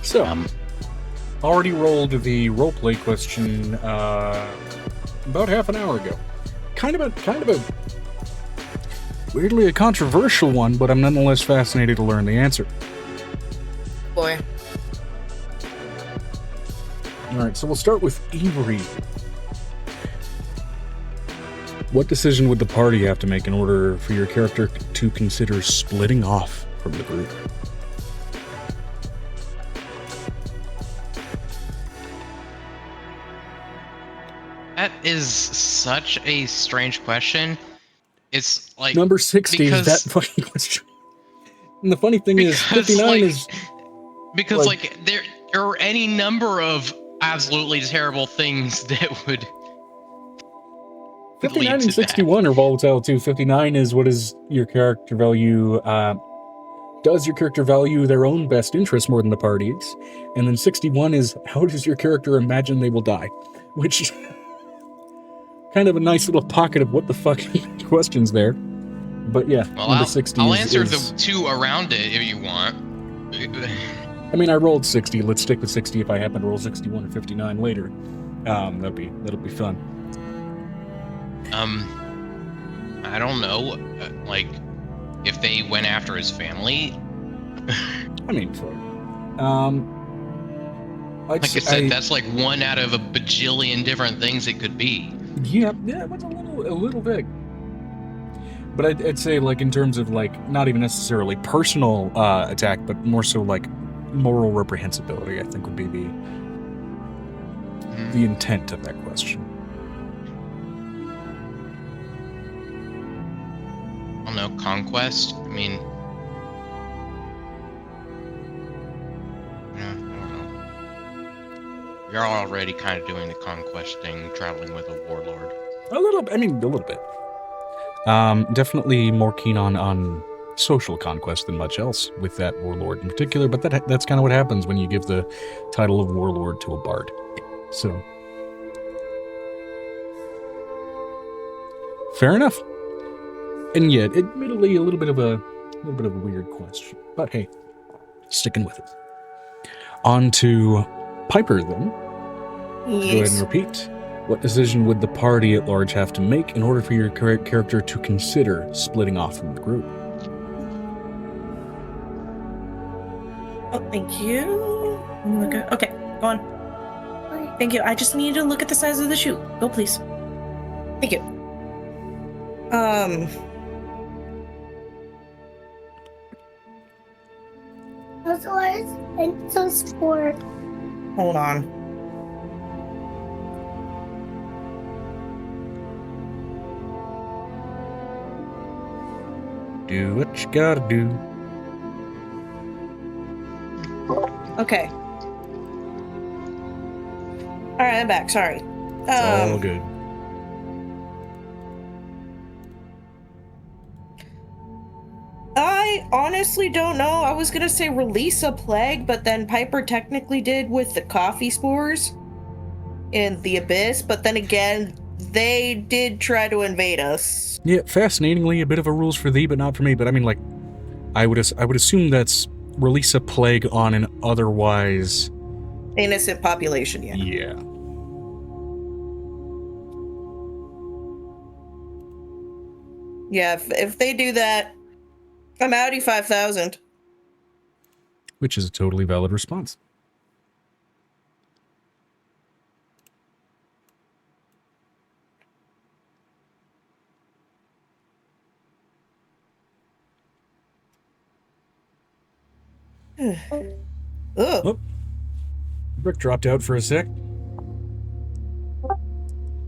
So, already rolled the roleplay question about half an hour ago. Kind of a weirdly a controversial one, but I'm nonetheless fascinated to learn the answer. Boy. Alright, so we'll start with Avery. What decision would the party have to make in order for your character to consider splitting off from the group? That is such a strange question. It's like number 60 is that fucking question. And the funny thing is, 59 is because there are any number of absolutely terrible things that would 59 and 61 are volatile too. 59 is what is your character value, does your character value their own best interest more than the party's? And then 61 is how does your character imagine they will die? Which kind of a nice little pocket of what the fuck questions there. But yeah, well, number 60 I'll is... answer the two around it if you want. I mean, I rolled 60. Let's stick with 60 if I happen to roll 61 or 59 later. That'll be fun. I don't know, like, if they went after his family. I mean, like I said, that's like one out of a bajillion different things it could be. Yeah, it was a little big. But I'd say, like, in terms of, like, not even necessarily personal attack, but more so, like, moral reprehensibility, I think would be the intent of that question. I don't know, conquest? I mean... I don't know. You're already kind of doing the conquest thing, traveling with a warlord. A little bit. Definitely more keen on social conquest than much else with that warlord in particular, but that's kind of what happens when you give the title of warlord to a bard. So, fair enough. And yet, admittedly, a little bit of a weird question. But hey, sticking with it. On to Piper then. Yes. Go ahead and repeat. What decision would the party at large have to make in order for your character to consider splitting off from the group? Oh, thank you. Okay, go on. Thank you. I just need to look at the size of the shoe. Go, please. Thank you. And so sport. Hold on. Do what you gotta do. Okay. Alright, I'm back. Sorry. It's all good. I honestly don't know. I was gonna say release a plague, but then Piper technically did with the coffee spores in the abyss, but then again, they did try to invade us. Yeah, fascinatingly, a bit of a rules for thee, but not for me. But I mean, like, I would assume that's release a plague on an otherwise innocent population, yeah. Yeah. Yeah, if they do that, I'm outie 5,000. Which is a totally valid response. Oh. Rick dropped out for a sec.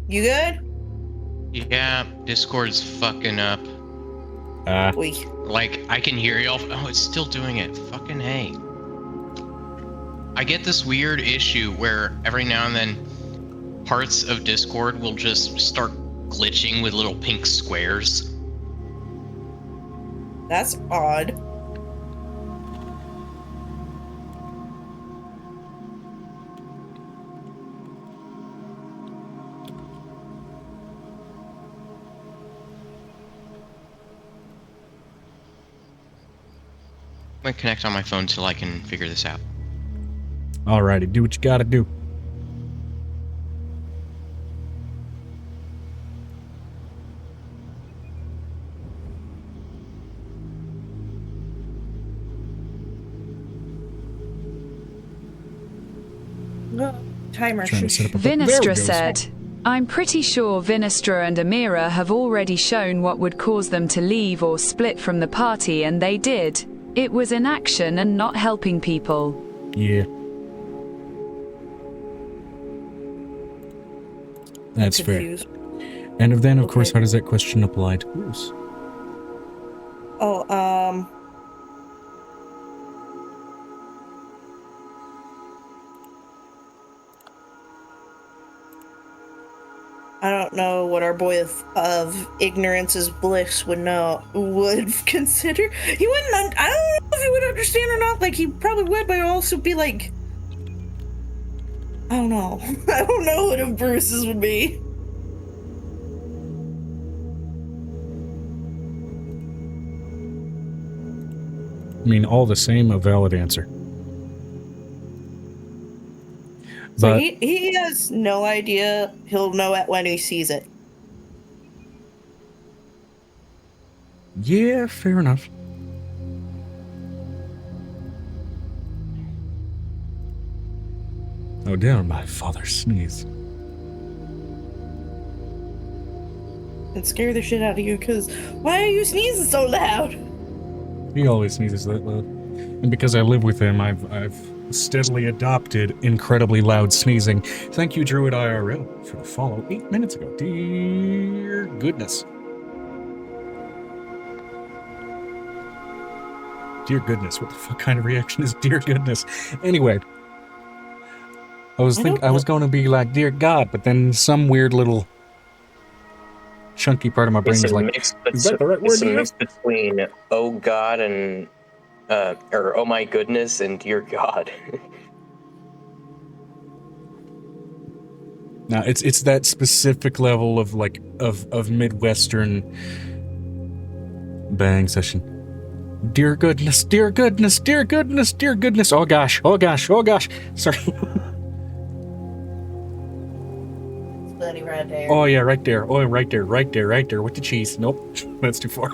You good? Yeah, Discord's fucking up. Like, I can hear y'all. Oh, it's still doing it. Fucking hey. I get this weird issue where every now and then parts of Discord will just start glitching with little pink squares. That's odd. I'm gonna connect on my phone till I can figure this out. Alrighty, do what you gotta do. Timer. Trying to set up a Vinestra said, I'm pretty sure Vinestra and Amira have already shown what would cause them to leave or split from the party, and they did. It was inaction and not helping people. Yeah. That's fair. And then, of course, how does that question apply to Bruce? Oh, I don't know what our boy of ignorance is bliss would consider. He wouldn't. I don't know if he would understand or not. Like, he probably would, but he'd also be like, I don't know. I don't know what a Bruce's would be. I mean, all the same, a valid answer. So But he has no idea. He'll know it when he sees it. yeah, fair enough. Oh, damn, my father sneezed. And scare the shit out of you, because why are you sneezing so loud? He always sneezes that loud. And because I live with him, I've steadily adopted incredibly loud sneezing. Thank you, Druid IRL, for the follow 8 minutes ago. Dear goodness. Dear goodness, what the fuck kind of reaction is dear goodness? Anyway, I was going to be like, dear God, but then some weird little chunky part of my brain is like, is that the right word? It's a mix between oh God and or oh my goodness and dear God. Now it's that specific level of like of Midwestern bang session. Dear goodness, dear goodness, dear goodness, dear goodness. Oh gosh, oh gosh, oh gosh. Sorry. Bloody right there. Oh yeah, right there. Oh, right there, right there, right there with the cheese. Nope, that's too far.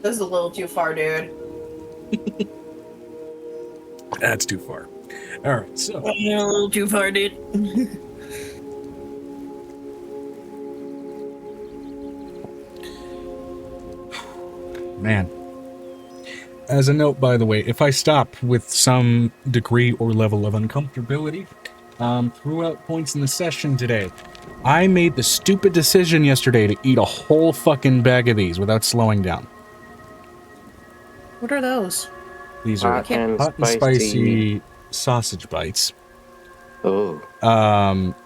This is a little too far, dude. That's too far. All right, so A little too far, dude. man. As a note, by the way, if I stop with some degree or level of uncomfortability throughout points in the session today, I made the stupid decision yesterday to eat a whole fucking bag of these without slowing down. What are those? These are Hot and hot and spicy sausage bites. Oh.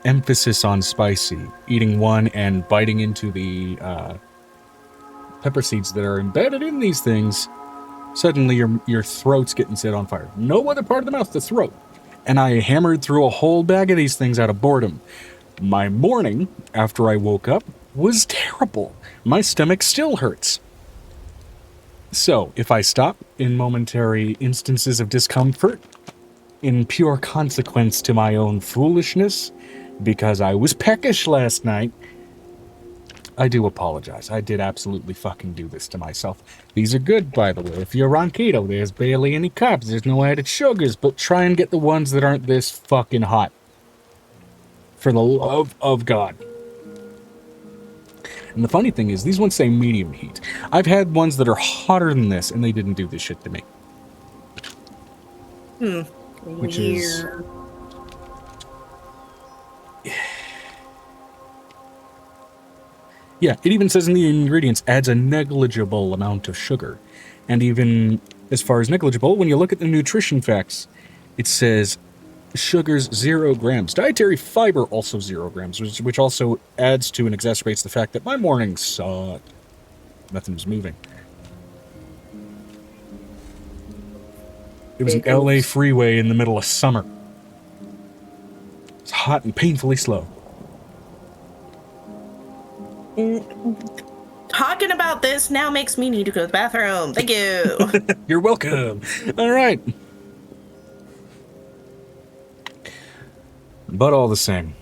Emphasis on spicy. Eating one and biting into the pepper seeds that are embedded in these things. Suddenly your throat's getting set on fire. No other part of the mouth, the throat. And I hammered through a whole bag of these things out of boredom. My morning, after I woke up, was terrible. My stomach still hurts. So, if I stop in momentary instances of discomfort, in pure consequence to my own foolishness, because I was peckish last night, I do apologize. I did absolutely fucking do this to myself. These are good, by the way. If you're on keto, there's barely any carbs. There's no added sugars, but try and get the ones that aren't this fucking hot. For the love of God. And the funny thing is, these ones say medium heat. I've had ones that are hotter than this, and they didn't do this shit to me. Which is... Yeah, it even says in the ingredients, adds a negligible amount of sugar. And even as far as negligible, when you look at the nutrition facts, it says sugars 0 grams. Dietary fiber also 0 grams, which also adds to and exacerbates the fact that my mornings suck. Nothing was moving. It was an LA freeway in the middle of summer. It's hot and painfully slow. Talking about this now makes me need to go to the bathroom. Thank you. You're welcome. All right. But all the same,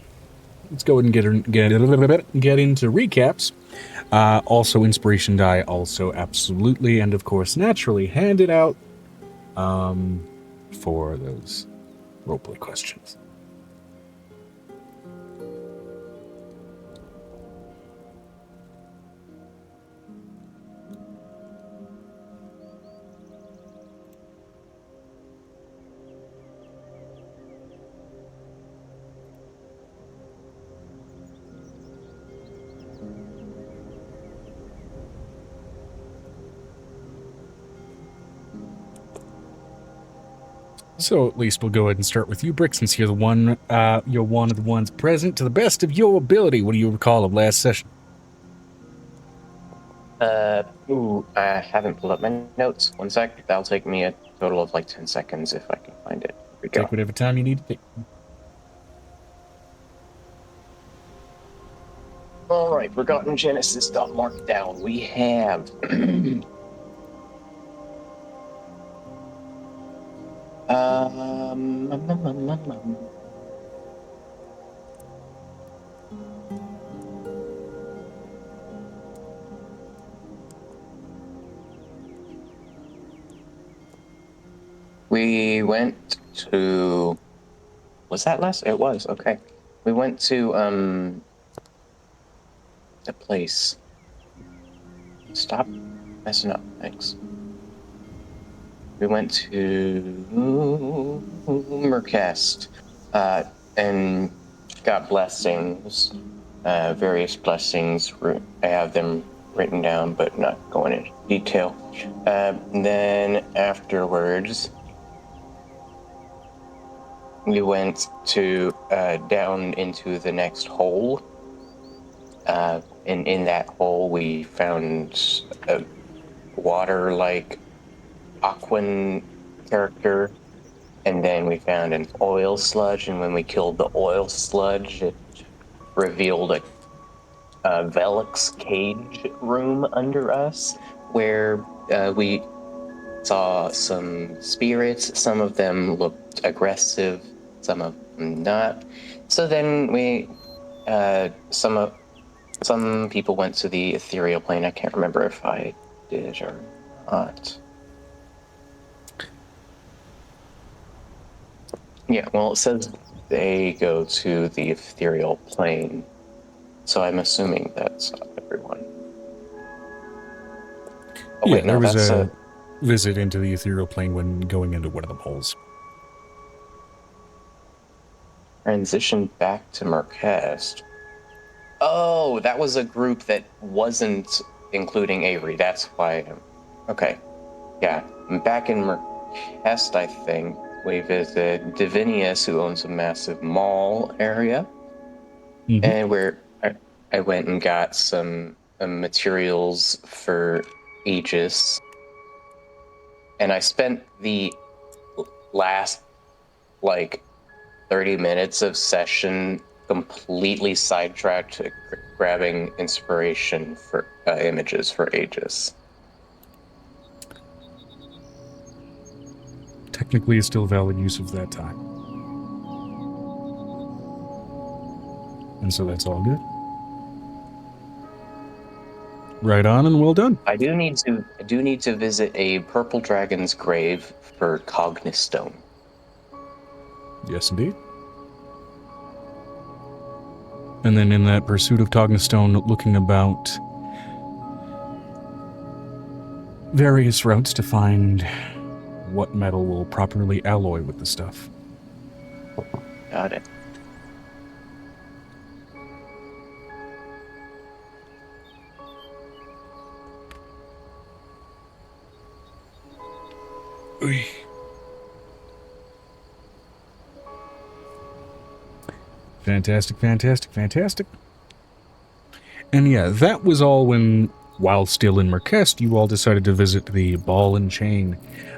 let's go ahead and get into recaps. Also, inspiration die, also absolutely, and of course, naturally, handed out for those roleplay questions. So at least we'll go ahead and start with you, Brick, since you're one of the ones present to the best of your ability. What do you recall of last session? I haven't pulled up my notes. One sec. That'll take me a total of like 10 seconds if I can find it. Here we go. Take whatever time you need to take. All right, Forgotten Genesis stuff marked down. We have we went to, was that last? It was, okay. We went to the place. Stop messing up, thanks. We went to Mercast and got blessings, various blessings. I have them written down, but not going into detail. Then afterwards, we went to down into the next hole. And in that hole, we found a water-like Aquan character, and then we found an oil sludge, and when we killed the oil sludge, it revealed a Velix cage room under us, where we saw some spirits. Some of them looked aggressive, some of them not. So then we, some people went to the ethereal plane. I can't remember if I did or not. Yeah, well, it says they go to the ethereal plane, so I'm assuming that's everyone. Oh, Yeah, wait, no, there was that's a visit into the ethereal plane when going into one of the holes. transition back to Mercast. Oh, that was a group that wasn't including Avery. That's why. Okay, yeah, back in Mercast, I think. We visited Divinius, who owns a massive mall area, and where I went and got some materials for Aegis, and I spent the last, 30 minutes of session completely sidetracked to grabbing inspiration for images for Aegis. Technically, it's still valid use of that time. And so that's all good. Right on and well done. I do need to visit a purple dragon's grave for Cognistone. Yes, indeed. And then in that pursuit of Cognistone, looking about various routes to find what metal will properly alloy with the stuff. Got it. Oy. Fantastic, fantastic, fantastic. And yeah, that was all when, while still in Mercast, you all decided to visit the Ball and Chain,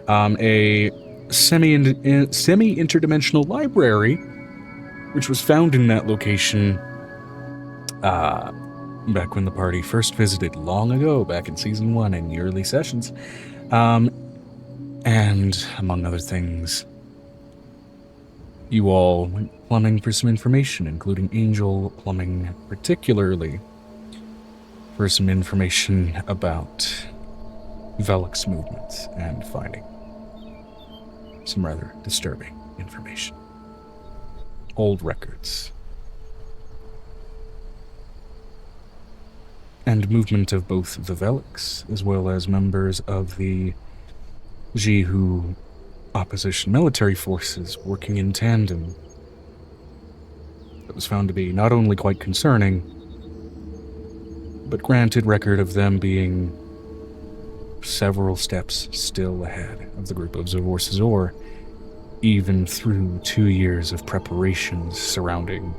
a semi-interdimensional library, which was found in that location back when the party first visited long ago, back in Season 1 in the early sessions. And, among other things, You all went plumbing for some information, including Angel plumbing particularly for some information about Velik's movements and finding some rather disturbing information. Old records. And movement of both the Veliks, as well as members of the Jihu opposition military forces working in tandem. That was found to be not only quite concerning, but granted record of them being several steps still ahead of the group of Zavor, even through 2 years of preparations surrounding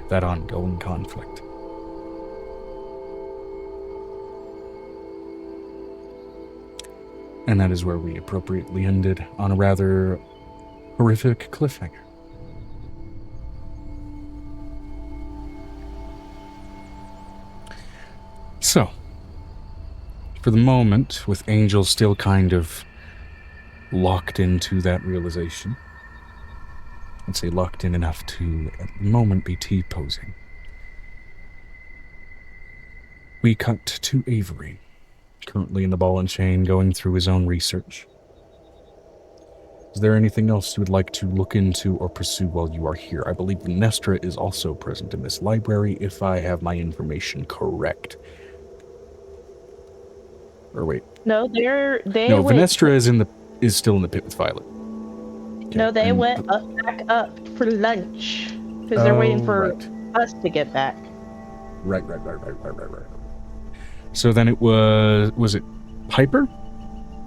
that ongoing conflict. And that is where we appropriately ended, on a rather horrific cliffhanger. So, for the moment, with Angel still kind of locked into that realization, I'd say locked in enough to, at the moment, be T-posing, we cut to Avery, currently in the ball and chain, going through his own research. Is there anything else you would like to look into or pursue while you are here? I believe Nestra is also present in this library, if I have my information correct. Or wait. No, they No, went. Venestra is still in the pit with Violet. Okay, No, they and went back up for lunch because they're waiting for us to get back. Right. So then it was it Piper?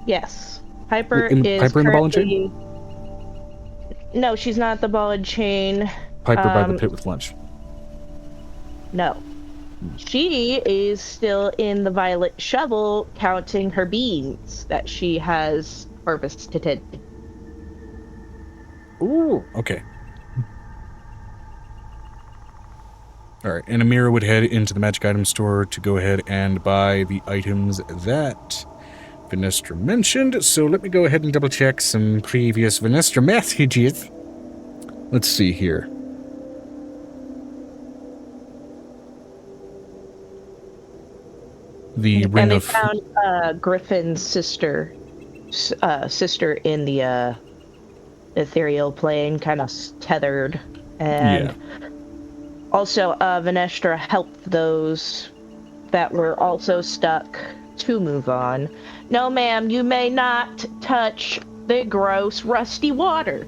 Yes, Piper is Piper in the ball and chain? No, she's not at the ball and chain. Piper by the pit with lunch. No. She is still in the violet shovel counting her beans that she has harvested. Ooh, okay. Alright, and Amira would head into the magic item store to go ahead and buy the items that Venestra mentioned. So let me go ahead and double check some previous Venestra messages. Let's see here. The ring And they of... found Griffin's sister in the ethereal plane, kind of tethered. And also, Venestra helped those that were also stuck to move on. No, ma'am, you may not touch the gross, rusty water.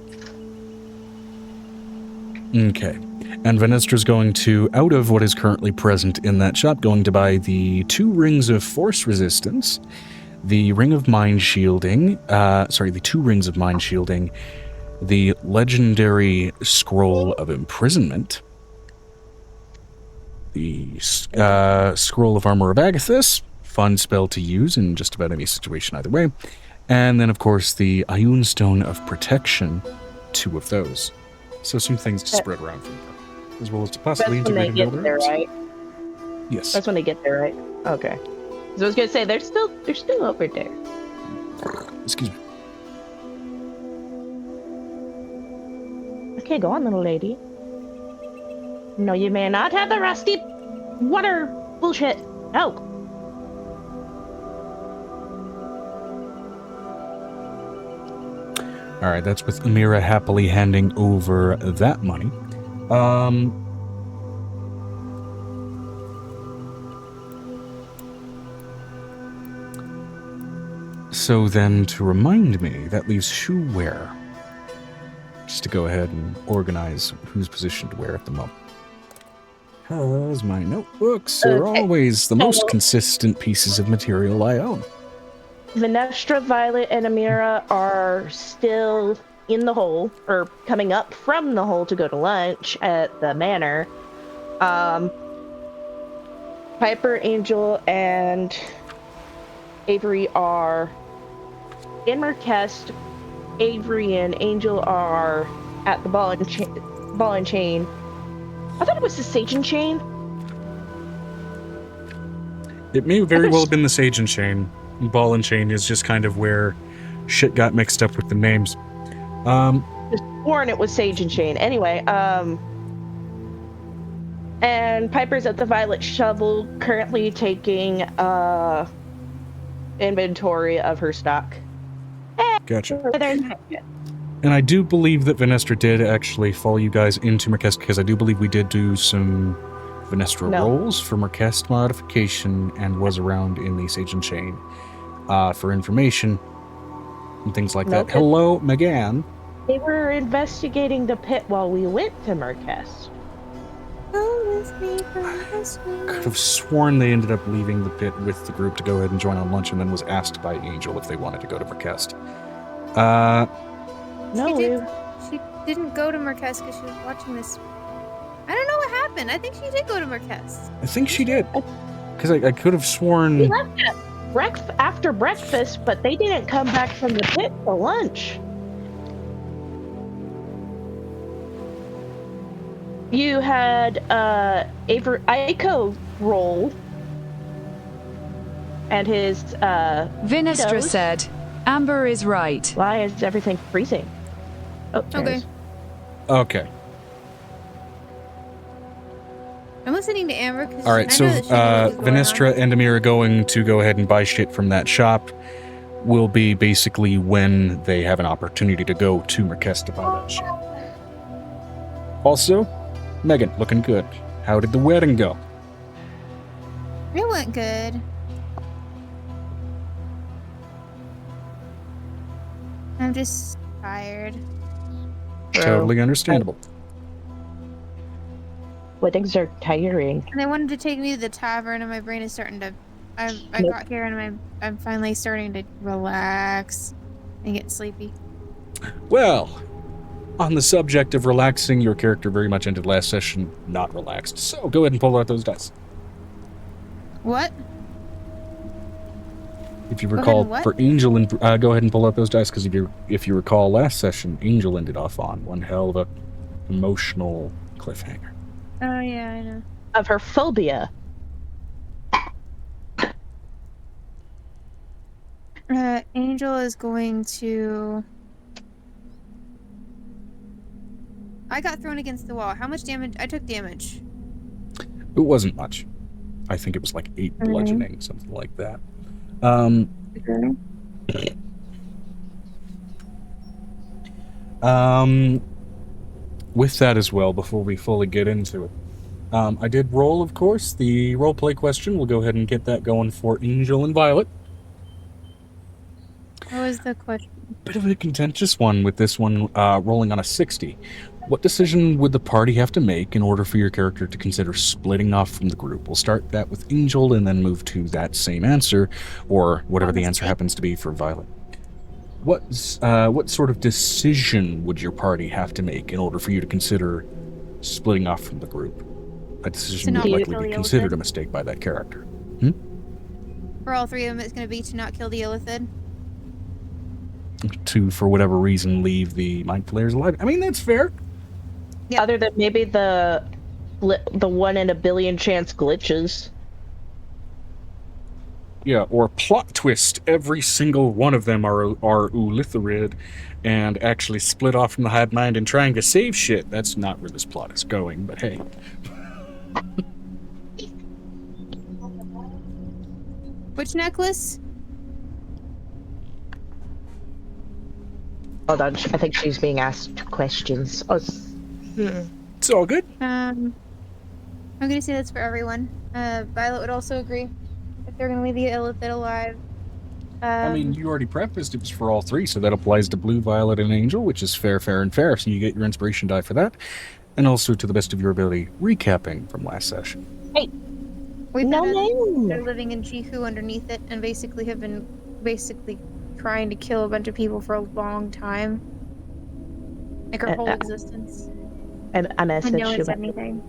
Okay. And Venestra's going to, out of what is currently present in that shop, going to buy the 2 rings of force resistance, the ring of mind shielding, the 2 rings of mind shielding, the legendary scroll of imprisonment, the scroll of armor of Agathis, fun spell to use in just about any situation either way, and then of course the Ioun Stone of Protection, 2 of those. So some things to spread around from there, as well as to possibly integrate in other areas. Right? Yes. That's when they get there, right? Okay. So I was gonna say they're still over there. Excuse me. Okay, go on, little lady. No, you may not have the rusty water bullshit. No. Alright, that's with Amira happily handing over that money. So then, to remind me, that leaves Shu where? Just to go ahead and organize who's positioned where at the moment. Because my notebooks are always the most consistent pieces of material I own. Venestra, Violet, and Amira are still in the hole, or coming up from the hole to go to lunch at the manor. Piper, Angel, and Avery are in Merkest. Avery and Angel are at the ball and chain. I thought it was the Sage and Chain. It may very well have been the Sage and Chain. Ball and Chain is just kind of where shit got mixed up with the names. Because sworn it was Sage and Shane. Anyway, and Piper's at the Violet Shovel, currently taking inventory of her stock. Gotcha. And I do believe that Venestra did actually follow you guys into Merkest, because I do believe we did do some Venestra rolls for Merkest modification and was around in the Sage and Chain for information and things like that. Hello, Megan. They were investigating the pit while we went to Merkest. Could have sworn they ended up leaving the pit with the group to go ahead and join on lunch, and then was asked by Angel if they wanted to go to Merkest. No, she didn't go to Merkest because she was watching this. I don't know what happened. I think she did go to Merkest. I think she did. Because I could have sworn... we left after breakfast, but they didn't come back from the pit for lunch. You had Aiko roll, and his Vinestra said, Amber is right. Why is everything freezing? Oh, Okay. Okay. I'm listening to Amber because All right, so Venestra and Amir are going to go ahead and buy shit from that shop. Will be basically when they have an opportunity to go to Merkest to buy that shit. Also, Megan, looking good. How did the wedding go? It went good. I'm just tired. Totally understandable. Weddings are tiring. And they wanted to take me to the tavern, and my brain is starting to. I got here, and I'm finally starting to relax and get sleepy. Well, on the subject of relaxing, your character very much ended last session not relaxed. So go ahead and pull out those dice. What? If you recall, for Angel, and go ahead and pull out those dice, because if you recall last session, Angel ended off on one hell of a emotional cliffhanger. Oh yeah, I know. Of her phobia. Angel is going to. I got thrown against the wall. How much damage? I took damage. It wasn't much. I think it was like 8 bludgeoning, something like that. With that as well, before we fully get into it, I did roll, of course, the roleplay question. We'll go ahead and get that going for Angel and Violet. What was the question? Bit of a contentious one with this one rolling on a 60. What decision would the party have to make in order for your character to consider splitting off from the group? We'll start that with Angel and then move to that same answer, or whatever the answer happens to be for Violet. What sort of decision would your party have to make in order for you to consider splitting off from the group? A decision would likely be considered a mistake by that character. For all three of them, it's going to be to not kill the Illithid. To, for whatever reason, leave the Mind Flayers alive. I mean, that's fair. Yeah. Other than maybe the 1 in a billion chance glitches. Yeah, or plot twist. Every single one of them are Ulitharid and actually split off from the Hive Mind and trying to save shit. That's not where this plot is going, but hey. Which necklace? Hold on, I think she's being asked questions. Oh, it's all good. I'm gonna say that's for everyone. Violet would also agree if they're gonna leave the Illithid alive. I mean, you already prefaced it was for all three, so that applies to Blue, Violet, and Angel, which is fair, fair, and fair. So you get your inspiration die for that, and also to the best of your ability, recapping from last session. Hey, they're living in Jihu underneath it, and basically have been trying to kill a bunch of people for a long time, like her whole existence. And I messaged no one you. said anything.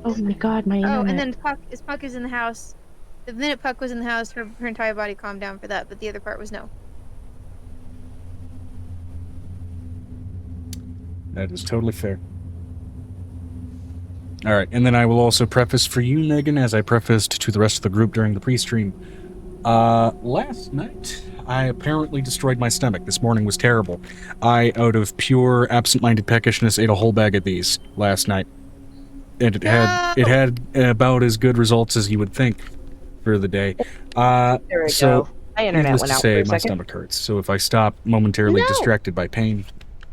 Oh my god, my internet. Oh, and then Puck is in the house. The minute Puck was in the house, her entire body calmed down for that, but the other part was no. That is totally fair. All right, and then I will also preface for you, Megan, as I prefaced to the rest of the group during the pre-stream. Last night, I apparently destroyed my stomach. This morning was terrible. I, out of pure absent-minded peckishness, ate a whole bag of these last night. And it had about as good results as you would think for the day. There we So, go. My internet needless went to out say, for a my second. stomach hurts. So if I stop momentarily No! distracted by pain,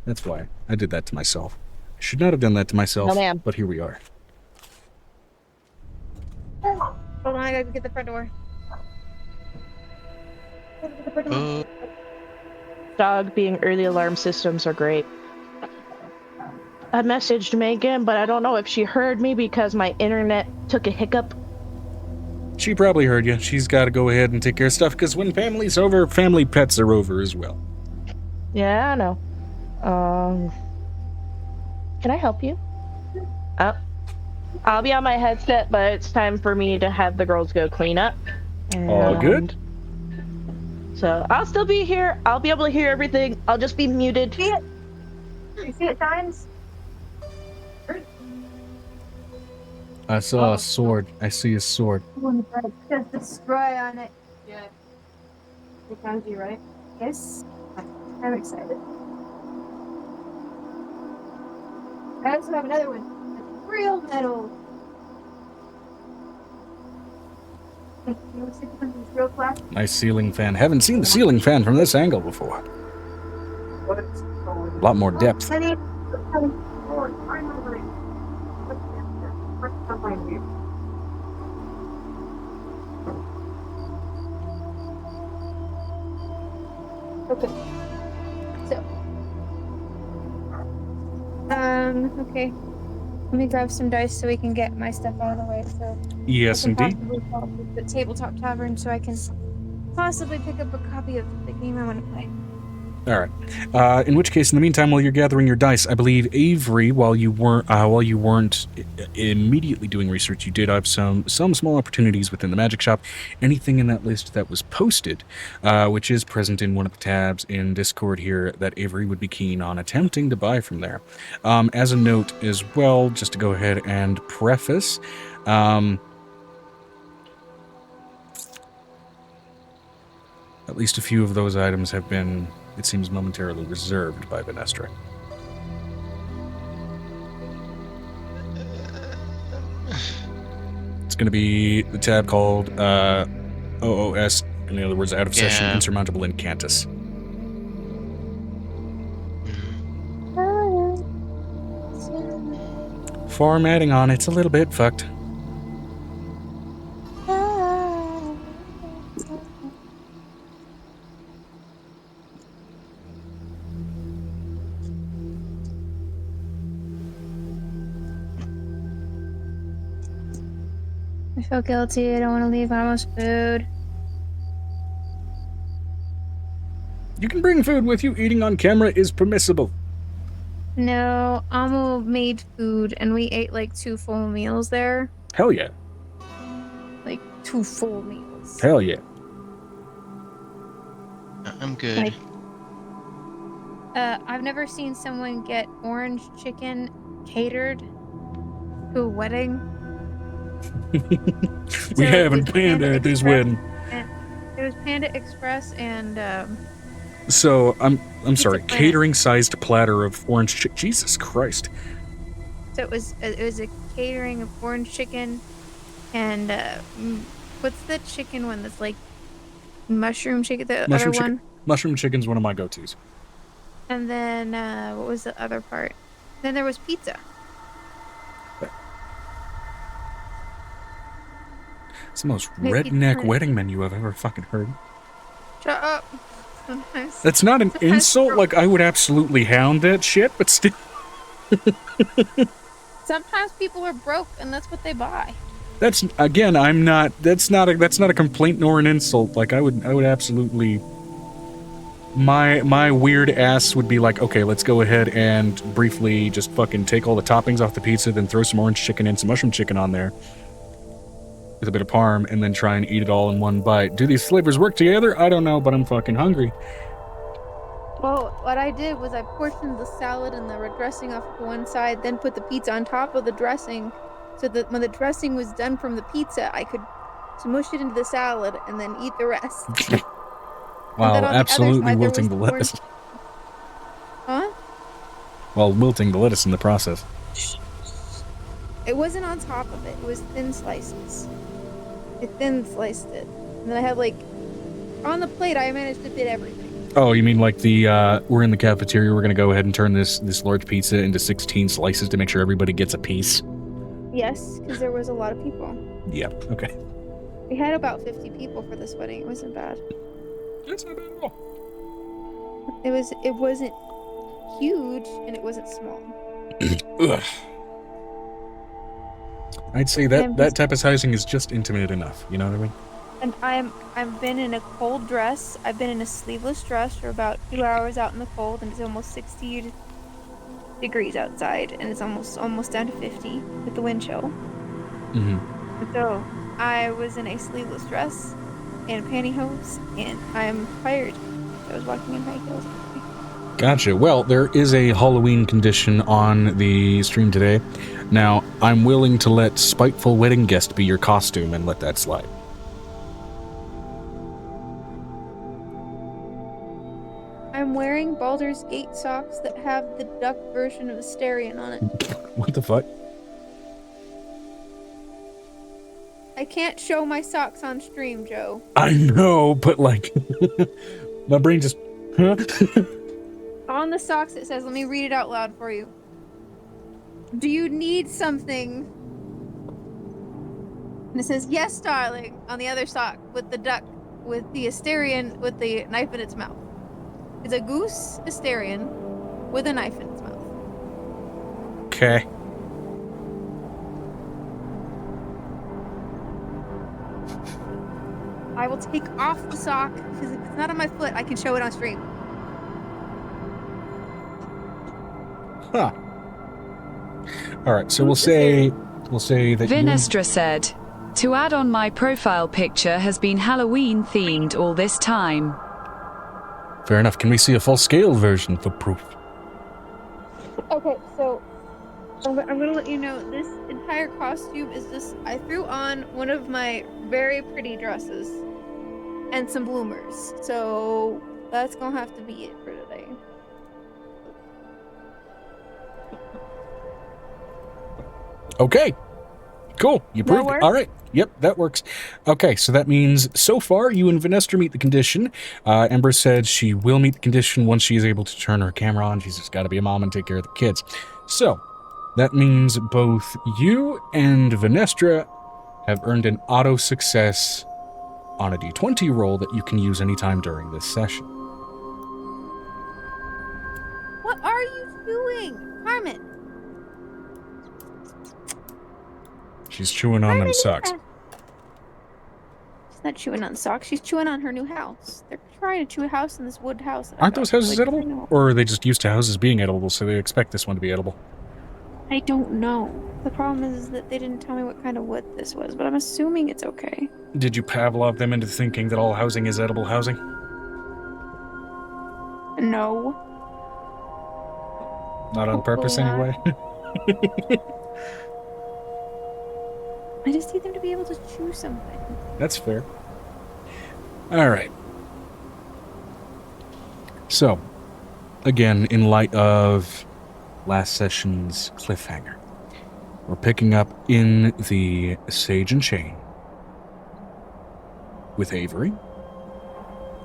that's why I did that to myself. I should not have done that to myself, No, ma'am. but here we are. Hold on, I gotta get the front door. Dog being early alarm systems are great. I messaged Megan, but I don't know if she heard me because my internet took a hiccup. She probably heard you. She's got to go ahead and take care of stuff, because when family's over, family pets are over as well. Yeah, I know. Can I help you? Oh. I'll be on my headset, but it's time for me to have the girls go clean up. All good? So I'll still be here. I'll be able to hear everything. I'll just be muted. See it? You see it shines? I saw a sword. I see a sword. Just destroy on it. Yeah. It sounds you, right? Yes. I'm excited. I also have another one. It's real metal. You want to see something real flash? Nice ceiling fan. Haven't seen the ceiling fan from this angle before. A lot more depth. I need. Okay. So. Okay. Let me grab some dice so we can get my stuff out of the way. So. Yes, I can indeed. possibly call the Tabletop Tavern so I can possibly pick up a copy of the game I want to play. All right. In which case, in the meantime, while you're gathering your dice, I believe Avery, while you weren't immediately doing research, you did have some small opportunities within the magic shop. Anything in that list that was posted, which is present in one of the tabs in Discord here, that Avery would be keen on attempting to buy from there. As a note as well, just to go ahead and preface. At least a few of those items have been, it seems, momentarily reserved by Venestra. It's going to be the tab called OOS, in other words, Out of Session Insurmountable Incantus. Formatting on it's a little bit fucked. I feel guilty. I don't want to leave Almost food. You can bring food with you. Eating on camera is permissible. No, Amo made food and we ate like 2 full meals there. Hell yeah. Like 2 full meals. Hell yeah. I'm good. Like, I've never seen someone get orange chicken catered to a wedding. We haven't Panda at this wedding. It was Panda Express and So I'm sorry, Planet. catering-sized platter of orange chicken. Jesus Christ. So it was a catering of orange chicken and what's the chicken one that's like mushroom chicken? The Mushroom other chicken. one. Mushroom chicken's one of my go-tos. And then what was the other part? Then there was pizza. It's the most Maybe redneck different. wedding menu I've ever fucking heard. Shut up. Sometimes. That's not an Sometimes insult. people- Like, I would absolutely hound that shit, but still. Sometimes people are broke and that's what they buy. That's, again, I'm not, that's not a complaint nor an insult. Like, I would absolutely, my weird ass would be like, okay, let's go ahead and briefly just fucking take all the toppings off the pizza, then throw some orange chicken and some mushroom chicken on there with a bit of parm, and then try and eat it all in one bite. Do these flavors work together? I don't know, but I'm fucking hungry. Well, what I did was I portioned the salad and the dressing off to one side, then put the pizza on top of the dressing, so that when the dressing was done from the pizza, I could smush it into the salad, and then eat the rest. While then on the other absolutely side, there wilting was the orange- lettuce. Huh? While wilting the lettuce in the process. It wasn't on top of it. It was thin slices. I thin sliced it. And then I had, like, on the plate, I managed to fit everything. Oh, you mean like the, we're in the cafeteria, we're gonna go ahead and turn this large pizza into 16 slices to make sure everybody gets a piece? Yes, because there was a lot of people. Yeah, okay. We had about 50 people for this wedding. It wasn't bad. That's not bad at all. It wasn't huge, and it wasn't small. Ugh. I'd say that type of sizing is just intimate enough, you know what I mean? And I've been in a cold dress. I've been in a sleeveless dress for about 2 hours out in the cold, and it's almost 60 degrees outside, and it's almost down to 50 with the wind chill. Mm-hmm. So I was in a sleeveless dress and pantyhose, and I'm tired. I was walking in high heels. Gotcha. Well, there is a Halloween condition on the stream today. Now, I'm willing to let Spiteful Wedding Guest be your costume and let that slide. I'm wearing Baldur's Gate socks that have the duck version of Asterion on it. What the fuck? I can't show my socks on stream, Joe. I know, but like, my brain just... On the socks it says, let me read it out loud for you. Do you need something? And it says, yes, darling, on the other sock with the duck, with the Asterion, with the knife in its mouth. It's a goose Asterion with a knife in its mouth. Okay. I will take off the sock, because if it's not on my foot, I can show it on stream. Huh. Alright, so we'll say that Vinestra said, to add on, my profile picture has been Halloween themed all this time. Fair enough. Can we see a full-scale version for proof? Okay, so I'm gonna let you know this entire costume is just, I threw on one of my very pretty dresses and some bloomers. So that's gonna have to be it for today. Okay. Cool. You proved it. work? All right. Yep, that works. Okay, so that means so far you and Vinestra meet the condition. Ember said she will meet the condition once she is able to turn her camera on. She's just got to be a mom and take care of the kids. So that means both you and Vinestra have earned an auto success on a d20 roll that you can use anytime during this session. What are you doing, Carmen? She's chewing on them socks. She's not chewing on socks. She's chewing on her new house. They're trying to chew a house in this wood house. Aren't those houses edible? Or are they just used to houses being edible, so they expect this one to be edible? I don't know. The problem is that they didn't tell me what kind of wood this was, but I'm assuming it's okay. Did you Pavlov them into thinking that all housing is edible housing? No. Not on purpose, Hopefully anyway? I just need them to be able to chew something. That's fair. Alright. So, again, in light of last session's cliffhanger, we're picking up in the Sage and Chain with Avery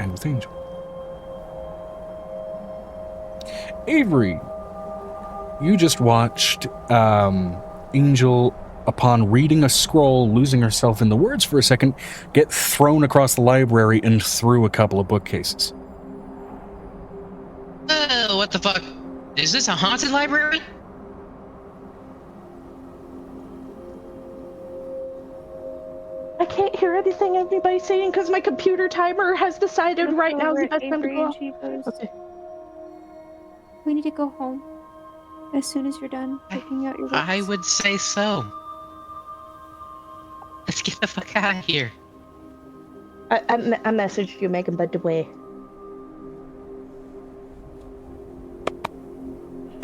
and with Angel. Avery, you just watched Angel, upon reading a scroll, losing herself in the words for a second, get thrown across the library and through a couple of bookcases. What the fuck? Is this a haunted library? I can't hear anything everybody's saying because my computer timer has decided right now is the best time to go. Okay. We need to go home as soon as you're done picking out your books. I would say so. Let's get the fuck out of here. I messaged you, Megan, by the way.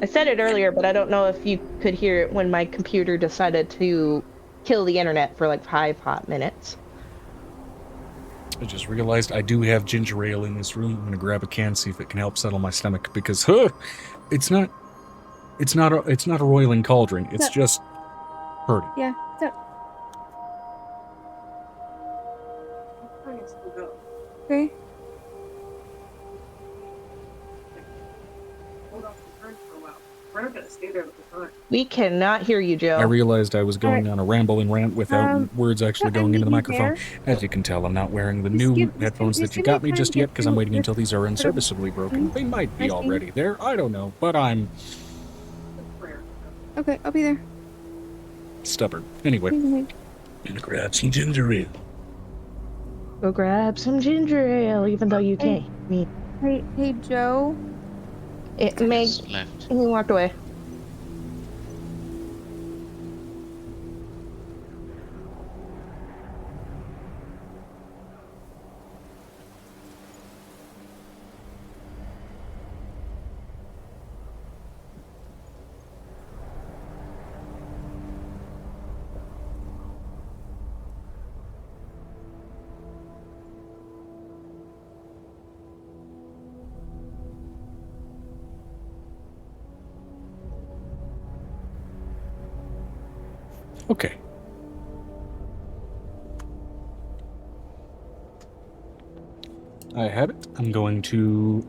I said it earlier, but I don't know if you could hear it when my computer decided to kill the internet for like 5 hot minutes. I just realized I do have ginger ale in this room. I'm gonna grab a can, see if it can help settle my stomach, because it's not a roiling cauldron. It's So- just hurting. Yeah. So. Okay. We cannot hear you, Joe. I realized I was going on a rambling rant without words actually so going into the I'm microphone. there. As you can tell, I'm not wearing the Just new give- headphones just that you give me got me time just to yet, get because I'm through waiting this until these are unserviceably broken. thing. They might be I see. already there. I don't know, but I'm Okay, I'll be there. stubborn. Anyway, Please wait. gonna grab some ginger ale. Go grab some ginger ale, even though you Hey. can't. Me. Hey, Joe. Meg, Just left. he walked away. Okay. I have it. I'm going to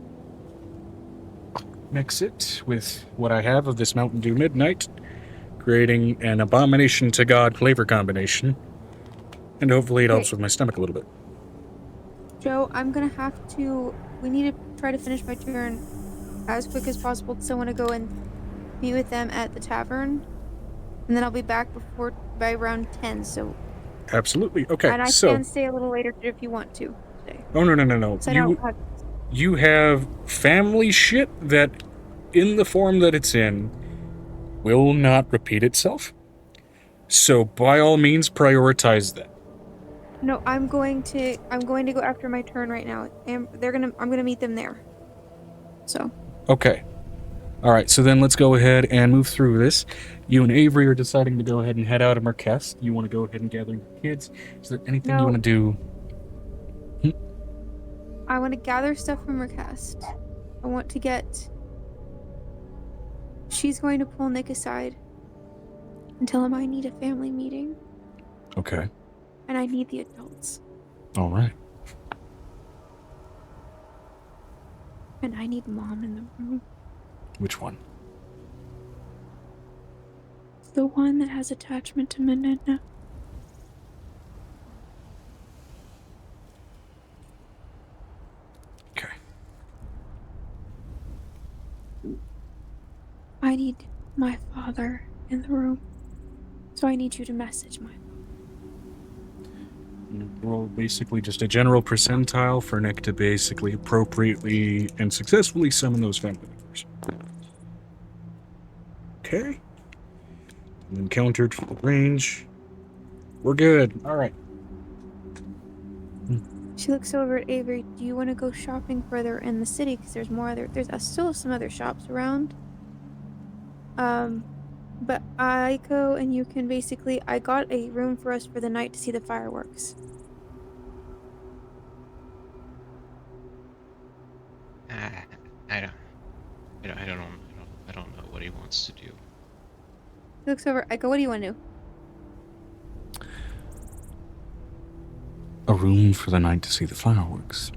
mix it with what I have of this Mountain Dew Midnight, creating an abomination to God flavor combination. And hopefully it helps Okay. with my stomach a little bit. Joe, I'm gonna have to. We need to try to finish my turn as quick as possible because I want to go and meet with them at the tavern, and then I'll be back by around 10. So, Absolutely. Okay, and I so... can stay a little later if you want to today. Oh, no. So I don't have. You have family shit that, in the form that it's in, will not repeat itself. So, by all means, prioritize that. No, I'm going to go after my turn right now, and I'm gonna meet them there. So. Okay. Alright, so then let's go ahead and move through this. You and Avery are deciding to go ahead and head out of Marquette. You want to go ahead and gather your kids. Is there anything you No. want to do? I want to gather stuff from her cast. I want to get. She's going to pull Nick aside and tell him I need a family meeting Okay. and I need the adults Alright. and I need Mom in the room. Which one? The one that has attachment to Menendez. Okay. I need my father in the room. So I need you to message my. Roll basically just a general percentile for Nick to basically appropriately and successfully summon those family members. Okay. And then countered for the range. We're good. Alright. She looks over at Avery. Do you want to go shopping further in the city? Because there's still some other shops around. But Aiko and you can basically. I got a room for us for the night to see the fireworks. I don't know what he wants to do. He looks over. Aiko, what do you want to do? A room for the night to see the fireworks.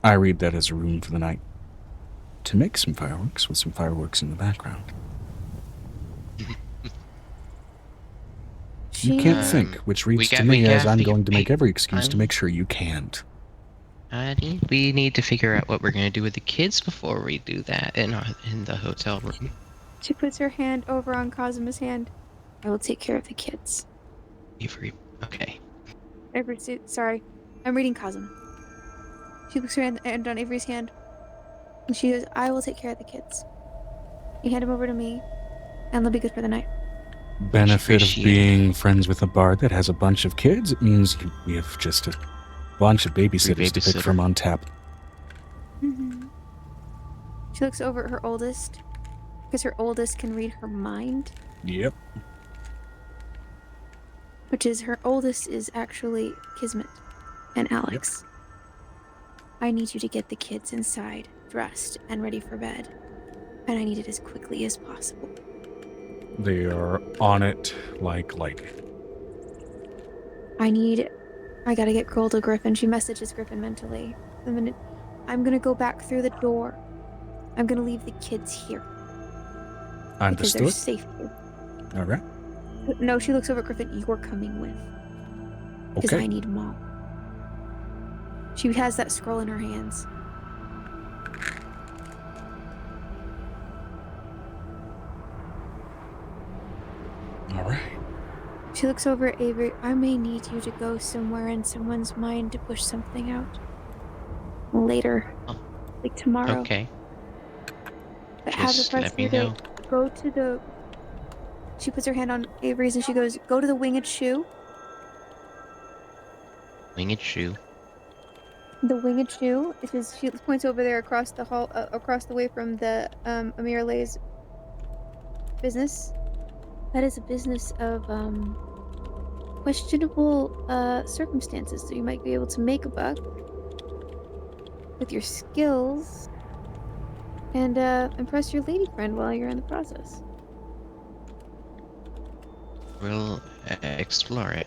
I read that as a room for the night to make some fireworks with some fireworks in the background. You can't think, which reads to me as I'm going to make every excuse to make sure you can't. We need to figure out what we're going to do with the kids before we do that in the hotel room. She puts her hand over on Kazuma's hand. I will take care of the kids. Avery, okay. Sorry, I'm reading Kazuma. She puts her hand on Avery's hand. And she goes, I will take care of the kids. You hand them over to me, and they'll be good for the night. Benefit of being friends with a bard that has a bunch of kids, it means we have just a bunch of babysitters to pick from on tap. Mm-hmm. She looks over at her oldest, because her oldest can read her mind. Yep. which is her oldest is actually Kismet and Alex. I need you to get the kids inside, dressed, and ready for bed. And I need it as quickly as possible. They are on it like lightning. I gotta get Kroll to Griffin. She messages Griffin mentally. The minute I'm gonna go back through the door. I'm gonna leave the kids here. Because they're Understood. safe here. All right. No, she looks over at Griffin. You're coming with. Because Okay. I need Mom. She has that scroll in her hands. All right. She looks over at Avery. I may need you to go somewhere in someone's mind to push something out. Later. Oh. Like tomorrow. Okay. But have the Just rest let of me your day. know. Go to the... She puts her hand on Avery's and she goes, go to the Winged Shoe. Winged shoe. The Winged Shoe. It is, she points over there across the hall, across the way from the Amir Lay's business. That is a business of questionable circumstances, so you might be able to make a buck with your skills and impress your lady friend while you're in the process. We'll explore it.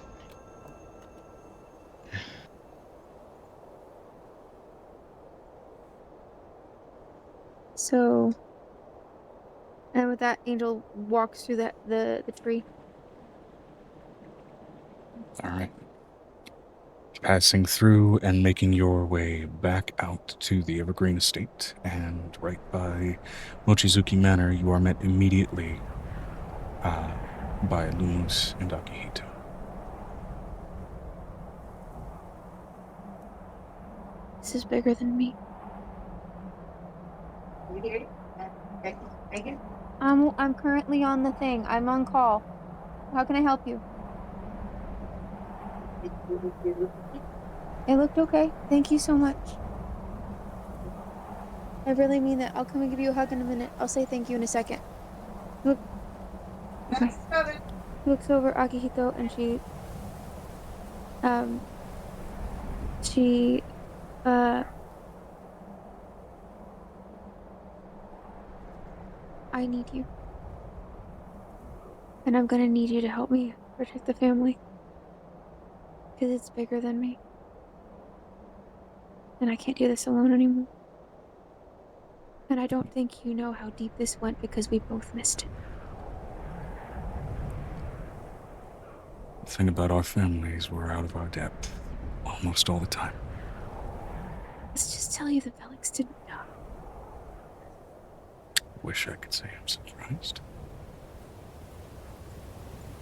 So, and with that, Angel walks through the tree. All right. Passing through and making your way back out to the Evergreen Estate, and right by Mochizuki Manor, you are met immediately by Lumos and Akihito. This is bigger than me. I'm currently on the thing. I'm on call. How can I help you? It looked okay. Thank you so much. I really mean that. I'll come and give you a hug in a minute. I'll say thank you in a second. Look. Okay. Looks over Akihito and I need you. And I'm gonna need you to help me protect the family. Because it's bigger than me. And I can't do this alone anymore. And I don't think you know how deep this went because we both missed it. The thing about our families, we're out of our depth almost all the time. Let's just tell you the Velix didn't die. Wish I could say I'm surprised.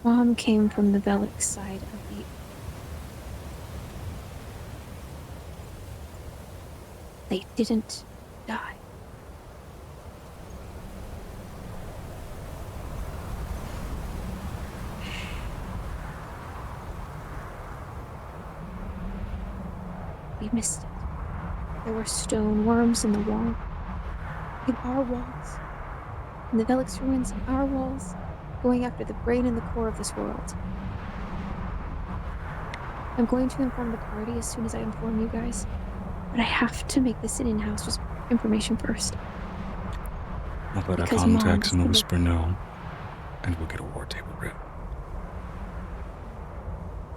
Mom came from the Velix side of the... They didn't die. We missed it. There were stone worms in the wall. In our walls. In the Velix ruins, in our walls. Going after the brain and the core of this world. I'm going to inform the party as soon as I inform you guys. But I have to make this an in-house just information first. I'll let our Because contacts in the Mom's Whisper know, and we'll get a war table ready.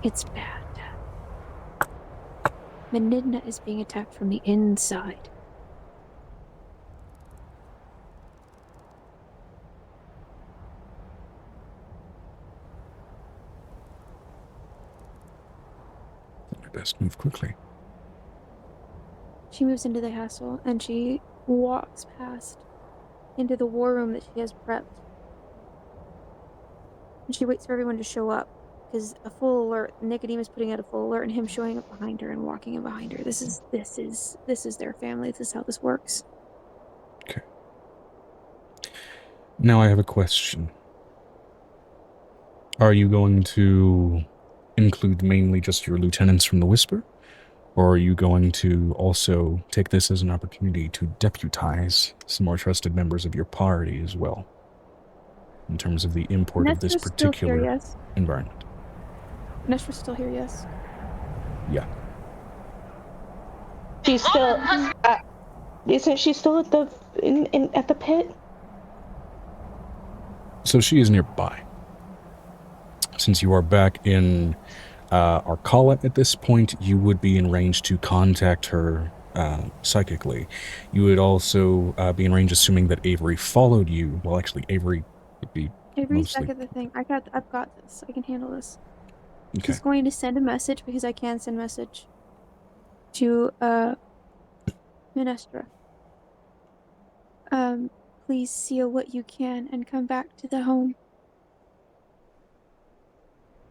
It's bad. Menidna is being attacked from the inside. We best move quickly. She moves into the castle and she walks past into the war room that she has prepped. And she waits for everyone to show up. Because a full alert, Nicodemus putting out a full alert and him showing up behind her and walking in behind her. This is their family. This is how this works. Okay. Now I have a question. Are you going to include mainly just your lieutenants from the Whisper? Or are you going to also take this as an opportunity to deputize some more trusted members of your party as well? In terms of the import of this particular environment. Nestra's still here, yes. Yeah. She's still. Isn't she still at the at the pit? So she is nearby. Since you are back in Arcala at this point, you would be in range to contact her psychically. You would also be in range, assuming that Avery followed you. Well, actually, Avery would be Avery's mostly... back at the thing. I've got this. I can handle this. Okay. She's going to send a message, because I can send message, to Minestra. Please seal what you can and come back to the home.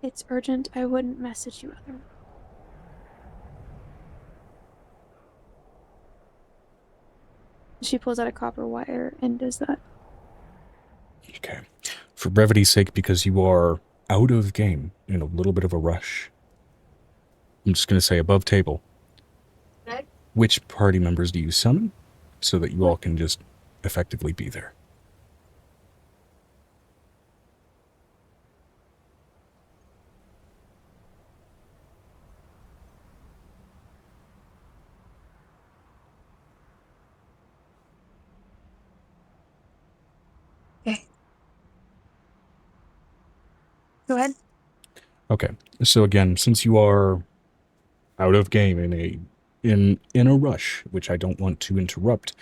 It's urgent. I wouldn't message you otherwise. She pulls out a copper wire and does that. Okay. For brevity's sake, because you are out of game, in a little bit of a rush, I'm just going to say above table. Okay. Which party members do you summon so that you all can just effectively be there? Okay. Go ahead. Okay. So again, since you are out of game in a rush, which I don't want to interrupt,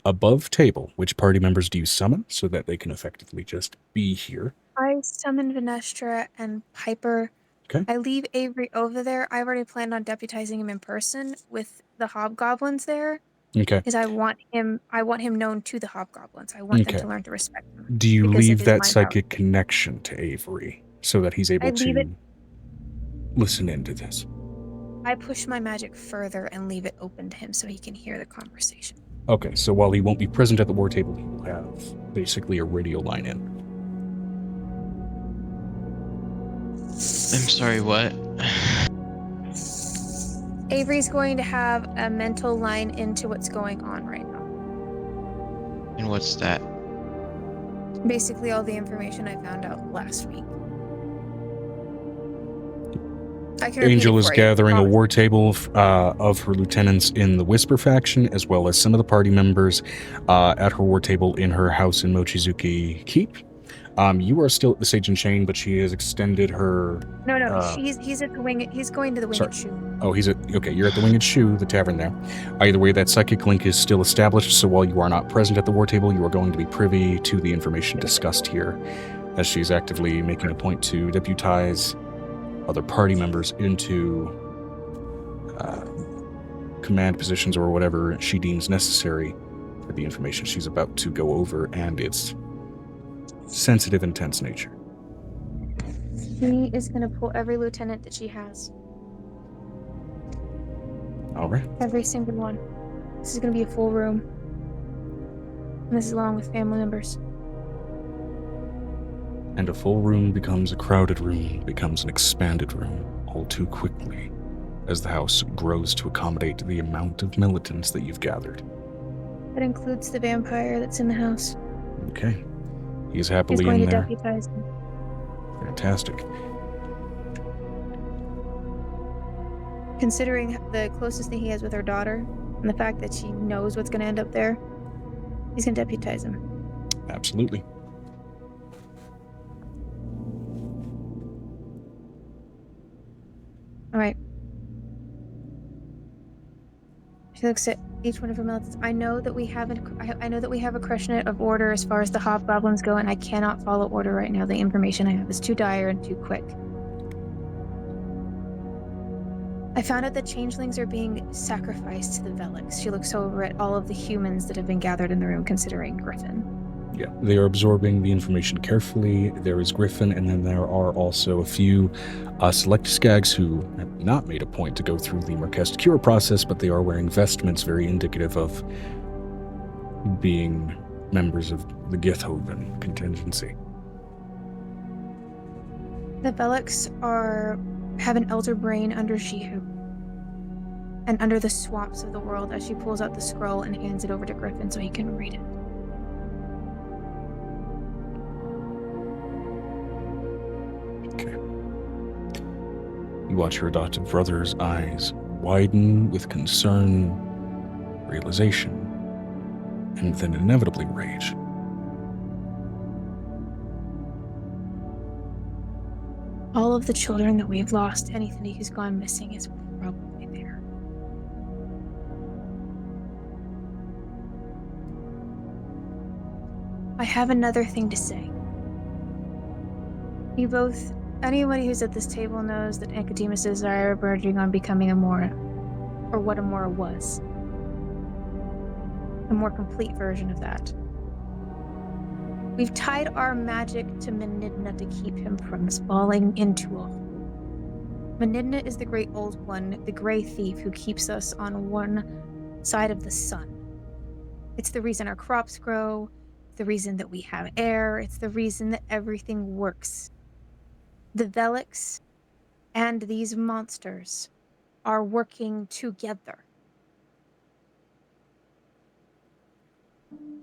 above table, which party members do you summon so that they can effectively just be here? I summon Vinestra and Piper. Okay. I leave Avery over there. I already planned on deputizing him in person with the hobgoblins there. Okay. Because I want him known to the hobgoblins. I want them to learn to respect him. Do you because of leave his that mind psychic connection to Avery so that he's able I leave to it- listen into this? I push my magic further and leave it open to him so he can hear the conversation. Okay, so while he won't be present at the war table, he will have basically a radio line in. I'm sorry, what? Avery's going to have a mental line into what's going on right now. And what's that? Basically all the information I found out last week. I can repeat Angel it is for you. gathering a war table of her lieutenants in the Whisper faction, as well as some of the party members at her war table in her house in Mochizuki Keep. You are still at the Sage and Chain, but she has extended her... No, he's at the wing. He's going to the Winged Shoe. Oh, okay, you're at the Winged Shoe, the tavern there. Either way, that psychic link is still established, so while you are not present at the war table, you are going to be privy to the information discussed here, as she's actively making a point to deputize other party members into command positions or whatever she deems necessary for the information she's about to go over and its sensitive, intense nature. She is going to pull every lieutenant that she has. All right. Every single one. This is going to be a full room. And this is along with family members. And a full room becomes a crowded room, becomes an expanded room, all too quickly, as the house grows to accommodate the amount of militants that you've gathered. That includes the vampire that's in the house. Okay. He's He's happily going in to there. deputize him. Fantastic. Considering the closest thing he has with her daughter, and the fact that she knows what's going to end up there, he's going to deputize him. Absolutely. All right. She looks at each one of her militants. I know that we have a crescent of order as far as the hobgoblins go, and I cannot follow order right now. The information I have is too dire and too quick. I found out that changelings are being sacrificed to the Velix. She looks over at all of the humans that have been gathered in the room, considering Griffin. Yeah, they are absorbing the information carefully. There is Griffin, and then there are also a few select skags who have not made a point to go through the Marquest cure process, but they are wearing vestments very indicative of being members of the Githhoven contingency. The Velix have an elder brain under Shihu, and under the swamps of the world, as she pulls out the scroll and hands it over to Griffin so he can read it. You watch your adopted brother's eyes widen with concern, realization, and then inevitably rage. All of the children that we've lost, anything who's gone missing is probably there. I have another thing to say. Anybody who's at this table knows that Nicodemus' are verging on becoming a Mora, or what a Mora was. A more complete version of that. We've tied our magic to Menidna to keep him from falling into a hole. Menidna is the great old one, the gray thief who keeps us on one side of the sun. It's the reason our crops grow, the reason that we have air, it's the reason that everything works. The Velix and these monsters are working together.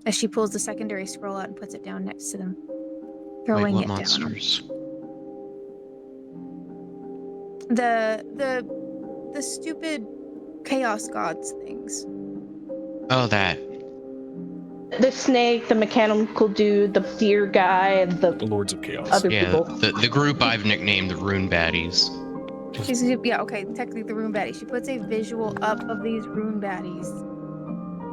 As she pulls the secondary scroll out and puts it down next to them, throwing Wait, it what down. monsters? The stupid chaos gods things. Oh, that. The snake, the mechanical dude, the deer guy, and The Lords of Chaos. other Yeah, people. the group I've nicknamed the Rune Baddies. Technically the rune baddies. She puts a visual up of these rune baddies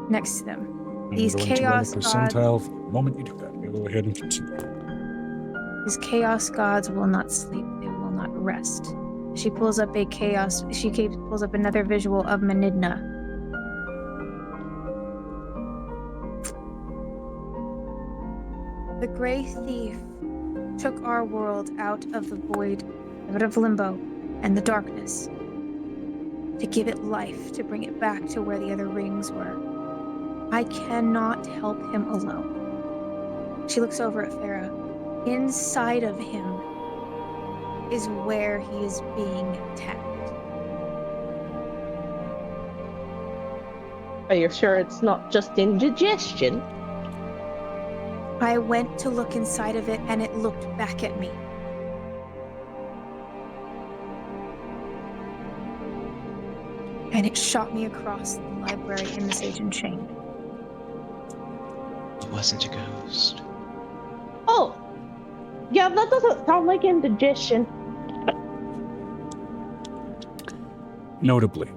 next to them. These I'm going chaos to roll a gods. percentile for the moment you do that. You go ahead and continue. These chaos gods will not sleep. They will not rest. She pulls up pulls up another visual of Menidna. The Gray Thief took our world out of the void, out of limbo and the darkness, to give it life, to bring it back to where the other rings were. I cannot help him alone. She looks over at Farah. Inside of him is where he is being attacked. Are you sure it's not just indigestion? I went to look inside of it and it looked back at me. And it shot me across the library in the Sage and Chain. It wasn't a ghost. Oh! Yeah, that doesn't sound like indigestion. Notably,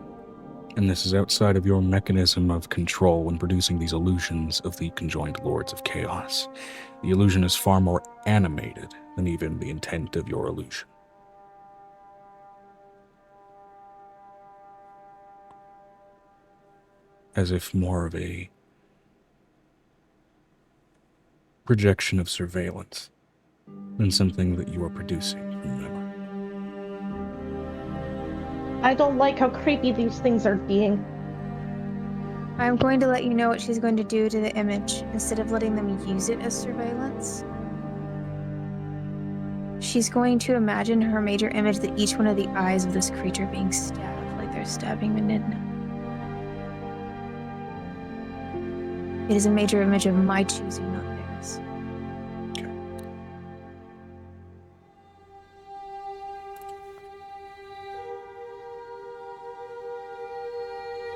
and this is outside of your mechanism of control when producing these illusions of the conjoined Lords of Chaos, the illusion is far more animated than even the intent of your illusion. As if more of a projection of surveillance than something that you are producing from memory. I don't like how creepy these things are being. I'm going to let you know what she's going to do to the image. Instead of letting them use it as surveillance, she's going to imagine her major image that each one of the eyes of this creature being stabbed like they're stabbing Menidna. It is a major image of my choosing, not theirs.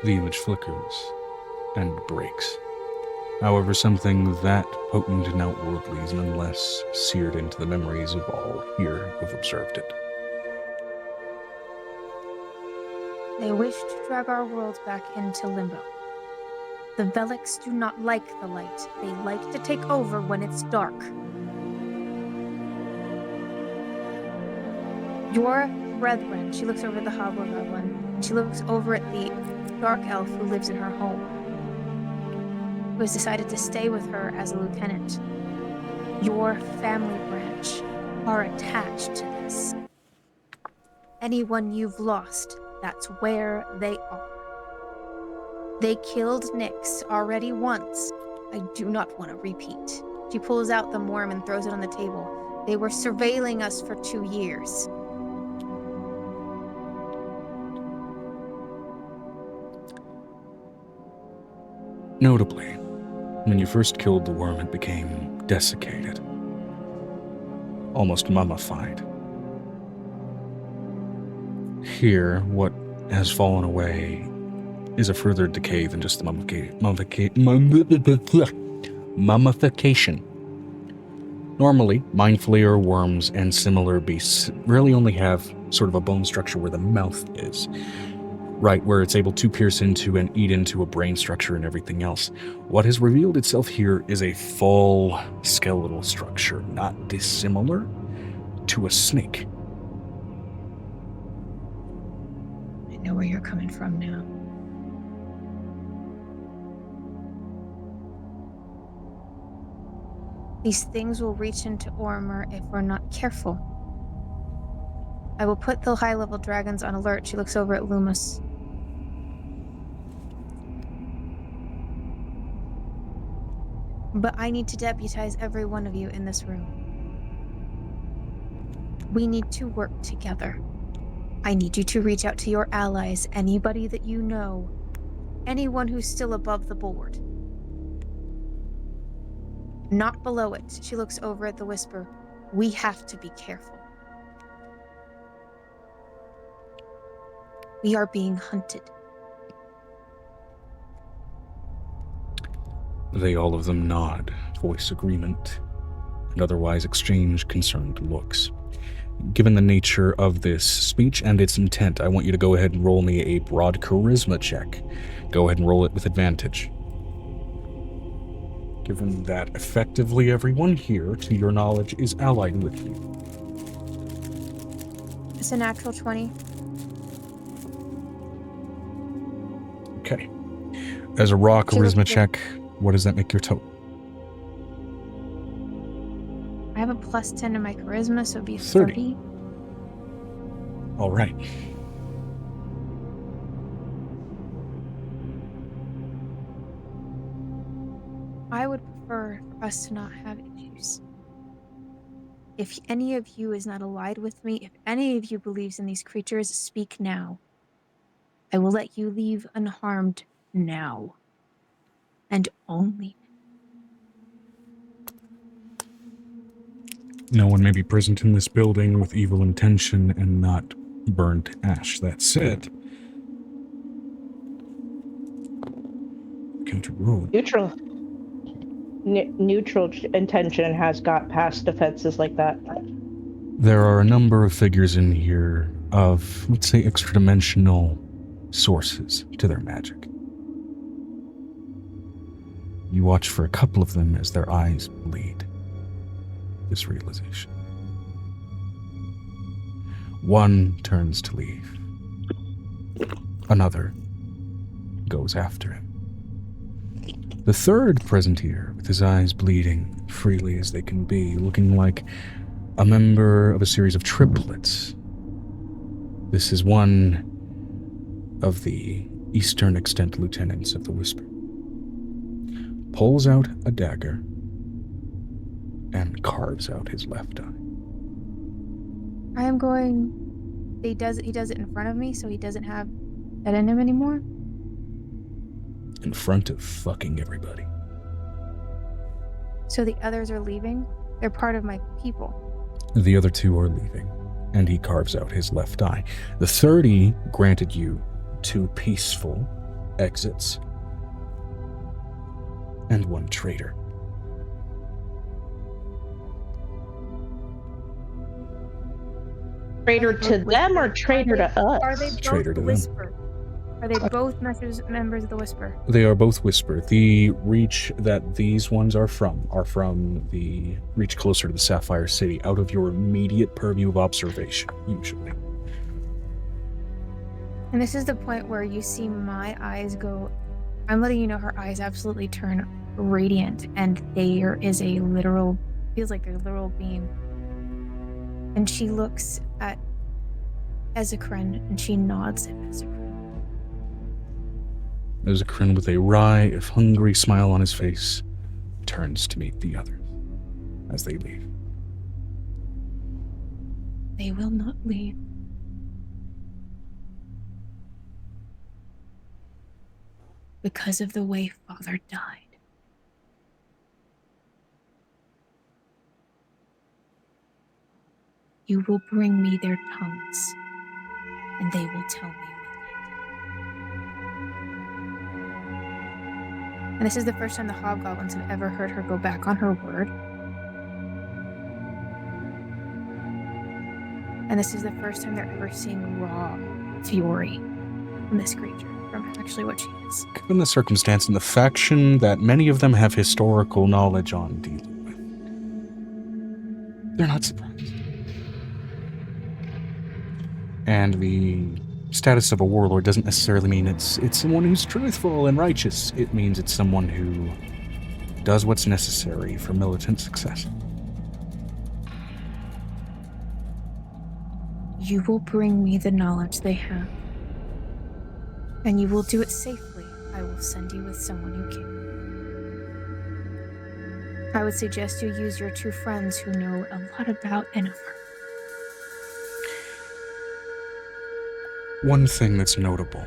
The image flickers and breaks. However, something that potent and outwardly is nonetheless seared into the memories of all here who've observed it. They wish to drag our world back into limbo. The Velix do not like the light. They like to take over when it's dark. Your brethren, she looks over at the hobgoblin, and she looks over at the dark elf who lives in her home, who has decided to stay with her as a lieutenant. Your family branch are attached to this. Anyone you've lost, that's where they are. They killed Nyx already once. I do not want to repeat. She pulls out the worm and throws it on the table. They were surveilling us for 2 years. Notably, when you first killed the worm, it became desiccated, almost mummified. Here, what has fallen away is a further decay than just the mummification. Normally, mind flayer, worms, and similar beasts really only have sort of a bone structure where the mouth is, right where it's able to pierce into and eat into a brain structure and everything else. What has revealed itself here is a full skeletal structure, not dissimilar to a snake. I know where you're coming from now. These things will reach into Ormer if we're not careful. I will put the high-level dragons on alert. She looks over at Loomis. But I need to deputize every one of you in this room. We need to work together. I need you to reach out to your allies, anybody that you know, anyone who's still above the board. Not below it. She looks over at the Whisper. We have to be careful. We are being hunted. They all of them nod, voice agreement, and otherwise exchange concerned looks. Given the nature of this speech and its intent, I want you to go ahead and roll me a broad charisma check. Go ahead and roll it with advantage. Given that effectively everyone here, to your knowledge, is allied with you. It's a natural 20. Okay. As a raw charisma check, what does that make your total? I have a plus 10 to my charisma, so it'd be 30. All right. I would prefer for us to not have issues. If any of you is not allied with me, if any of you believes in these creatures, speak now. I will let you leave unharmed now. And only. No one may be present in this building with evil intention and not burned to ash. That said, counter roll. Neutral intention has got past defenses like that. There are a number of figures in here of, let's say, extra-dimensional sources to their magic. You watch for a couple of them as their eyes bleed. This realization. One turns to leave. Another goes after him. The third present here, with his eyes bleeding freely as they can be, looking like a member of a series of triplets. This is one of the Eastern Extent lieutenants of the Whisper. Pulls out a dagger and carves out his left eye. I am going... He does it in front of me, so he doesn't have that in him anymore? In front of fucking everybody. So the others are leaving? They're part of my people. The other two are leaving, and he carves out his left eye. The 30 granted you 2 peaceful exits and 1 traitor. Traitor to them or traitor to us? Are they both Traitor to the them. Whisper? Are they both members of the Whisper? They are both Whisper. The reach that these ones are from the reach closer to the Sapphire City, out of your immediate purview of observation, usually. And this is the point where you see my eyes go... I'm letting you know her eyes absolutely turn radiant, and there is a literal... feels like there's a literal beam. And she looks at Ezekrin, and she nods at Ezekrin. Ezekrin, with a wry, if hungry smile on his face, turns to meet the others as they leave. They will not leave. Because of the way Father died. You will bring me their tongues. and they will tell me what they did. And this is the first time the hobgoblins have ever heard her go back on her word. And this is the first time they're ever seeing raw fury from this creature, from actually what she is. Given the circumstance and the faction that many of them have historical knowledge on dealing with, they're not surprised. And the status of a warlord doesn't necessarily mean it's someone who's truthful and righteous. It means it's someone who does what's necessary for militant success. You will bring me the knowledge they have. And you will do it safely. I will send you with someone who can. I would suggest you use your two friends who know a lot about and of her. One thing that's notable,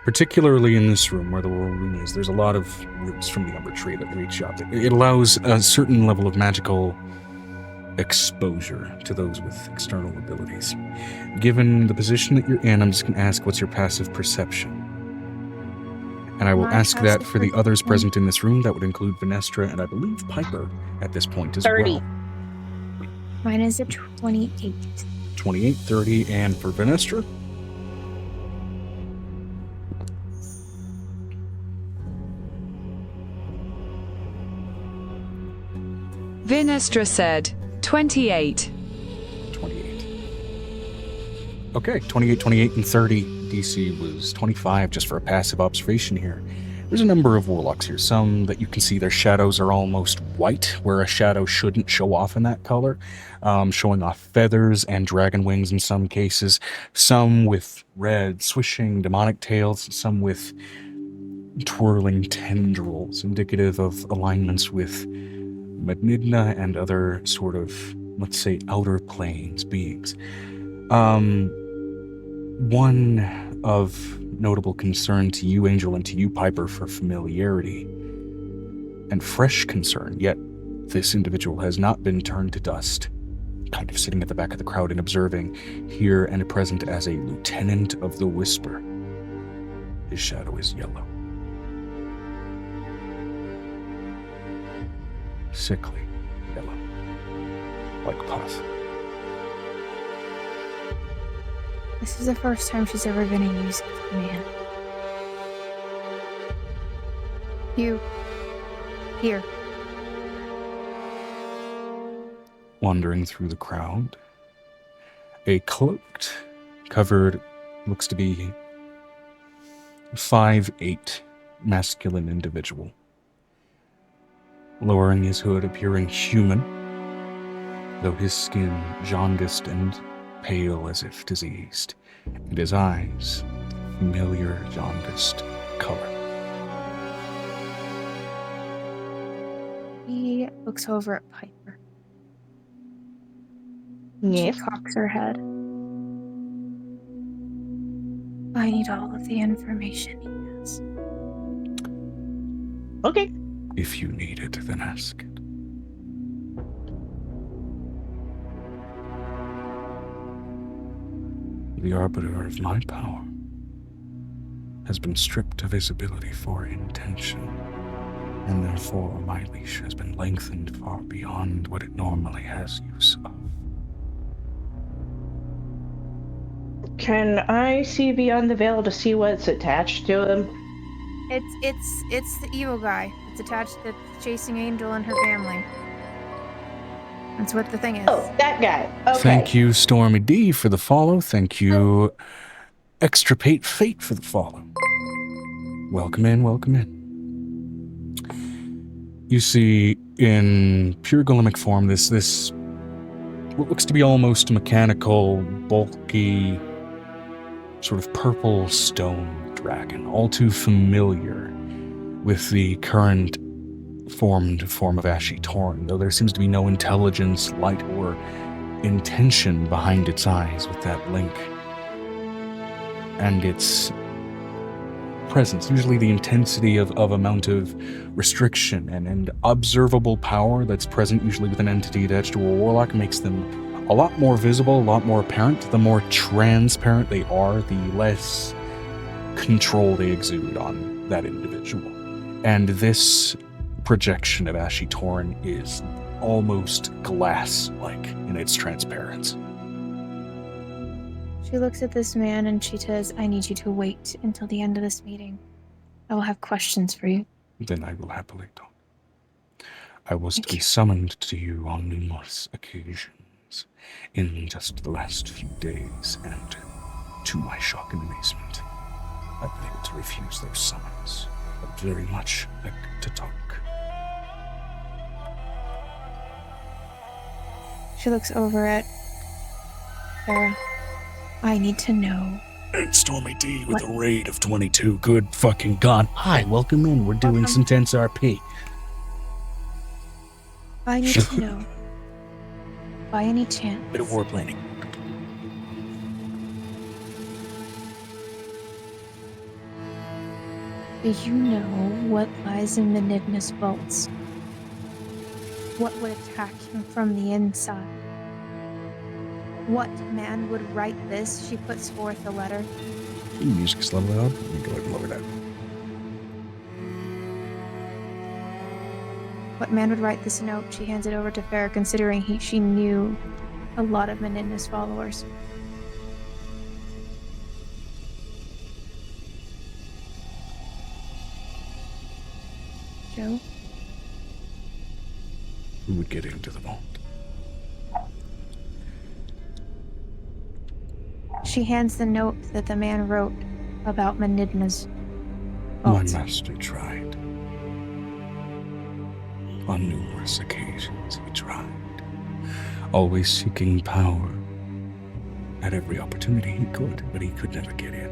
particularly in this room where the war room is, there's a lot of roots from the Umber Tree that reach up. It allows a certain level of magical exposure to those with external abilities. Given the position that you're in, I'm just going to ask, what's your passive perception? And I will ask that for the others present in this room. That would include Venestra and I believe Piper at this point as 30. well. Mine is a 28. 28, 30, and for Venestra? Vinestra said 28. 28. Okay, 28, 28, and 30. DC was 25 just for a passive observation here. There's a number of warlocks here. Some that you can see their shadows are almost white, where a shadow shouldn't show off in that color, showing off feathers and dragon wings in some cases. Some with red, swishing demonic tails. Some with twirling tendrils, indicative of alignments with Mednidna and other sort of, let's say, outer planes beings. One of notable concern to you, Angel, and to you, Piper, for familiarity and fresh concern, yet this individual has not been turned to dust, kind of sitting at the back of the crowd and observing, here and present as a lieutenant of the Whisper. His shadow is yellow. Sickly yellow, like pus. This is the first time she's ever been in use of command. You. Here. Wandering through the crowd, a cloaked, covered, looks to be 5'8" masculine individual. Lowering his hood, appearing human, though his skin jaundiced and pale as if diseased, and his eyes familiar jaundiced color. He looks over at Piper. Yes. She cocks her head. I need all of the information he has. Okay. If you need it, then ask it. The arbiter of my power has been stripped of his ability for intention, and therefore my leash has been lengthened far beyond what it normally has use of. Can I see beyond the veil to see what's attached to him? It's the evil guy. It's attached to chasing Angel and her family. That's what the thing is. Oh, that guy. Okay. Thank you, Stormy D, for the follow. Thank you, Extirpate Fate, for the follow. Welcome in, welcome in. You see, in pure golemic form, this what looks to be almost mechanical, bulky, sort of purple stone dragon, all too familiar with the current formed form of Ashy Torn, though there seems to be no intelligence, light, or intention behind its eyes with that link. And its presence, usually the intensity of amount of restriction and observable power that's present usually with an entity attached to a warlock, makes them a lot more visible, a lot more apparent. The more transparent they are, the less control they exude on that individual. And this projection of Ashy Torn is almost glass-like in its transparency. She looks at this man and she says, I need you to wait until the end of this meeting. I will have questions for you. Then I will happily talk. I was to be summoned to you on numerous occasions in just the last few days, and to my shock and amazement, I've been able to refuse those summons. I'd very much like to talk. She looks over at Farah. I need to know. And Stormy D with a raid of 22. Good fucking God. Hi, welcome in. We're doing some tense RP. I need to know. By any chance. Bit of war planning. Do you know what lies in Benigna's vaults? What would attack him from the inside? What man would write this? She puts forth a letter. The music's low loud. Let me go ahead and lower that. What man would write this note? She hands it over to Farah, considering she knew a lot of Benigna's followers. Joe? Who would get into the vault? She hands the note that the man wrote about Benigna's My vault. master tried. On numerous occasions he tried. Always seeking power. At every opportunity he could, but he could never get in.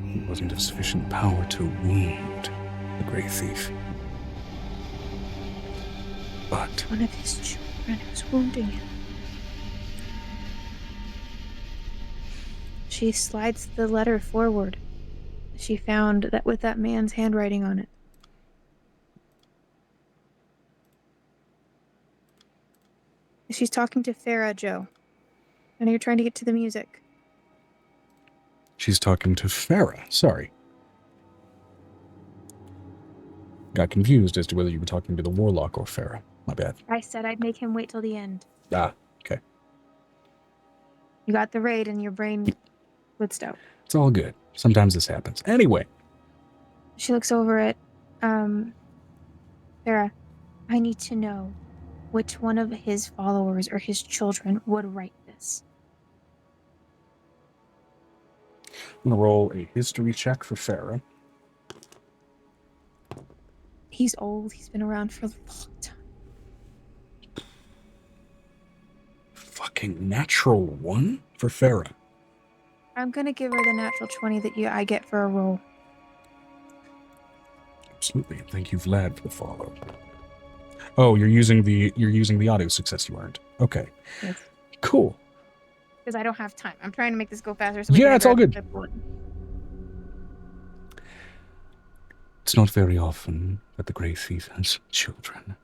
He wasn't of sufficient power to wound the Grey Thief. But One of his children was wounding him. She slides the letter forward. She found that with that man's handwriting on it. She's talking to Farah, Joe. I know you're trying to get to the music. she's talking to Farah. Sorry. Got confused as to whether you were talking to the Warlock or Farah. My bad. I said I'd make him wait till the end. Ah, okay. You got the raid and your brain blitzed out. It's all good. Sometimes this happens. Anyway. She looks over at Farah. I need to know which one of his followers or his children would write this. I'm going to roll a history check for Farah. He's old. He's been around for a long time. Fucking natural 1 for Farah. I'm gonna give her the natural 20 that I get for a roll. Absolutely. Thank you, Vlad, for the follow. Oh, you're using the auto success you earned. Okay. Yes. Cool. Because I don't have time. I'm trying to make this go faster. So Yeah, it's all good. It's not very often that the Grey Thief has children.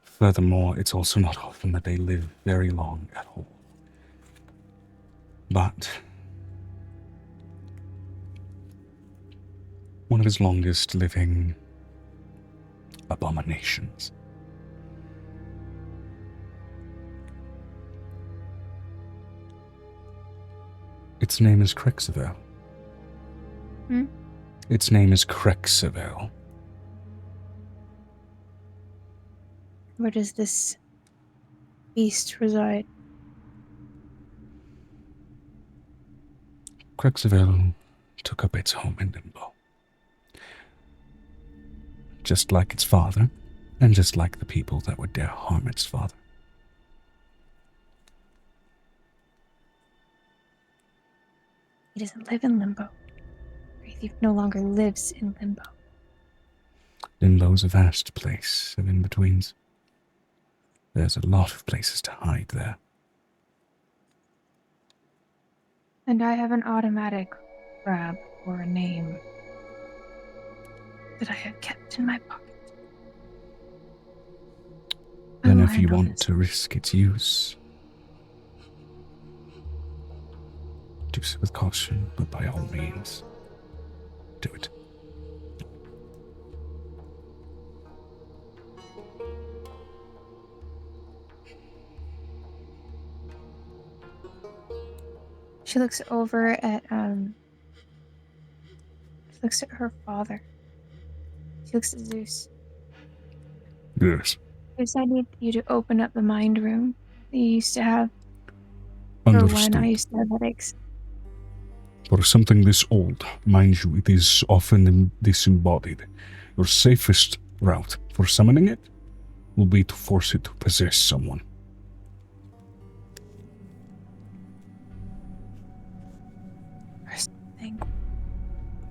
Furthermore, it's also not often that they live very long at all. But one of his longest living abominations. Its name is Crexavel. Hmm? Its name is Crexavel. Where does this beast reside? Crexavel took up its home in Limbo. Just like its father, and just like the people that would dare harm its father. He doesn't live in Limbo. Grey Thief no longer lives in Limbo. Limbo's a vast place of in-betweens. There's a lot of places to hide there. And I have an automatic grab or a name that I have kept in my pocket. if you on want this. to risk its use. Do so with caution, but by all means, do it. She looks over at she looks at her father. She looks at Zeus. Yes. Zeus, I need you to open up the mind room that you used to have for when I Understood. used to have headaches. For something this old, mind you, it is often disembodied. Your safest route for summoning it will be to force it to possess someone. Or something.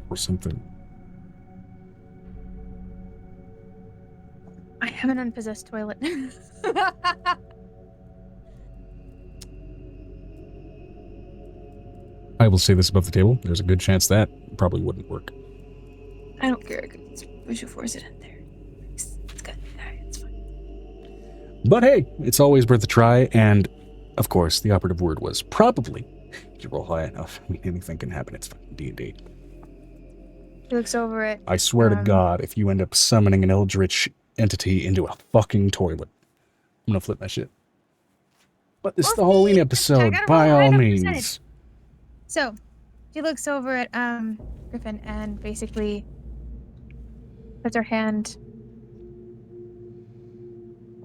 Or something. I have an unpossessed toilet. I will say this above the table. There's a good chance that probably wouldn't work. I don't care. We should force it in there. It's good. It's fine. But hey, it's always worth a try, and of course, the operative word was probably. If you roll high enough, I mean, anything can happen. It's fucking D&D. She looks over at. I swear to God, if you end up summoning an eldritch entity into a fucking toilet, I'm gonna flip that shit. But this is the Halloween episode, by all means. So, she looks over at Griffin and basically puts her hand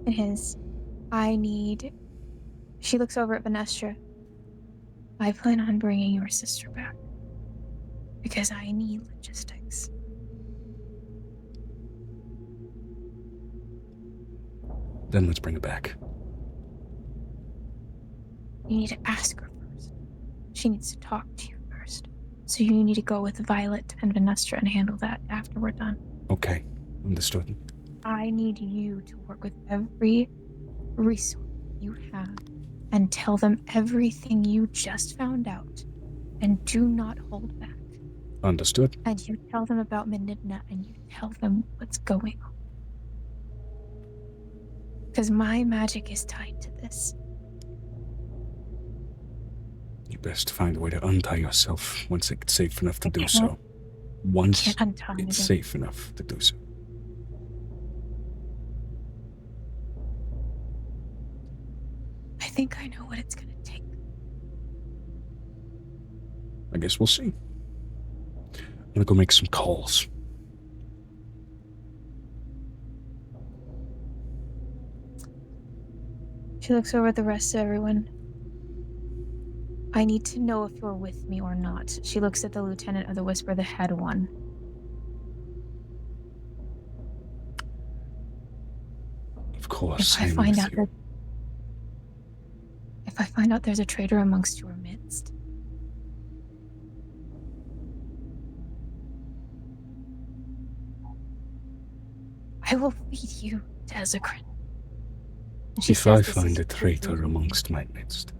in his. She looks over at Venestra. I plan on bringing your sister back because I need logistics. Then let's bring it back. You need to ask her first. She needs to talk to you first. So you need to go with Violet and Venestra and handle that after we're done. Okay, understood. I need you to work with every resource you have and tell them everything you just found out. And do not hold back. Understood. And you tell them about Menidna and you tell them what's going on. Because my magic is tied to this. You best find a way to untie yourself once it's safe enough to do so. Once it's safe enough to do so. I think I know what it's going to take. I guess we'll see. I'm gonna go make some calls. She looks over at the rest of everyone. I need to know if you're with me or not. She looks at the lieutenant of the Whisper, the head one. Of course, If I find out there's a traitor amongst your midst, I will feed you to Ezekrin. If I find a traitor amongst my midst,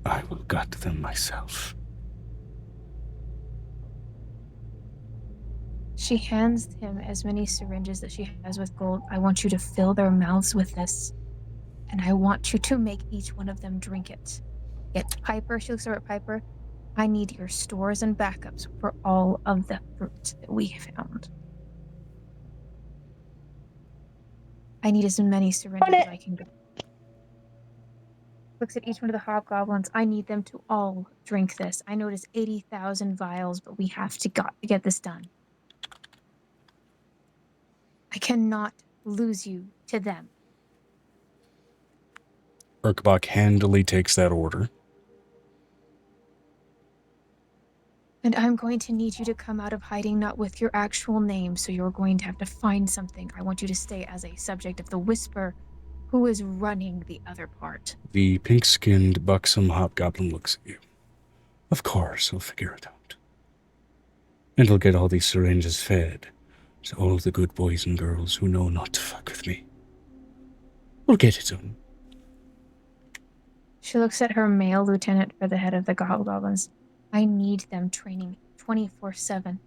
I will gut them myself. She hands him as many syringes that she has with gold. I want you to fill their mouths with this, and I want you to make each one of them drink it. Get Piper, she looks over at Piper. I need your stores and backups for all of the fruit that we found. I need as many syringes as I can get. Looks at each one of the hobgoblins. I need them to all drink this. I know it is 80,000 vials, but we have to get this done. I cannot lose you to them. Urkbach handily takes that order. And I'm going to need you to come out of hiding not with your actual name, so you're going to have to find something. I want you to stay as a subject of the Whisper, who is running the other part. The pink-skinned, buxom hobgoblin looks at you. Of course, I'll figure it out. And I'll get all these syringes fed to all the good boys and girls who know not to fuck with me. We'll get it done. She looks at her male lieutenant for the head of the hobgoblins. I need them training 24/7.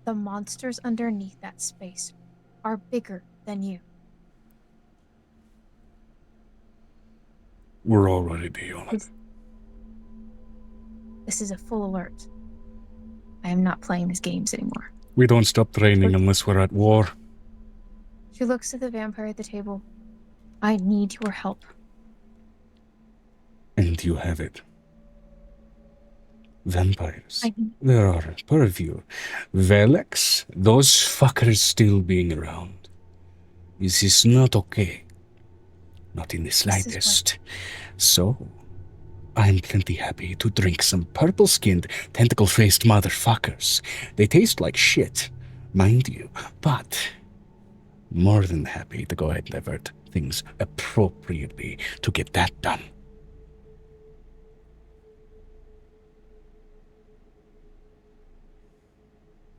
The monsters underneath that space are bigger than you. We're already beyond it. This is a full alert. I am not playing these games anymore. We don't stop training unless we're at war. She looks at the vampire at the table. I need your help. And you have it. Vampires. There are purview. Velex, those fuckers still being around. This is not okay. Not in the slightest. So, I'm plenty happy to drink some purple-skinned, tentacle-faced motherfuckers. They taste like shit, mind you, but more than happy to go ahead and divert things appropriately to get that done.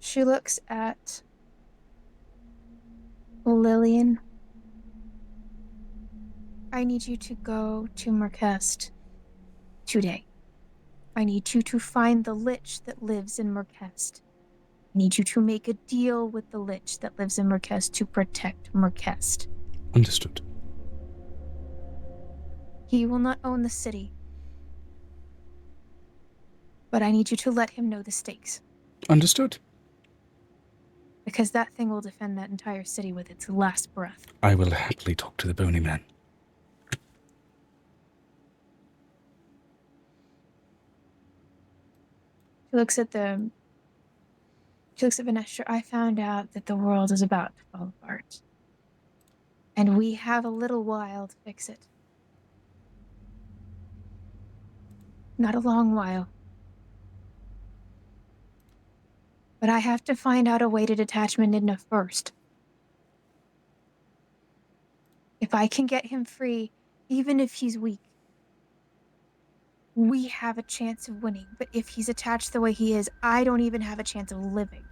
She looks at Lillian. I need you to go to Merkest today. I need you to find the lich that lives in Merkest. I need you to make a deal with the lich that lives in Merkest to protect Merkest. Understood. He will not own the city. But I need you to let him know the stakes. Understood. Because that thing will defend that entire city with its last breath. I will happily talk to the bony man. She looks at Vanessa. I found out that the world is about to fall apart. And we have a little while to fix it. Not a long while. But I have to find out a way to detach Meninna first. If I can get him free, even if he's weak, we have a chance of winning. But if he's attached the way he is, I don't even have a chance of living.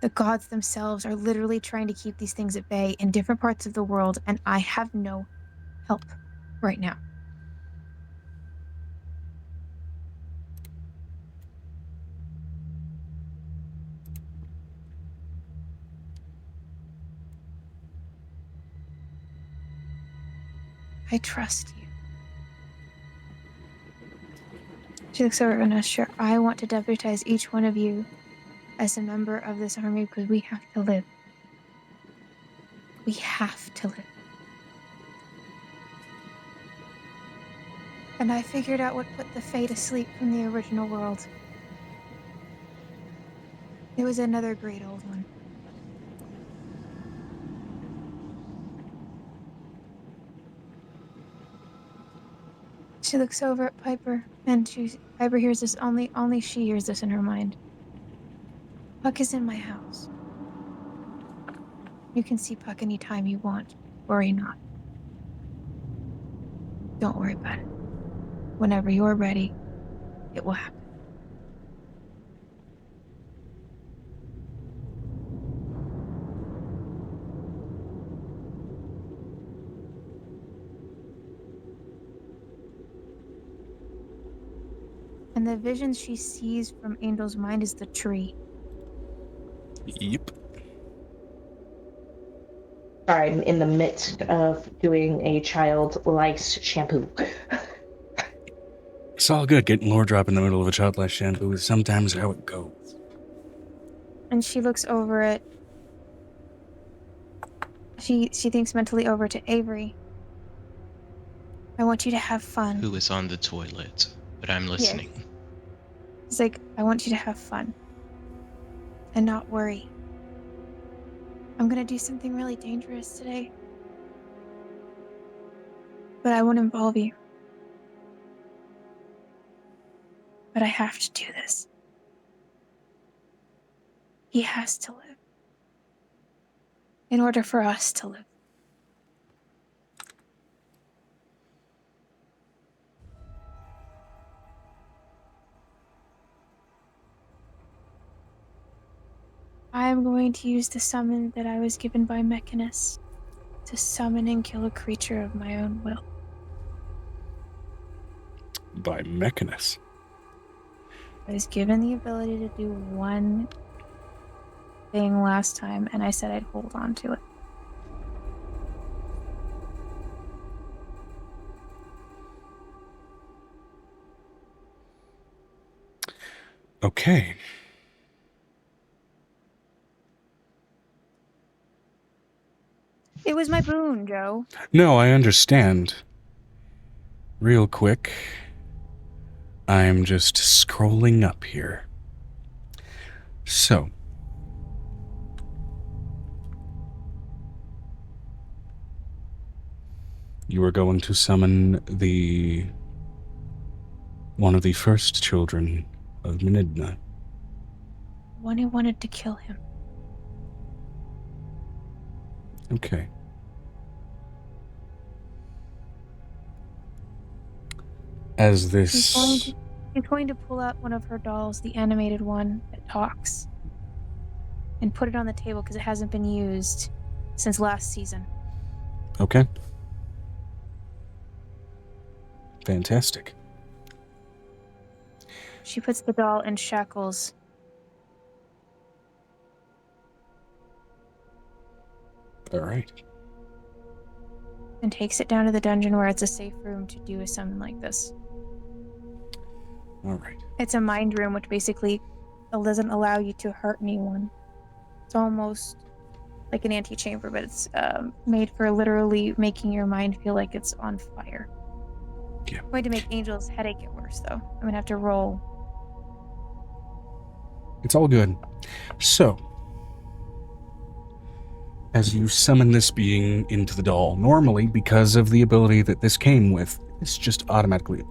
The gods themselves are literally trying to keep these things at bay in different parts of the world, and I have no help right now. I trust you. She looks over at Vanessa. I want to deputize each one of you as a member of this army because we have to live. We have to live. And I figured out what put the Fae to sleep from the original world. It was another great old one. She looks over at Piper, and Piper hears this, only she hears this in her mind. Puck is in my house. You can see Puck anytime you want. Worry not. Don't worry about it. Whenever you're ready, it will happen. And the vision she sees from Angel's mind is the tree. Yep. Sorry, I'm in the midst of doing a child lice shampoo. It's all good getting lore drop in the middle of a child life shampoo is sometimes how it goes. And she looks over at... She thinks mentally over to Avery. I want you to have fun. Who is on the toilet? But I'm listening. Yes. It's like, I want you to have fun. And not worry. I'm gonna do something really dangerous today. But I won't involve you. But I have to do this. He has to live. In order for us to live. I am going to use the summon that I was given by Mechanus to summon and kill a creature of my own will. By Mechanus. I was given the ability to do one thing last time, and I said I'd hold on to it. Okay. It was my boon, Joe. No, I understand. Real quick, I'm just scrolling up here. So, you are going to summon one of the first children of Menidna. One who wanted to kill him. Okay. As this... She's going to pull out one of her dolls, the animated one that talks, and put it on the table because it hasn't been used since last season. Okay. Fantastic. She puts the doll in shackles. All right. And takes it down to the dungeon where it's a safe room to do something like this. All right. It's a mind room, which basically doesn't allow you to hurt anyone. It's almost like an antechamber, but it's made for literally making your mind feel like it's on fire. Yeah. I'm going to make Angel's headache get worse, though. I'm going to have to roll. It's all good. So, as you summon this being into the doll, normally, because of the ability that this came with, this just automatically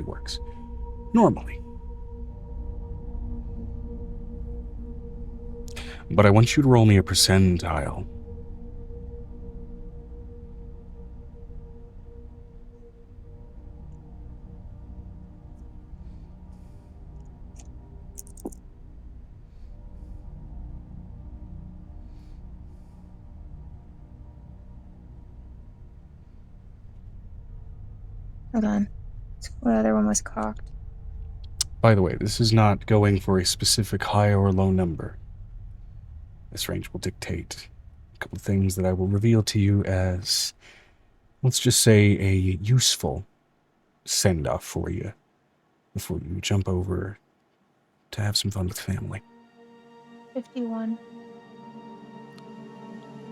works. Normally. But I want you to roll me a percentile. Hold on. The other one was cocked. By the way, this is not going for a specific high or low number. This range will dictate a couple of things that I will reveal to you as, let's just say, a useful send-off for you before you jump over to have some fun with family. 51.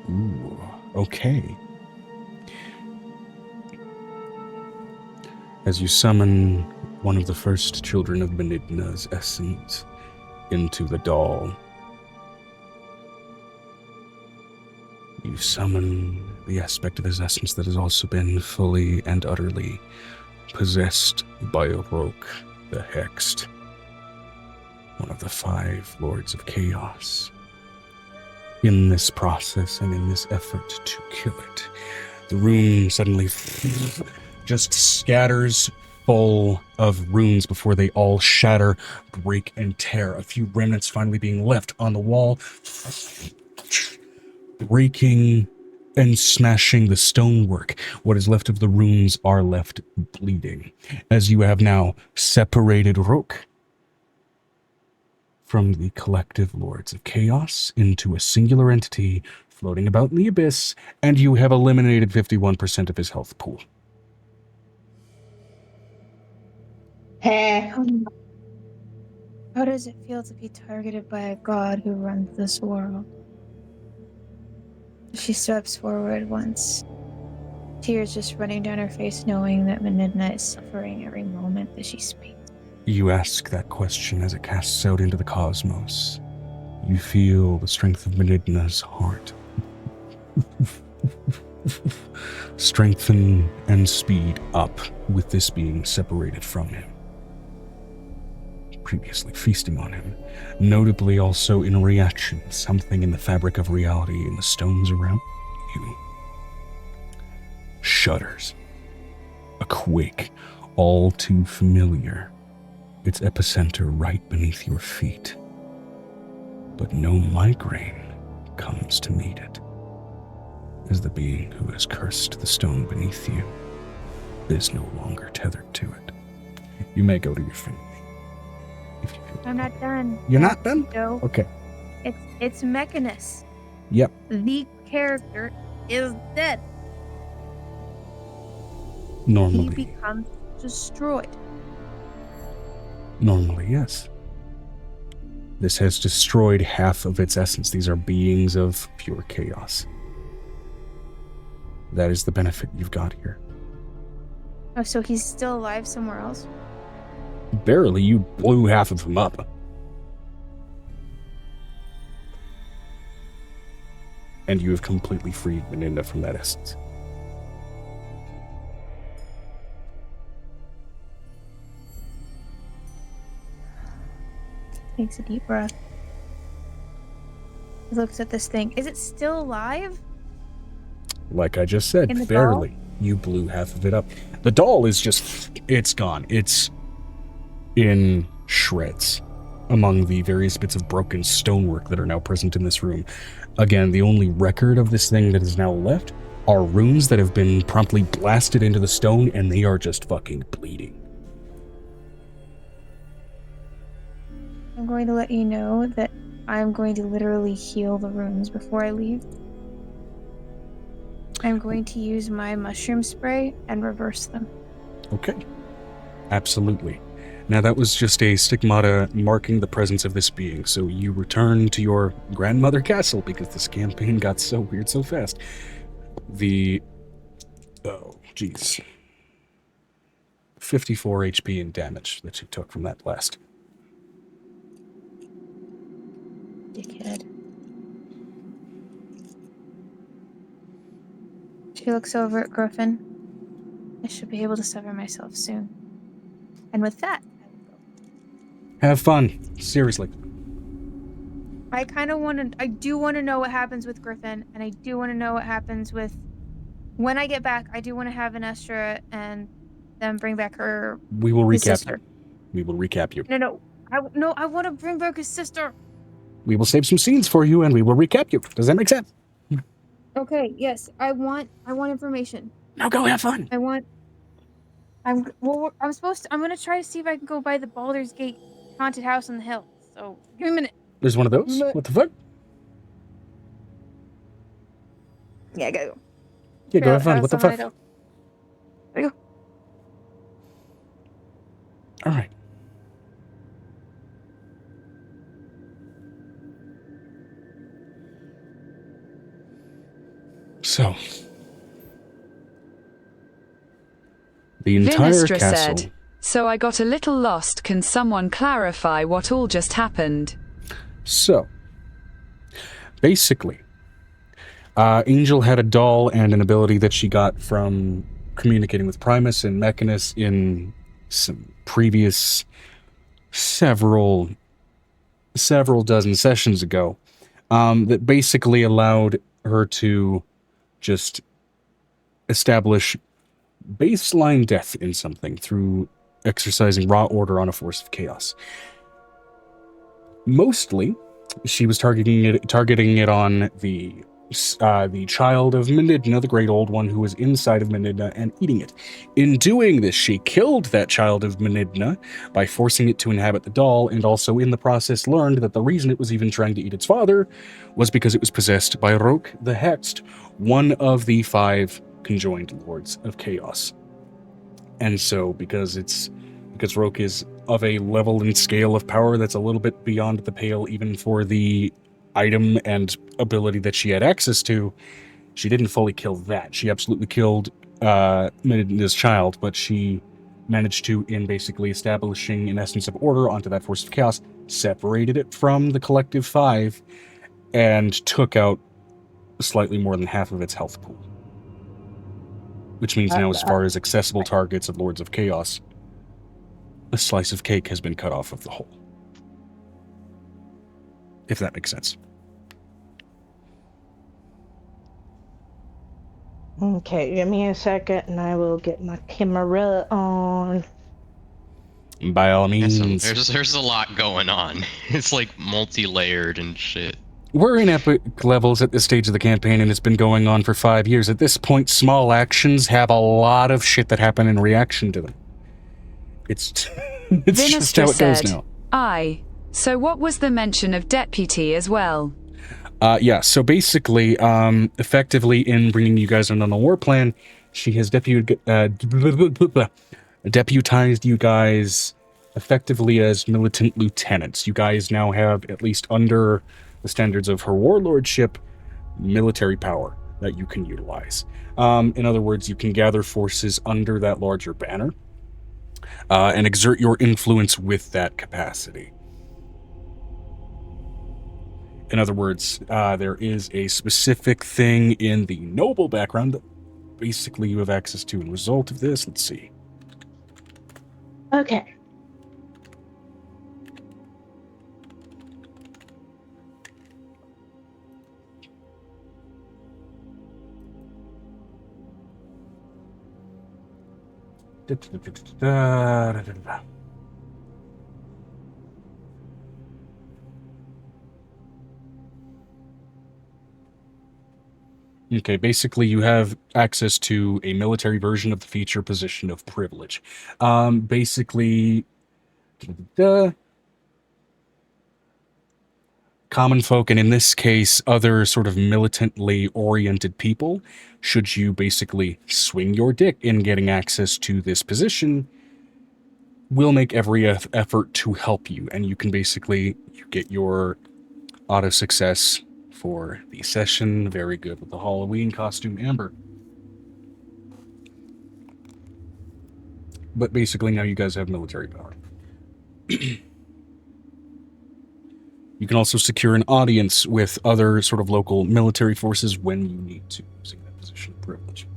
Ooh, okay. As you summon one of the first children of Benigna's essence into the doll, you summon the aspect of his essence that has also been fully and utterly possessed by Roke the Hexed, one of the 5 Lords of Chaos. In this process and in this effort to kill it, the room suddenly just scatters full of runes before they all shatter, break, and tear. A few remnants finally being left on the wall, breaking and smashing the stonework. What is left of the runes are left bleeding, as you have now separated Roke from the collective Lords of Chaos into a singular entity floating about in the abyss, and you have eliminated 51% of his health pool. Heh. How does it feel to be targeted by a god who runs this world? She steps forward once, tears just running down her face, knowing that Menidna is suffering every moment that she speaks. You ask that question as it casts out into the cosmos. You feel the strength of Menidna's heart strengthen and speed up with this being separated from him, previously feasting on him. Notably also in reaction, something in the fabric of reality in the stones around you shudders. A quake, all too familiar. Its epicenter right beneath your feet. But no migraine comes to meet it, as the being who has cursed the stone beneath you is no longer tethered to it. You may go to your finish. If you feel I'm not done. You're not done? Joe. Okay. It's Mechanus. Yep. The character is dead. Normally. He becomes destroyed. Normally, yes. This has destroyed half of its essence. These are beings of pure chaos. That is the benefit you've got here. Oh, so he's still alive somewhere else? Barely, you blew half of him up. And you have completely freed Meninda from that essence. Takes a deep breath. He looks at this thing. Is it still alive? Like I just said, In the barely. You blew half of it up. The doll is just, it's gone. It's in shreds among the various bits of broken stonework that are now present in this room. Again, the only record of this thing that is now left are runes that have been promptly blasted into the stone, and they are just fucking bleeding. I'm going to let you know that I'm going to literally heal the runes before I leave. I'm going to use my mushroom spray and reverse them. Okay. Absolutely. Now that was just a stigmata marking the presence of this being, so you return to your grandmother castle because this campaign got so weird so fast. Oh, jeez. 54 HP in damage that you took from that blast. Dickhead. She looks over at Griffin. I should be able to sever myself soon. And with that, I will go. Have fun. Seriously. I do want to know what happens with Griffin, and I do want to know what happens with... When I get back, I do want to have Anestra and them bring back her... We will his recap sister. you. We will recap you. No. I want to bring back his sister. We will save some scenes for you, and we will recap you. Does that make sense? Okay, yes. I want information. Now go have fun. I'm gonna try to see if I can go by the Baldur's Gate haunted house on the hill. So give me a minute. There's one of those? What the fuck? Yeah, I gotta go. Yeah, go have fun. What the fuck? Gotta go. All right. So, the entire Vinestra castle. said, "So I got a little lost. Can someone clarify what all just happened?" So, basically, Angel had a doll and an ability that she got from communicating with Primus and Mechanus in some previous several dozen sessions ago, that basically allowed her to just establish baseline death in something through exercising raw order on a force of chaos. Mostly, she was targeting it on the child of Menidna, the great old one who was inside of Menidna, and eating it. In doing this, she killed that child of Menidna by forcing it to inhabit the doll, and also in the process learned that the reason it was even trying to eat its father was because it was possessed by Roke the Hexed, one of the 5 conjoined lords of chaos. And so, because Roke is of a level and scale of power that's a little bit beyond the pale even for the item and ability that she had access to, she didn't fully kill that. She absolutely killed Menidna's child, but she managed to, in basically establishing an essence of order onto that force of chaos, separated it from the collective 5, and took out slightly more than half of its health pool. Which means now, as far as accessible targets of Lords of Chaos, a slice of cake has been cut off of the whole. If that makes sense. Okay, give me a second and I will get my camera on. By all means. There's a lot going on. It's like multi-layered and shit. We're in epic levels at this stage of the campaign, and it's been going on for 5 years. At this point, small actions have a lot of shit that happen in reaction to them. It's just how it goes now. Aye. So what was the mention of deputy as well? Yeah, so basically, effectively in bringing you guys in on the war plan, she has deputized you guys effectively as militant lieutenants. You guys now have, at least under the standards of her warlordship, military power that you can utilize. In other words, you can gather forces under that larger banner and exert your influence with that capacity. In other words, there is a specific thing in the noble background that basically you have access to as a result of this. Let's see. Okay. Okay, basically you have access to a military version of the feature position of privilege. Basically, common folk, and in this case, other sort of militantly oriented people, should you basically swing your dick in getting access to this position, will make every effort to help you, and you can basically get your auto success for the session. Very good with the Halloween costume, Amber. But basically now you guys have military power. You can also secure an audience with other sort of local military forces when you need to, using that position of privilege.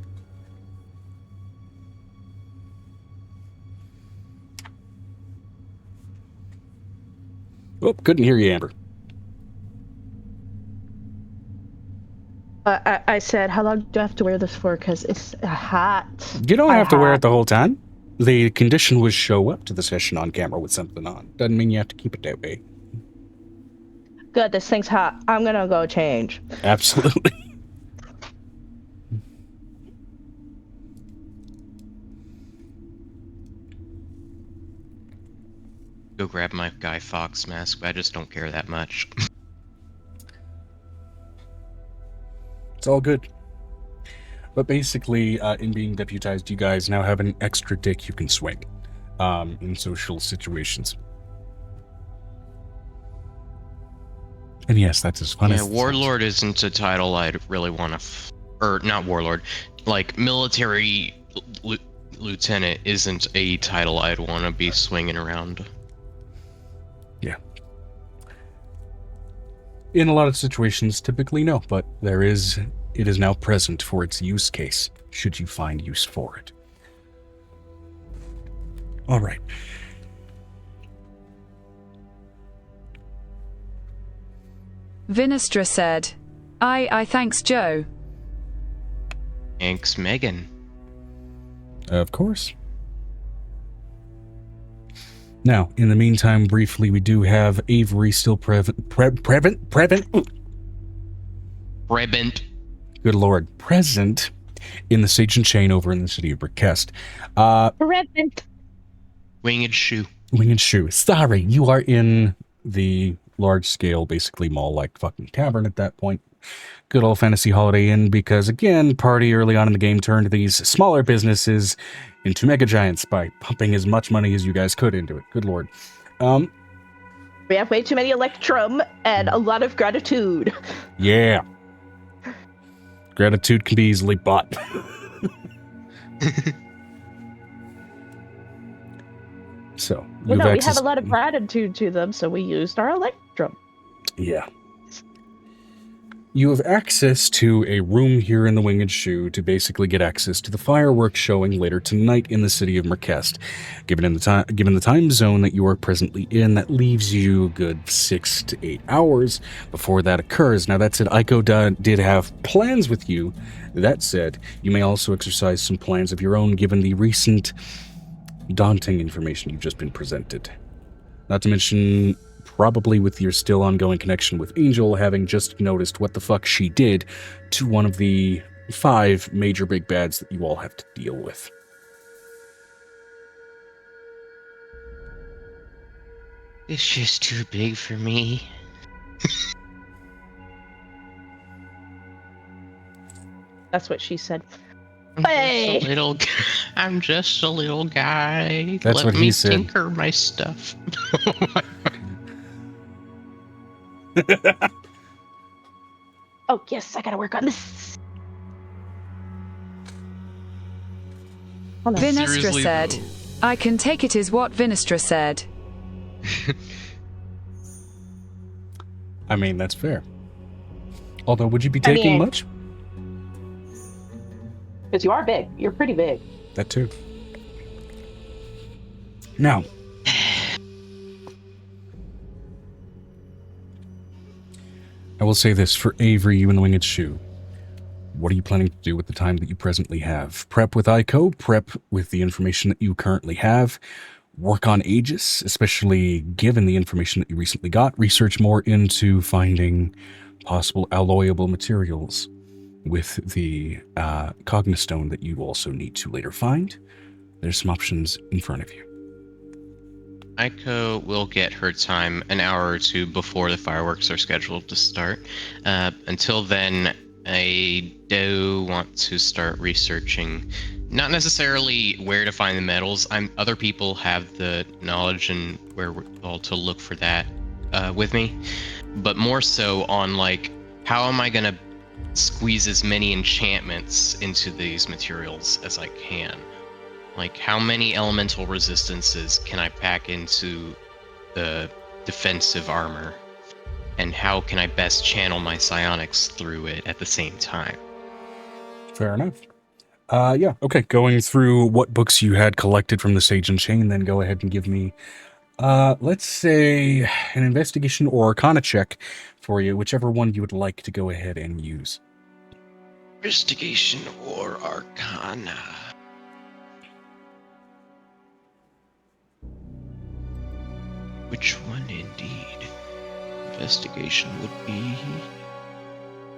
Oh, couldn't hear you, Amber. I said, how long do I have to wear this for? Because it's hot. You don't have to wear it the whole time. The condition was show up to the session on camera with something on. Doesn't mean you have to keep it that way. Good, this thing's hot. I'm gonna go change. Absolutely. Go grab my Guy Fawkes mask, but I just don't care that much. It's all good. But basically, in being deputized, you guys now have an extra dick you can swing in social situations. And yes, that's as fun as it sounds. Warlord isn't a title I'd really want to... or, not Warlord. Like, Military Lieutenant isn't a title I'd want to be swinging around. Yeah. In a lot of situations, typically no, but it is now present for its use case, should you find use for it. All right. Vinestra said, I thanks Joe. Thanks, Megan. Of course. Now, in the meantime, briefly, we do have Avery still present. Good Lord, present in the Sage and Chain over in the city of Brickest. Present. Winged Shoe. Winged Shoe. Sorry, you are in the large-scale, basically mall-like fucking tavern at that point. Good old Fantasy Holiday Inn, because again, party early on in the game turned these smaller businesses into mega giants by pumping as much money as you guys could into it. Good Lord. We have way too many Electrum and a lot of gratitude. Yeah. Gratitude can be easily bought. So, we have a lot of gratitude to them, so we used our Electrum. Yeah. You have access to a room here in the Winged Shoe to basically get access to the fireworks showing later tonight in the city of Merkest. Given the time zone that you are presently in, that leaves you a good 6 to 8 hours before that occurs. Now, that said, Aiko did have plans with you. That said, you may also exercise some plans of your own given the recent daunting information you've just been presented. Not to mention, probably with your still ongoing connection with Angel, having just noticed what the fuck she did to one of the 5 major big bads that you all have to deal with. It's just too big for me. That's what she said. Hey! I'm just a little guy. That's Let what me he said. tinker my stuff. Oh, yes, I gotta work on this. Hold on. Vinestra Seriously, said. though. I can take it as what Vinestra said. I mean, that's fair. Although, would you be taking much? Because you are big. You're pretty big. That too. Now, I will say this for Avery, you and the Winged Shoe. What are you planning to do with the time that you presently have? Prep with ICO, prep with the information that you currently have, work on Aegis, especially given the information that you recently got, research more into finding possible alloyable materials with the Cognistone that you also need to later find. There's some options in front of you. Aiko will get her time an hour or two before the fireworks are scheduled to start. Until then, I do want to start researching, not necessarily where to find the metals. Other people have the knowledge and wherewithal to look for that with me, but more so on like, how am I gonna squeeze as many enchantments into these materials as I can? Like, how many elemental resistances can I pack into the defensive armor? And how can I best channel my psionics through it at the same time? Fair enough. Yeah, okay. Going through what books you had collected from the Sage and Chain, then go ahead and give me, let's say, an investigation or arcana check for you, whichever one you would like to go ahead and use. Investigation or arcana? Which one indeed? Investigation would be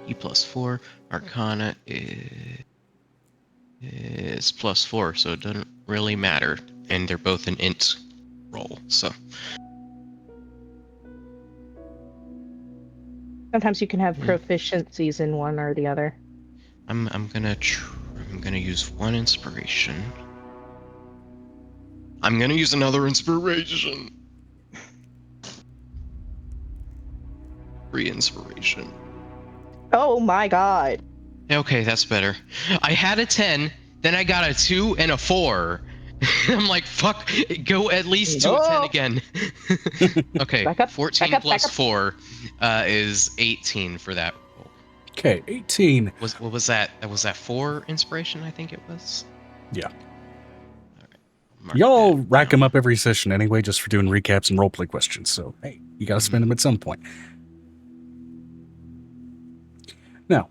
E +4. Arcana is +4, so it doesn't really matter. And they're both an int roll, so. Sometimes you can have proficiencies in one or the other. I'm gonna use one inspiration. I'm gonna use another inspiration. 3 inspiration. Oh my god. Okay, that's better. I had a 10, then I got a 2 and a 4. I'm like, fuck, go at least to a 10 again. Okay, Back up, 14 back up, plus back up. 4 is 18 for that roll. Okay, 18. What was that? Was that 4 inspiration, I think it was? Yeah. Mark Y'all that rack down. them up every session anyway, just for doing recaps and roleplay questions, so hey, you gotta spend them at some point. Now,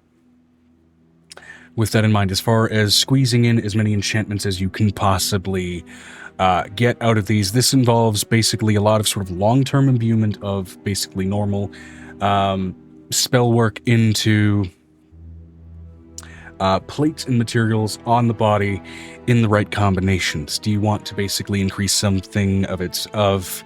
with that in mind, as far as squeezing in as many enchantments as you can possibly get out of these, this involves basically a lot of sort of long-term imbuement of basically normal spell work into plates and materials on the body in the right combinations. Do you want to basically increase something of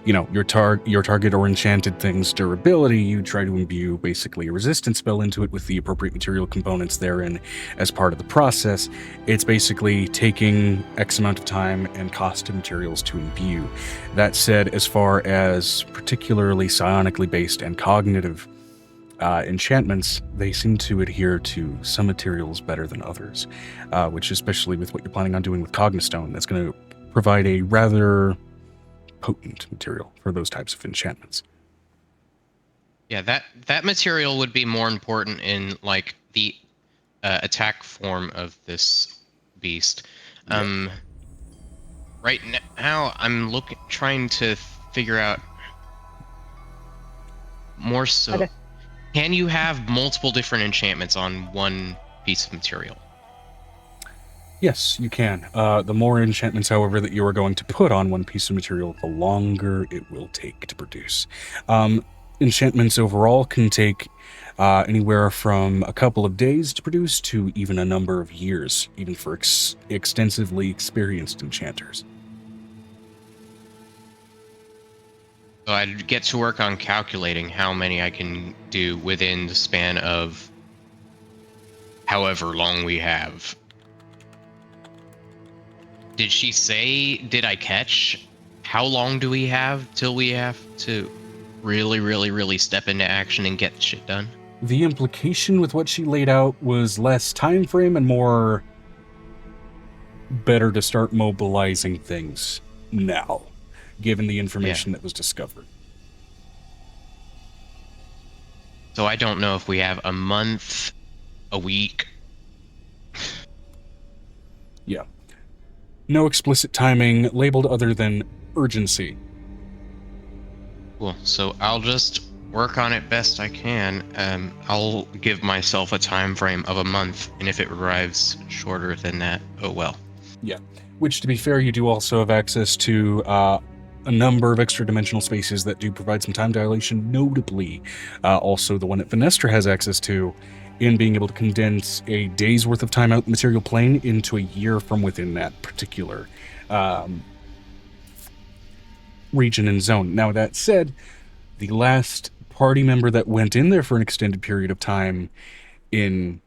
your target or enchanted thing's durability? You try to imbue basically a resistance spell into it with the appropriate material components therein as part of the process. It's basically taking X amount of time and cost of materials to imbue. That said, as far as particularly psionically based and cognitive enchantments, they seem to adhere to some materials better than others, which, especially with what you're planning on doing with Cognistone, that's going to provide a rather potent material for those types of enchantments. Yeah, that material would be more important in like the attack form of this beast. Right now, I'm trying to figure out more so. Okay. Can you have multiple different enchantments on one piece of material? Yes, you can. The more enchantments, however, that you are going to put on one piece of material, the longer it will take to produce. Enchantments overall can take anywhere from a couple of days to produce to even a number of years, even for extensively experienced enchanters. So I'd get to work on calculating how many I can do within the span of however long we have. Did she say, did I catch? How long do we have till we have to really, really, really step into action and get shit done? The implication with what she laid out was less time frame and more better to start mobilizing things now, given the information that was discovered. So I don't know if we have a month, a week. Yeah. No explicit timing labeled other than urgency. Cool. So I'll just work on it best I can. I'll give myself a time frame of a month, and if it arrives shorter than that, oh well. Yeah. Which, to be fair, you do also have access to a number of extra dimensional spaces that do provide some time dilation, notably also the one that Venestra has access to, in being able to condense a day's worth of time out in the material plane into a year from within that particular region and zone. Now, that said, the last party member that went in there for an extended period of time in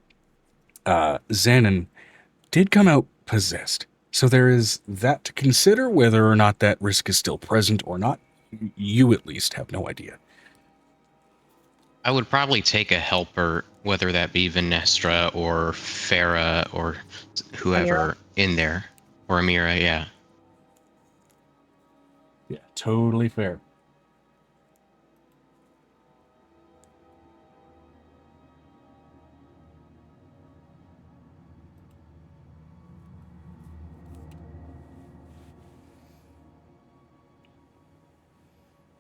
Xanon did come out possessed. So there is that to consider, whether or not that risk is still present or not. You at least have no idea. I would probably take a helper, whether that be Venestra or Farah or whoever in there. Or Amira, yeah. Yeah, totally fair.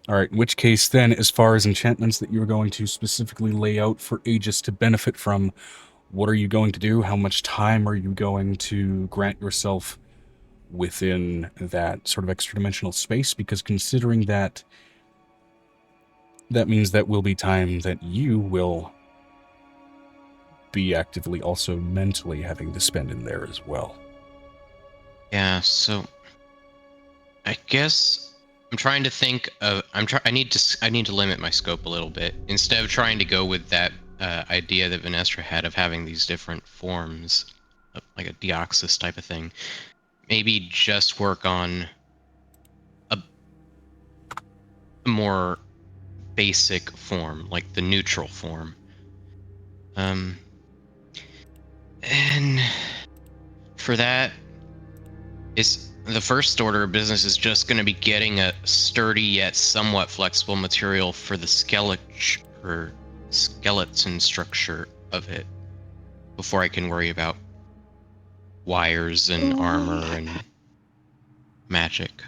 All right, in which case then, as far as enchantments that you're going to specifically lay out for Aegis to benefit from, what are you going to do? How much time are you going to grant yourself within that sort of extra dimensional space? Because considering that means that will be time that you will be actively also mentally having to spend in there as well. Yeah, so I guess I'm trying to think of I need to limit my scope a little bit. Instead of trying to go with that idea that Venestra had of having these different forms, like a Deoxys type of thing, maybe just work on a more basic form, like the neutral form. And for that, it's the first order of business is just going to be getting a sturdy yet somewhat flexible material for the skeleton structure of it before I can worry about wires and armor and magic.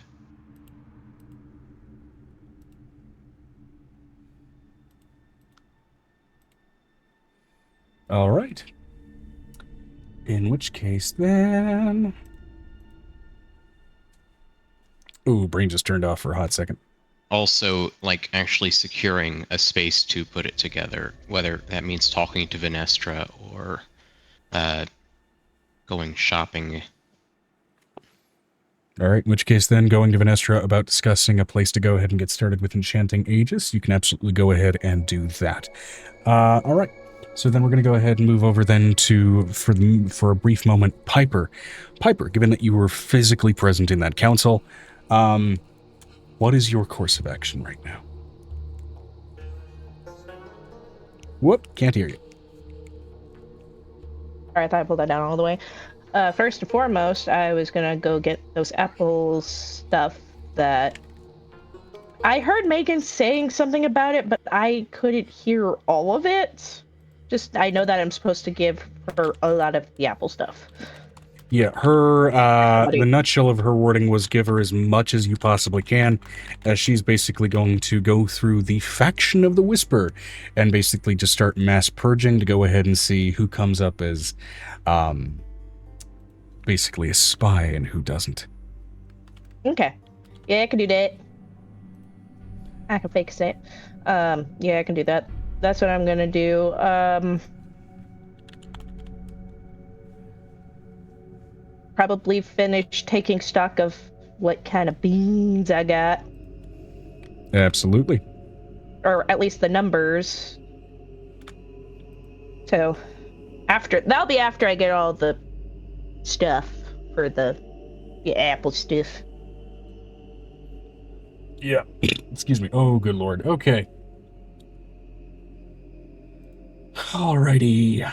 All right. In which case, then... Ooh, brain just turned off for a hot second. Also, like, actually securing a space to put it together, whether that means talking to Venestra or going shopping. All right, in which case then, going to Venestra about discussing a place to go ahead and get started with enchanting Aegis, you can absolutely go ahead and do that. All right, so then we're going to go ahead and move over then to, for a brief moment, Piper. Piper, given that you were physically present in that council, what is your course of action right now? Whoop, can't hear you. Alright, I thought I pulled that down all the way. First and foremost, I was gonna go get those Apple stuff that... I heard Megan saying something about it, but I couldn't hear all of it. Just, I know that I'm supposed to give her a lot of the Apple stuff. Yeah, the nutshell of her wording was give her as much as you possibly can, as she's basically going to go through the faction of the Whisper and basically just start mass purging to go ahead and see who comes up as basically a spy and who doesn't. Okay. Yeah, I can do that. I can fix it. Yeah, I can do that. That's what I'm gonna do. Probably finish taking stock of what kind of beans I got. Absolutely. Or at least the numbers. So, that'll be after I get all the stuff for the Yeah, apple stiff. Yeah. Excuse me. Oh, good lord. Okay. Alrighty.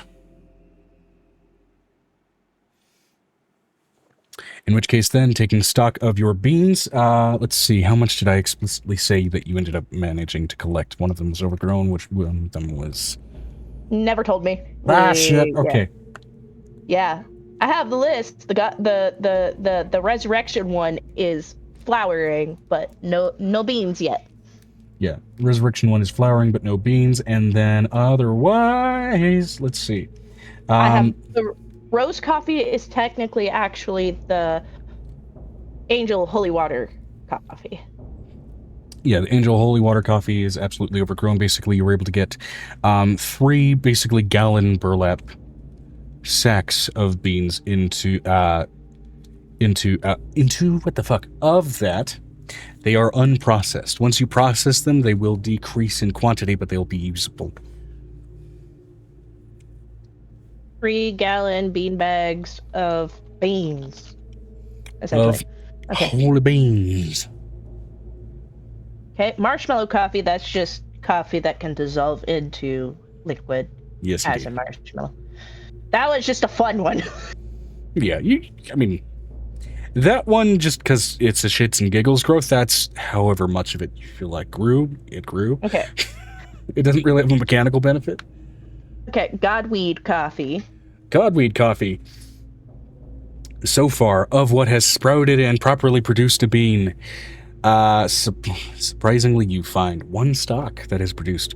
In which case, then, taking stock of your beans, let's see, how much did I explicitly say that you ended up managing to collect? One of them was overgrown, which one of them was... Never told me. shit. Okay. Yeah. I have the list. The resurrection one is flowering, but no beans yet. Yeah. Resurrection one is flowering, but no beans. And then otherwise, let's see. I have the rose coffee is technically actually the angel holy water coffee. Yeah, the Angel Holy Water coffee is absolutely overgrown. Basically, you were able to get 3 basically gallon burlap sacks of beans into what the fuck of that. They are unprocessed. Once you process them, they will decrease in quantity, but they'll be usable. 3-gallon bean bags of beans. Essentially. Of holy beans. Okay, marshmallow coffee, that's just coffee that can dissolve into liquid. Yes, as indeed. a marshmallow. That was just a fun one. Yeah, I mean, that one, just because it's a shits and giggles growth, that's however much of it you feel like grew. Okay. It doesn't really have a mechanical benefit. Okay, godweed coffee. Godweed coffee. So far, of what has sprouted and properly produced a bean, surprisingly, you find 1 stock that is produced.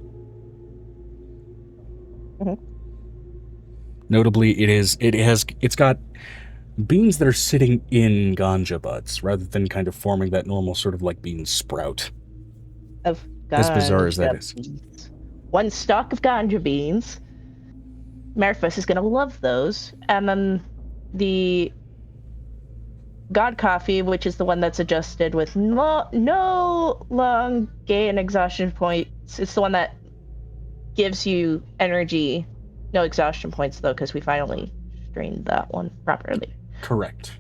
Mm-hmm. Notably, it's got beans that are sitting in ganja buds rather than kind of forming that normal sort of like bean sprout. Of ganja as bizarre as that is. beans. 1 stalk of ganja beans. Marifus is gonna love those. And then the God coffee, which is the one that's adjusted with no long gain exhaustion points. It's the one that gives you energy. No exhaustion points, though, because we finally strained that one properly. Correct.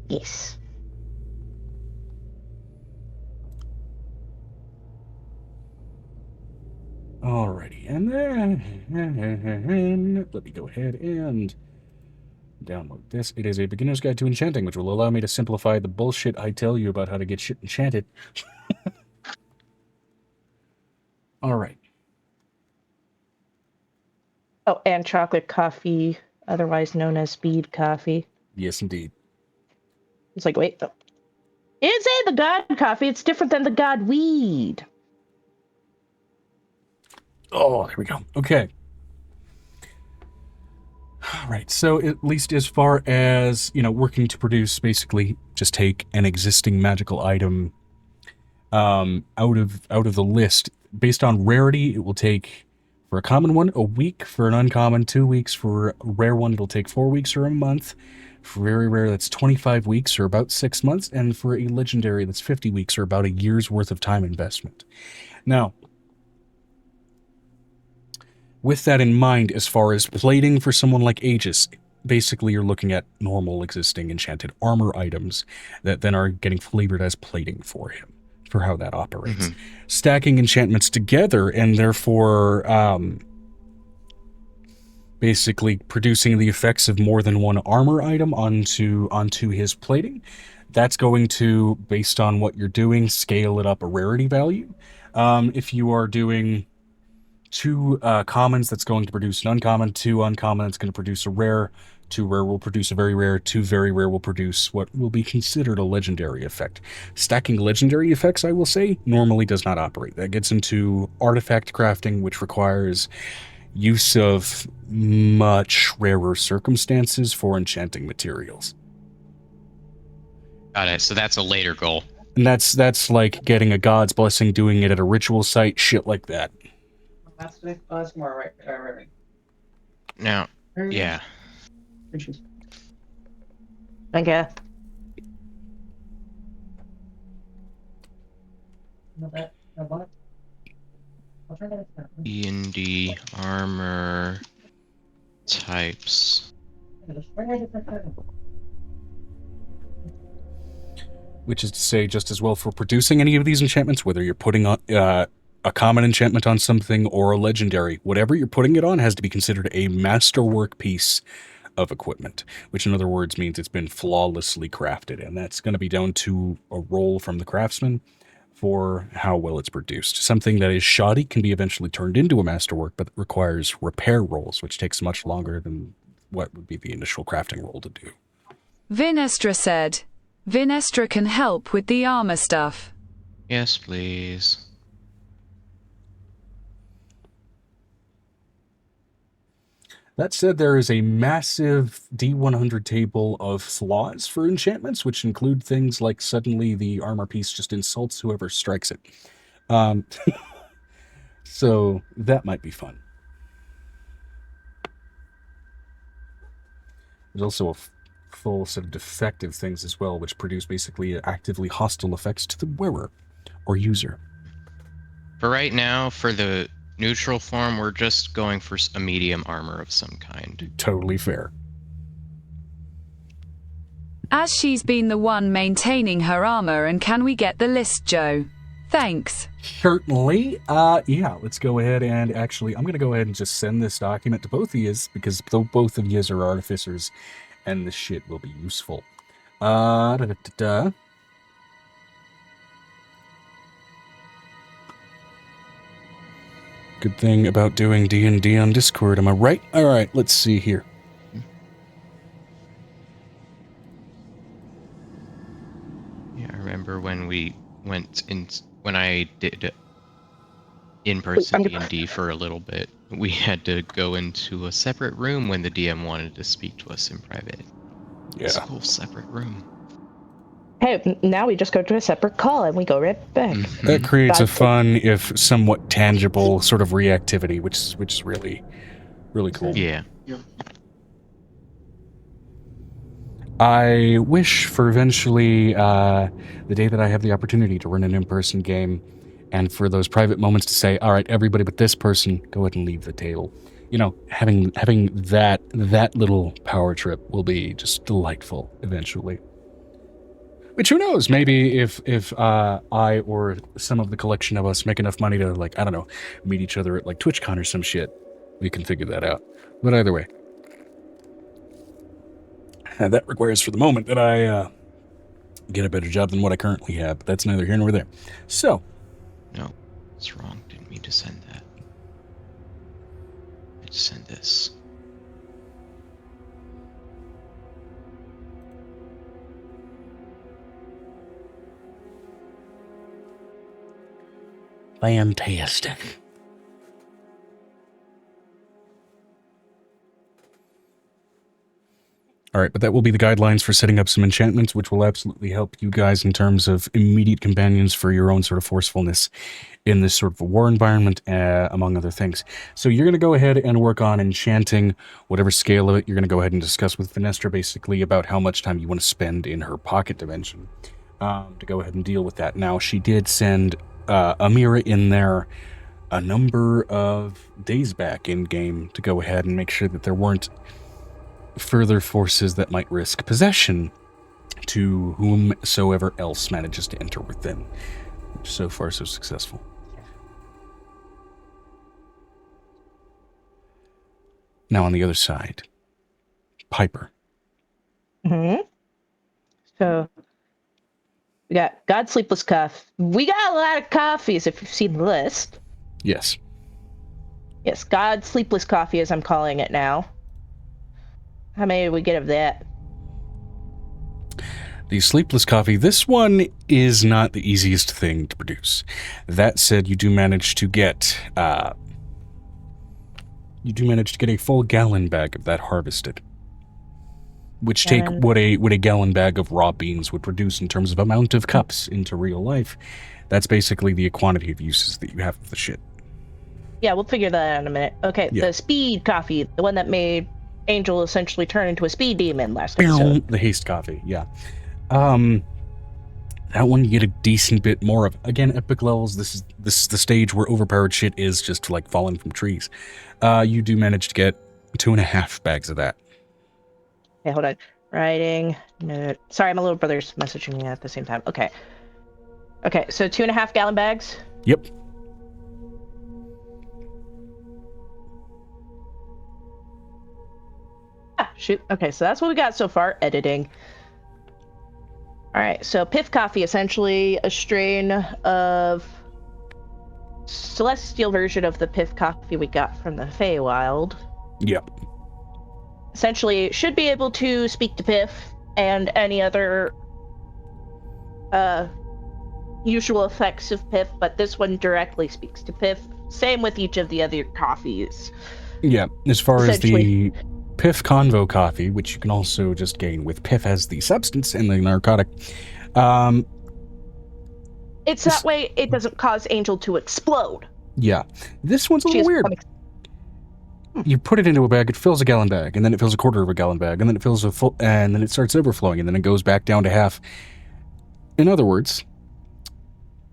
Yes. Alrighty, and then let me go ahead and download this. It is a beginner's guide to enchanting, which will allow me to simplify the bullshit I tell you about how to get shit enchanted. Alright. Oh, and chocolate coffee, otherwise known as speed coffee. Yes, indeed. It's like, wait, it's the God coffee. It's different than the God weed. Oh, here we go. Okay. All right. So at least as far as, working to produce, basically just take an existing magical item out of the list. Based on rarity, it will take, for a common one, a week. For an uncommon, 2 weeks. For a rare one, it'll take 4 weeks or a month. For very rare, that's 25 weeks or about 6 months. And for a legendary, that's 50 weeks or about a year's worth of time investment. Now, with that in mind, as far as plating for someone like Aegis, basically you're looking at normal existing enchanted armor items that then are getting flavored as plating for him, for how that operates. Mm-hmm. Stacking enchantments together and therefore basically producing the effects of more than one armor item onto his plating. That's going to, based on what you're doing, scale it up a rarity value. If you are doing 2 commons, that's going to produce an uncommon. 2 uncommon, it's going to produce a rare. 2 rare will produce a very rare. 2 very rare will produce what will be considered a legendary effect. Stacking legendary effects, I will say, normally does not operate. That gets into artifact crafting, which requires use of much rarer circumstances for enchanting materials. Got it. So that's a later goal. And that's like getting a god's blessing, doing it at a ritual site, shit like that. That's more right. Now, yeah. Okay. D&D armor types. which is to say just as well for producing any of these enchantments, whether you're putting on a common enchantment on something or a legendary, whatever you're putting it on has to be considered a masterwork piece of equipment, which in other words means it's been flawlessly crafted, and that's going to be down to a roll from the craftsman for how well it's produced. Something that is shoddy can be eventually turned into a masterwork, but it requires repair rolls, which takes much longer than what would be the initial crafting roll to do. Vinestra said, Vinestra can help with the armor stuff. Yes, please. That said, there is a massive D100 table of flaws for enchantments, which include things like suddenly the armor piece just insults whoever strikes it. So that might be fun. There's also a full set of defective things as well, which produce basically actively hostile effects to the wearer or user. For right now, for the neutral form, we're just going for a medium armor of some kind. Totally fair. As she's been the one maintaining her armor, and can we get the list, Joe? Thanks. Certainly. Yeah, let's go ahead and actually, I'm going to go ahead and just send this document to both of yous, because both of yous are artificers, and this shit will be useful. Good thing about doing D&D on Discord, am I right? Alright, let's see here. Yeah, I remember when we went in, when I did in-person D&D for a little bit, we had to go into a separate room when the DM wanted to speak to us in private. Yeah. It's a whole separate room. Hey, now we just go to a separate call and we go right back. Mm-hmm. That creates a fun, if somewhat tangible, sort of reactivity, which is really, really cool. Yeah. I wish for eventually the day that I have the opportunity to run an in-person game, and for those private moments to say, all right, everybody but this person, go ahead and leave the table. You know, having that little power trip will be just delightful eventually. Which, who knows, maybe if I or some of the collection of us make enough money to, like, I don't know, meet each other at, like, TwitchCon or some shit, we can figure that out. But either way. And that requires, for the moment, that I get a better job than what I currently have. But that's neither here nor there. So. No, it's wrong. Didn't mean to send that. I just sent this. Fantastic. All right, but that will be the guidelines for setting up some enchantments, which will absolutely help you guys in terms of immediate companions for your own sort of forcefulness in this sort of a war environment, among other things. So you're going to go ahead and work on enchanting whatever scale of it. You're going to go ahead and discuss with Vinestra basically about how much time you want to spend in her pocket dimension to go ahead and deal with that. Now, she did send Amira in there a number of days back in game to go ahead and make sure that there weren't further forces that might risk possession to whomsoever else manages to enter within. So far, so successful. Now on the other side, Piper. So we got God Sleepless Cuff. We got a lot of coffees if you've seen the list. Yes. Yes, God Sleepless Coffee as I'm calling it now. How many did we get of that? The Sleepless Coffee, this one is not the easiest thing to produce. That said, you do manage to get a full gallon bag of that harvested. Which take what a gallon bag of raw beans would produce in terms of amount of cups into real life. That's basically the quantity of uses that you have of the shit. Yeah, we'll figure that out in a minute. Okay, Yeah. The speed coffee, the one that made Angel essentially turn into a speed demon last episode. The haste coffee, yeah. That one you get a decent bit more of. Again, epic levels, this is the stage where overpowered shit is just like falling from trees. You do manage to get 2.5 bags of that. Okay, hold on. Writing. Note. Sorry, my little brother's messaging me at the same time. Okay. Okay, so 2.5 gallon bags. Yep. Ah, shoot. Okay, so that's what we got so far. Editing. All right, so Piff Coffee, essentially a strain of celestial version of the Piff Coffee we got from the Feywild. Yep. Essentially, should be able to speak to Piff and any other usual effects of Piff, but this one directly speaks to Piff. Same with each of the other coffees. Yeah, as far as the Piff Convo coffee, which you can also just gain with Piff as the substance and the narcotic. It's that way it doesn't cause Angel to explode. Yeah. This one's a little weird. You put it into a bag, it fills a gallon bag, and then it fills a quarter of a gallon bag, and then it fills a full, and then it starts overflowing, and then it goes back down to half. In other words,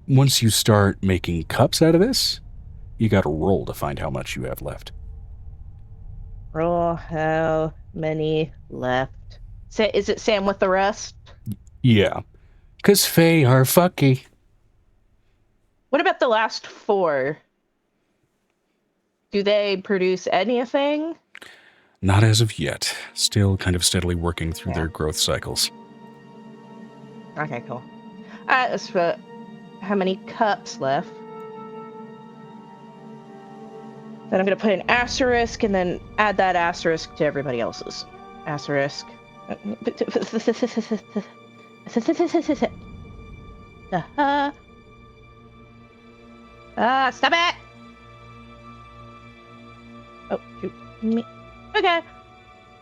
once you start making cups out of this, you gotta roll to find how much you have left. Roll how many left? Is it Sam with the rest? Yeah. 'Cause Fae are fucky. What about the last 4? Do they produce anything? Not as of yet. Still kind of steadily working through their growth cycles. Okay, cool. That's for how many cups left? Then I'm going to put an asterisk and then add that asterisk to everybody else's. Asterisk. Stop it! Oh, shoot. Me. Okay.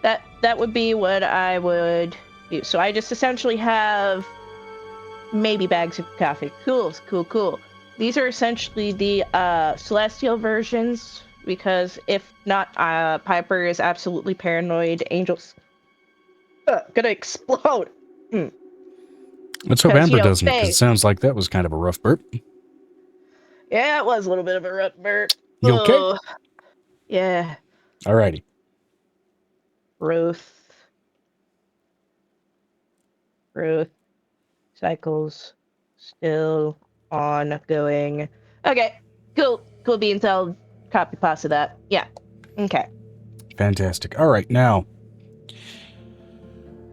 That would be what I would do. So I just essentially have maybe bags of coffee. Cool. These are essentially the celestial versions, because if not, Piper is absolutely paranoid. Angel's gonna explode. Let's hope Amber doesn't, because it sounds like that was kind of a rough burp. Yeah, it was a little bit of a rough burp. You okay? Yeah. Alrighty. Growth cycles still ongoing. Okay, cool beans. I'll copy pasta that. Yeah. Okay. Fantastic. All right, now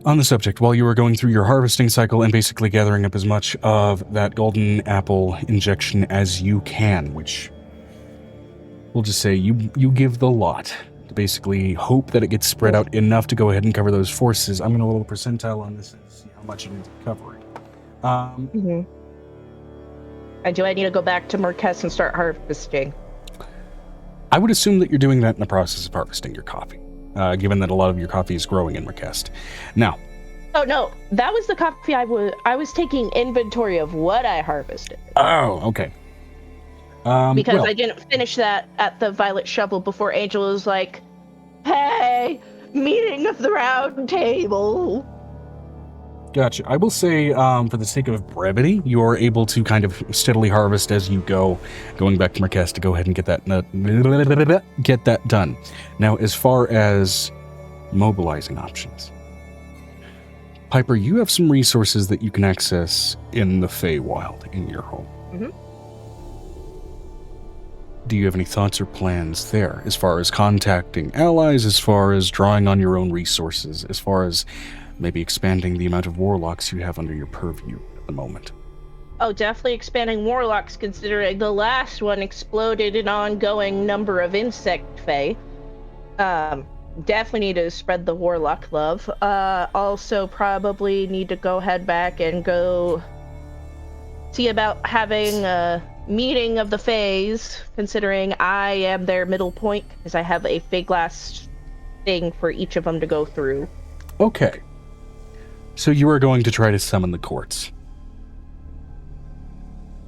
on the subject, while you were going through your harvesting cycle and basically gathering up as much of that golden apple injection as you can, which we'll just say you give the lot to basically hope that it gets spread out enough to go ahead and cover those forces. I'm going to roll a percentile on this and see how much it ends up covering. And do I need to go back to Marquez and start harvesting? I would assume that you're doing that in the process of harvesting your coffee, given that a lot of your coffee is growing in Marquez. Now. Oh no, that was the coffee I was taking inventory of what I harvested. Oh, okay. Because I didn't finish that at the Violet Shovel before Angel was like, "Hey, meeting of the round table." Gotcha. I will say, for the sake of brevity, you are able to kind of steadily harvest as you go, going back to Marquez to go ahead and get that done. Now, as far as mobilizing options, Piper, you have some resources that you can access in the Feywild in your home. Do you have any thoughts or plans there, as far as contacting allies, as far as drawing on your own resources, as far as maybe expanding the amount of warlocks you have under your purview at the moment? Oh, definitely expanding warlocks, considering the last one exploded an ongoing number of insect fae. Definitely need to spread the warlock love. Also probably need to go head back and go see about having a meeting of the fays, considering I am their middle point, because I have a big last thing for each of them to go through. Okay. So you are going to try to summon the courts.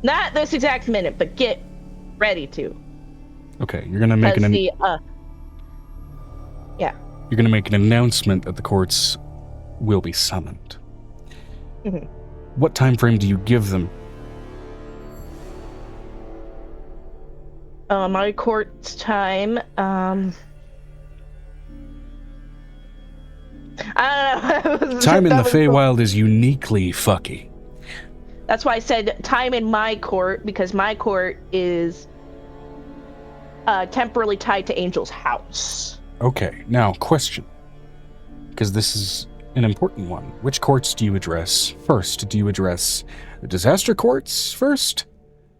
Not this exact minute, but get ready to. Okay, you're gonna make yeah. You're gonna make an announcement that the courts will be summoned. What time frame do you give them? My court's time, I don't know. Time in the That was Feywild is uniquely fucky. That's why I said time in my court, because my court is temporarily tied to Angel's house. Okay, now, question. Because this is an important one. Which courts do you address first? Do you address the disaster courts first?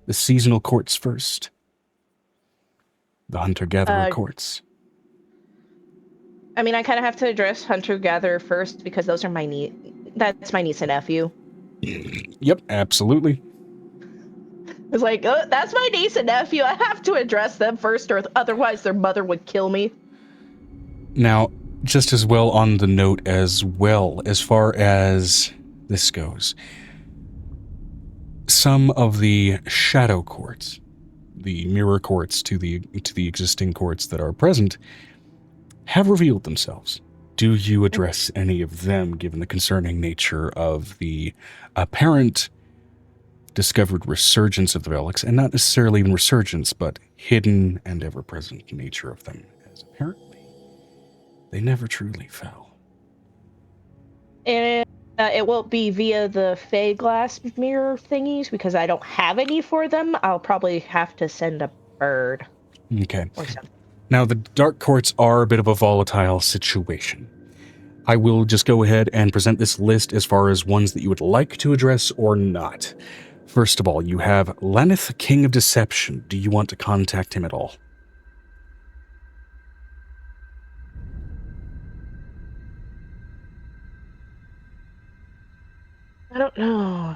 The seasonal courts first? The hunter-gatherer courts? I mean, I kind of have to address hunter-gatherer first, because those are that's my niece and nephew. Yep, absolutely. It's like, oh, that's my niece and nephew. I have to address them first, or otherwise their mother would kill me. Now, just as well on the note as well, as far as this goes, some of the shadow courts, the mirror courts to the existing courts that are present, have revealed themselves. Do you address any of them, given the concerning nature of the apparent discovered resurgence of the relics, and not necessarily even resurgence, but hidden and ever-present nature of them, as apparently they never truly fell. And it won't be via the Fey glass mirror thingies, because I don't have any for them. I'll probably have to send a bird. Okay. Or something. Now, the dark courts are a bit of a volatile situation. I will just go ahead and present this list as far as ones that you would like to address or not. First of all, you have Lenneth, King of Deception. Do you want to contact him at all? I don't know.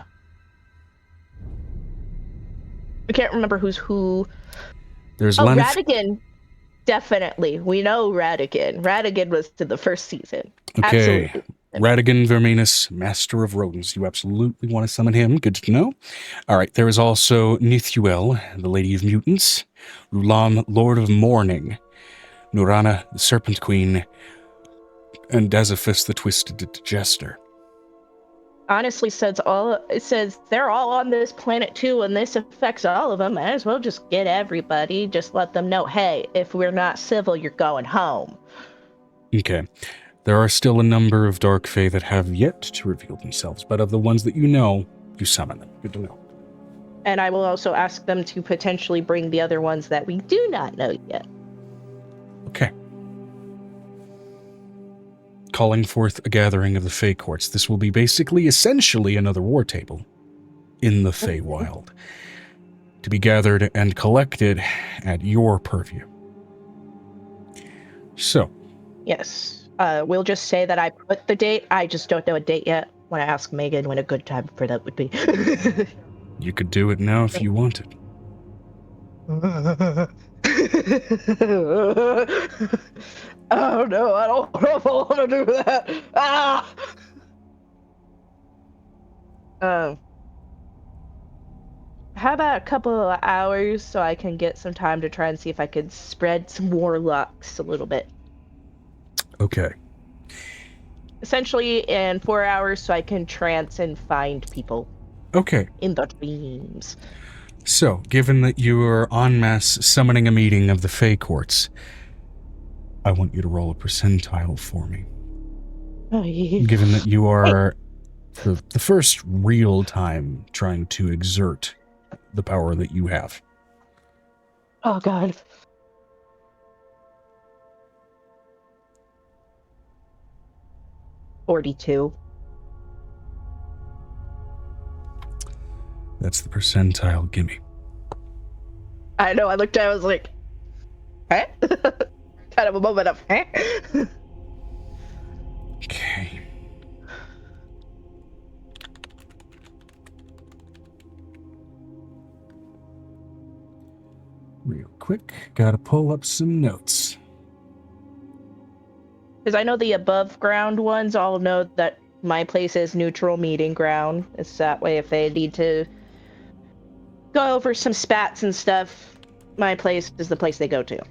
I can't remember who's who. There's Oh, Lenneth. Radigan. Definitely. We know Radigan. Radigan was to the first season. Okay. Absolutely. Radigan Verminus, Master of Rodents. You absolutely want to summon him. Good to know. All right. There is also Nithuel, the Lady of Mutants. Rulam, Lord of Mourning. Nurana, the Serpent Queen. And Dazaphis, the Twisted Digester. Honestly, it says they're all on this planet too, and this affects all of them. Might as well just get everybody. Just let them know, hey, if we're not civil, you're going home. Okay. There are still a number of Dark Fae that have yet to reveal themselves, but of the ones that you know, you summon them. Good to know. And I will also ask them to potentially bring the other ones that we do not know yet. Okay. Calling forth a gathering of the Fey courts. This will be basically, essentially, another war table in the Feywild, to be gathered and collected at your purview. So. Yes. We'll just say that I put the date. I just don't know a date yet. When I ask Megan when a good time for that would be. You could do it now if you wanted. Oh no, I don't know if I want to do that. How about a couple of hours so I can get some time to try and see if I could spread some warlocks a little bit. Okay. Essentially in 4 hours so I can trance and find people. Okay. In the dreams. So, given that you are en masse summoning a meeting of the Fey courts, I want you to roll a percentile for me. Given that you are, for the first real time, trying to exert the power that you have. Oh, God. $42. That's the percentile. Gimme. I know, I looked at it, I was like, huh? Kind of a moment of, huh? Okay. Real quick, gotta pull up some notes. Because I know the above ground ones all know that my place is neutral meeting ground. It's that way if they need to go over some spats and stuff, my place is the place they go to.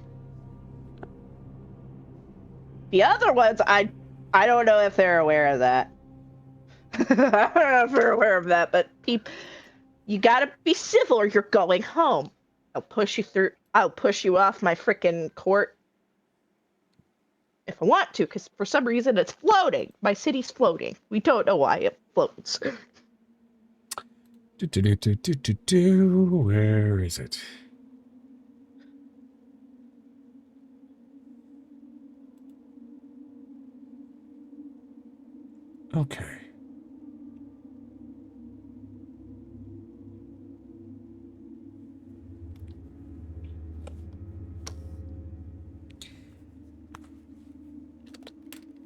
The other ones, I don't know if they're aware of that. I don't know if they're aware of that, but you gotta be civil or you're going home. I'll push you off my frickin' court. if I want to, because for some reason it's floating. My city's floating. We don't know why it floats. Where is it? Okay.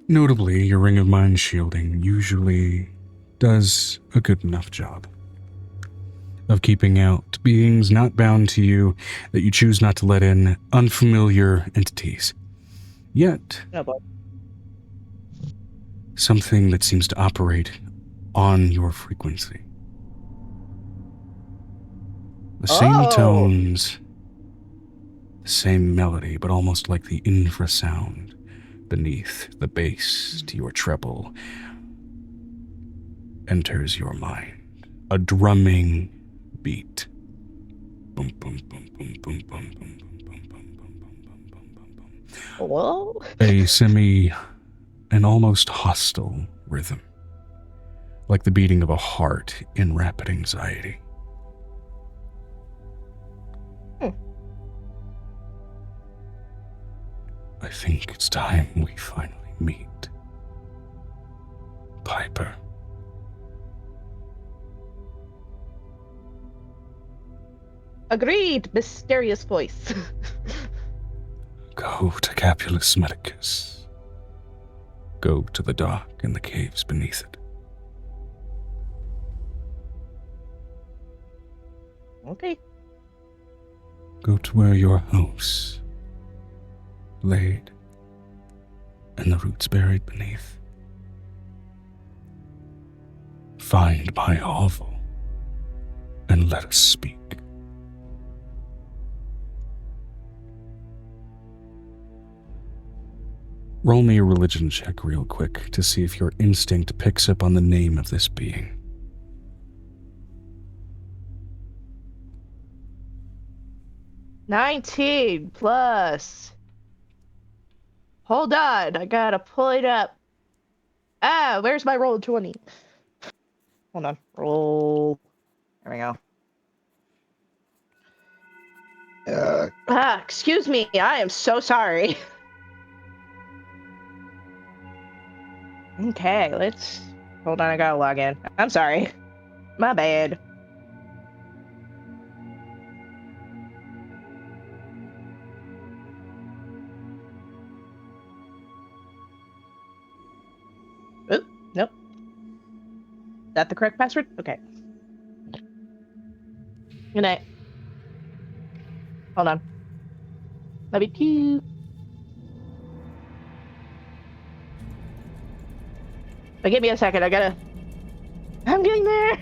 Notably, your ring of mind shielding usually does a good enough job of keeping out beings not bound to you that you choose not to let in, unfamiliar entities. Yet, Oh, boy. something that seems to operate on your frequency. The same tones, the same melody, but almost like the infrasound beneath the bass to your treble enters your mind. A drumming beat. Boom, boom, boom, boom, boom, boom, boom, boom, boom, boom, boom, boom, boom, boom, boom. Whoa. A an almost hostile rhythm, like the beating of a heart in rapid anxiety. I think it's time we finally meet. Piper. Agreed, mysterious voice. Go to Capulus Medicus. Go to the dock and the caves beneath it. Okay. Go to where your house laid and the roots buried beneath. Find my hovel and let us speak. Roll me a religion check real quick to see if your instinct picks up on the name of this being. 19 plus. Hold on, I gotta pull it up. Ah, where's my roll 20? Hold on, roll. There we go. Excuse me, I am so sorry. Okay, let's... Hold on, I gotta log in. I'm sorry. My bad. Oop, nope. Is that the correct password? Okay. Good night. Hold on. Love you too. But give me a second, I'm getting there!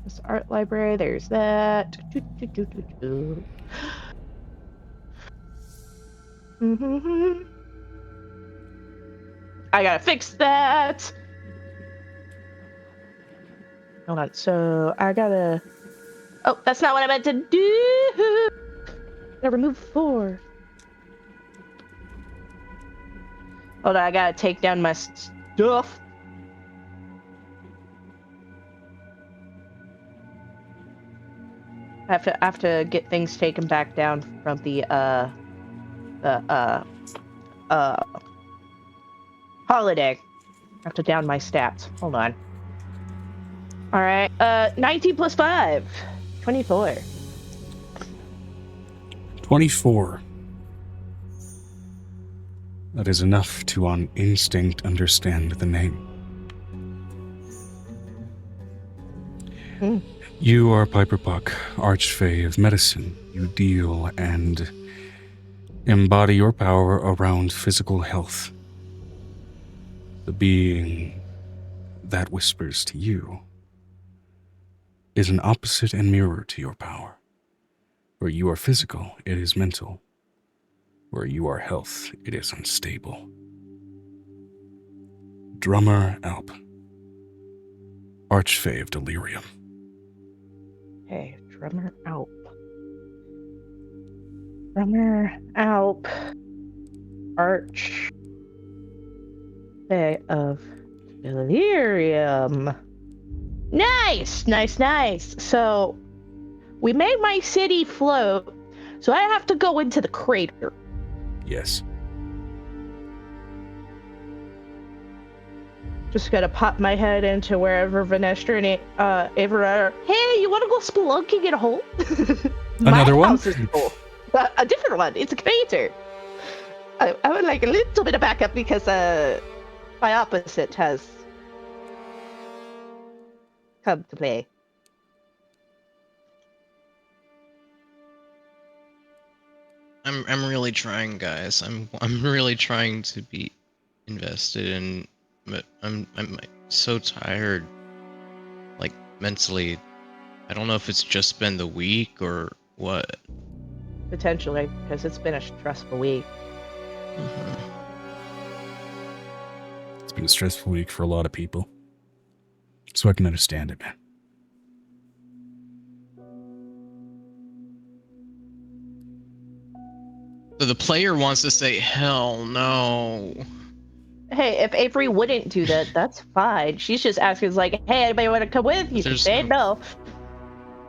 This art library, there's that. I gotta fix that! Hold on, so I gotta... Oh, that's not what I meant to do! Gotta remove 4. Hold on, I gotta take down my stuff. I have to get things taken back down from the holiday. I have to down my stats. Hold on. Alright, 19 plus 5. 24. 24. That is enough to on instinct understand the name. You are Piper Buck, Archfey of Medicine. You deal and embody your power around physical health. The being that whispers to you is an opposite and mirror to your power. Where you are physical, it is mental. Where you are health, it is unstable. Drummer Alp, Archfey of Delirium. Hey, Drummer Alp. Drummer, Alp, Arch, Bay of Delirium. Nice, nice, nice. So, we made my city float, so I have to go into the crater. Yes. Just gotta pop my head into wherever Vanestra and Avery are. Hey, you wanna go spelunking in a hole? Another my one? House is a hole. A different one. It's a crater. I would like a little bit of backup because my opposite has come to play. I'm really trying, guys. I'm really trying to be invested in, but I'm so tired, like mentally. I don't know if it's just been the week or what. Potentially, because it's been a stressful week. It's been a stressful week for a lot of people. So I can understand it, man. So the player wants to say, hell no. Hey, if Avery wouldn't do that, that's fine. She's just asking, like, hey, anybody want to come with? You can say no.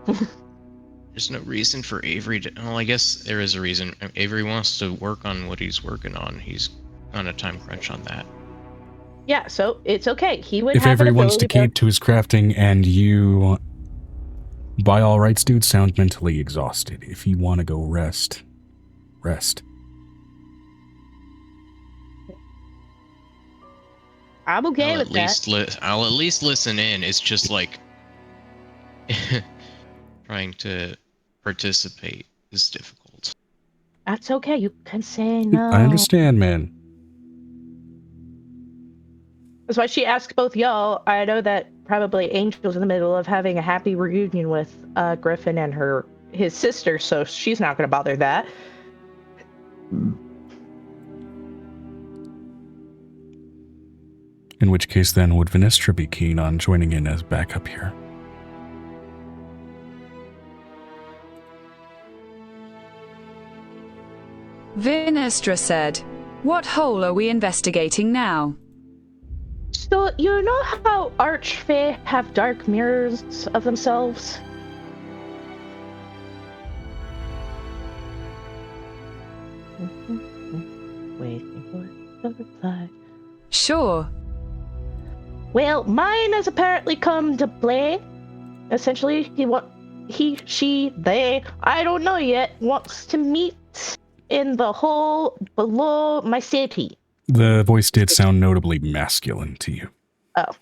There's no reason for Avery to... Well, I guess there is a reason. Avery wants to work on what he's working on. He's on a time crunch on that. Yeah, so it's okay. He would If have Avery an wants to ability keep to his crafting and you, by all rights, dude, sound mentally exhausted. If you want to go rest, rest. I'm okay with that. I'll at least listen in. It's just like trying to participate is difficult. That's okay. You can say no. I understand, man. That's why she asked both y'all. I know that probably Angel's in the middle of having a happy reunion with Griffin and his sister, so she's not going to bother that. In which case, then, would Vanestra be keen on joining in as backup here? Vinestra said, "What hole are we investigating now?" So, you know how Archfey have dark mirrors of themselves? Waiting for the reply. Sure. Well, mine has apparently come to play. Essentially, they, I don't know yet, wants to meet in the hole below my city. The voice did sound notably masculine to you. Oh.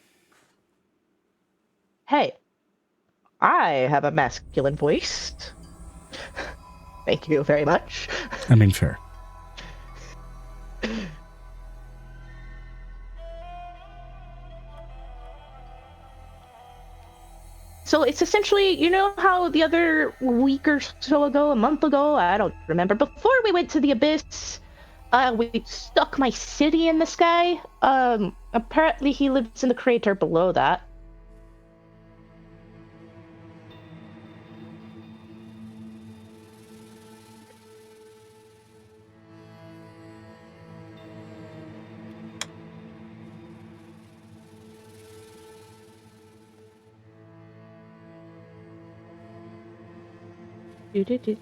Hey, I have a masculine voice. Thank you very much. I mean, fair. So it's essentially, you know how the other week or so ago, a month ago, I don't remember, before we went to the Abyss, we stuck my city in the sky? Apparently he lives in the crater below that. Do.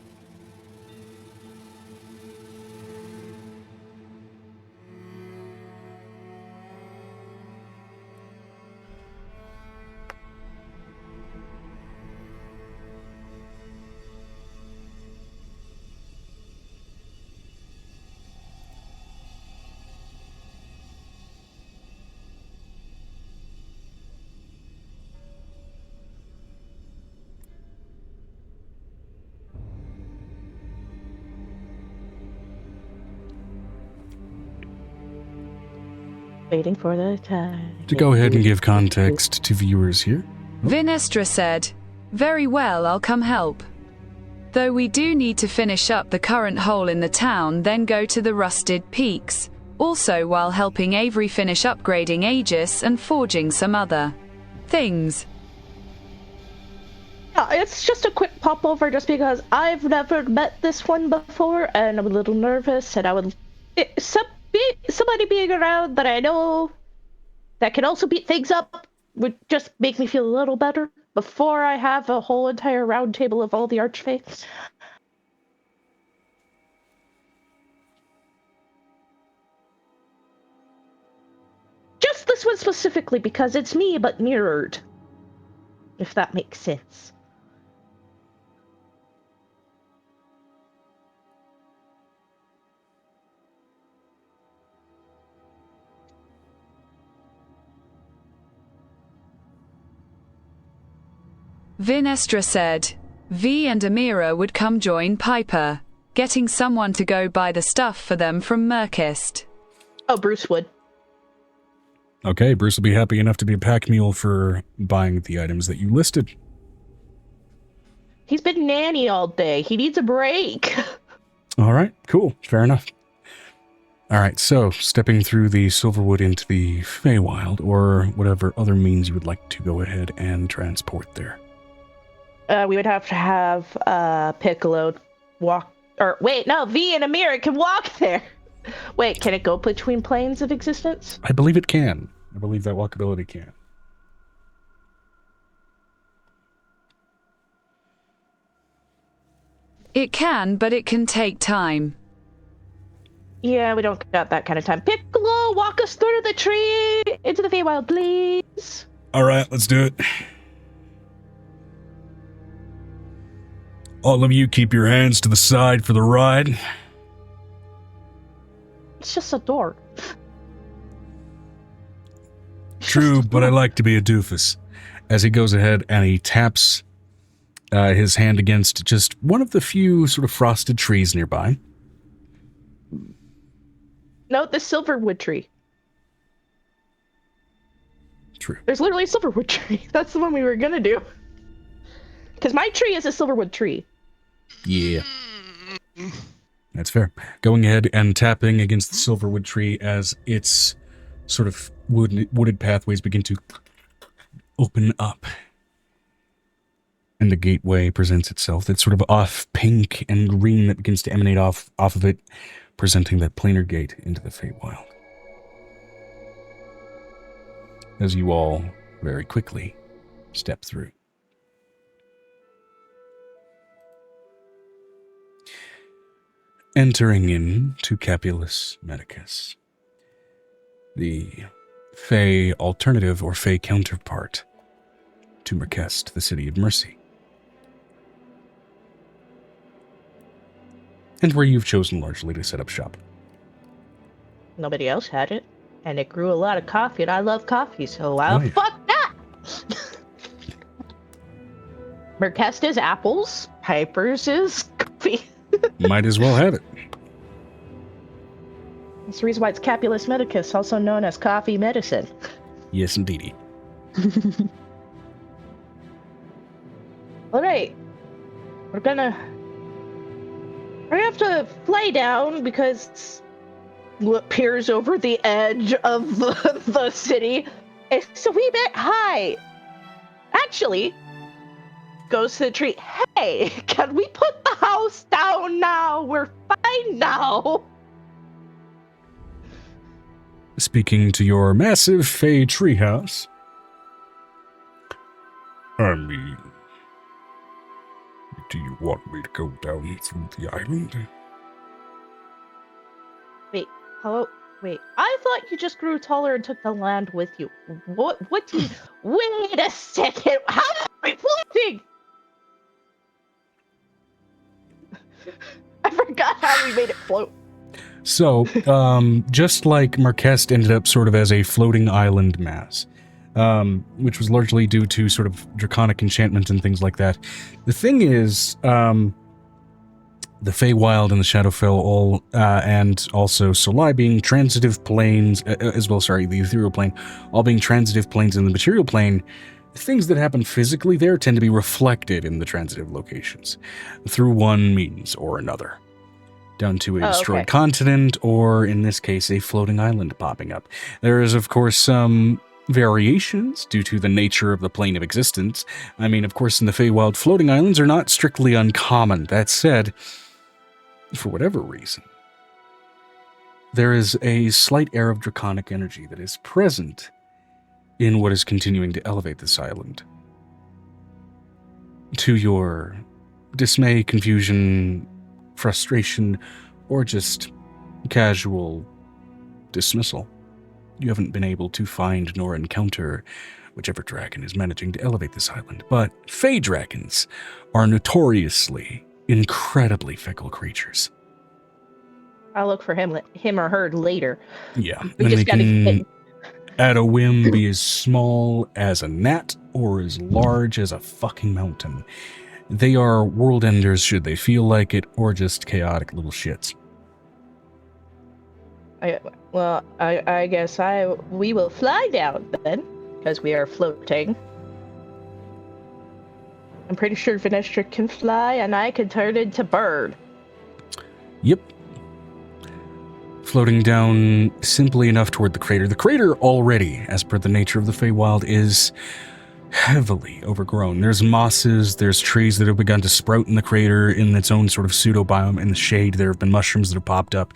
Waiting for the time. To go ahead and give context to viewers here. Vinestra said, "Very well, I'll come help. Though we do need to finish up the current hole in the town, then go to the Rusted Peaks, also while helping Avery finish upgrading Aegis and forging some other things." It's just a quick pop over just because I've never met this one before and I'm a little nervous and I would... somebody being around that I know that can also beat things up would just make me feel a little better before I have a whole entire round table of all the archfaiths. Just this one specifically because it's me but mirrored. If that makes sense. Vinestra said, V and Amira would come join Piper, getting someone to go buy the stuff for them from Merkist. Oh, Bruce would. Okay, Bruce will be happy enough to be a pack mule for buying the items that you listed. He's been nanny all day. He needs a break. All right, cool. Fair enough. All right, so stepping through the Silverwood into the Feywild, or whatever other means you would like to go ahead and transport there. We would have to have Piccolo walk... Or, wait, no, V and Amira can walk there. Wait, can it go between planes of existence? I believe it can. I believe that walkability can. It can, but it can take time. Yeah, we don't got that kind of time. Piccolo, walk us through the tree into the Feywild, please. All right, let's do it. All of you keep your hands to the side for the ride. It's just a door. True, but I like to be a doofus. As he goes ahead and he taps his hand against just one of the few sort of frosted trees nearby. No, the Silverwood tree. True. There's literally a Silverwood tree. That's the one we were gonna do. Because my tree is a Silverwood tree. Yeah. That's fair. Going ahead and tapping against the Silverwood tree as its sort of wooded pathways begin to open up. And the gateway presents itself. That sort of off pink and green that begins to emanate off of it, presenting that planar gate into the Feywild. As you all very quickly step through. Entering into Capulus Medicus, the Fey alternative or Fey counterpart to Merkest, the City of Mercy. And where you've chosen largely to set up shop. Nobody else had it. And it grew a lot of coffee, and I love coffee, so yeah. fuck that! Merkest is apples, Piper's is coffee. Might as well have it. That's the reason why it's Capulus Medicus, also known as coffee medicine. Yes, indeedy. Alright. We're gonna have to fly down because what peers over the edge of the city is a wee bit high. Actually, goes to the tree. Hey, can we put the house down now? We're fine now. Speaking to your massive Fey treehouse. I mean, do you want me to go down through the island? Wait, hello? Wait, I thought you just grew taller and took the land with you. What do you... Wait a second! How am I floating? I forgot how we made it float. So, just like Merkest ended up sort of as a floating island mass, which was largely due to sort of draconic enchantment and things like that. The thing is, the Feywild and the Shadowfell all, and also Solai being transitive planes, the ethereal plane, all being transitive planes in the material plane, things that happen physically there tend to be reflected in the transitive locations, through one means or another. Down to a destroyed continent, or in this case, a floating island popping up. There is, of course, some variations due to the nature of the plane of existence. I mean, of course, in the Feywild, floating islands are not strictly uncommon. That said, for whatever reason, there is a slight air of draconic energy that is present in what is continuing to elevate this island. To your dismay, confusion, frustration, or just casual dismissal, you haven't been able to find nor encounter whichever dragon is managing to elevate this island. But Fey dragons are notoriously incredibly fickle creatures. I'll look for him or her later. Yeah, We and just they gotta can, get- at a whim, be as small as a gnat or as large as a fucking mountain. They are world enders should they feel like it, or just chaotic little shits. I guess we will fly down then, because we are floating. I'm pretty sure Venestra can fly, and I can turn into bird. Yep. Floating down simply enough toward the crater. The crater already, as per the nature of the Feywild, is heavily overgrown. There's mosses, there's trees that have begun to sprout in the crater in its own sort of pseudo-biome. In the shade, there have been mushrooms that have popped up.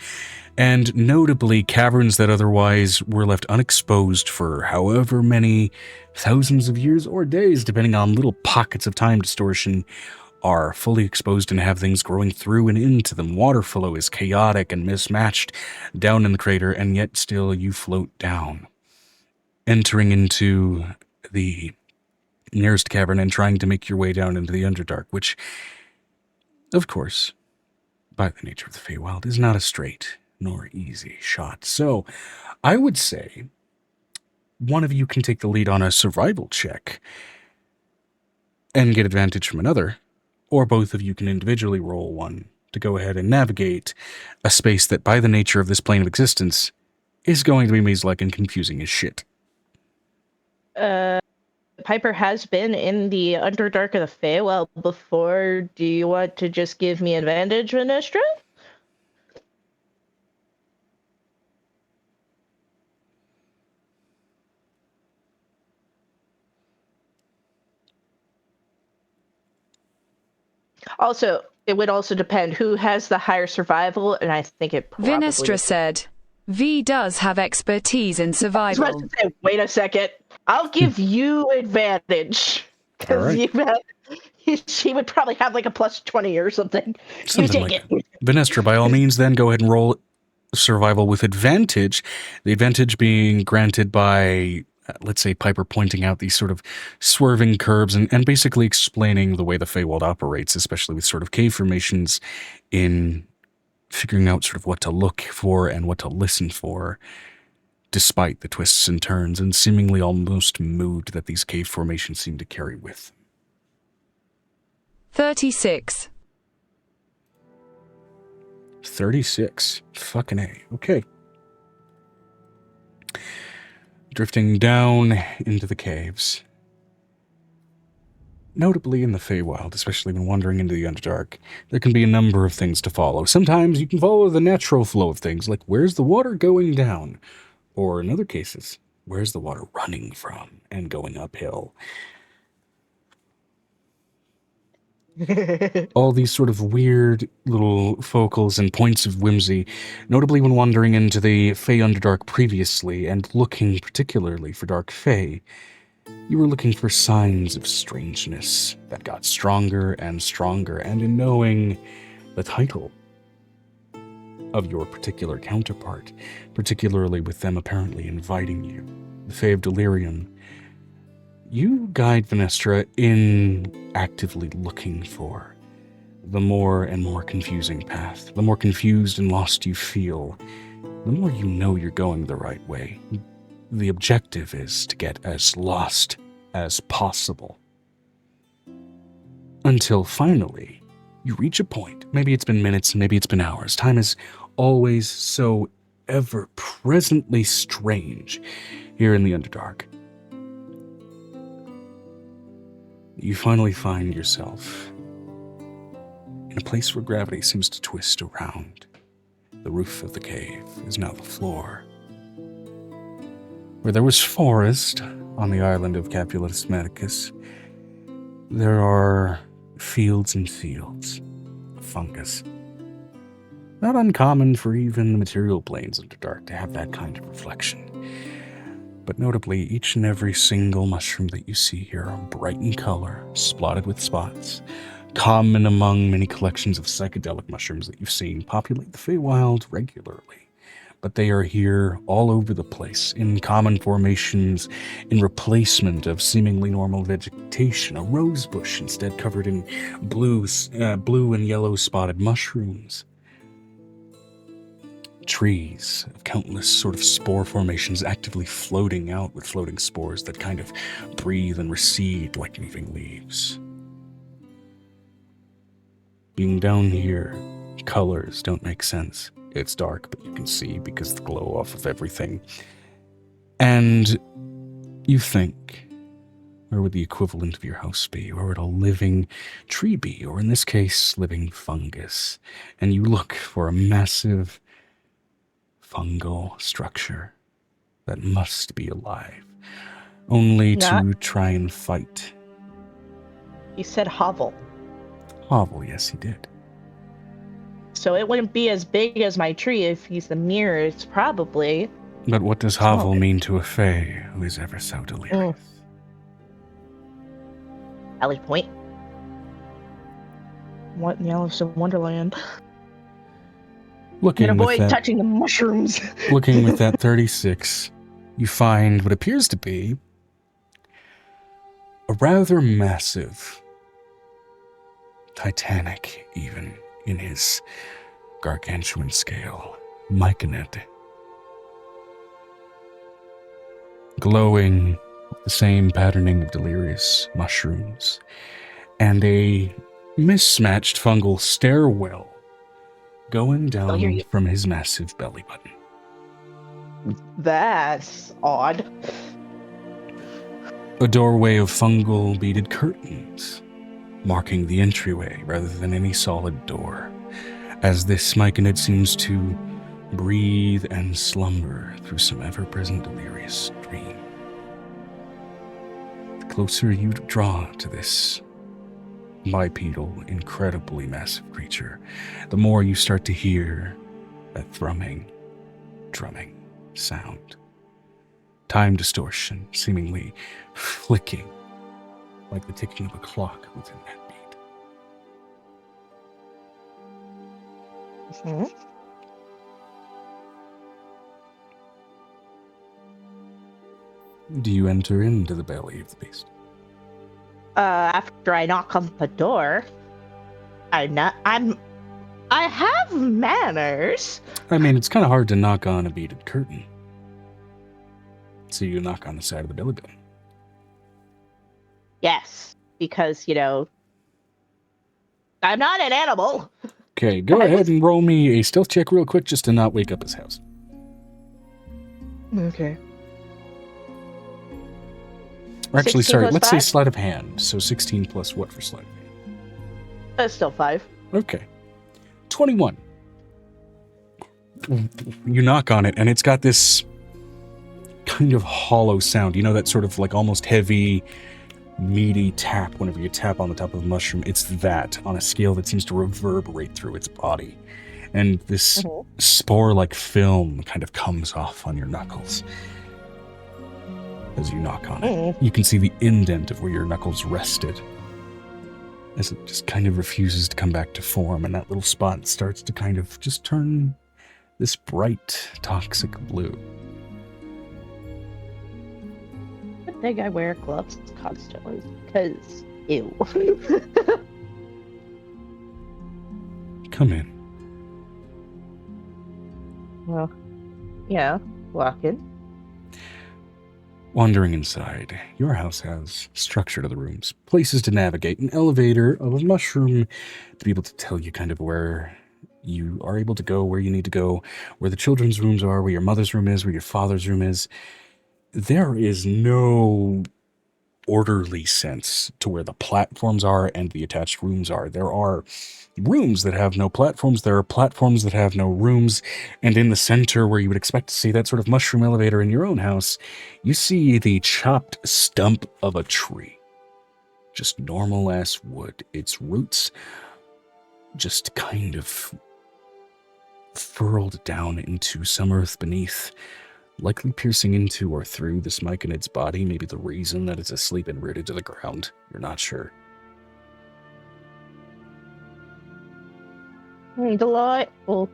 And notably, caverns that otherwise were left unexposed for however many thousands of years or days, depending on little pockets of time distortion, are fully exposed and have things growing through and into them. Water flow is chaotic and mismatched down in the crater, and yet still you float down, entering into the nearest cavern and trying to make your way down into the Underdark, which, of course, by the nature of the Feywild, is not a straight nor easy shot. So, I would say one of you can take the lead on a survival check and get advantage from another, or both of you can individually roll one to go ahead and navigate a space that, by the nature of this plane of existence, is going to be maze-like and confusing as shit. Piper has been in the Underdark of the Feywild before. Do you want to just give me advantage, Venestra? Also, it would also depend who has the higher survival, and I think it probably... Vinestra said, V does have expertise in I was survival. about to say, wait a second. I'll give you advantage. Because she would probably have like a plus 20 or something. Something like that. Venestra, by all means, then go ahead and roll survival with advantage. The advantage being granted by, let's say, Piper pointing out these sort of swerving curves and basically explaining the way the Feywild operates, especially with sort of cave formations, in figuring out sort of what to look for and what to listen for, despite the twists and turns and seemingly almost mood that these cave formations seem to carry with them. 36. 36. Fucking A. Okay. Drifting down into the caves. Notably in the Feywild, especially when wandering into the Underdark, there can be a number of things to follow. Sometimes you can follow the natural flow of things, like where's the water going down? Or in other cases, where's the water running from and going uphill? All these sort of weird little focals and points of whimsy, notably when wandering into the Fey Underdark previously and looking particularly for Dark Fey, you were looking for signs of strangeness that got stronger and stronger, and in knowing the title of your particular counterpart, particularly with them apparently inviting you, the Fae of Delirium, you guide Venestra in actively looking for the more and more confusing path. The more confused and lost you feel, the more you know you're going the right way. The objective is to get as lost as possible. Until finally, you reach a point. Maybe it's been minutes, maybe it's been hours. Time is always so ever-presently strange here in the Underdark. You finally find yourself in a place where gravity seems to twist around. The roof of the cave is now the floor. Where there was forest on the island of Capulus Medicus, there are fields and fields of fungus. Not uncommon for even the material planes Underdark to have that kind of reflection. But notably, each and every single mushroom that you see here are bright in color, spotted with spots, common among many collections of psychedelic mushrooms that you've seen populate the Feywild regularly. But they are here all over the place, in common formations, in replacement of seemingly normal vegetation, a rose bush instead covered in blue and yellow spotted mushrooms. Trees of countless sort of spore formations actively floating out with floating spores that kind of breathe and recede like moving leaves. Being down here, colors don't make sense. It's dark, but you can see because of the glow off of everything. And you think, where would the equivalent of your house be? Where would a living tree be? Or in this case, living fungus. And you look for a massive fungal structure that must be alive, only to try and fight. He said hovel. Hovel, yes, he did. So it wouldn't be as big as my tree if he's the mirror. It's probably... But what does hovel mean to a fae who is ever so delirious? Alley Point. What in Alice in Wonderland? Looking and avoid with that, touching the mushrooms. Looking with that 36, you find what appears to be a rather massive, titanic even in his gargantuan scale, myconid. Glowing with the same patterning of delirious mushrooms, and a mismatched fungal stairwell going down from his massive belly button. That's odd. A doorway of fungal beaded curtains, marking the entryway rather than any solid door, as this myconid seems to breathe and slumber through some ever-present delirious dream. The closer you draw to this bipedal, incredibly massive creature, the more you start to hear that drumming sound. Time distortion seemingly flicking like the ticking of a clock within that beat. Mm-hmm. Do you enter into the belly of the beast? After I knock on the door, I have manners. I mean, it's kind of hard to knock on a beaded curtain. So you knock on the side of the belly button. Yes, because, I'm not an animal. Okay, go ahead and roll me a stealth check real quick just to not wake up his house. Okay. Actually, sorry, let's say 5? sleight of hand. So 16 plus what for sleight of hand? That's still 5. Okay. 21. You knock on it, and it's got this kind of hollow sound. You know that sort of like almost heavy, meaty tap whenever you tap on the top of a mushroom? It's that on a scale that seems to reverberate through its body. And this spore-like film kind of comes off on your knuckles as you knock on it. You can see the indent of where your knuckles rested as it just kind of refuses to come back to form, and that little spot starts to kind of just turn this bright, toxic blue. I think I wear gloves constantly, because ew. Come in. Well, yeah, walk in. Wandering inside, your house has structure to the rooms, places to navigate, an elevator of a mushroom to be able to tell you kind of where you are able to go, where you need to go, where the children's rooms are, where your mother's room is, where your father's room is. There is no orderly sense to where the platforms are and the attached rooms are. There are rooms that have no platforms. There are platforms that have no rooms. And in the center, where you would expect to see that sort of mushroom elevator in your own house, you see the chopped stump of a tree. Just normal-ass wood. Its roots just kind of furrowed down into some earth beneath, likely piercing into or through this myconid's body, maybe the reason that it's asleep and rooted to the ground. You're not sure. Delightful.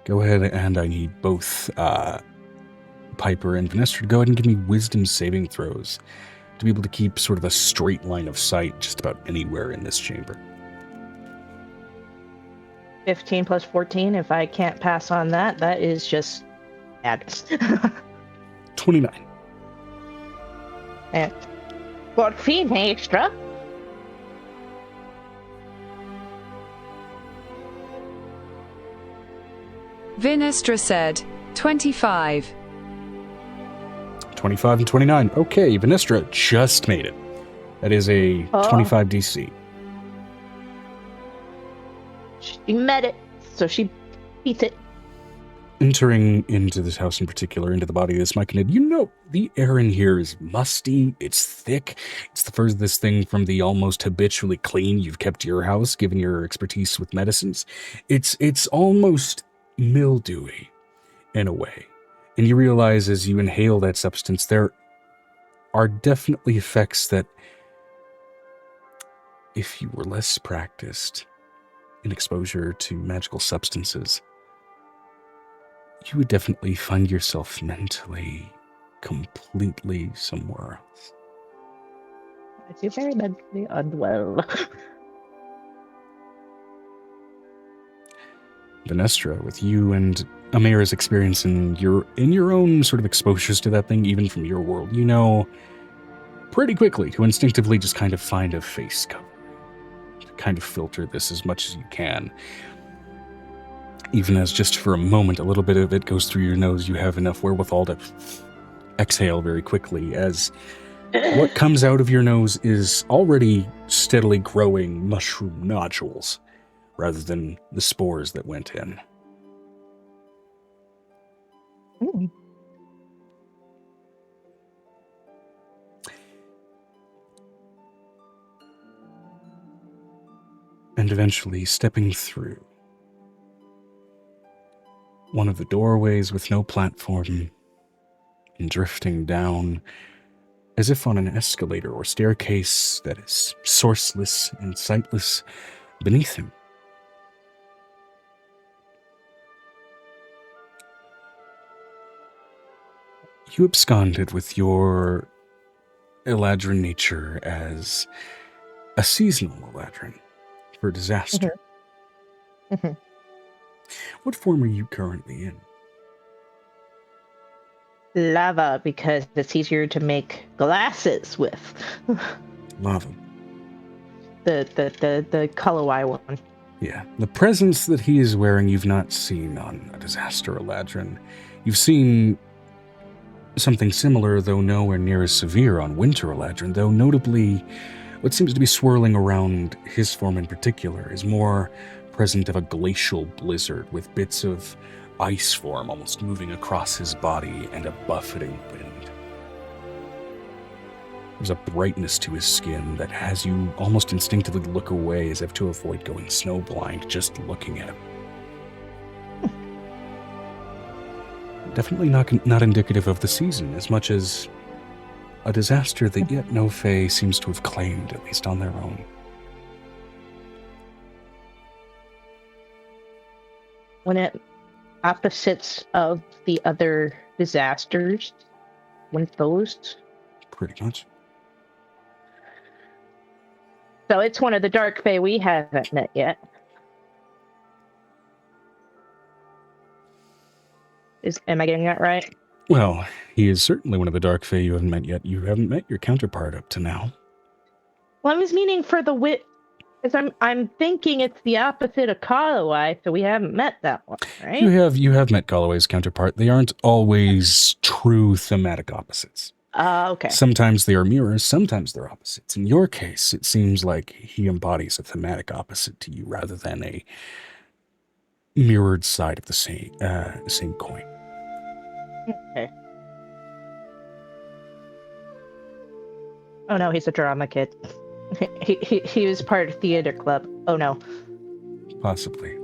Go ahead, and I need both Piper and Vanessa to go ahead and give me wisdom saving throws to be able to keep sort of a straight line of sight just about anywhere in this chamber. 15 plus 14. If I can't pass on that, that is just bad. 29. And 14 extra. Vinestra said, 25. 25 and 29. Okay, Vinestra just made it. That is a 25 DC. She met it, so she beat it. Entering into this house in particular, into the body of this myconid, you know the air in here is musty, it's thick, it's the furthest thing from the almost habitually clean you've kept your house, given your expertise with medicines. It's almost mildewy, in a way. And you realize as you inhale that substance, there are definitely effects that, if you were less practiced in exposure to magical substances, you would definitely find yourself mentally completely somewhere else. I feel very mentally unwell. Vinestra, with you and Amira's experience in your own sort of exposures to that thing, even from your world, you know pretty quickly to instinctively just kind of find a face cover, to kind of filter this as much as you can. Even as just for a moment, a little bit of it goes through your nose, you have enough wherewithal to exhale very quickly, as what comes out of your nose is already steadily growing mushroom nodules, rather than the spores that went in. Mm. And eventually stepping through one of the doorways with no platform, and drifting down as if on an escalator or staircase that is sourceless and sightless beneath him. You absconded with your Eladrin nature as a seasonal Eladrin for disaster. Mm-hmm. Mm-hmm. What form are you currently in? Lava, because it's easier to make glasses with. Lava. The Kalawai one. Yeah. The presence that he is wearing you've not seen on a disaster Eladrin. You've seen something similar, though nowhere near as severe, on Winter Eladrin, though notably what seems to be swirling around his form in particular is more present of a glacial blizzard with bits of ice form almost moving across his body and a buffeting wind. There's a brightness to his skin that has you almost instinctively look away as if to avoid going snowblind just looking at him. Definitely not indicative of the season as much as a disaster that yet no Fae seems to have claimed, at least on their own. When it opposites of the other disasters, when those. Pretty much. So it's one of the Dark Fae we haven't met yet. Am I getting that right? Well, he is certainly one of the Dark Fae you haven't met yet. You haven't met your counterpart up to now. Well, I was meaning for the wit. Because I'm thinking it's the opposite of Kalawai, so we haven't met that one, right? You have met Galloway's counterpart. They aren't always true thematic opposites. Okay. Sometimes they are mirrors, sometimes they're opposites. In your case, it seems like he embodies a thematic opposite to you rather than a mirrored side of the same coin. Okay. Oh no, he's a drama kid. He was part of theater club. Oh no. Possibly.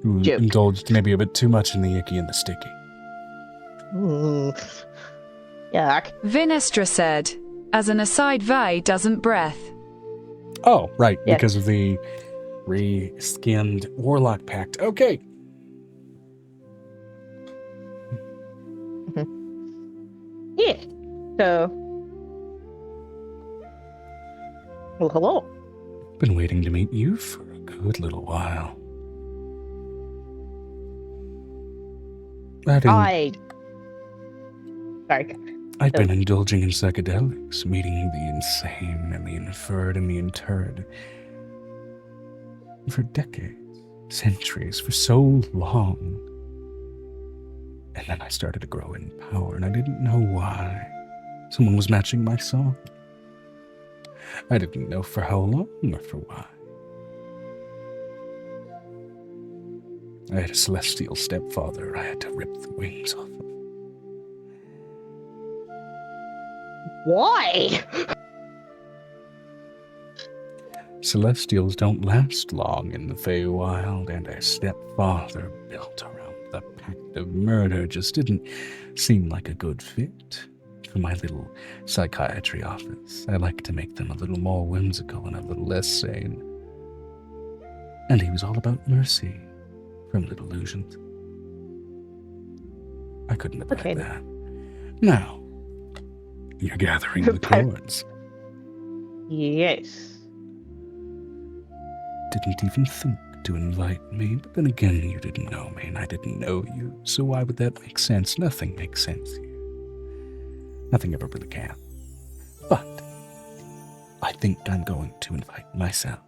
Who Joke. indulged maybe a bit too much in the icky and the sticky. Ooh. Yuck. Vinestra said, as an aside, Vi doesn't breath. Oh, right, Yeah. because of the re-skinned Warlock Pact. Okay. Yeah. So. Well, hello. Been waiting to meet you for a good little while. I'd been indulging in psychedelics, meeting the insane and the inferred and the interred. For decades, centuries, for so long. And then I started to grow in power, and I didn't know why. Someone was matching my song. I didn't know for how long or for why. I had a celestial stepfather I had to rip the wings off of. Why? Celestials don't last long in the Feywild, and a stepfather built around the pact of murder just didn't seem like a good fit for my little psychiatry office. I like to make them a little more whimsical and a little less sane. And he was all about mercy from Little Illusions. I couldn't have Okay. that. Now, you're gathering the chords. Yes. Didn't even think to invite me, but then again, you didn't know me and I didn't know you, so why would that make sense? Nothing makes sense here. Nothing ever really can. But I think I'm going to invite myself.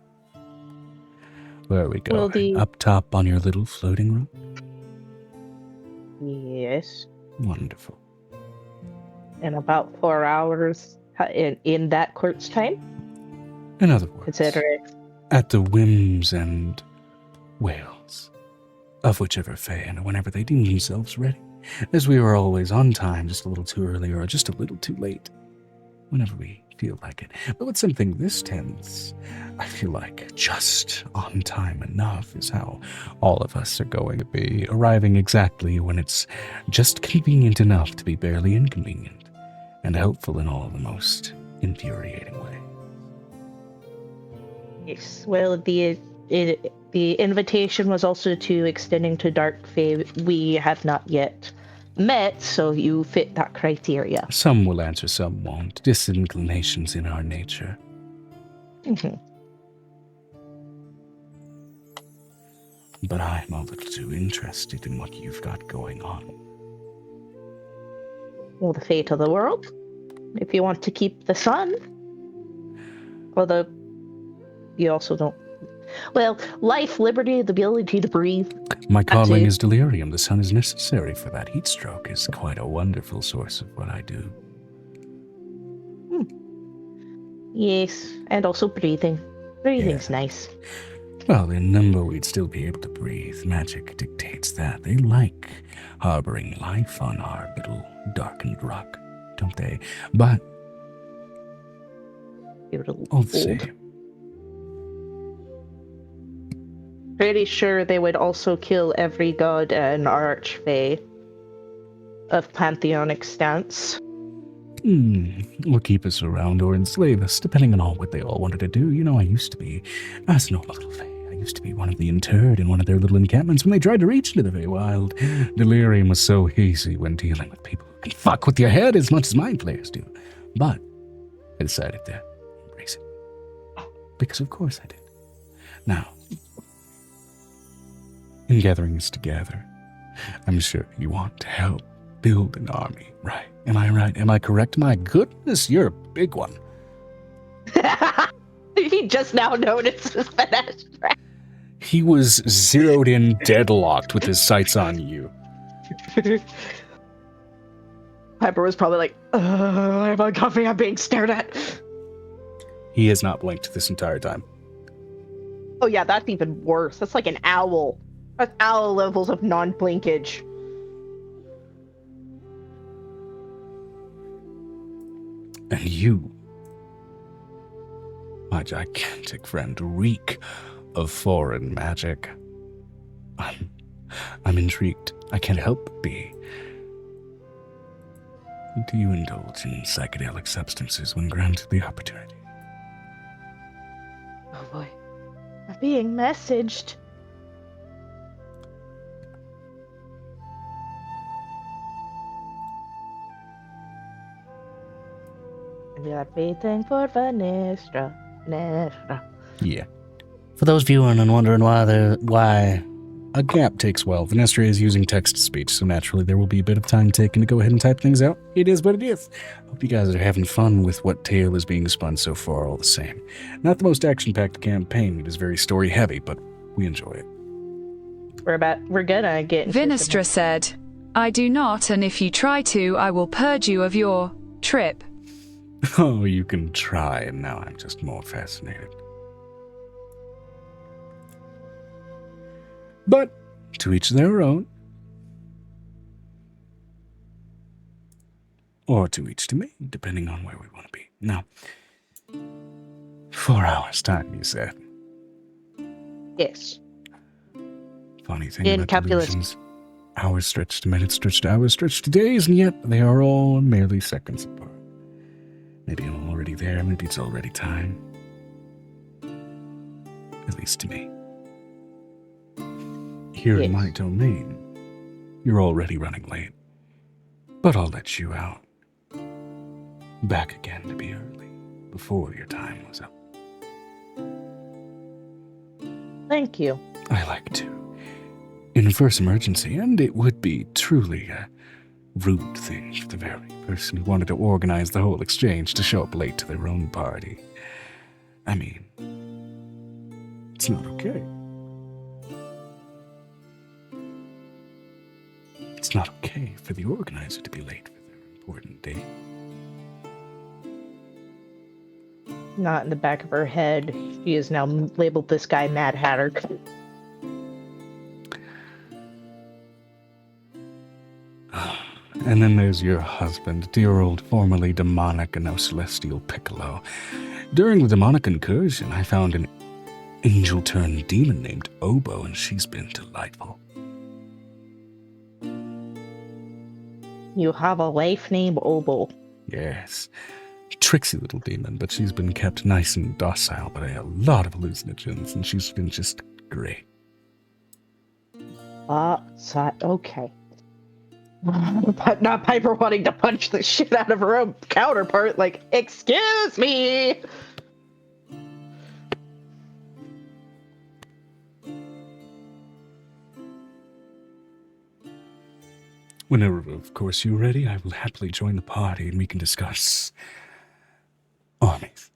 Where are we Will going? the- Up top on your little floating rock? Yes. Wonderful. In about 4 hours in that court's time, In other words, considering. at the whims and wails of whichever Fae and whenever they deem themselves ready, as we are always on time, just a little too early or just a little too late, whenever we feel like it. But with something this tense, I feel like just on time enough is how all of us are going to be, arriving exactly when it's just convenient enough to be barely inconvenient, and helpful in all of the most infuriating ways. Yes. Well, the invitation was also to extending to Dark Fae. We have not yet met, so you fit that criteria. Some will answer, some won't. Disinclinations in our nature. Mm-hmm. But I'm a little too interested in what you've got going on. Well, the fate of the world. If you want to keep the sun. Although, you also don't. Well, life, liberty, the ability to breathe. My calling it. is delirium. The sun is necessary for that. Heat stroke is quite a wonderful source of what I do. Yes, and also breathing. Breathing's nice. Well, in number, we'd still be able to breathe. Magic dictates that. They like harboring life on our little darkened rock, don't they? But You're a little all the old. same, Pretty sure they would also kill every god and archfey of pantheonic stance. or keep us around or enslave us, depending on what they all wanted to do. You know, I used to be, as a normal little Fae, I used to be one of the interred in one of their little encampments when they tried to reach into the Feywild. Delirium was so easy when dealing with people who can fuck with your head as much as mind players do. But I decided to embrace it. Because of course I did. Now, in gathering us together, I'm sure you want to help build an army, right? Am I right? Am I correct? My goodness, you're a big one. He just now notices that. He was zeroed in, deadlocked with his sights on you. Piper was probably like, I'm uncomfy, I'm being stared at. He has not blinked this entire time. Oh yeah, that's even worse. That's like an owl. That's owl levels of non-blinkage. And you, my gigantic friend, reek of foreign magic. I'm intrigued. I can't help but be. Do you indulge in psychedelic substances when granted the opportunity? Oh boy. I'm being messaged. We are waiting for Vanestra. Yeah. For those viewing and wondering why a gap takes well, Vanestra is using text-to-speech, so naturally there will be a bit of time taken to go ahead and type things out. It is what it is. Hope you guys are having fun with what tale is being spun so far all the same. Not the most action-packed campaign, it is very story-heavy, but we enjoy it. We're gonna get into Vinestra said, I do not, and if you try to, I will purge you of your trip. Oh, you can try, and now I'm just more fascinated. But, to each their own. Or to each to me, depending on where we want to be. Now, 4 hours time, you said. Yes. Funny thing In about calculus. delusions. Hours stretch to minutes, stretch to hours, stretch to days, and yet they are all merely seconds apart. Maybe I'm already there, maybe it's already time. At least to me. Here in my domain, you're already running late. But I'll let you out. Back again to be early, before your time was up. Thank you. I like to. In first emergency, and it would be truly a rude thing for the very person who wanted to organize the whole exchange to show up late to their own party. I mean, it's not okay. It's not okay for the organizer to be late for their important day. Not in the back of her head. She has now labeled this guy Mad Hatter. And then there's your husband, dear old formerly demonic and now celestial Piccolo. During the demonic incursion, I found an angel-turned demon named Obo, and she's been delightful. You have a wife named Obo. Yes. Tricksy little demon, but she's been kept nice and docile by a lot of hallucinogens, and she's been just great. Okay. But not Piper wanting to punch the shit out of her own counterpart, like, excuse me! Whenever, of course, you're ready, I will happily join the party and we can discuss armies.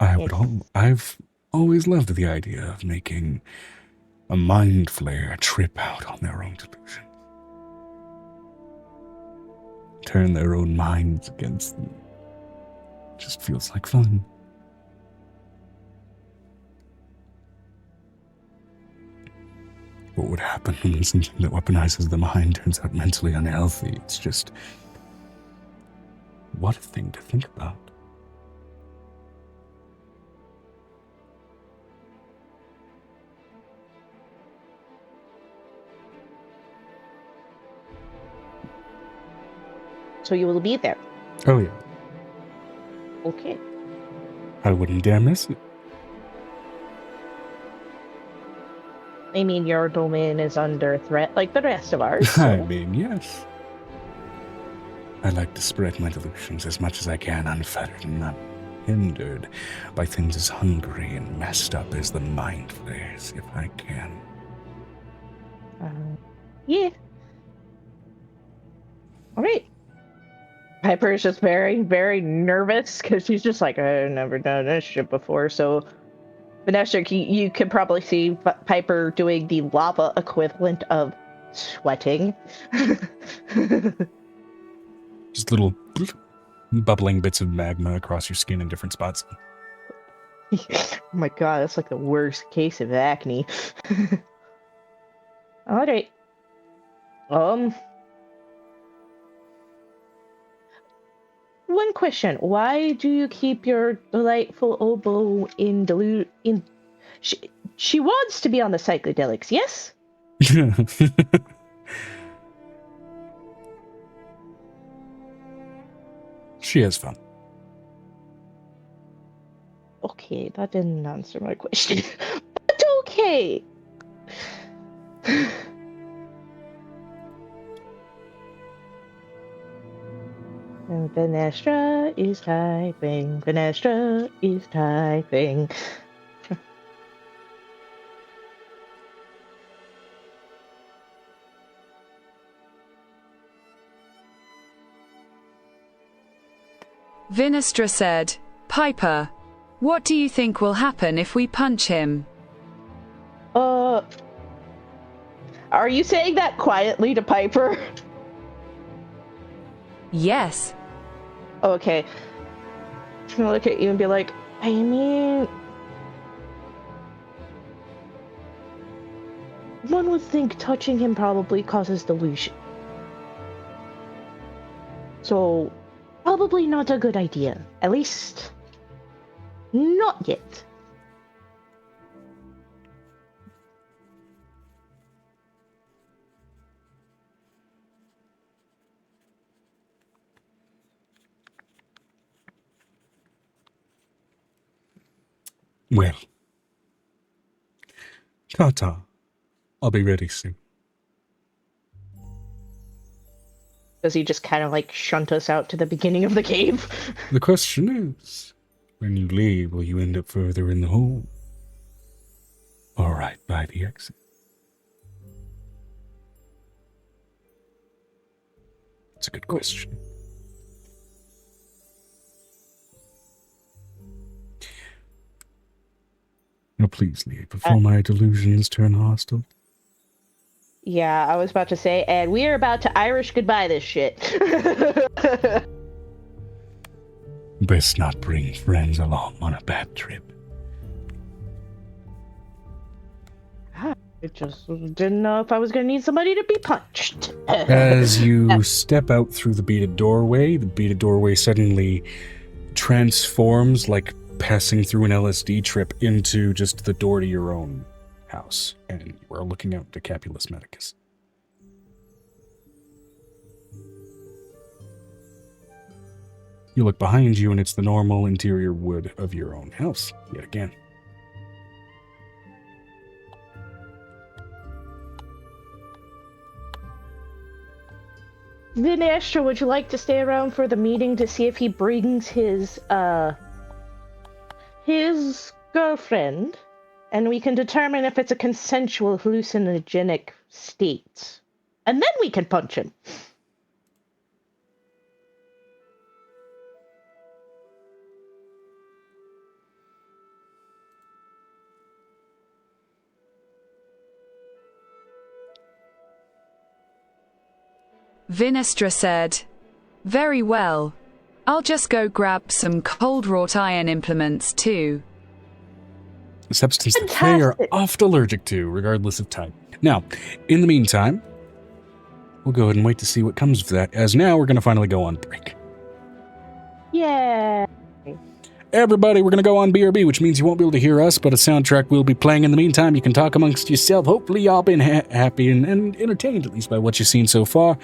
I've always loved the idea of making a mind flayer trip out on their own delusions. Turn their own minds against them. Just feels like fun. What would happen when something that weaponizes the mind turns out mentally unhealthy? It's just... what a thing to think about. So you will be there. Oh yeah. Okay. I wouldn't dare miss it. I mean, your domain is under threat like the rest of ours. I mean, yes. I like to spread my delusions as much as I can, unfettered and not hindered by things as hungry and messed up as the mind flares, if I can. Yeah. All right. Piper is just very, very nervous because she's just like, I've never done this shit before. So, Vanessa, you could probably see Piper doing the lava equivalent of sweating. little bubbling bits of magma across your skin in different spots. Oh my god, that's like the worst case of acne. Alright. One question. Why do you keep your delightful oboe in She wants to be on the psychedelics, yes? She has fun. Okay, that didn't answer my question. But okay. And Venestra is typing. Venestra is typing. Vinestra said, Piper, what do you think will happen if we punch him? Are you saying that quietly to Piper? Yes. Okay. I'm gonna look at you and be like, I mean, one would think touching him probably causes delusion. So, probably not a good idea. At least, not yet. Well, ta-ta. I'll be ready soon. Does he just kind of like shunt us out to the beginning of the cave? The question is, when you leave, will you end up further in the hole? Or right by the exit? It's a good question. Now please leave before my delusions turn hostile. Yeah, I was about to say, and we're about to Irish goodbye this shit. Best not bring friends along on a bad trip. I just didn't know if I was going to need somebody to be punched. As you step out through the beaded doorway suddenly transforms, like passing through an LSD trip, into just the door to your own house, and you are looking out to Capulus Medicus. You look behind you, and it's the normal interior wood of your own house, yet again. Vinestra, would you like to stay around for the meeting to see if he brings his girlfriend, and we can determine if it's a consensual hallucinogenic state, and then we can punch him. Vinestra said, very well. I'll just go grab some cold wrought iron implements too. A substance that they are oft allergic to, regardless of type. Now, in the meantime, we'll go ahead and wait to see what comes of that, as now we're going to finally go on break. Yeah. Everybody, we're going to go on BRB, which means you won't be able to hear us, but a soundtrack will be playing. In the meantime, you can talk amongst yourself. Hopefully, y'all been happy and entertained, at least by what you've seen so far.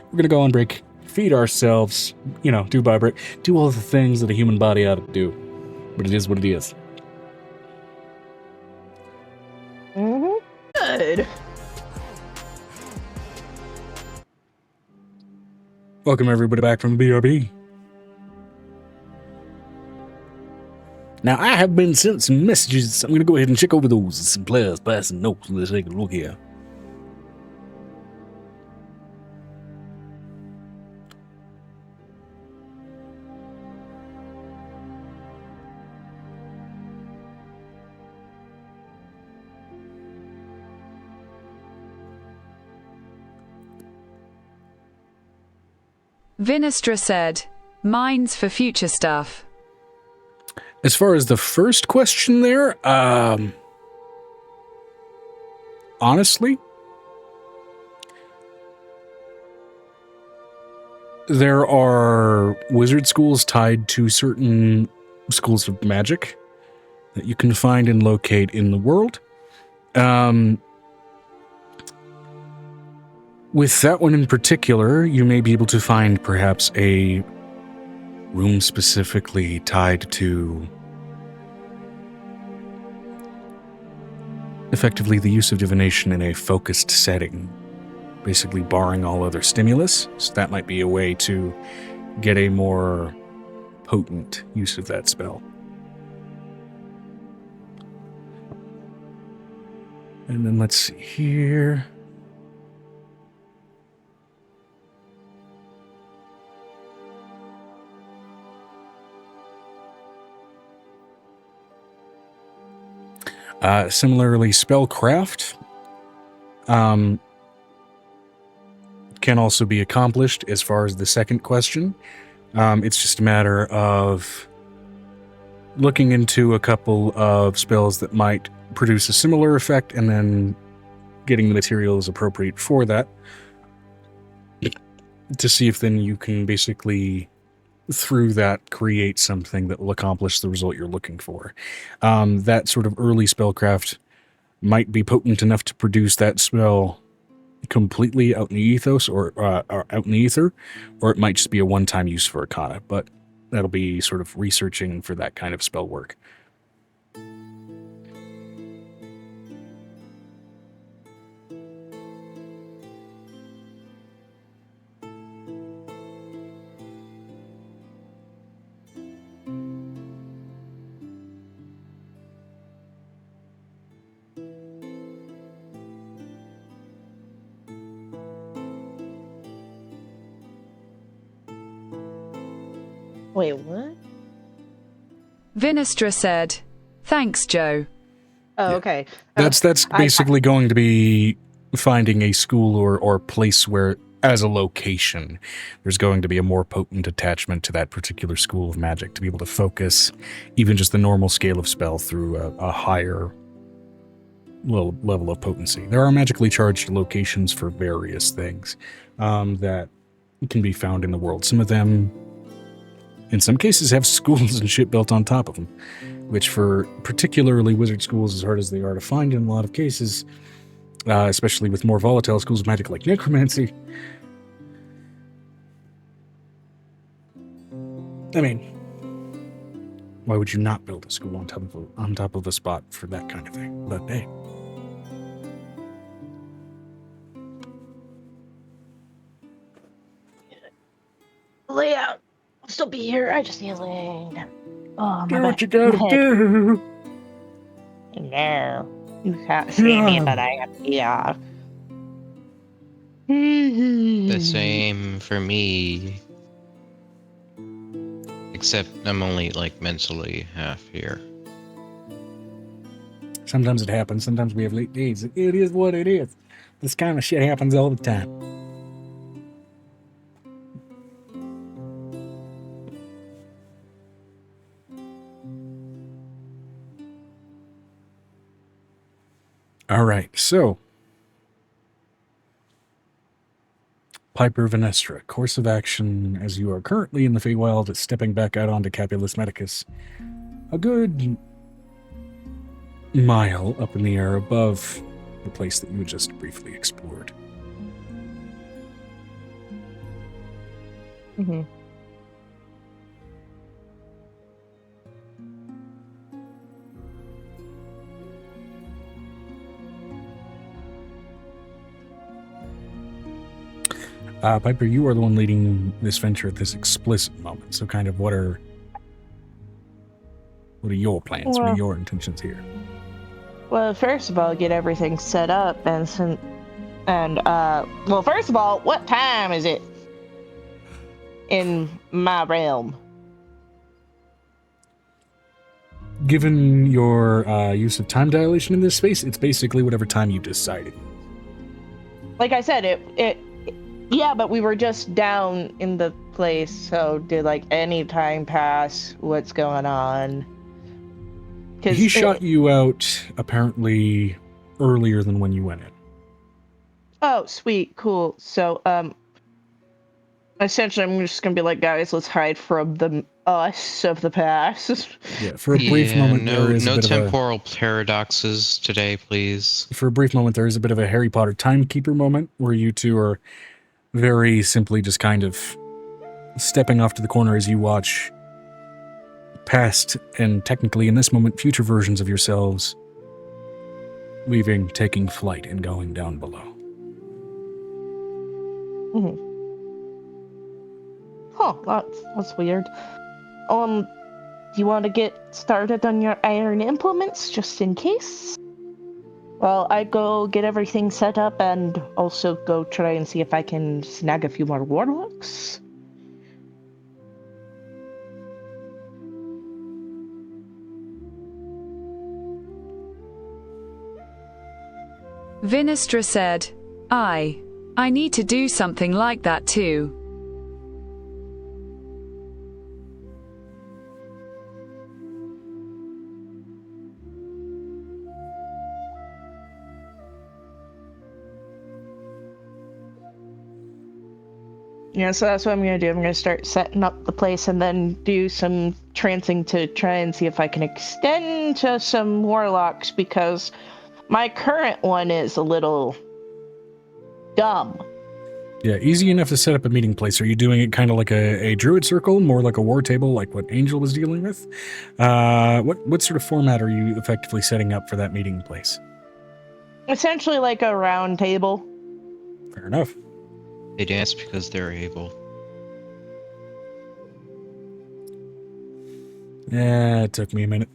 We're going to go on break, feed ourselves, do by break, do all the things that a human body ought to do. But it is what it is. Mm-hmm. Good. Welcome, everybody, back from the BRB. Now, I have been sent some messages. I'm going to go ahead and check over those. Some players passing notes. Let's take a look here. Vinestra said, "Mine's for future stuff." As far as the first question there, honestly, there are wizard schools tied to certain schools of magic that you can find and locate in the world. With that one in particular, you may be able to find perhaps a room specifically tied to effectively the use of divination in a focused setting, basically barring all other stimulus. So that might be a way to get a more potent use of that spell. And then let's see here. Similarly, spellcraft can also be accomplished as far as the second question. It's just a matter of looking into a couple of spells that might produce a similar effect and then getting the materials appropriate for that to see if then you can basically, through that, create something that will accomplish the result you're looking for. That sort of early spellcraft might be potent enough to produce that spell completely out in the ethos or out in the ether, or it might just be a one-time use for Arcana, but that'll be sort of researching for that kind of spell work. Wait, what? Vinestra said, "Thanks, Joe." Oh, okay. That's basically going to be finding a school or place where, as a location, there's going to be a more potent attachment to that particular school of magic to be able to focus even just the normal scale of spell through a higher level of potency. There are magically charged locations for various things that can be found in the world. Some of them, in some cases, have schools and shit built on top of them, which for particularly wizard schools, as hard as they are to find in a lot of cases, especially with more volatile schools of magic like necromancy. I mean, why would you not build a school on top of a spot for that kind of thing? But hey. Layout. I'll still be here. I just need to lay down. Oh, Do what you gotta do. No. You can't see me, but I am here. The same for me. Except I'm only, like, mentally half here. Sometimes it happens. Sometimes we have late days. It is what it is. This kind of shit happens all the time. All right, so Piper Vinestra, course of action as you are currently in the Feywild, is stepping back out onto Capulus Medicus, a good mile up in the air above the place that you just briefly explored. Mm-hmm. Piper, you are the one leading this venture at this explicit moment. So, kind of, what are your plans? What are your intentions here? Well, first of all, get everything set up first of all, what time is it in my realm? Given your use of time dilation in this space, it's basically whatever time you decided. Like I said, Yeah, but we were just down in the place, so did like any time pass? What's going on? He shot you out apparently earlier than when you went in. Oh, sweet, cool. So, essentially, I'm just gonna be like, guys, let's hide from the us of the past. Yeah, for a brief moment, no, there is no a bit temporal paradoxes today, please. For a brief moment, there is a bit of a Harry Potter timekeeper moment where you two are very simply just kind of stepping off to the corner as you watch past and technically in this moment future versions of yourselves leaving, taking flight, and going down below. Mm-hmm. Huh, that's weird. Do you want to get started on your iron implements just in case? Well, I'd go get everything set up and also go try and see if I can snag a few more warlocks. Vinestra said, I need to do something like that too. Yeah, so that's what I'm going to do. I'm going to start setting up the place and then do some trancing to try and see if I can extend to some warlocks, because my current one is a little dumb. Yeah, easy enough to set up a meeting place. Are you doing it kind of like a druid circle, more like a war table, like what Angel was dealing with? What sort of format are you effectively setting up for that meeting place? Essentially like a round table. Fair enough. They dance because they're able. Yeah, it took me a minute.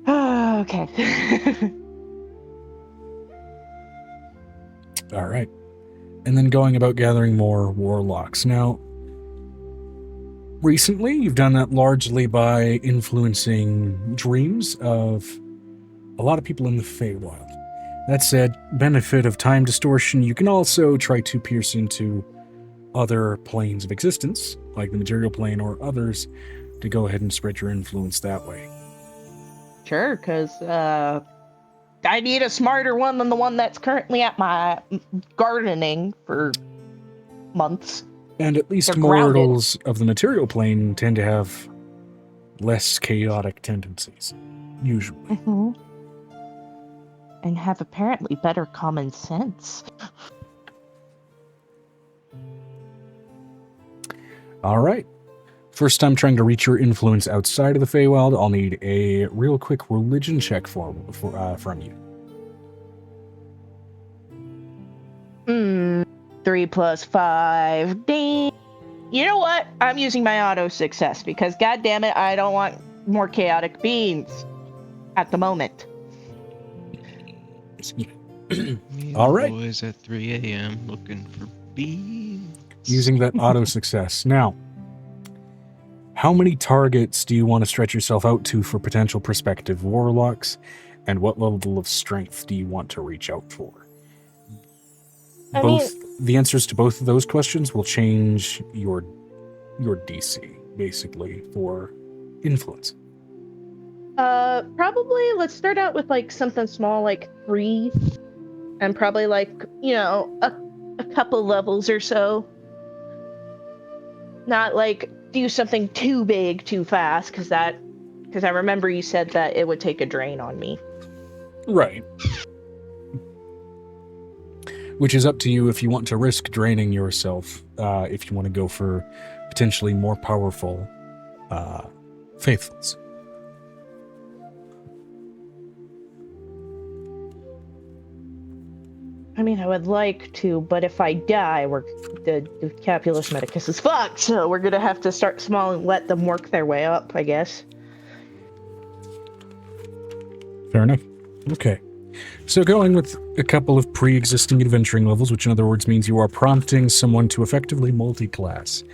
Okay. All right. And then going about gathering more warlocks. Now, recently, you've done that largely by influencing dreams of a lot of people in the Feywild. That said, benefit of time distortion, you can also try to pierce into other planes of existence, like the material plane or others, to go ahead and spread your influence that way. Sure, because I need a smarter one than the one that's currently at my gardening for months. And at least They're mortals of the material plane tend to have less chaotic tendencies, usually. Mm-hmm. And have apparently better common sense. All right. First time trying to reach your influence outside of the Feywild, I'll need a real quick religion check from you. 3 + 5. Ding. You know what? I'm using my auto success because, goddammit, I don't want more chaotic beings at the moment. All right. Boys at 3 a.m. looking for beans. Using that auto success. Now, how many targets do you want to stretch yourself out to for potential prospective warlocks? And what level of strength do you want to reach out for? The answers to both of those questions will change your DC, basically, for influence. Probably let's start out with like something small, like 3, and probably like, a couple levels or so. Not like do something too big too fast, because I remember you said that it would take a drain on me. Right. Which is up to you if you want to risk draining yourself, if you want to go for potentially more powerful faithfuls. I mean, I would like to, but if I die, the Capulus Medicus is fucked, so we're gonna have to start small and let them work their way up, I guess. Fair enough. Okay. So going with a couple of pre-existing adventuring levels, which in other words means you are prompting someone to effectively multi-class.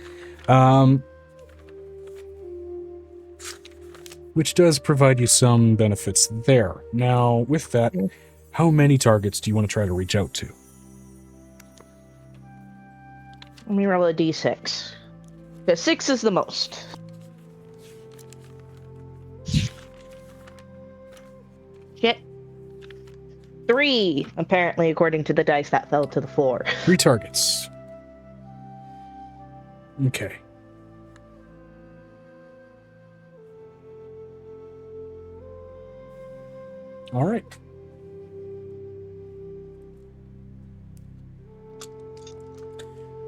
Which does provide you some benefits there. Now, with that, How many targets do you want to try to reach out to? Let me roll a d6. Because 6 is the most. Shit. 3, apparently, according to the dice that fell to the floor. 3 targets. Okay. All right.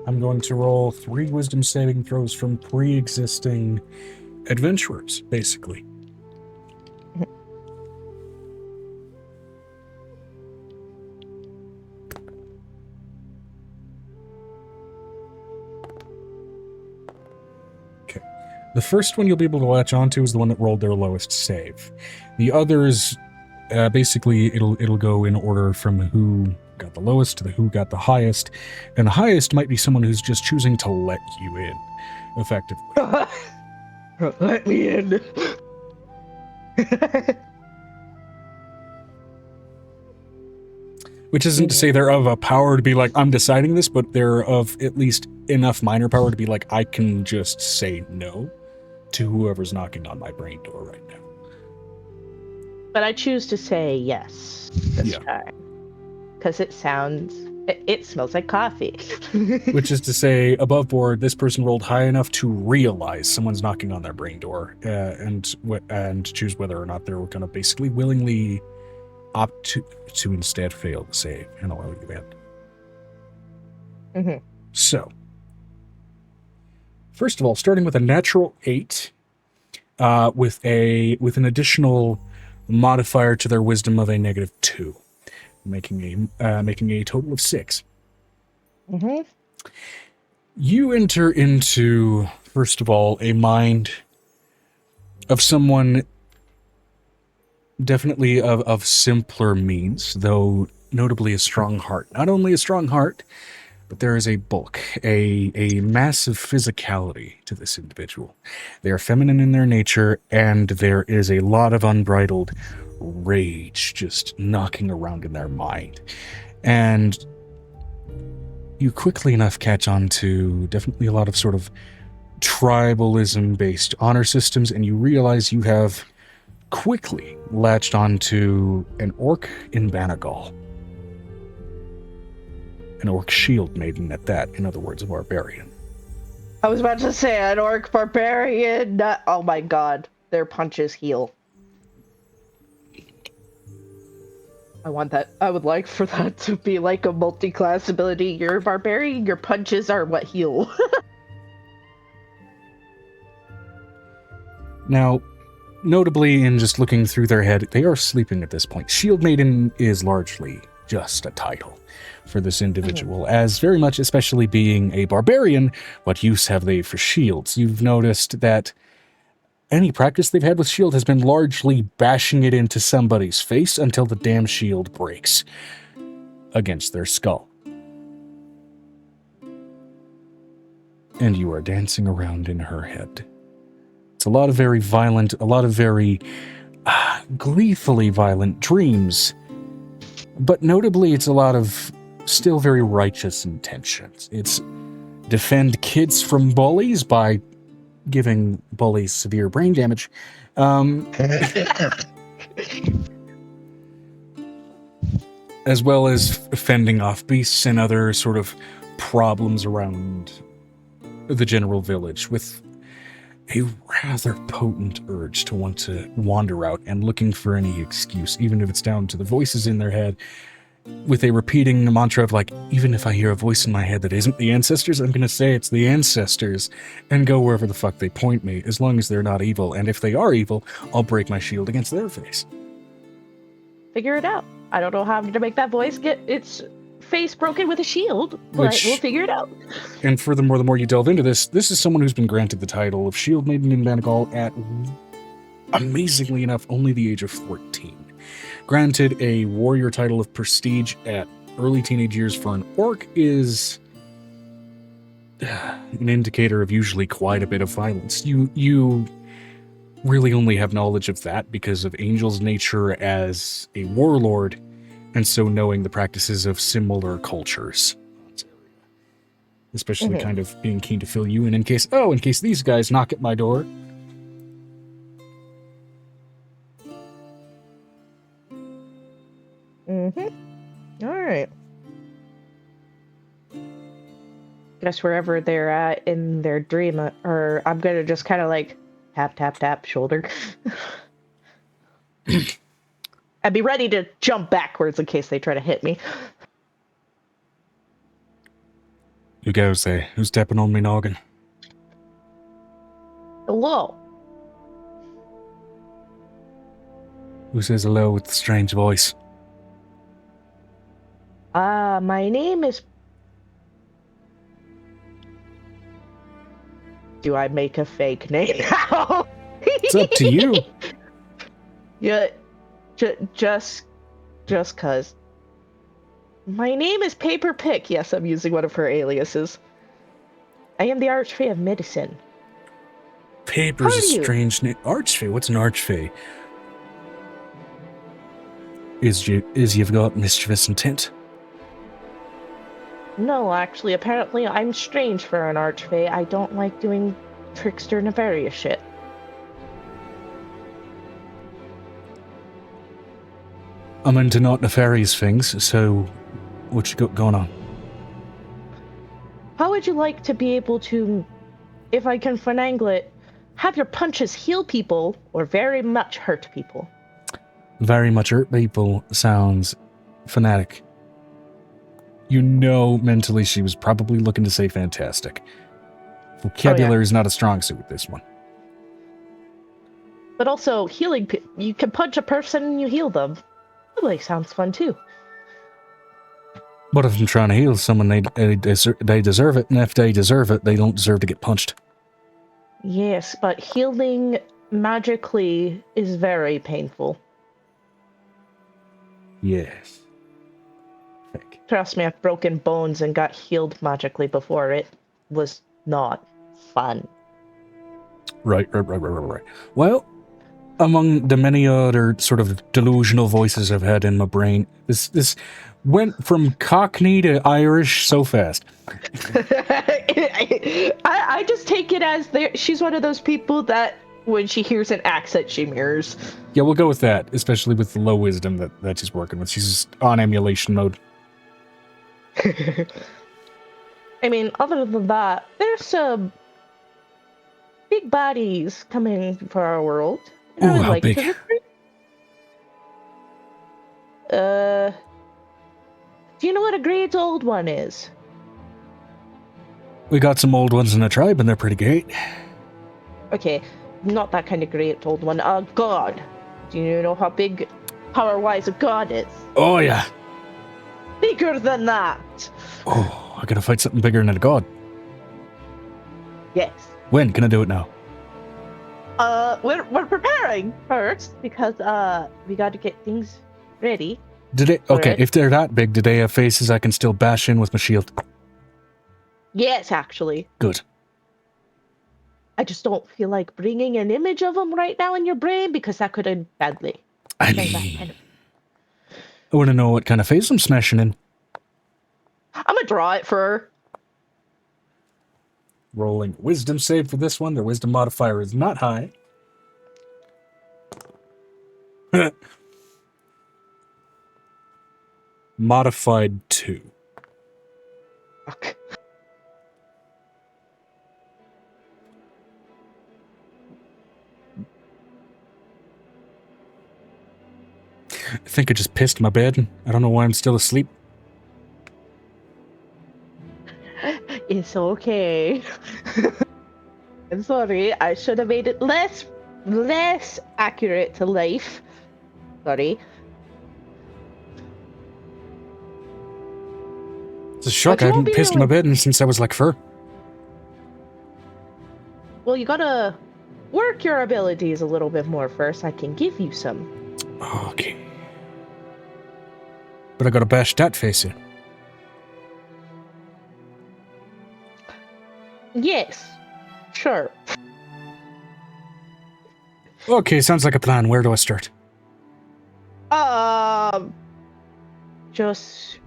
I'm going to roll 3 wisdom saving throws from pre-existing adventurers, basically. Okay. The first one you'll be able to latch onto is the one that rolled their lowest save. The others, basically, it'll go in order from who got the lowest to who got the highest, and the highest might be someone who's just choosing to let you in, effectively. Let me in. Which isn't to say they're of a power to be like, I'm deciding this, but they're of at least enough minor power to be like, I can just say no to whoever's knocking on my brain door right now. But I choose to say yes this time. Because it smells like coffee. Which is to say, above board, this person rolled high enough to realize someone's knocking on their brain door, and choose whether or not they're going to basically willingly opt to instead fail the save and allow you in. Mm-hmm. So, first of all, starting with a natural 8, with an additional modifier to their wisdom of a -2. Making a total of 6. Mm-hmm. You enter into, first of all, a mind of someone definitely of simpler means, though notably a strong heart. Not only a strong heart, but there is a bulk, a massive physicality to this individual. They are feminine in their nature, and there is a lot of unbridled rage just knocking around in their mind. And you quickly enough catch on to definitely a lot of sort of tribalism-based honor systems, and you realize you have quickly latched onto an orc in Banagal. An orc shield maiden at that, in other words, a barbarian. I was about to say an orc barbarian. Oh my god, their punches heal. I want that. I would like for that to be like a multi-class ability. You're a barbarian, your punches are what heal. Now, notably, in just looking through their head, they are sleeping at this point. Shield Maiden is largely just a title for this individual, as very much, especially being a barbarian, what use have they for shields? You've noticed that any practice they've had with shield has been largely bashing it into somebody's face until the damn shield breaks against their skull. And you are dancing around in her head. It's a lot of very violent, a lot of very gleefully violent dreams. But notably, it's a lot of still very righteous intentions. It's defend kids from bullies by giving bullies severe brain damage. As well as fending off beasts and other sort of problems around the general village, with a rather potent urge to want to wander out and looking for any excuse, even if it's down to the voices in their head, with a repeating mantra of like, even if I hear a voice in my head that isn't the ancestors, I'm going to say it's the ancestors and go wherever the fuck they point me, as long as they're not evil. And if they are evil, I'll break my shield against their face. Figure it out. I don't know how to make that voice get its face broken with a shield, but we'll figure it out. And furthermore, the more you delve into this is someone who's been granted the title of Shield Maiden in Banagal at, amazingly enough, only the age of 14. Granted, a warrior title of prestige at early teenage years for an orc is an indicator of usually quite a bit of violence. You really only have knowledge of that because of Angel's nature as a warlord And so knowing the practices of similar cultures. Especially kind of being keen to fill you in case these guys knock at my door. Alright. Guess wherever they're at in their dream, or I'm gonna just kind of like tap, tap, tap, shoulder. I'd be ready to jump backwards in case they try to hit me. Who goes there? Who's tapping on me noggin? Hello. Who says hello with the strange voice? My name is... Do I make a fake name now? It's up to you. Yeah, just cuz. My name is Paper Pick. Yes, I'm using one of her aliases. I am the Archfey of Medicine. Paper's a strange name. Archfey? What's an Archfey? Is you've got mischievous intent? No, actually, apparently I'm strange for an Archfey. I don't like doing trickster nefarious shit. I'm into not nefarious things, so what you got going on? How would you like to be able to, if I can finagle it, have your punches heal people or very much hurt people? Very much hurt people sounds fanatic. You know mentally she was probably looking to say fantastic. Vocabulary is not a strong suit with this one. But also, healing, you can punch a person and you heal them. That sounds fun too. What if I'm trying to heal someone? They deserve it, and if they deserve it, they don't deserve to get punched. Yes, but healing magically is very painful. Yes. Trust me, I've broken bones and got healed magically before. It was not fun. Right. Well, among the many other sort of delusional voices I've had in my brain, this went from Cockney to Irish so fast. I just take it as she's one of those people that when she hears an accent, she mirrors. Yeah, we'll go with that, especially with the low wisdom that she's working with. She's on emulation mode. I mean, other than that, there's some big bodies coming for our world. Ooh, how big? Do you know what a great old one is? We got some old ones in the tribe, and they're pretty great. Okay, not that kind of great old one. A god. Do you know how big, power-wise, a god is? Oh, yeah. Bigger than that. Oh, I gotta fight something bigger than a god. Yes. When? Can I do it now? We're preparing first because we got to get things ready. Okay, if they're that big, do they have faces I can still bash in with my shield? Yes, actually. Good. I just don't feel like bringing an image of them right now in your brain because that could end badly. I want to know what kind of face I'm smashing in. I'm gonna draw it for her. Rolling wisdom save for this one. Their wisdom modifier is not high. Modified 2. Fuck. I think I just pissed my bed. I don't know why I'm still asleep. It's okay. I'm sorry. I should have made it less accurate to life. Sorry. It's a shock. I haven't pissed my bed since I was like 4. Well, you gotta work your abilities a little bit more first. I can give you some. Okay. But I gotta bash that face in. Yes. Sure. Okay, sounds like a plan. Where do I start? just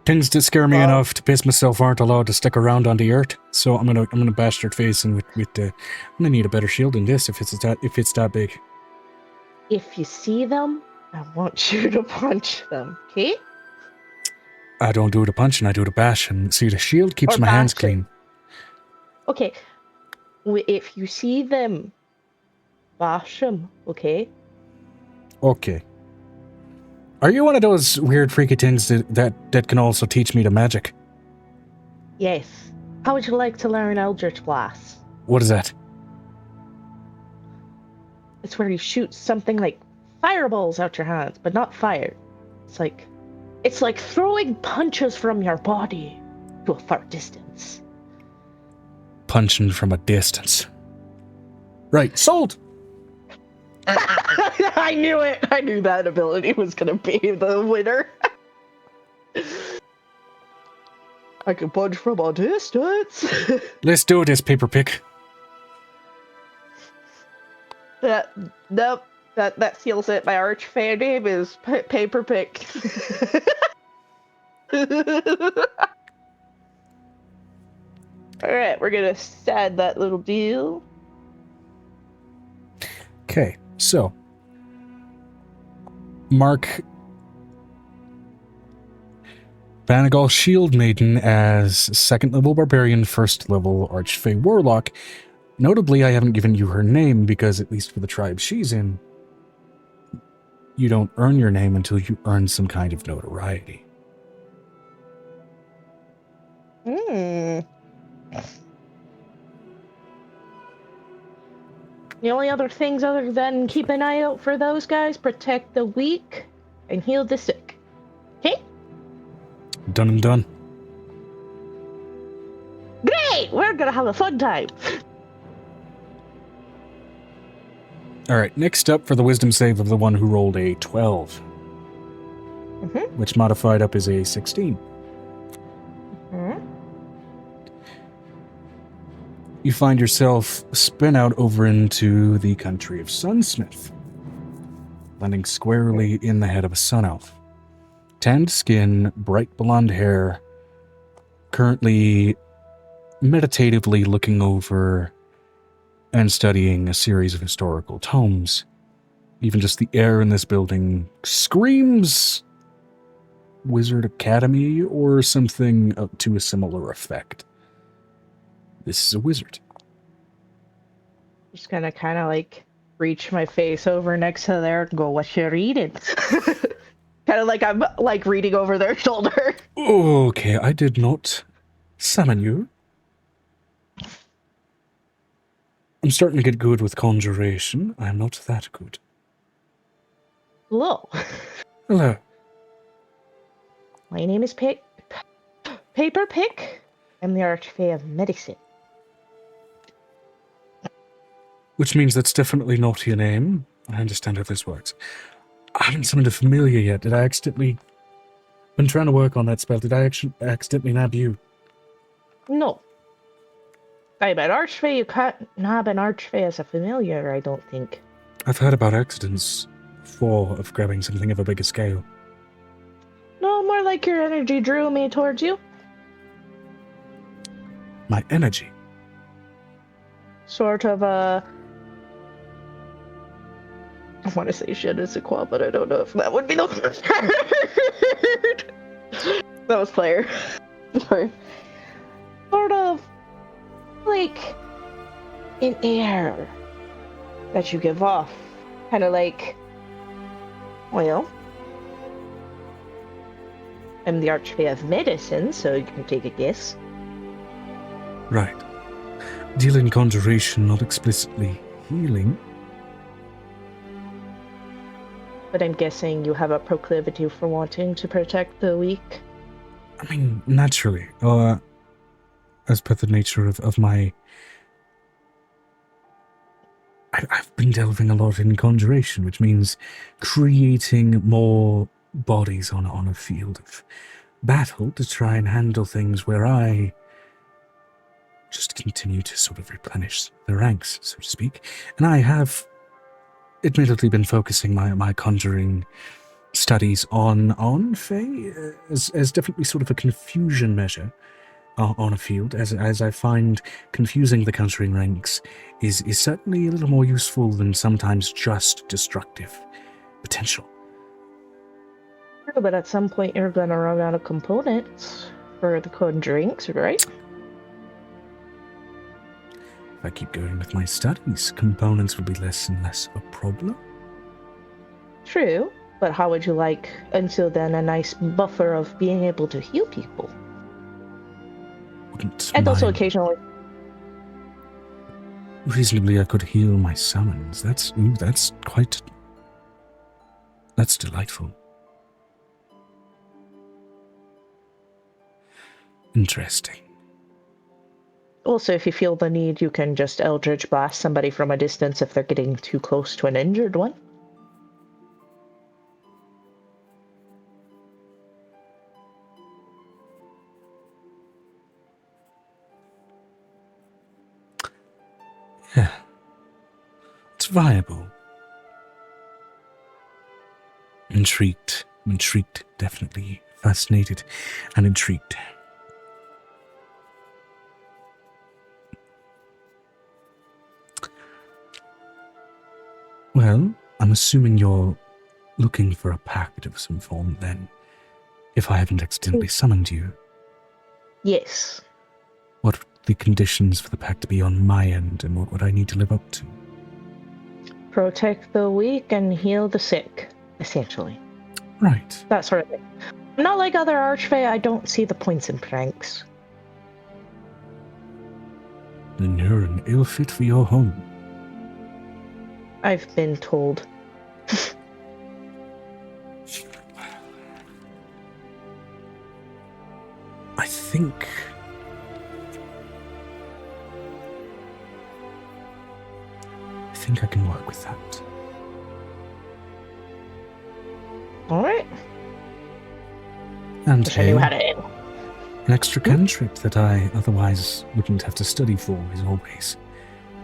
Things that scare me Well- enough to piss myself aren't allowed to stick around on the earth. So I'm gonna bash their face in with the. I'm gonna need a better shield than this if it's that big. if you see them, I want you to punch them, okay? I don't do the punching, I do the bash, and see the shield keeps Or my hands bashing. clean. Okay. If you see them, bash them, okay? Okay. Are you one of those weird freaky things that can also teach me the magic? Yes. How would you like to learn Eldritch Blast? What is that? It's where you shoot something like fireballs out your hands, but not fire. It's like throwing punches from your body to a far distance. Punching from a distance. Right, sold! I knew it. I knew that ability was gonna be the winner. I can punch from a distance. Let's do this, paper pick. Nope. That seals it. My arch fan name is Paper Pick. Alright, we're gonna sad that little deal. Okay, so. Mark Banagal Shield Maiden as 2nd level Barbarian, 1st level Archfey Warlock. Notably, I haven't given you her name because, at least for the tribe she's in, you don't earn your name until you earn some kind of notoriety. The only other things other than keep an eye out for those guys, protect the weak, and heal the sick. Okay? Done and done. Great! We're gonna have a fun time. Alright, next up for the wisdom save of the one who rolled a 12. Which modified up is a 16. You find yourself spin out over into the country of Sunsmith, landing squarely in the head of a sun elf. Tanned skin, bright blonde hair, currently meditatively looking over and studying a series of historical tomes. Even just the air in this building screams Wizard Academy or something to a similar effect. This is a wizard. Just gonna kind of like reach my face over next to there and go, "What you reading?" Kind of like I'm like reading over their shoulder. Okay, I did not summon you. I'm starting to get good with conjuration. I'm not that good. Hello. Hello. My name is Paper Pick. I'm the Archfey of Medicine. Which means that's definitely not your name. I understand how this works. I haven't summoned a familiar yet. Did I accidentally... Been trying to work on that spell. Did I actually accidentally nab you? No. I'm an Archfey. You can't nab an Archfey as a familiar, I don't think. I've heard about accidents before of grabbing something of a bigger scale. No, more like your energy drew me towards you. My energy. Sort of I want to say je ne sais quoi, but I don't know if that would be the word. That was player. Sorry. Sort of like an air that you give off. Kind of like, well, I'm the Archfey of Medicine, so you can take a guess. Right. Deal in conjuration, not explicitly healing. But I'm guessing you have a proclivity for wanting to protect the weak. I mean, naturally. As per the nature of my... I've been delving a lot in conjuration, which means creating more bodies on a field of battle to try and handle things where I just continue to sort of replenish the ranks, so to speak. And I have admittedly been focusing my conjuring studies on Fae as definitely sort of a confusion measure on a field, as I find confusing the countering ranks is certainly a little more useful than sometimes just destructive potential. But at some point you're gonna run out of components for the code drinks, right? If I keep going with my studies, components will be less and less a problem. True, but how would you like, until then, a nice buffer of being able to heal people? Wouldn't And also mind. occasionally. Reasonably, I could heal my summons. That's delightful. Interesting. Also, if you feel the need, you can just Eldritch Blast somebody from a distance if they're getting too close to an injured one. Yeah. It's viable. Intrigued, definitely. Fascinated and intrigued. Well, I'm assuming you're looking for a pact of some form then, if I haven't accidentally summoned you. Yes. What would the conditions for the pact to be on my end, and what would I need to live up to? Protect the weak and heal the sick, essentially. Right. That sort of thing. Not like other Archfey, I don't see the points in pranks. Then you're an ill fit for your home. I've been told. I think I can work with that. Alright. And Wish I knew how to aim. an extra cantrip that I otherwise wouldn't have to study for is always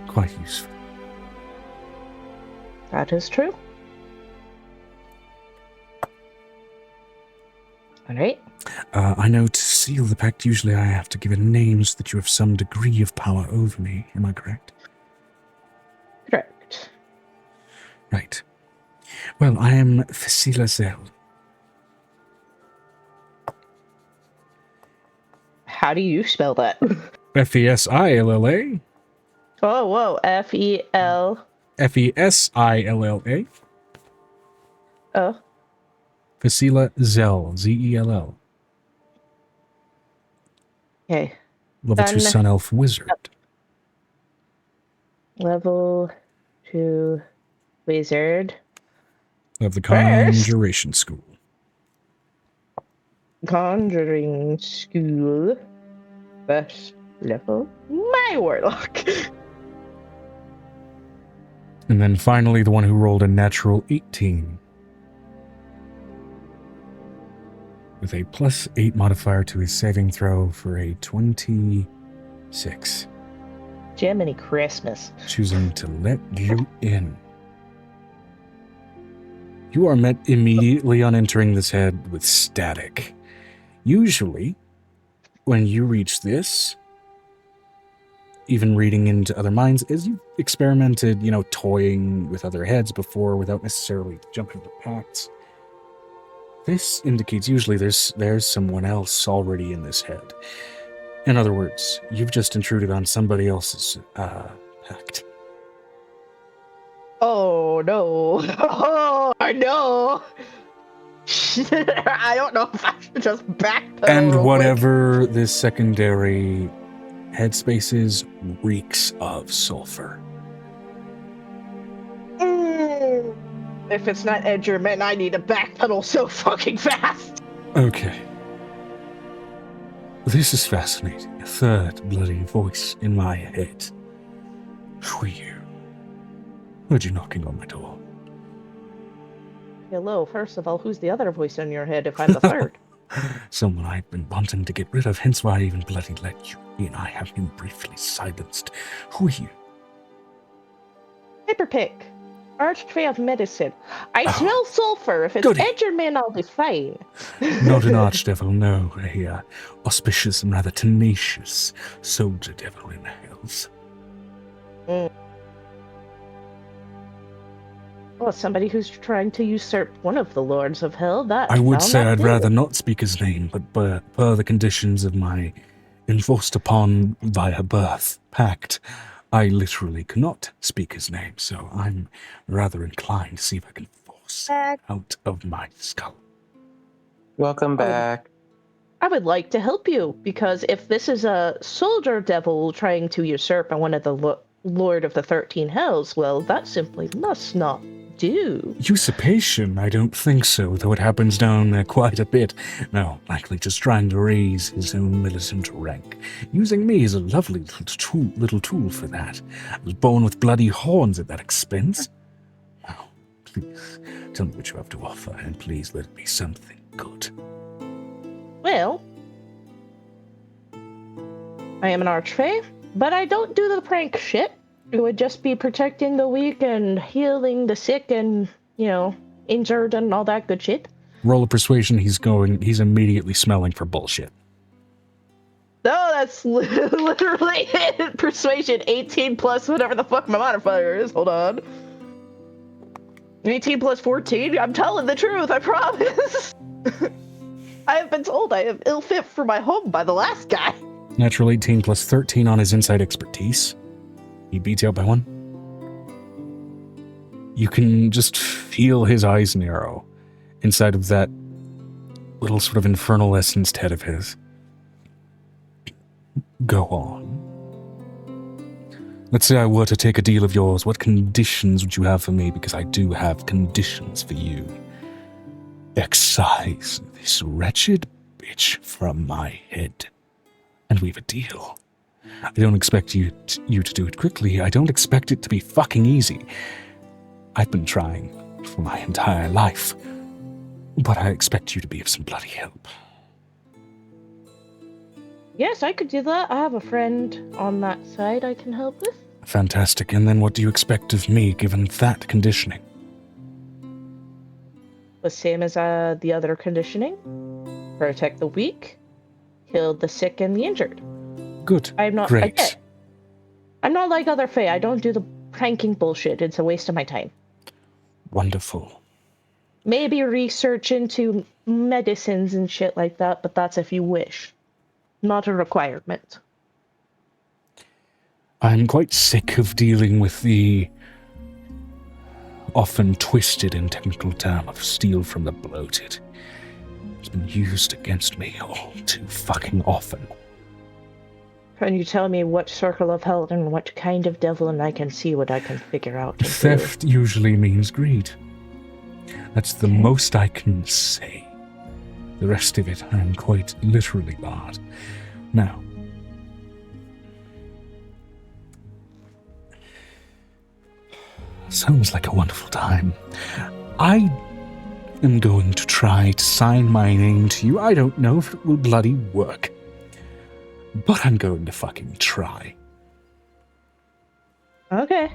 quite useful. That is true. Alright. I know to seal the pact, usually I have to give it names so that you have some degree of power over me. Am I correct? Correct. Right. Well, I am Fasila Zell. How do you spell that? F-E-S-I-L-L-A. Oh, whoa. F-E-L. F-E-S-I-L-L-A. Oh. Fasila Zell. Z-E-L-L. Okay. Level 2 Then- Sun Elf Wizard. Level 2 wizard. Of the First. Conjuration School. Conjuring school. First level. My warlock. And then finally, the one who rolled a natural 18. With a +8 modifier to his saving throw for a 26. Jiminy Christmas. Choosing to let you in. You are met immediately on entering this head with static. Usually, when you reach this, even reading into other minds, as you've experimented, toying with other heads before without necessarily jumping to pacts, this indicates usually there's someone else already in this head. In other words, you've just intruded on somebody else's pact. Oh no. Oh no. I don't know if I should just backpedal. And real whatever this secondary headspace is reeks of sulfur. quick. If it's not Edgerman, I need to backpedal so fucking fast. Okay. This is fascinating. A third bloody voice in my head. Who are you? Heard you knocking on my door. Hello, first of all, who's the other voice in your head if I'm the third? Someone I've been wanting to get rid of, hence why I even bloody let you in. I have been briefly silenced. Who are you? Paper pick. Archfey of medicine. I Oh, smell sulfur. If it's goody. Edgerman, I'll be fine. Not an archdevil, no. A auspicious and rather tenacious soldier devil in the hells. Well, somebody who's trying to usurp one of the lords of hell, that I would sound say not I'd good. rather not speak his name, but per the conditions of my enforced upon via birth pact, I literally cannot speak his name, so I'm rather inclined to see if I can force it out of my skull. Welcome back. I would like to help you, because if this is a soldier devil trying to usurp one of the Lord of the 13 Hells, well, that simply must not do. Usurpation? I don't think so, though it happens down there quite a bit. No, likely just trying to raise his own militant rank, using me as a lovely little tool for that. I was born with bloody horns at that expense. Now, please, tell me what you have to offer, and please let it be something good. Well, I am an archfey, but I don't do the prank shit. It would just be protecting the weak and healing the sick and, injured and all that good shit. Roll a persuasion, he's immediately smelling for bullshit. No, that's literally it. Persuasion 18 plus whatever the fuck my modifier is. Hold on. 18 plus 14? I'm telling the truth, I promise. I have been told I am ill fit for my home by the last guy. Natural 18 plus 13 on his insight expertise. He beats you out by 1. You can just feel his eyes narrow inside of that little sort of infernal essenced head of his. Go on. Let's say I were to take a deal of yours. What conditions would you have for me? Because I do have conditions for you. Excise this wretched bitch from my head, and we've a deal. I don't expect you to do it quickly. I don't expect it to be fucking easy. I've been trying for my entire life, but I expect you to be of some bloody help. Yes, I could do that. I have a friend on that side I can help with. Fantastic. And then what do you expect of me, given that conditioning? The same as the other conditioning. Protect the weak, heal the sick and the injured. Good. I'm not Great. I'm not like other Fae. I don't do the pranking bullshit. It's a waste of my time. Wonderful. Maybe research into medicines and shit like that, but that's if you wish. Not a requirement. I'm quite sick of dealing with the often twisted and technical term of steal from the bloated. It's been used against me all too fucking often. Can you tell me what circle of hell and what kind of devil, and I can see what I can figure out. Theft usually means greed. That's the most I can say. The rest of it I'm quite literally barred. Now, sounds like a wonderful time. I am going to try to sign my name to you. I don't know if it will bloody work, but I'm going to fucking try. Okay.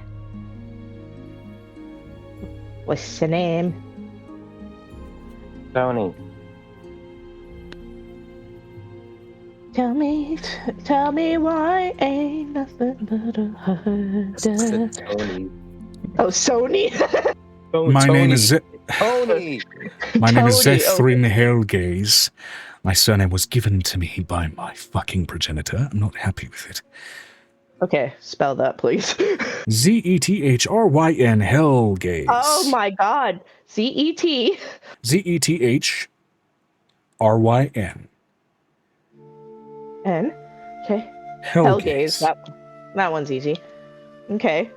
What's the name? Tony. Tell me why ain't nothing but a hurt. Tony. Oh, Sony. My name is Tony. My name is Tony, Zethrin Hellgaze. My surname was given to me by my fucking progenitor. I'm not happy with it. Okay, spell that, please. Zethryn Hellgaze. Oh my god. Z-E-T. Zethryn. N. Okay. Hellgaze. That one's easy. Okay.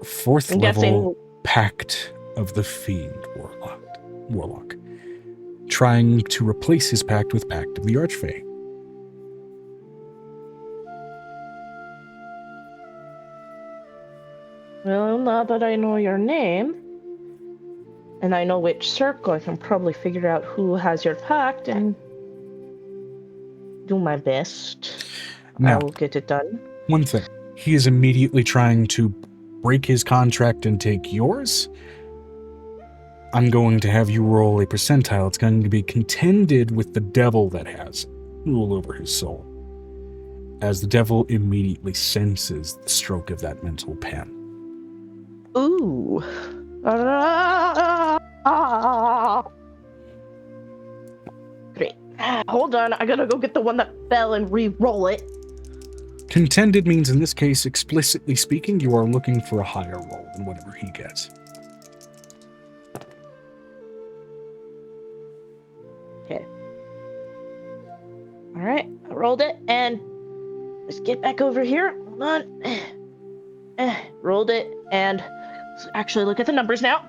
4th I'm level guessing- Pact of the Fiend Warlock. Trying to replace his pact with Pact of the Archfey. Well, now that I know your name, and I know which circle, I can probably figure out who has your pact and do my best. Now, I will get it done. one thing. He is immediately trying to break his contract and take yours, I'm going to have you roll a percentile. It's going to be contended with the devil that has rule over his soul, as the devil immediately senses the stroke of that mental pen. Ooh. Great. Hold on, I gotta go get the one that fell and re-roll it. Contended means, in this case, explicitly speaking, you are looking for a higher roll than whatever he gets. Okay. Alright, I rolled it, and let's get back over here. Hold on. Rolled it, and let's actually look at the numbers now.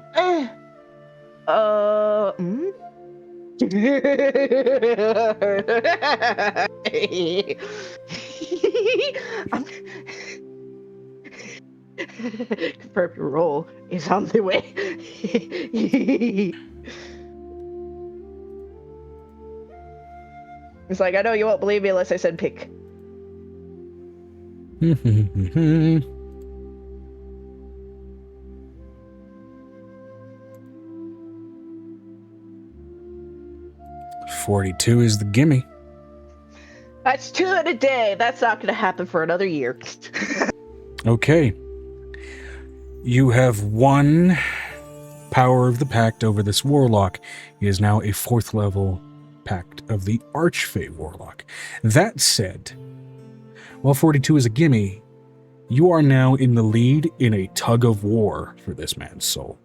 Confirm your roll is on the way. It's like, I know you won't believe me unless I said pick. 42 is the gimme. That's 2 in a day. That's not going to happen for another year. Okay. You have 1 power of the pact over this warlock. He is now a 4th level pact of the Archfey warlock. That said, while 42 is a gimme, you are now in the lead in a tug of war for this man's soul.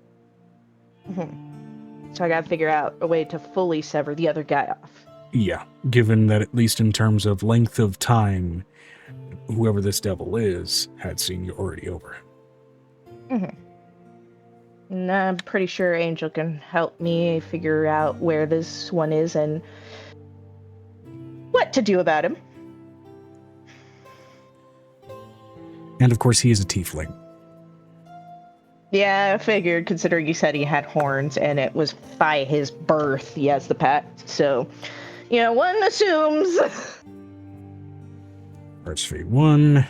So I gotta figure out a way to fully sever the other guy off. Yeah, given that at least in terms of length of time, whoever this devil is had seen you already over. And I'm pretty sure Angel can help me figure out where this one is and what to do about him. And of course, he is a tiefling. Yeah, I figured, considering you said he had horns and it was by his birth he has the pact. So, you know, one assumes. Archfey 1.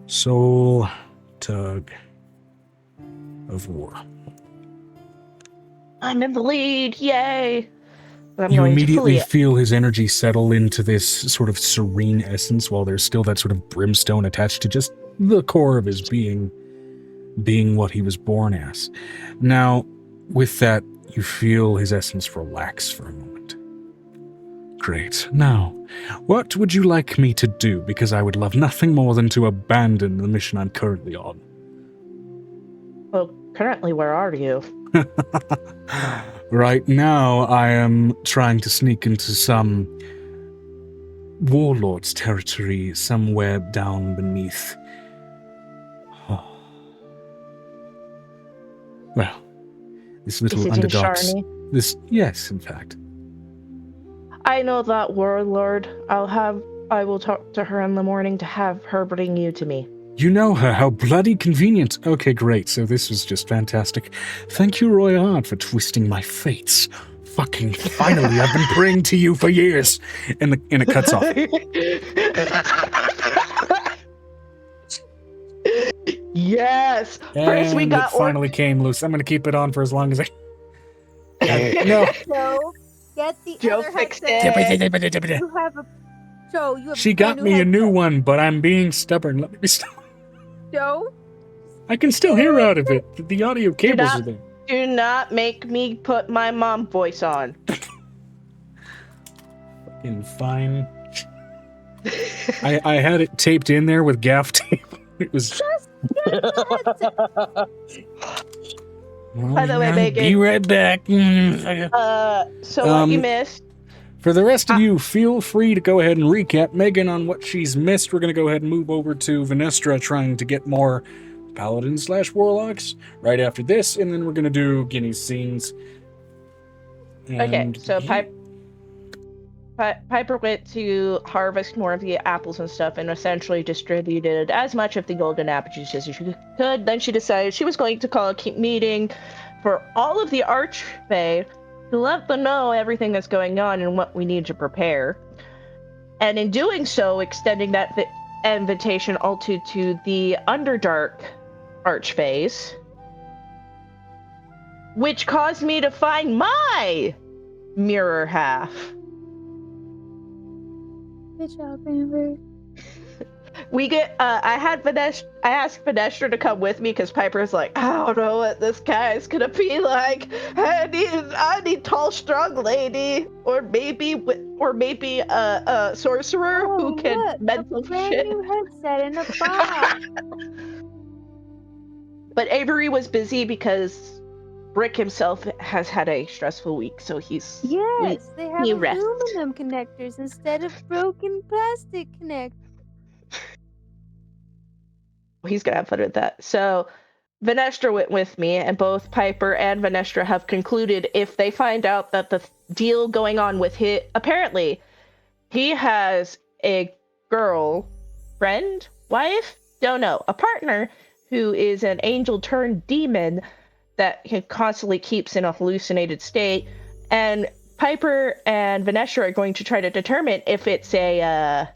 Soul tug of war. I'm in the lead, yay! But I'm You going to immediately fully... feel his energy settle into this sort of serene essence, while there's still that sort of brimstone attached to just the core of his being what he was born as. Now, with that, you feel his essence relax for a moment. Great. Now, what would you like me to do? Because I would love nothing more than to abandon the mission I'm currently on. Well, currently, where are you? Right now, I am trying to sneak into some warlord's territory somewhere down beneath. Well, this little Is it in underdog's... Sharni? Yes, in fact. I know that warlord. I will talk to her in the morning to have her bring you to me. You know her, how bloody convenient. Okay, great, so this was just fantastic. Thank you, Royard, for twisting my fates. Fucking finally, I've been praying to you for years. And it cuts off. Yes! First we And got it finally came loose. I'm going to keep it on for as long as I... No. Joe, get the Joe other fixed headset. it. You have a Joe. You have She got me a new one, but I'm being stubborn. Let me stop. Joe, I can still hear out of it. The audio cables are there. Do not make me put my mom voice on. Fucking fine. I had it taped in there with gaff tape. It was... By the way, Megan. Be right back. So what you missed? For the rest of you, feel free to go ahead and recap Megan on what she's missed. We're going to go ahead and move over to Venestra trying to get more paladins/warlocks right after this, and then we're going to do Guinea's scenes. Okay, so Piper went to harvest more of the apples and stuff and essentially distributed as much of the golden apple juice as she could. Then she decided she was going to call a meeting for all of the Archfey to let them know everything that's going on and what we need to prepare. And in doing so, extending that invitation also to the Underdark Archphase, which caused me to find my mirror half. Good job, Amber. We get. I asked Vanestra to come with me because Piper's like, I don't know what this guy's gonna be like. I need tall, strong lady, or maybe a sorcerer who can look, mental a brand shit. new headset in a box. But Avery was busy because Brick himself has had a stressful week, so he's Yes, they have he rests. aluminum connectors instead of broken plastic connectors. He's gonna have fun with that. So Vanestra went with me, and both Piper and Vanestra have concluded if they find out that the deal going on with apparently he has a girl, friend, wife, don't know, a partner who is an angel turned demon that he constantly keeps in a hallucinated state, and Piper and Vanestra are going to try to determine if it's a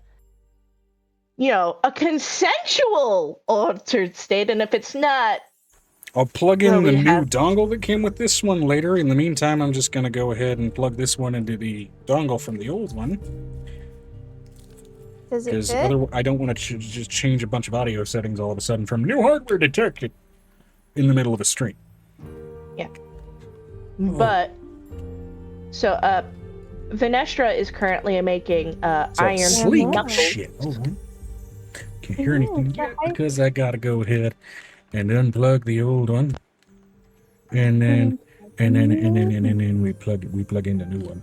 consensual altered state, and if it's not, I'll plug in the we new have- dongle that came with this one later. In the meantime, I'm just going to go ahead and plug this one into the dongle from the old one. Does it Because fit? I don't want to just change a bunch of audio settings all of a sudden from new hardware detected in the middle of a stream. Yeah. But, so, Vanestra is currently making iron sleek knuckles. shit. Hold on. Can't hear anything Yeah, yet because I gotta go ahead and unplug the old one, and then we plug in the new one.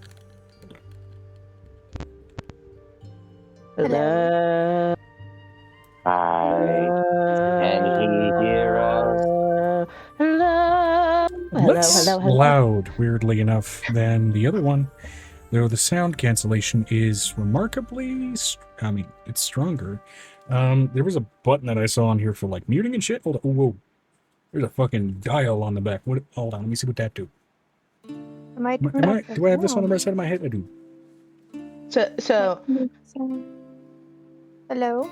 Hello. Hi. Can he hear us? Hello. Less Hello. loud, weirdly enough, than the other one, though the sound cancellation is remarkably. It's stronger. There was a button that I saw on here for like muting and shit. Hold on. Whoa. There's a fucking dial on the back. Hold on. Let me see what that do. Am I Do I have this on the right side of my head? I do. So. Hello?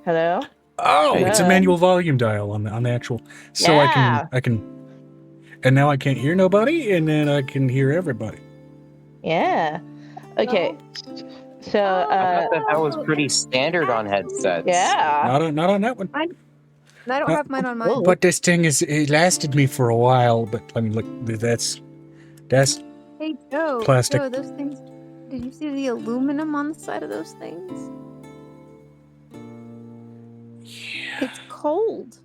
Hello? Oh, it's a Hello? manual volume dial on the actual. So Yeah. I can. And now I can't hear nobody, and then I can hear everybody. Yeah. Okay. So, I thought that was pretty standard on headsets. yeah. Not on that one. I don't have mine on mine. But this thing it lasted me for a while. But I mean, look, that's Hey, Joe. plastic. Joe, those things. Did you see the aluminum on the side of those things? Yeah. It's cold.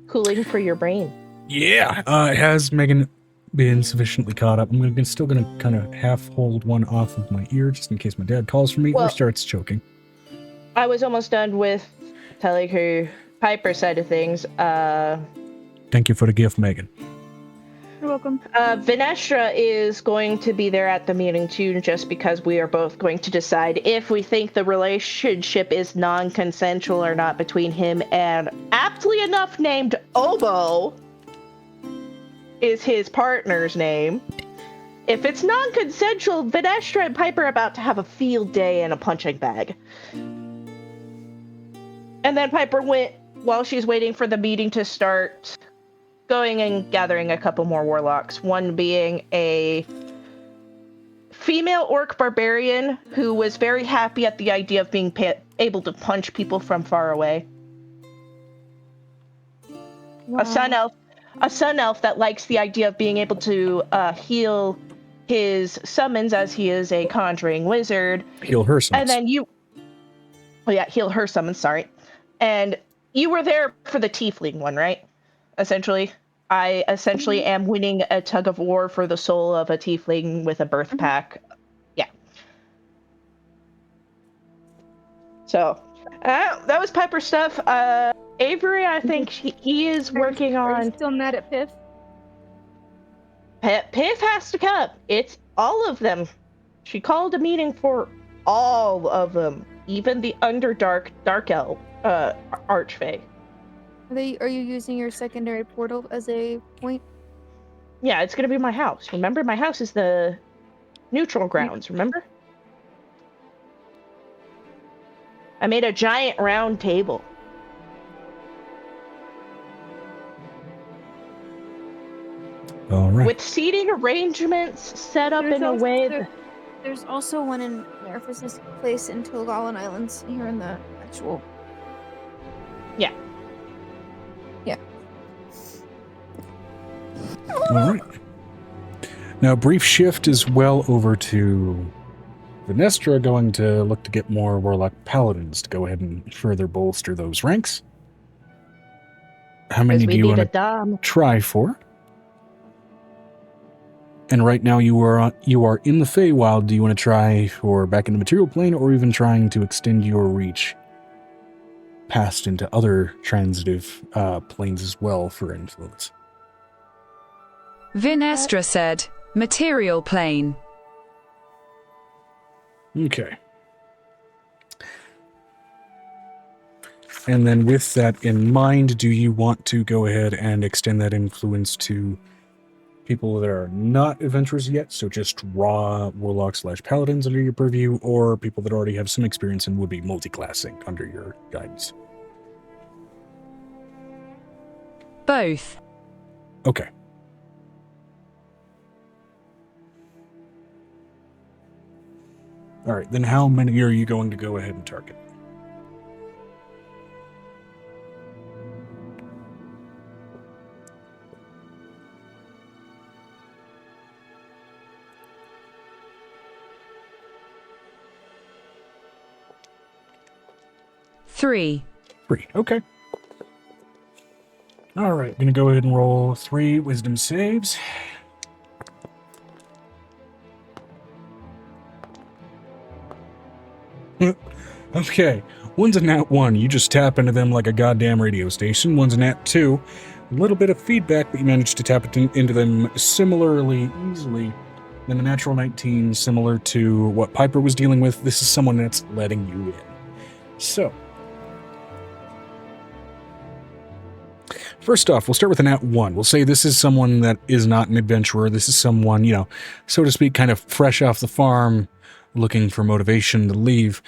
Cooling for your brain. Yeah. Has Megan been sufficiently caught up? I'm still gonna kind of half hold one off of my ear just in case my dad calls for me or starts choking. I was almost done with telling her Piper's side of things. Thank you for the gift, Megan. You're welcome. Vanestra is going to be there at the meeting too, just because we are both going to decide if we think the relationship is non-consensual or not between him and, aptly enough named Obo, is his partner's name. If it's non-consensual, Vanestra and Piper are about to have a field day in a punching bag. And then Piper went, while she's waiting for the meeting to start, going and gathering a couple more warlocks. One being a female orc barbarian who was very happy at the idea of being able to punch people from far away. Wow. A sun elf that likes the idea of being able to heal his summons, as he is a conjuring wizard. Heal her summons. And then heal her summons, sorry. And you were there for the tiefling one, right? Essentially. I am winning a tug of war for the soul of a tiefling with a birth pack. Yeah. So, that was Piper's stuff. Avery, I think he is working Are on... you still mad at Piff? Piff has to come. It's all of them. She called a meeting for all of them. Even the Underdark Dark Elf Archfey. Are you using your secondary portal as a point? Yeah, it's gonna be my house. Remember, my house is the neutral grounds, remember? I made a giant round table. All right. With seating arrangements set up in a way that... There's also one in Nerfus' place in Tilgallen Islands here in the actual. Yeah. Yeah. All right. Now, brief shift as well over to Venestra, going to look to get more Warlock Paladins to go ahead and further bolster those ranks. How many do you want to try for? And right now you are in the Feywild. Do you want to try for back in the material plane, or even trying to extend your reach past into other transitive planes as well for influence? Vinestra said, material plane. Okay. And then with that in mind, do you want to go ahead and extend that influence to people that are not adventurers yet, so just raw warlock/paladins under your purview, or people that already have some experience and would be multi-classing under your guidance? Both. Okay. All right, then how many are you going to go ahead and target? Three. Okay. All right, gonna go ahead and roll 3 wisdom saves. Okay, one's a nat 1. You just tap into them like a goddamn radio station. One's a nat 2. A little bit of feedback, but you managed to tap into them similarly easily. Then a natural 19, similar to what Piper was dealing with. This is someone that's letting you in. So, first off, we'll start with a nat 1. We'll say this is someone that is not an adventurer. This is someone, so to speak, kind of fresh off the farm, looking for motivation to leave.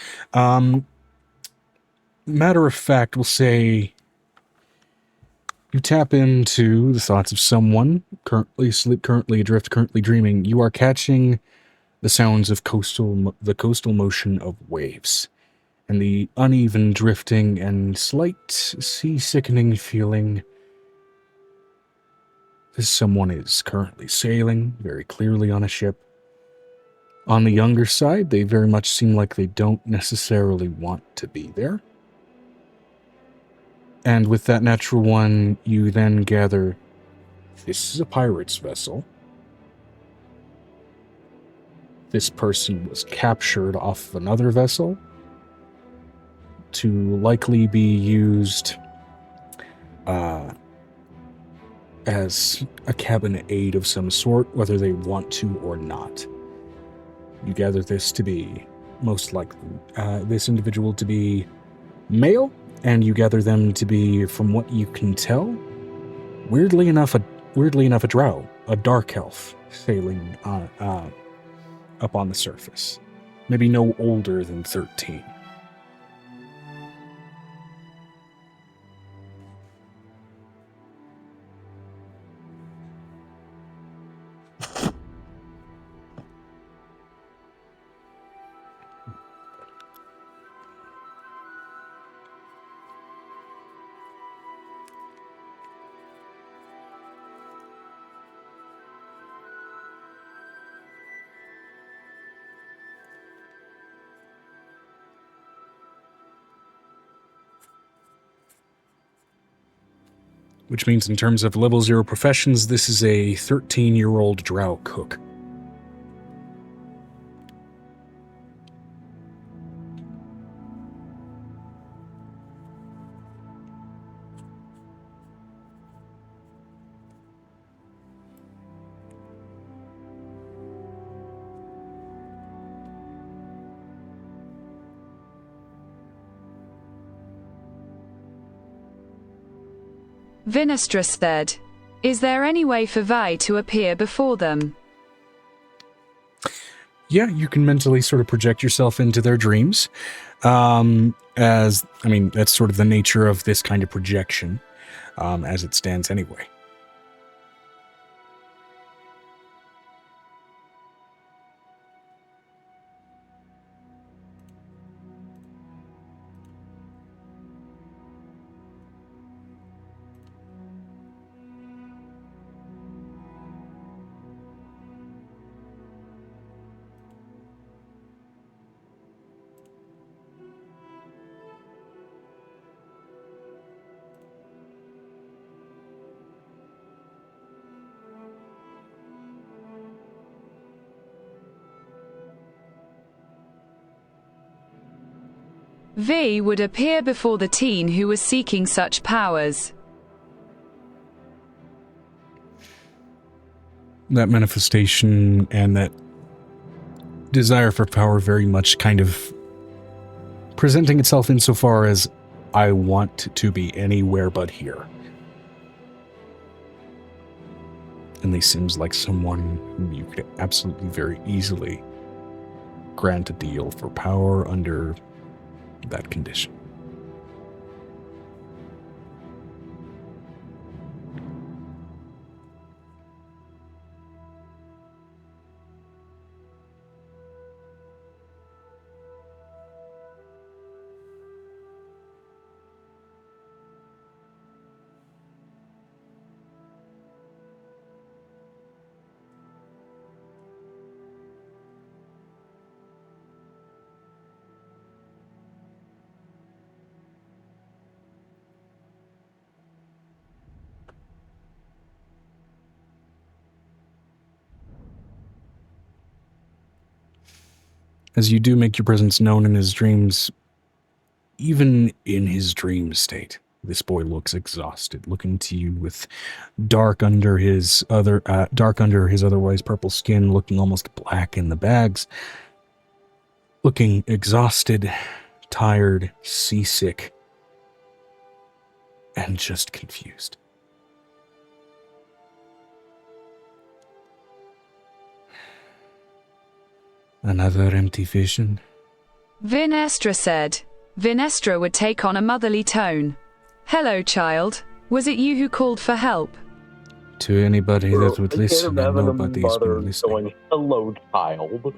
Matter of fact, we'll say you tap into the thoughts of someone currently asleep, currently adrift, currently dreaming. You are catching the sounds of the coastal motion of waves, and the uneven drifting and slight sea-sickening feeling. This someone is currently sailing very clearly on a ship. On the younger side, they very much seem like they don't necessarily want to be there. And with that natural 1, you then gather, this is a pirate's vessel. This person was captured off of another vessel to likely be used as a cabin aid of some sort, whether they want to or not. You gather this to be, most likely, this individual to be male, and you gather them to be, from what you can tell, weirdly enough a drow, a dark elf, sailing up on the surface. Maybe no older than 13. Which means in terms of level 0 professions, this is a 13-year-old drow cook. Vinestra said, is there any way for Vi to appear before them? Yeah, you can mentally sort of project yourself into their dreams. That's sort of the nature of this kind of projection, as it stands anyway. V would appear before the teen who was seeking such powers. That manifestation and that desire for power very much kind of presenting itself insofar as I want to be anywhere but here. And they seems like someone whom you could absolutely very easily grant a deal for power under that condition. As you do make your presence known in his dreams, even in his dream state, this boy looks exhausted, looking to you with dark under his otherwise purple skin, looking almost black in the bags, looking exhausted, tired, seasick, and just confused. Another empty vision? Vinestra said. Vinestra would take on a motherly tone. Hello, child. Was it you who called for help? To anybody that would listen, and nobody's been listening. Going, hello, child.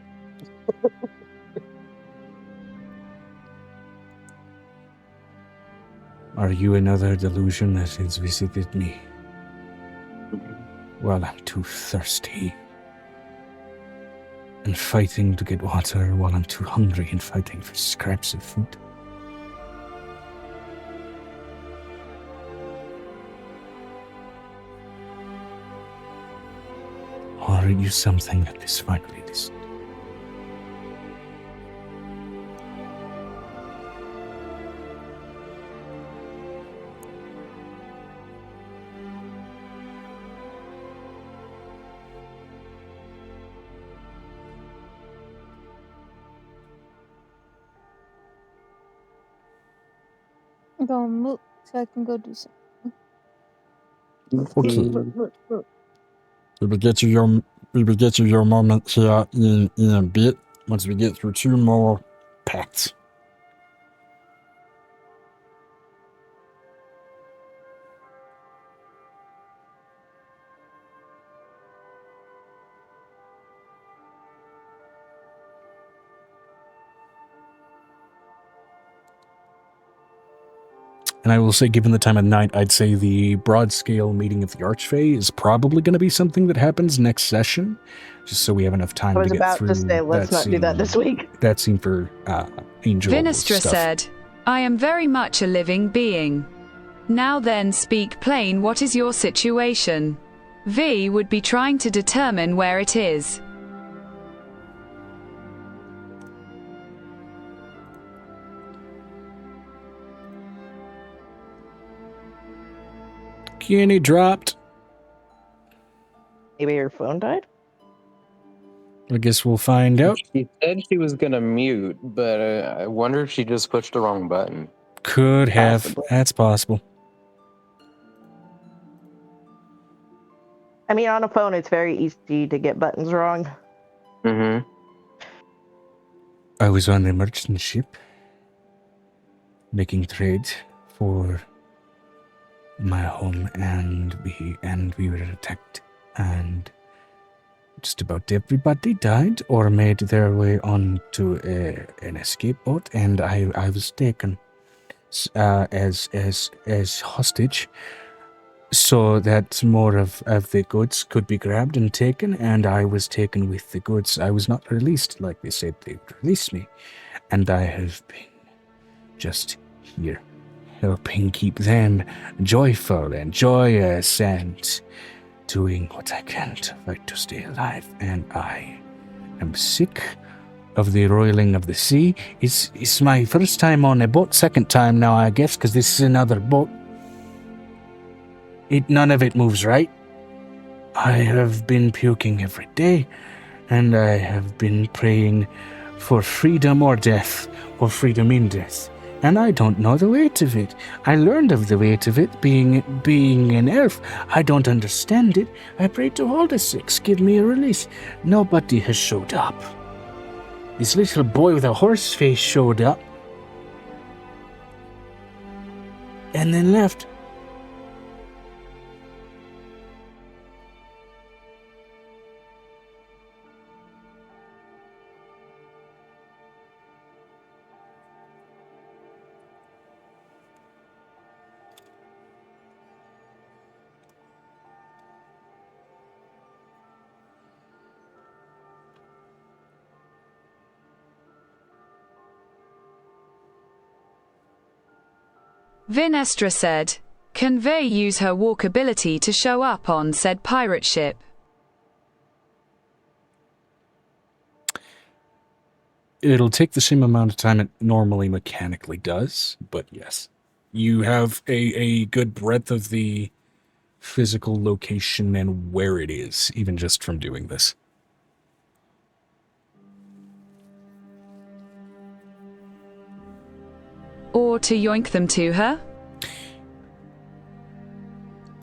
Are you another delusion that has visited me? While I'm too thirsty and fighting to get water, while I'm too hungry and fighting for scraps of food. Or are you something that is finally listened? I'm going to move so I can go do something. Okay. We will get you your moment here in a bit once we get through 2 more pacts. And I will say, given the time of night, I'd say the broad-scale meeting of the Archfey is probably going to be something that happens next session, just so we have enough time to get through. I was about to say, let's not do that this week. That scene for Angel Vinestra stuff. said, I am very much a living being. Now then, speak plain, what is your situation? V would be trying to determine where it is. Kenny dropped. Maybe your phone died? I guess we'll find out. She said she was going to mute, but I wonder if she just pushed the wrong button. Could have. Possibly. That's possible. I mean, on a phone, it's very easy to get buttons wrong. Mm-hmm. I was on a merchant ship making trade for my home, and we were attacked, and just about everybody died or made their way onto an escape boat, and I was taken as hostage, so that more of the goods could be grabbed and taken, and I was taken with the goods. I was not released like they said they would release me, and I have been just here helping keep them joyful and joyous and doing what I can to fight to stay alive. And I am sick of the roiling of the sea. It's my first time on a boat, second time now, I guess, because this is another boat. None of it moves right. I have been puking every day, and I have been praying for freedom or death, or freedom in death. And I don't know the weight of it. I learned of the weight of it being an elf. I don't understand it. I prayed to all the six, give me a release. Nobody has showed up. This little boy with a horse face showed up, and then left. Vinestra said, "Can Vey use her walkability to show up on said pirate ship?" It'll take the same amount of time it normally mechanically does, but yes. You have a good breadth of the physical location and where it is, even just from doing this. Or to yoink them to her?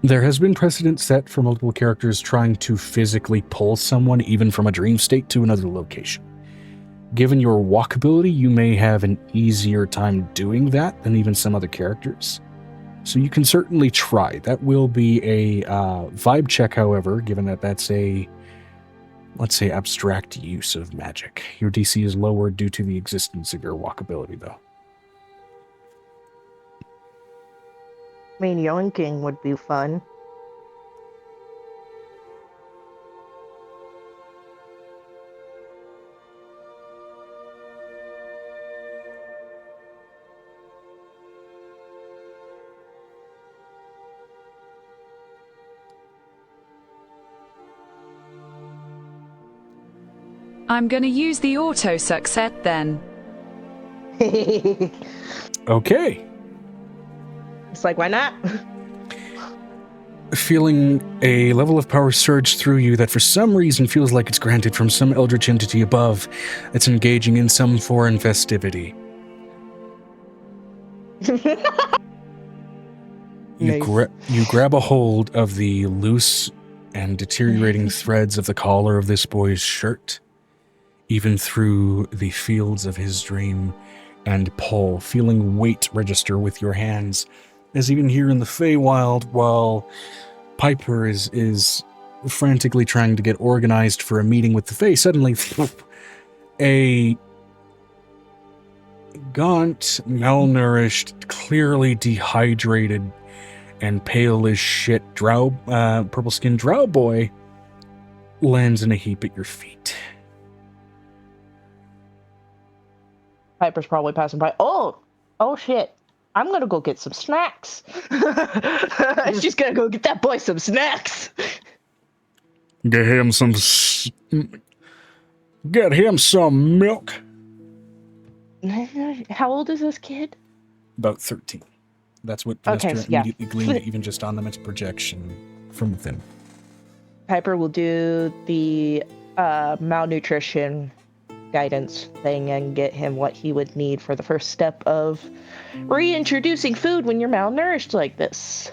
There has been precedent set for multiple characters trying to physically pull someone even from a dream state to another location. Given your walkability, you may have an easier time doing that than even some other characters. So you can certainly try. That will be a vibe check, however, given that that's a, let's say, abstract use of magic. Your DC is lower due to the existence of your walkability, though. I mean, yoinking would be fun. I'm gonna use the auto success then. Okay. It's like, why not? Feeling a level of power surge through you that for some reason feels like it's granted from some eldritch entity above that's engaging in some foreign festivity. You grab a hold of the loose and deteriorating threads of the collar of this boy's shirt, even through the fields of his dream, and pull, feeling weight register with your hands. As even here in the Feywild, while Piper is frantically trying to get organized for a meeting with the Fey, suddenly a gaunt, malnourished, clearly dehydrated, and pale as shit purple-skinned drow boy lands in a heap at your feet. Piper's probably passing by. Oh shit. I'm gonna go get some snacks. She's gonna go get that boy some snacks. Get him some milk. How old is this kid? About 13. That's what Okay, Vinestra yeah. immediately gleaned, even just on the mental projection from within. Piper will do the malnutrition guidance thing and get him what he would need for the first step of reintroducing food when you're malnourished like this.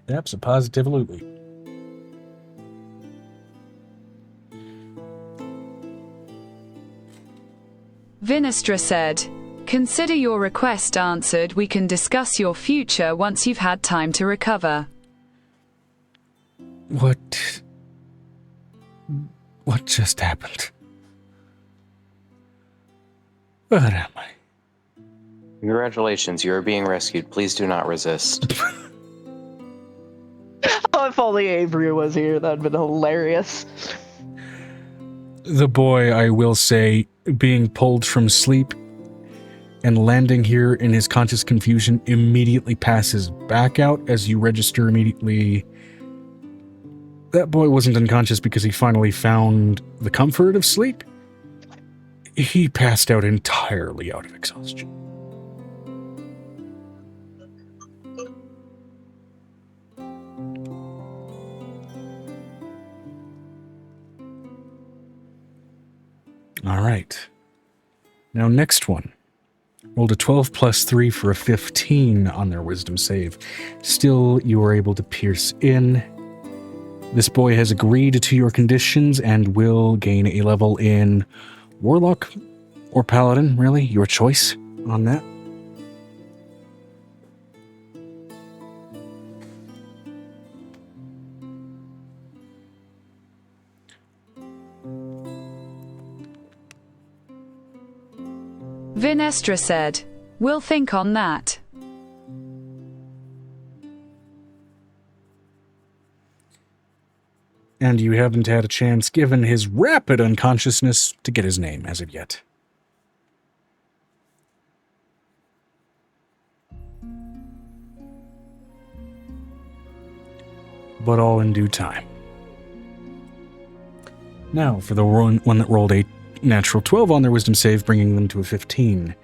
Absolutely. Vinestra said, "Consider your request answered. We can discuss your future once you've had time to recover." What just happened? Where am I? Congratulations, you are being rescued. Please do not resist. Oh, if only Avery was here, that'd been hilarious. The boy, I will say, being pulled from sleep and landing here in his conscious confusion, immediately passes back out as you register immediately. That boy wasn't unconscious because he finally found the comfort of sleep. He passed out entirely out of exhaustion. All right. Now, next one. Rolled a 12 plus 3 for a 15 on their wisdom save. Still, you are able to pierce in. This boy has agreed to your conditions and will gain a level in Warlock or Paladin, really. Your choice on that. Vinestra said, "We'll think on that." And you haven't had a chance, given his rapid unconsciousness, to get his name as of yet. But all in due time. Now, for the one that rolled a natural 12 on their wisdom save, bringing them to a 15.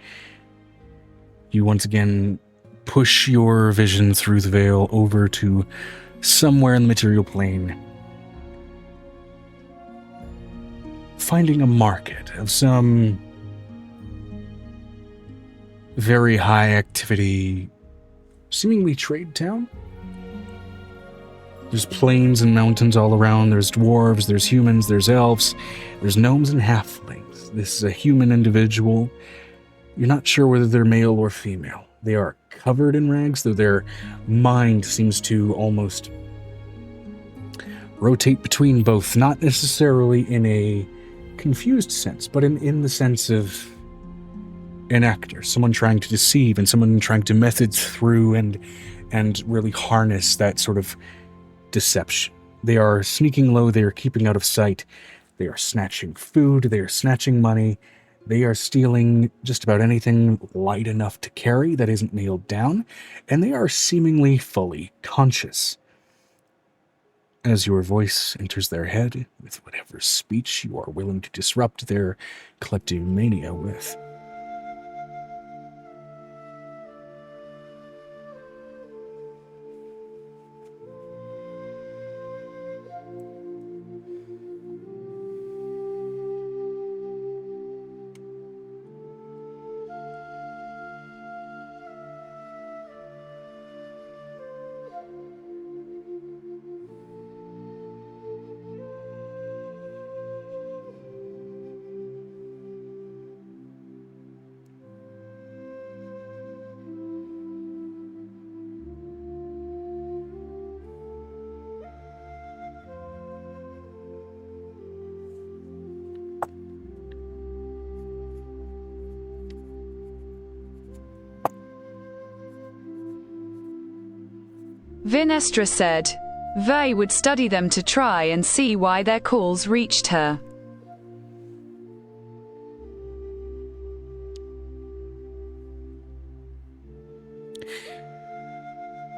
You once again push your vision through the veil over to somewhere in the material plane, finding a market of some very high activity, seemingly trade town. There's plains and mountains all around. There's dwarves, there's humans, there's elves, there's gnomes and halflings. This is a human individual. You're not sure whether they're male or female. They are covered in rags, though their mind seems to almost rotate between both, not necessarily in a confused sense, but in the sense of an actor, someone trying to deceive and someone trying to method through and really harness that sort of deception. They are sneaking low, they are keeping out of sight, they are snatching food, they are snatching money, they are stealing just about anything light enough to carry that isn't nailed down, and they are seemingly fully conscious. As your voice enters their head with whatever speech you are willing to disrupt their kleptomania with. Vinestra said, "They would study them to try and see why their calls reached her."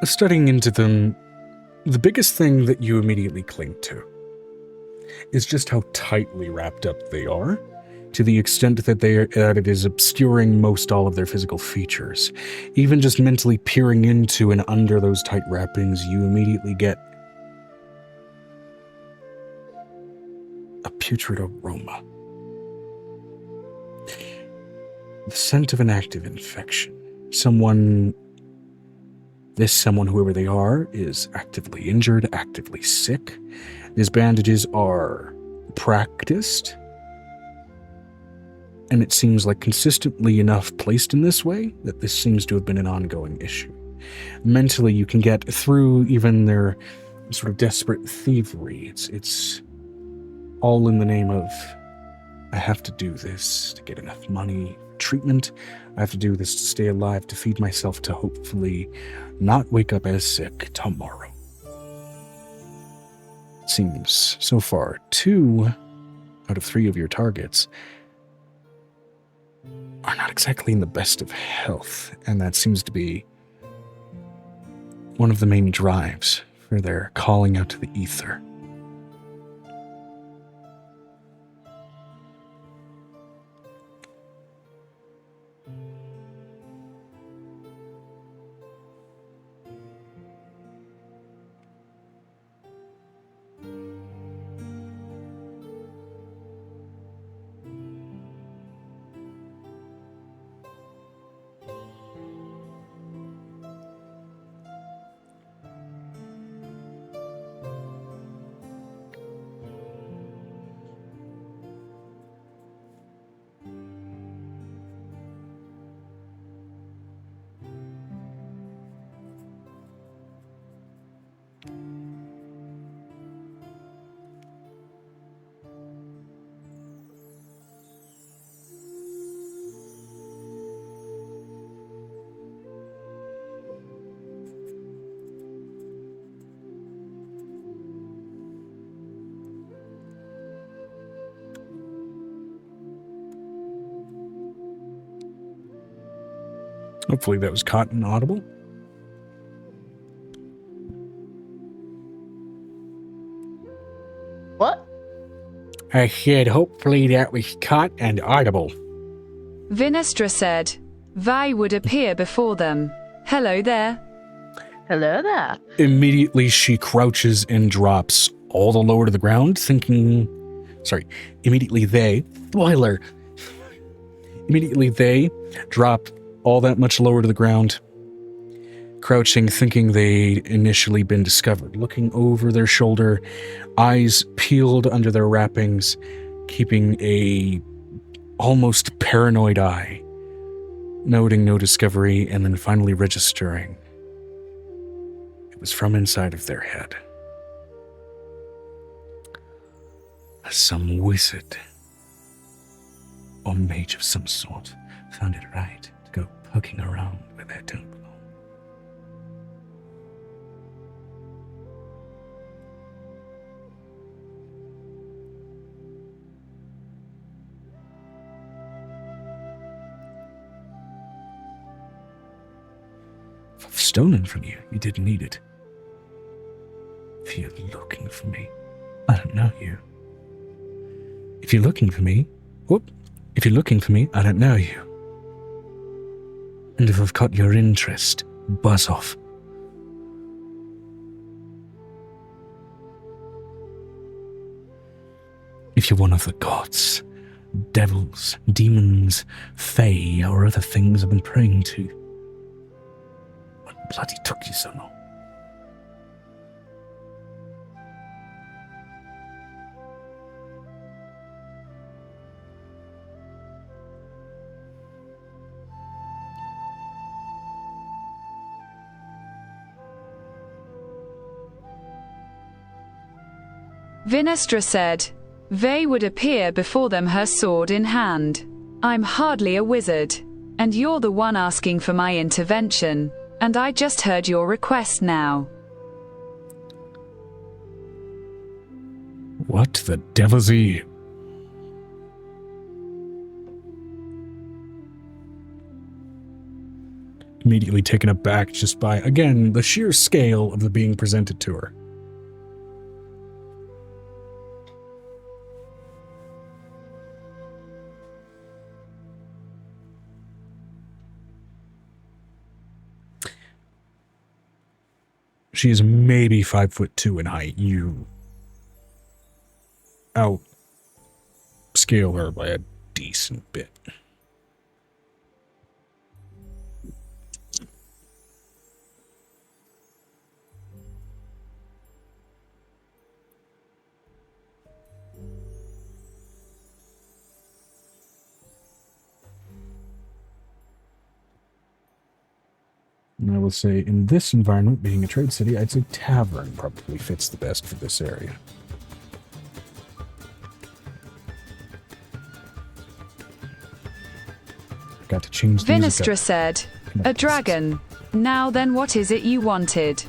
Studying into them, the biggest thing that you immediately cling to is just how tightly wrapped up they are, to the extent that it is obscuring most all of their physical features. Even just mentally peering into and under those tight wrappings, you immediately get a putrid aroma. The scent of an active infection. Someone, whoever they are, is actively injured, actively sick. These bandages are practiced, and it seems like consistently enough placed in this way that this seems to have been an ongoing issue. Mentally, you can get through even their sort of desperate thievery. It's all in the name of, I have to do this to get enough money, treatment. I have to do this to stay alive, to feed myself, to hopefully not wake up as sick tomorrow. It seems so far 2 out of 3 of your targets are not exactly in the best of health, and that seems to be one of the main drives for their calling out to the ether. Hopefully that was caught and audible. What? I said hopefully that was caught and audible. Vinestra said, Vi would appear before them. Hello there. Hello there. Immediately she crouches and drops all the lower to the ground, thinking... Sorry. Immediately they drop all that much lower to the ground, crouching, thinking they'd initially been discovered, looking over their shoulder, eyes peeled under their wrappings, keeping a almost paranoid eye, noting no discovery, and then finally registering. It was from inside of their head. Some wizard or mage of some sort found it right to go poking around where they don't belong. If I've stolen from you, you didn't need it. If you're looking for me, I don't know you. If you're looking for me, I don't know you. And if I've caught your interest, buzz off. If you're one of the gods, devils, demons, fae, or other things I've been praying to, what bloody took you so long? Vinestra said, Vey would appear before them, her sword in hand. I'm hardly a wizard, and you're the one asking for my intervention, and I just heard your request now. What the devil's he? Immediately taken aback just by, again, the sheer scale of the being presented to her. She is maybe 5'2" in height. You outscale her by a decent bit. And I will say, in this environment, being a trade city, I'd say tavern probably fits the best for this area. Got to change the music Vinestra up. said, "A dragon. Now then, what is it you wanted?"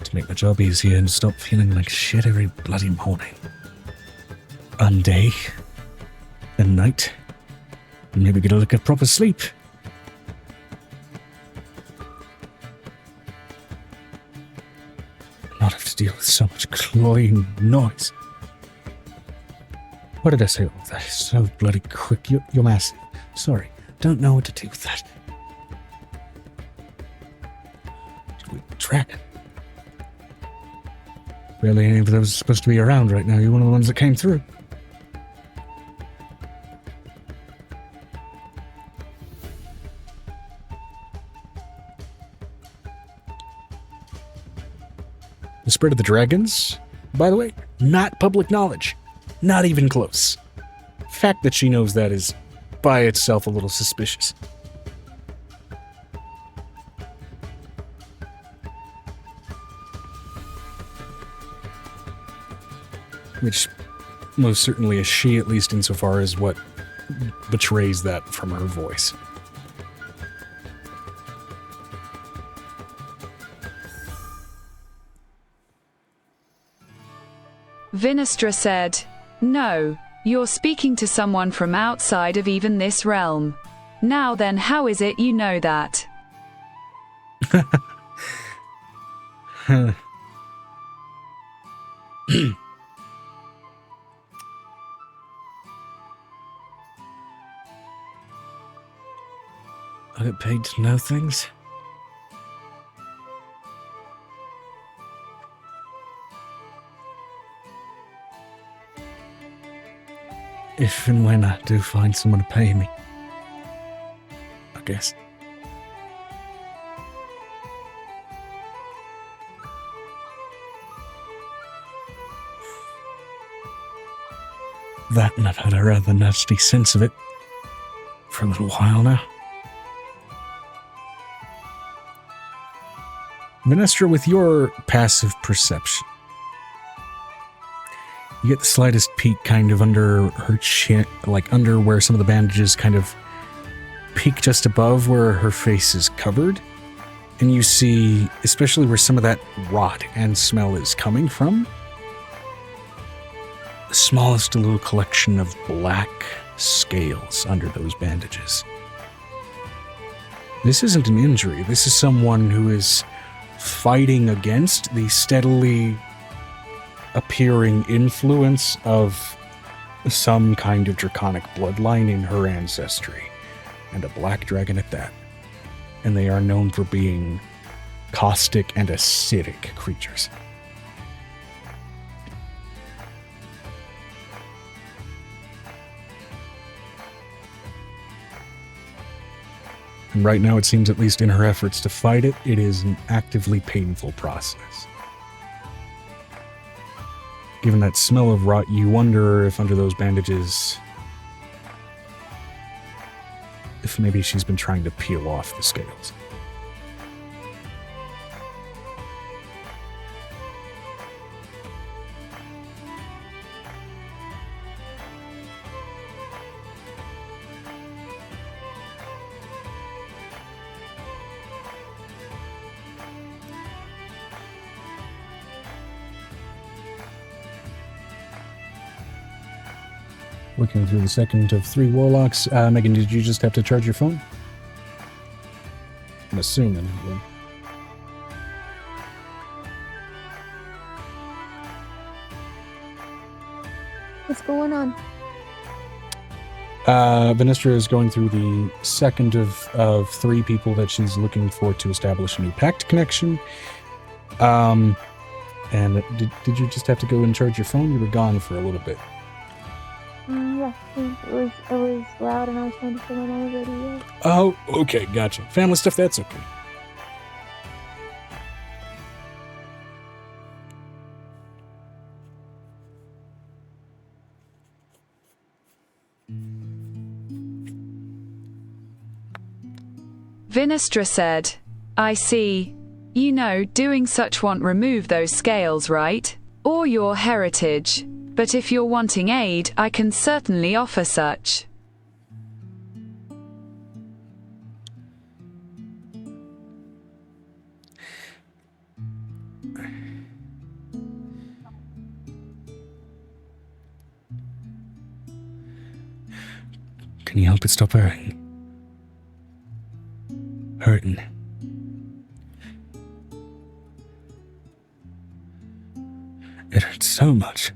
To make my job easier and stop feeling like shit every bloody morning. And day. And night. And maybe get a look at proper sleep. Not have to deal with so much cloying noise. What did I say? Oh, that is so bloody quick. You're massive. Sorry. Don't know what to do with that. Dragon. Barely any of those supposed to be around right now. You're one of the ones that came through. The spread of the dragons, by the way, not public knowledge. Not even close. Fact that she knows that is, by itself, a little suspicious. Which most certainly is she, at least insofar as what betrays that from her voice. Vinestra said, "No, you're speaking to someone from outside of even this realm. Now then, how is it you know that?" I get paid to know things. If and when I do find someone to pay me. I guess. That, and I've had a rather nasty sense of it for a little while now. Vinestra, with your passive perception, you get the slightest peek kind of under her chin, like under where some of the bandages kind of peek just above where her face is covered. And you see, especially where some of that rot and smell is coming from, the smallest little collection of black scales under those bandages. This isn't an injury. This is someone who is fighting against the steadily appearing influence of some kind of draconic bloodline in her ancestry, and a black dragon at that. And they are known for being caustic and acidic creatures. And right now, it seems, at least in her efforts to fight it, it is an actively painful process. Given that smell of rot, you wonder if under those bandages, if maybe she's been trying to peel off the scales. Looking through the second of 3 warlocks. Megan, did you just have to charge your phone? I'm assuming. Yeah. What's going on? Vinestra is going through the second of 3 people that she's looking for to establish a new pact connection. And did you just have to go and charge your phone? You were gone for a little bit. Yeah, it was loud and I was trying to put on all the radio. Oh, okay, gotcha. Family stuff, that's okay. Vinestra said, I see. You know, doing such won't remove those scales, right? Or your heritage. But if you're wanting aid, I can certainly offer such. Can you help it stop hurting? Hurting. It hurts so much.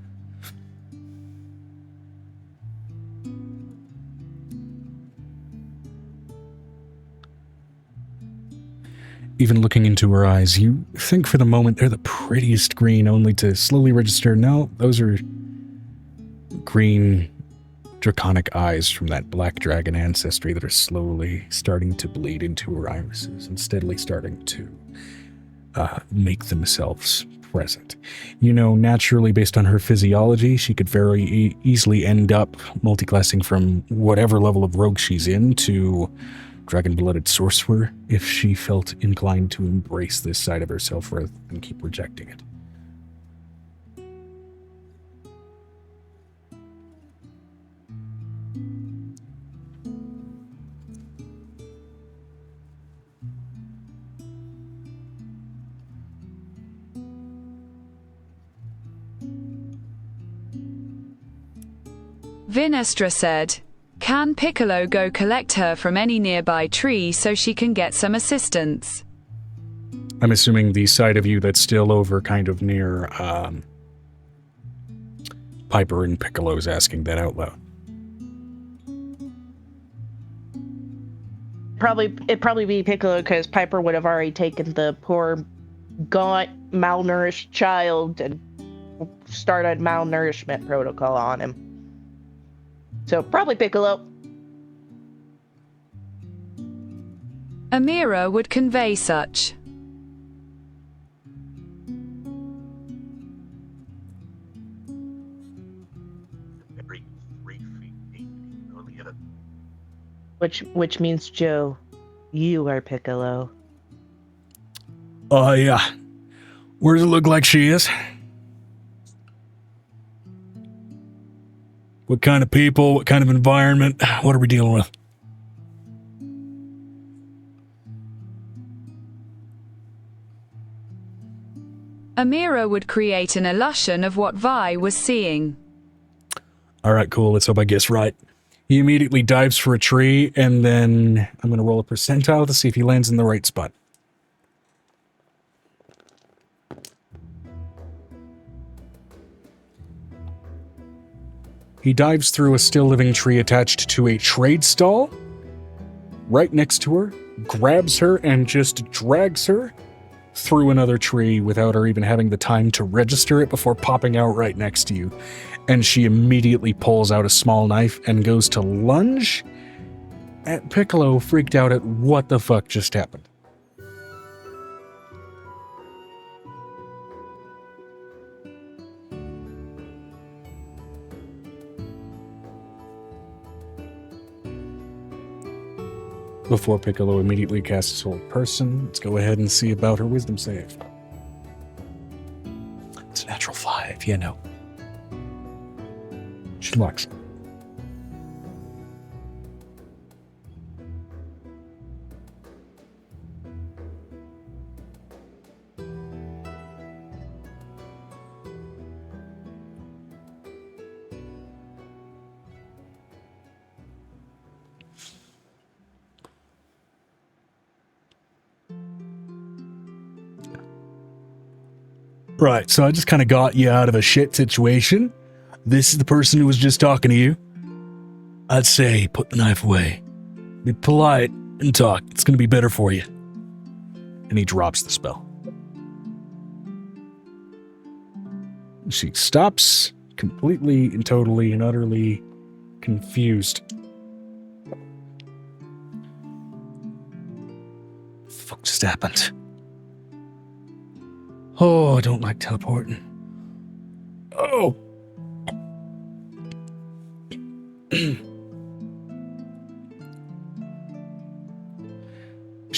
Even looking into her eyes, you think for the moment they're the prettiest green, only to slowly register, no, those are green draconic eyes from that black dragon ancestry that are slowly starting to bleed into her irises and steadily starting to make themselves present. You know, naturally, based on her physiology, she could very easily end up multiclassing from whatever level of rogue she's in to dragon-blooded sorcerer if she felt inclined to embrace this side of herself rather than keep rejecting it. Vinestra said, can Piccolo go collect her from any nearby tree so she can get some assistance? I'm assuming the side of you that's still over kind of near Piper and Piccolo's asking that out loud. It'd probably be Piccolo, because Piper would have already taken the poor, gaunt, malnourished child and started malnourishment protocol on him. So probably Piccolo. Amira would convey such. Which means, Joe, you are Piccolo. Oh, yeah. Where does it look like she is? What kind of people? What kind of environment? What are we dealing with? Amira would create an illusion of what Vi was seeing. All right, cool. Let's hope I guess right. He immediately dives for a tree, and then I'm going to roll a percentile to see if he lands in the right spot. He dives through a still-living tree attached to a trade stall right next to her, grabs her, and just drags her through another tree without her even having the time to register it before popping out right next to you. And she immediately pulls out a small knife and goes to lunge at Piccolo, freaked out at what the fuck just happened. Before Piccolo immediately casts Hold Person, let's go ahead and see about her wisdom save. It's a natural 5, you know. She locks. Right, so I just kind of got you out of a shit situation. This is the person who was just talking to you. I'd say put the knife away. Be polite and talk. It's going to be better for you. And he drops the spell. She stops, completely and totally and utterly confused. What the fuck just happened? Oh, I don't like teleporting. Oh.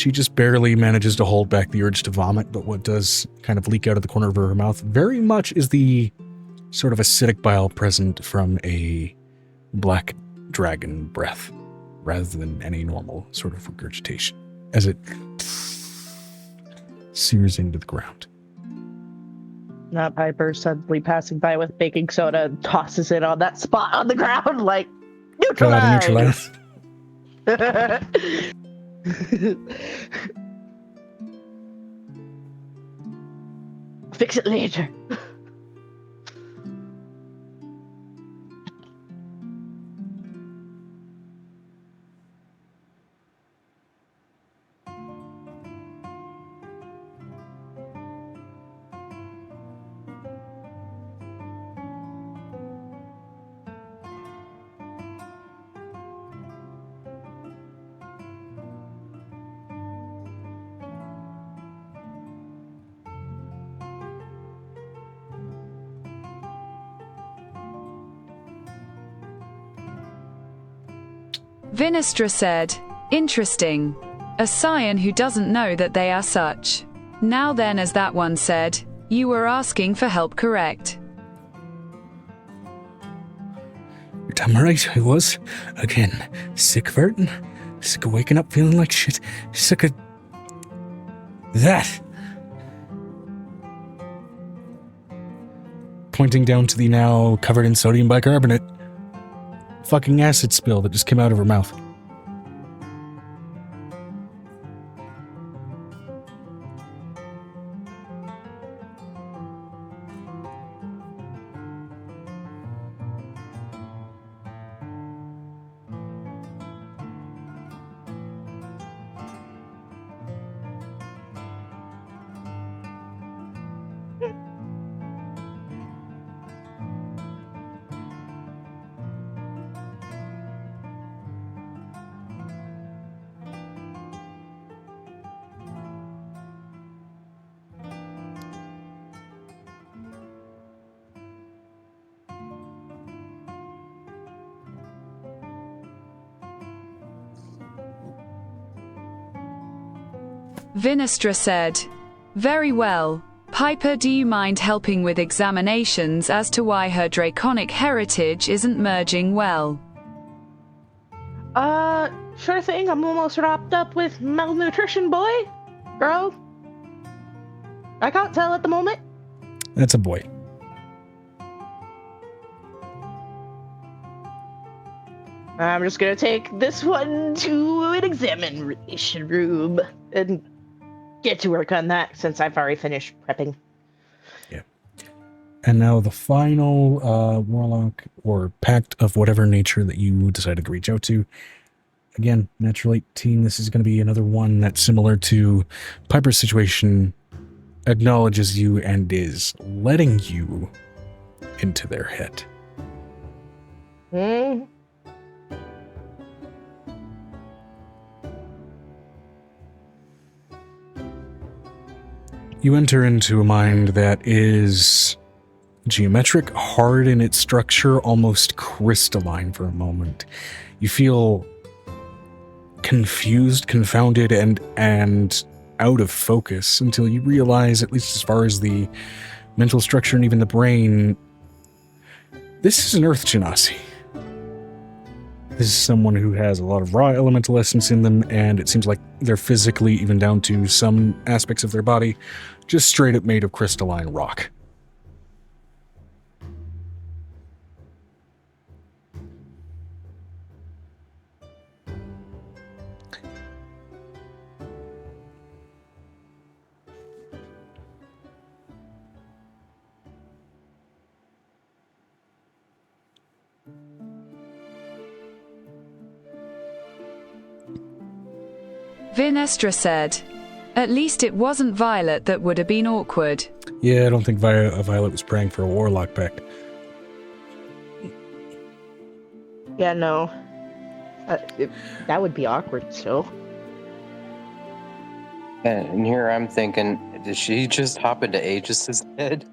She just barely manages to hold back the urge to vomit, but what does kind of leak out of the corner of her mouth very much is the sort of acidic bile present from a black dragon breath, rather than any normal sort of regurgitation, as it sears into the ground. Not Piper suddenly passing by with baking soda and tosses it on that spot on the ground, like, neutralize! Fix it later. Vinestra said, "Interesting. A scion who doesn't know that they are such. Now then, as that one said, you were asking for help, correct?" You're damn right, I was. Again, sick of hurting, sick of waking up feeling like shit, sick of that. Pointing down to the now covered in sodium bicarbonate fucking acid spill that just came out of her mouth. Vinestra said, "Very well. Piper, do you mind helping with examinations as to why her draconic heritage isn't merging well?" Sure thing. I'm almost wrapped up with malnutrition, boy. Girl. I can't tell at the moment. That's a boy. I'm just gonna take this one to an examination room and get to work on that since I've already finished prepping. Yeah. And now the final warlock or pact of whatever nature that you decided to reach out to. Again, Natural 18, this is going to be another one that's similar to Piper's situation, acknowledges you and is letting you into their head. You enter into a mind that is geometric, hard in its structure, almost crystalline for a moment. You feel confused, confounded, and out of focus until you realize, at least as far as the mental structure and even the brain, this is an Earth Genasi. This is someone who has a lot of raw elemental essence in them, and it seems like they're physically, even down to some aspects of their body, just straight up made of crystalline rock. Vinestra said, "At least it wasn't Violet that would have been awkward." Yeah, I don't think Violet was praying for a warlock pact. Yeah, no. That would be awkward, so. And here I'm thinking, did she just hop into Aegis's head?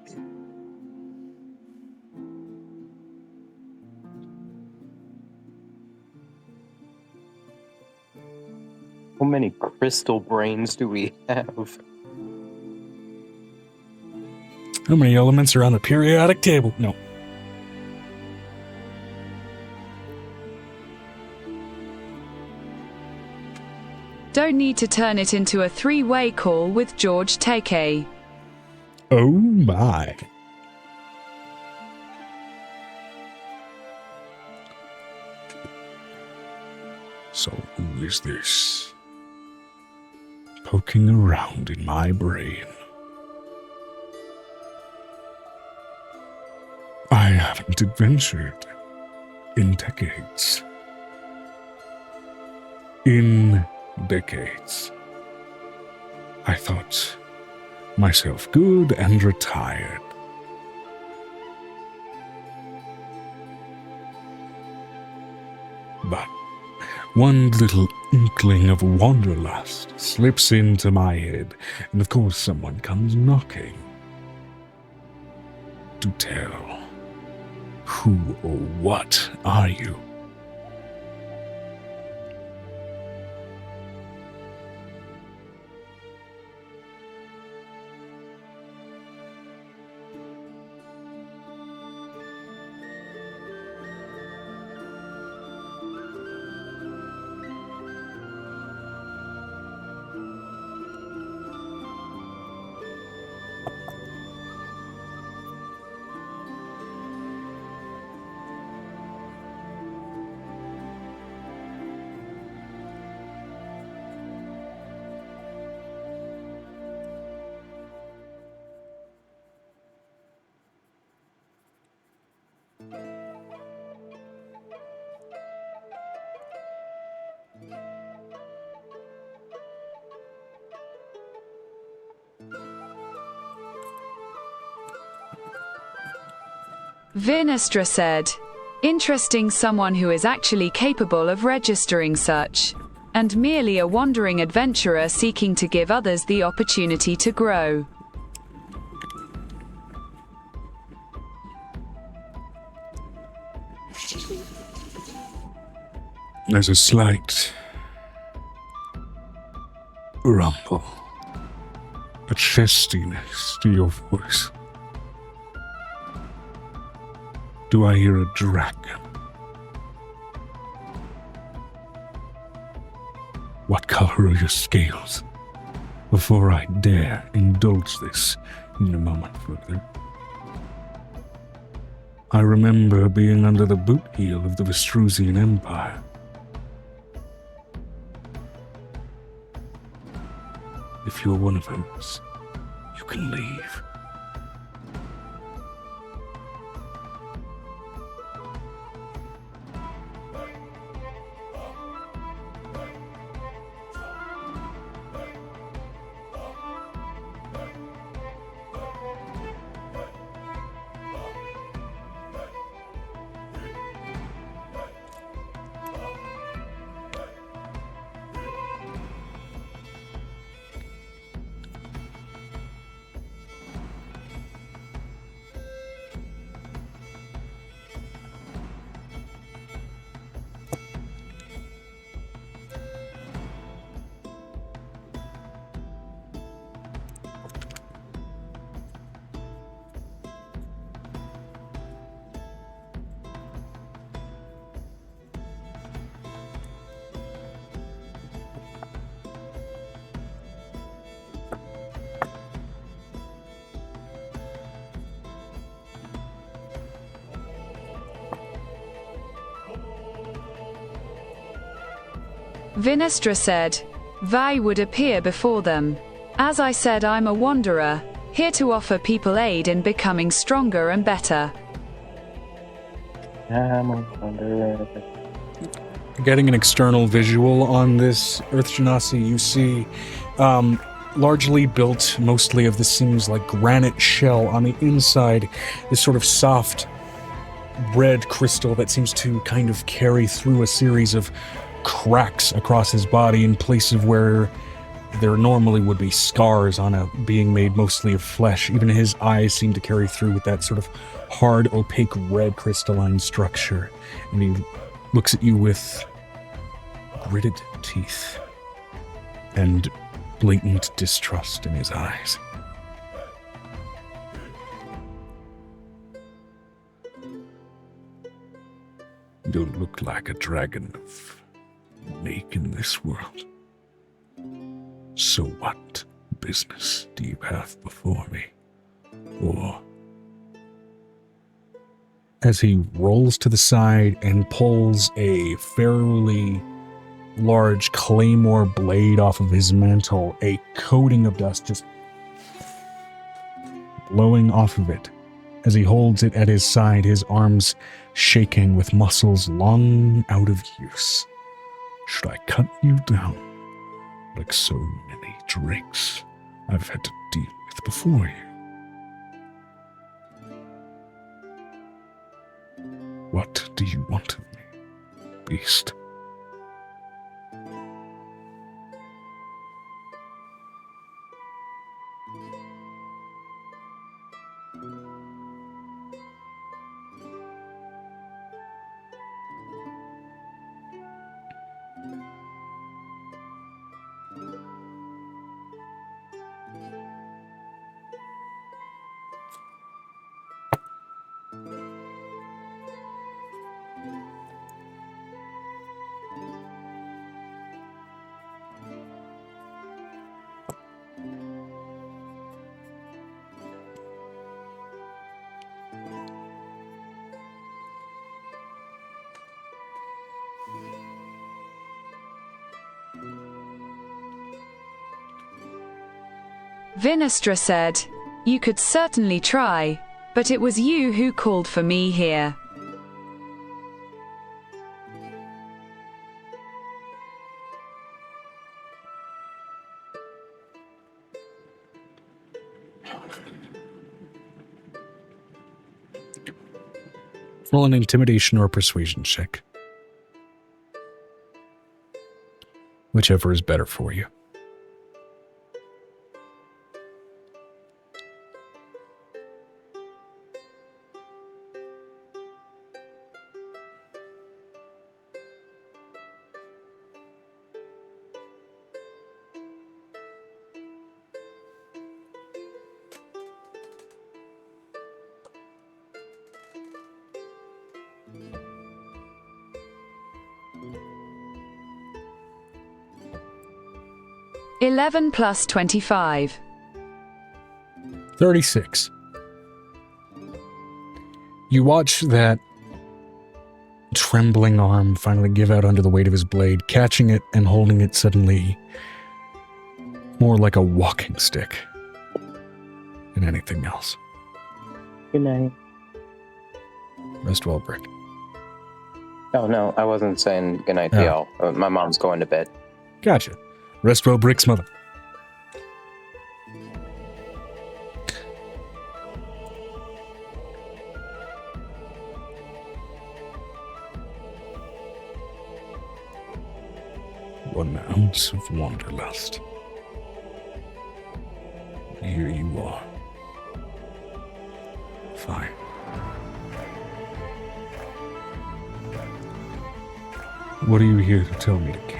How many crystal brains do we have? How many elements are on the periodic table? No. Don't need to turn it into a three-way call with George Takei. Oh my. So who is this? Poking around in my brain. I haven't adventured in decades. In decades. I thought myself good and retired. But one little inkling of wanderlust slips into my head, and of course someone comes knocking. To tell, who or what are you? Vinestra said, interesting, someone who is actually capable of registering such, and merely a wandering adventurer seeking to give others the opportunity to grow. There's a slight rumble, a chestiness to your voice. Do I hear a dragon? What color are your scales? Before I dare indulge this in a moment further. I remember being under the boot heel of the Vestrusian Empire. If you're one of those, you can leave. Vinestra said, Vi would appear before them. As I said, I'm a wanderer, here to offer people aid in becoming stronger and better. I'm a wanderer. Getting an external visual on this Earth Genasi, you see largely built mostly of this seems like granite shell. On the inside, this sort of soft red crystal that seems to kind of carry through a series of cracks across his body in places where there normally would be scars on a being made mostly of flesh. Even his eyes seem to carry through with that sort of hard, opaque red crystalline structure. And he looks at you with gritted teeth. and blatant distrust in his eyes. You don't look like a dragon of make in this world. So what business do you have before me? Or... As he rolls to the side and pulls a fairly large claymore blade off of his mantle, a coating of dust just blowing off of it. As he holds it at his side, his arms shaking with muscles long out of use. Should I cut you down like so many drakes I've had to deal with before you? What do you want of me, beast? Vinestra said, "You could certainly try, but it was you who called for me here." Roll an intimidation or persuasion check. Whichever is better for you. (11 plus 25). 36. You watch that trembling arm finally give out under the weight of his blade, catching it and holding it suddenly more like a walking stick than anything else. Good night. Rest well, Brick. Oh, no, I wasn't saying good night to y'all. My mom's going to bed. Gotcha. Rest well, Brick's mother. One ounce of wanderlust. Here you are. Fine. What are you here to tell me to kill?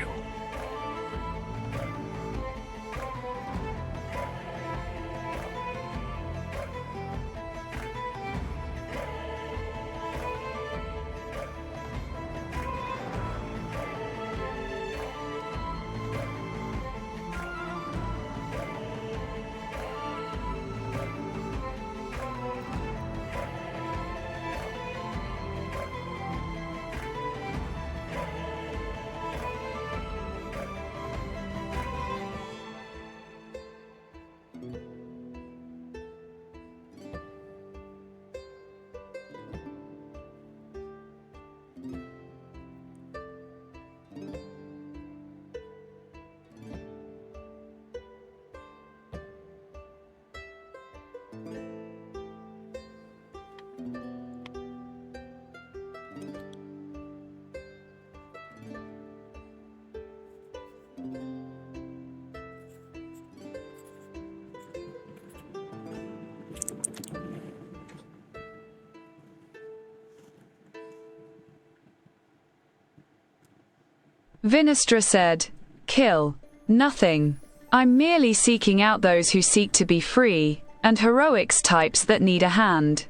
Vinestra said, "Kill." Nothing. I'm merely seeking out those who seek to be free, and heroics types that need a hand.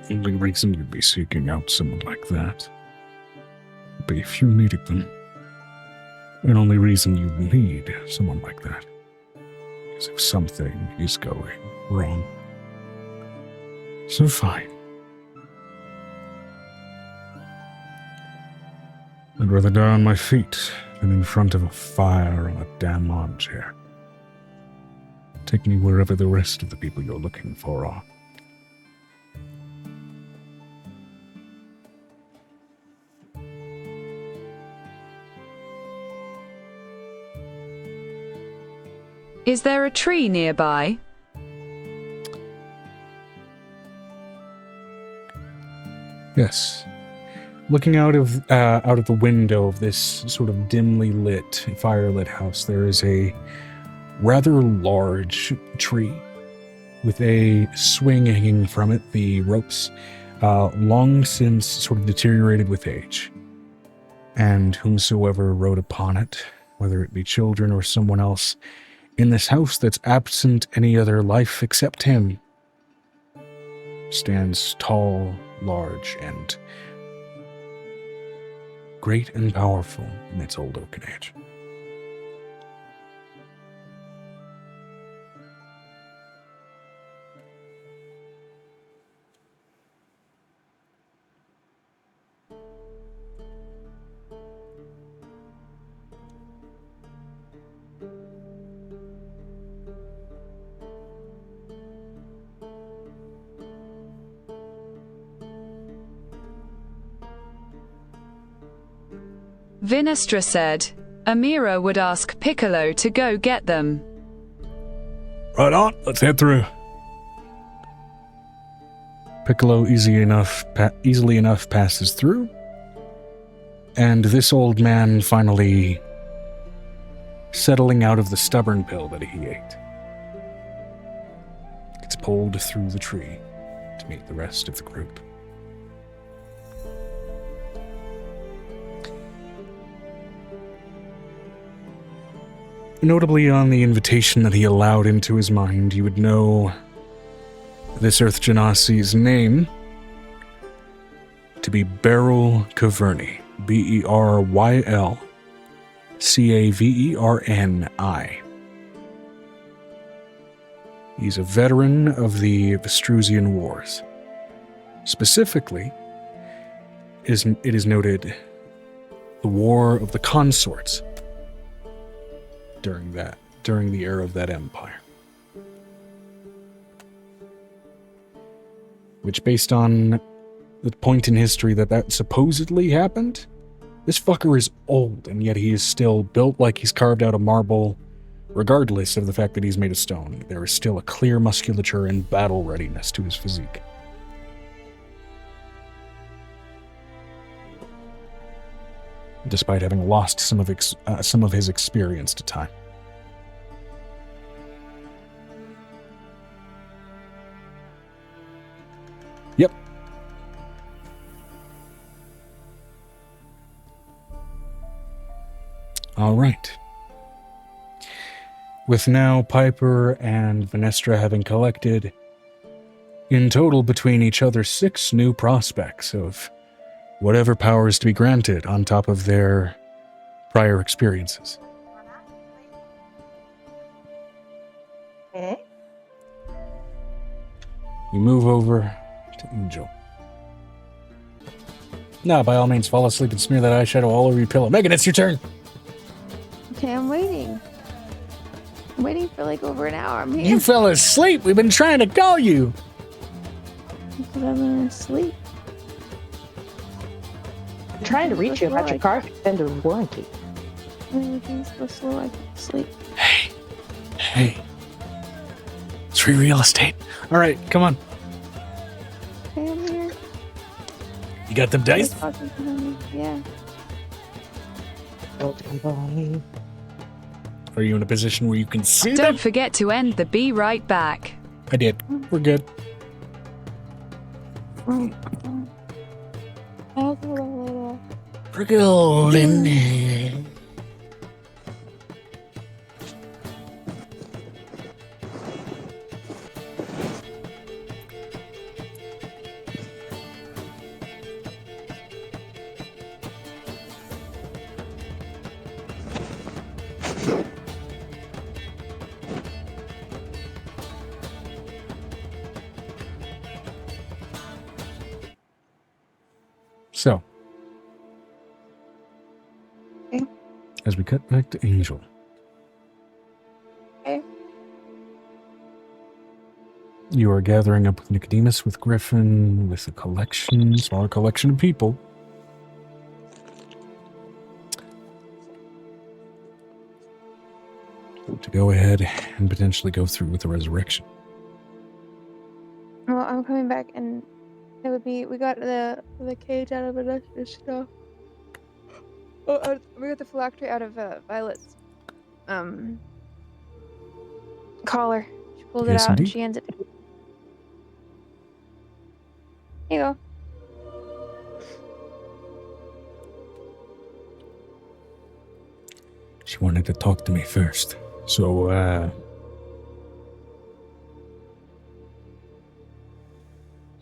The only reason you'd be seeking out someone like that would be if you needed them. The only reason you need someone like that is if something is going wrong. So fine. I'd rather die on my feet than in front of a fire on a damn armchair. Take me wherever the rest of the people you're looking for are. Is there a tree nearby? Yes. Looking out of the window of this sort of dimly lit, fire-lit house, there is a rather large tree with a swing hanging from it. The ropes long since sort of deteriorated with age. And whomsoever rode upon it, whether it be children or someone else, in this house that's absent any other life except him, stands tall, large, and great and powerful in its old oaken age. Vinestra said, Amira would ask Piccolo to go get them. Right on, let's head through. Piccolo easily enough passes through, and this old man finally settling out of the stubborn pill that he ate gets pulled through the tree to meet the rest of the group. Notably on the invitation that he allowed into his mind, you would know this Earth Genasi's name to be Beryl Caverni. Byrylcaverni. He's a veteran of the Vestrusian Wars. Specifically, it is noted the War of the Consorts during the era of that empire. Which, based on the point in history that supposedly happened, this fucker is old, and yet he is still built like he's carved out of marble, regardless of the fact that he's made of stone. There is still a clear musculature and battle readiness to his physique. Despite having lost some of his experience to time. Yep. All right. With now Piper and Vinestra having collected, in total between each other, 6 new prospects of whatever powers to be granted on top of their prior experiences. Eh? You move over to Angel. Now, by all means, fall asleep and smear that eyeshadow all over your pillow. Megan, it's your turn. Okay, I'm waiting. I'm waiting for like over an hour. I'm here. You fell asleep. We've been trying to call you. Because I'm asleep. I'm trying to reach you about your car extended warranty. Everything's so slow, I can't sleep. Hey. It's free real estate. All right, come on. Okay, I'm here. You got them dice? Yeah. Are you in a position where you can see them? Don't forget to end the be right back. I did. We're good. Oh, I'll do that later. Golden. So, Okay. as we cut back to Angel. Okay. You are gathering up with Nicodemus, with Griffin, with a collection, smaller collection of people. To go ahead and potentially go through with the resurrection. Well, I'm coming back, and it would be we got the cage out of Vanessa's stuff. Oh, we got the phylactery out of Violet's collar. She pulled it Yes, out and indeed. she hands it. Here you go. She wanted to talk to me first. So, You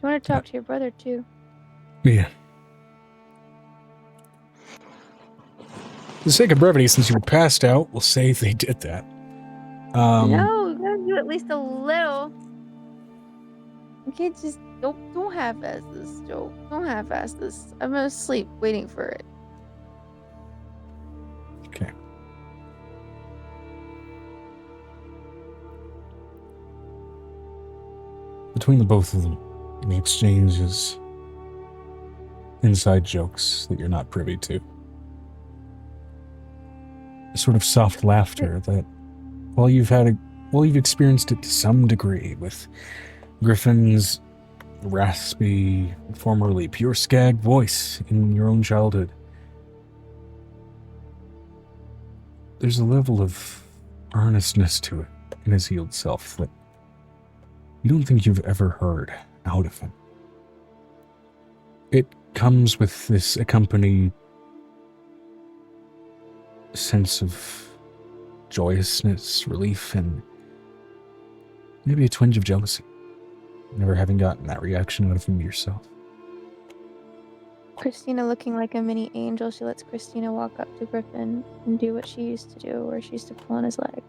want to talk to your brother too? yeah. For the sake of brevity, since you were passed out, we'll say they did that. No, you gotta do at least a little. You can't just don't half-ass this, Joe. Don't half-ass this. I'm asleep waiting for it. Okay. Between the both of them, the exchange is inside jokes that you're not privy to. A sort of soft laughter that, while you've experienced it to some degree with Griffin's raspy, formerly pure skag voice in your own childhood, there's a level of earnestness to it in his healed self that you don't think you've ever heard out of him. It comes with this accompanied sense of joyousness, relief, and maybe a twinge of jealousy. Never having gotten that reaction out of him yourself. Christina looking like a mini angel, she lets Christina walk up to Griffin and do what she used to do, where she used to pull on his leg.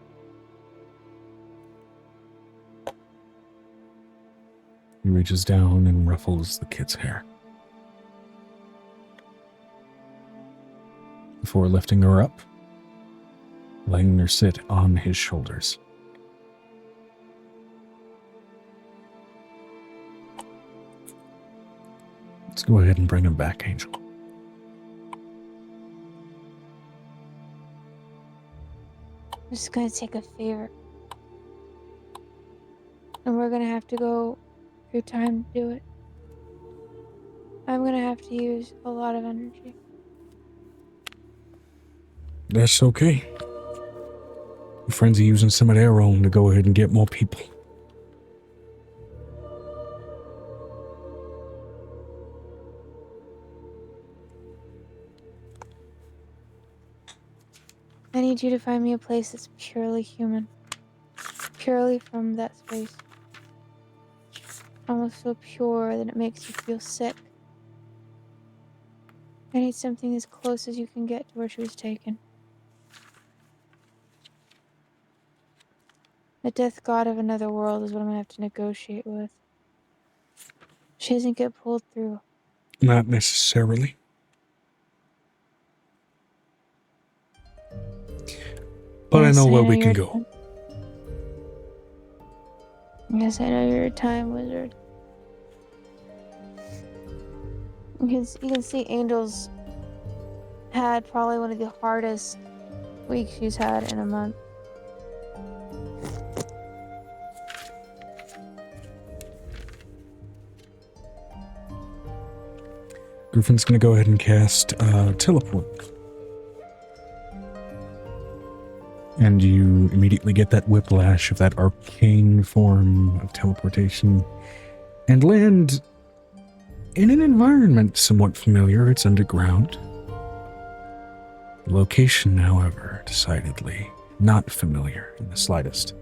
He reaches down and ruffles the kid's hair. Before lifting her up, letting her sit on his shoulders. Let's go ahead and bring him back, Angel. I'm just gonna take a favor. And we're gonna have to go through time to do it. I'm gonna have to use a lot of energy. That's okay. Your friends are using some of their own to go ahead and get more people. I need you to find me a place that's purely human. Purely from that space. Almost so pure that it makes you feel sick. I need something as close as you can get to where she was taken. The death god of another world is what I'm gonna have to negotiate with. She doesn't get pulled through. Not necessarily. But I know where we can go. Yes, I know you're a time wizard. You can see Angel's had probably one of the hardest weeks she's had in a month. Griffin's going to go ahead and cast Teleport. And you immediately get that whiplash of that arcane form of teleportation and land in an environment somewhat familiar. It's underground. The location, however, decidedly not familiar in the slightest.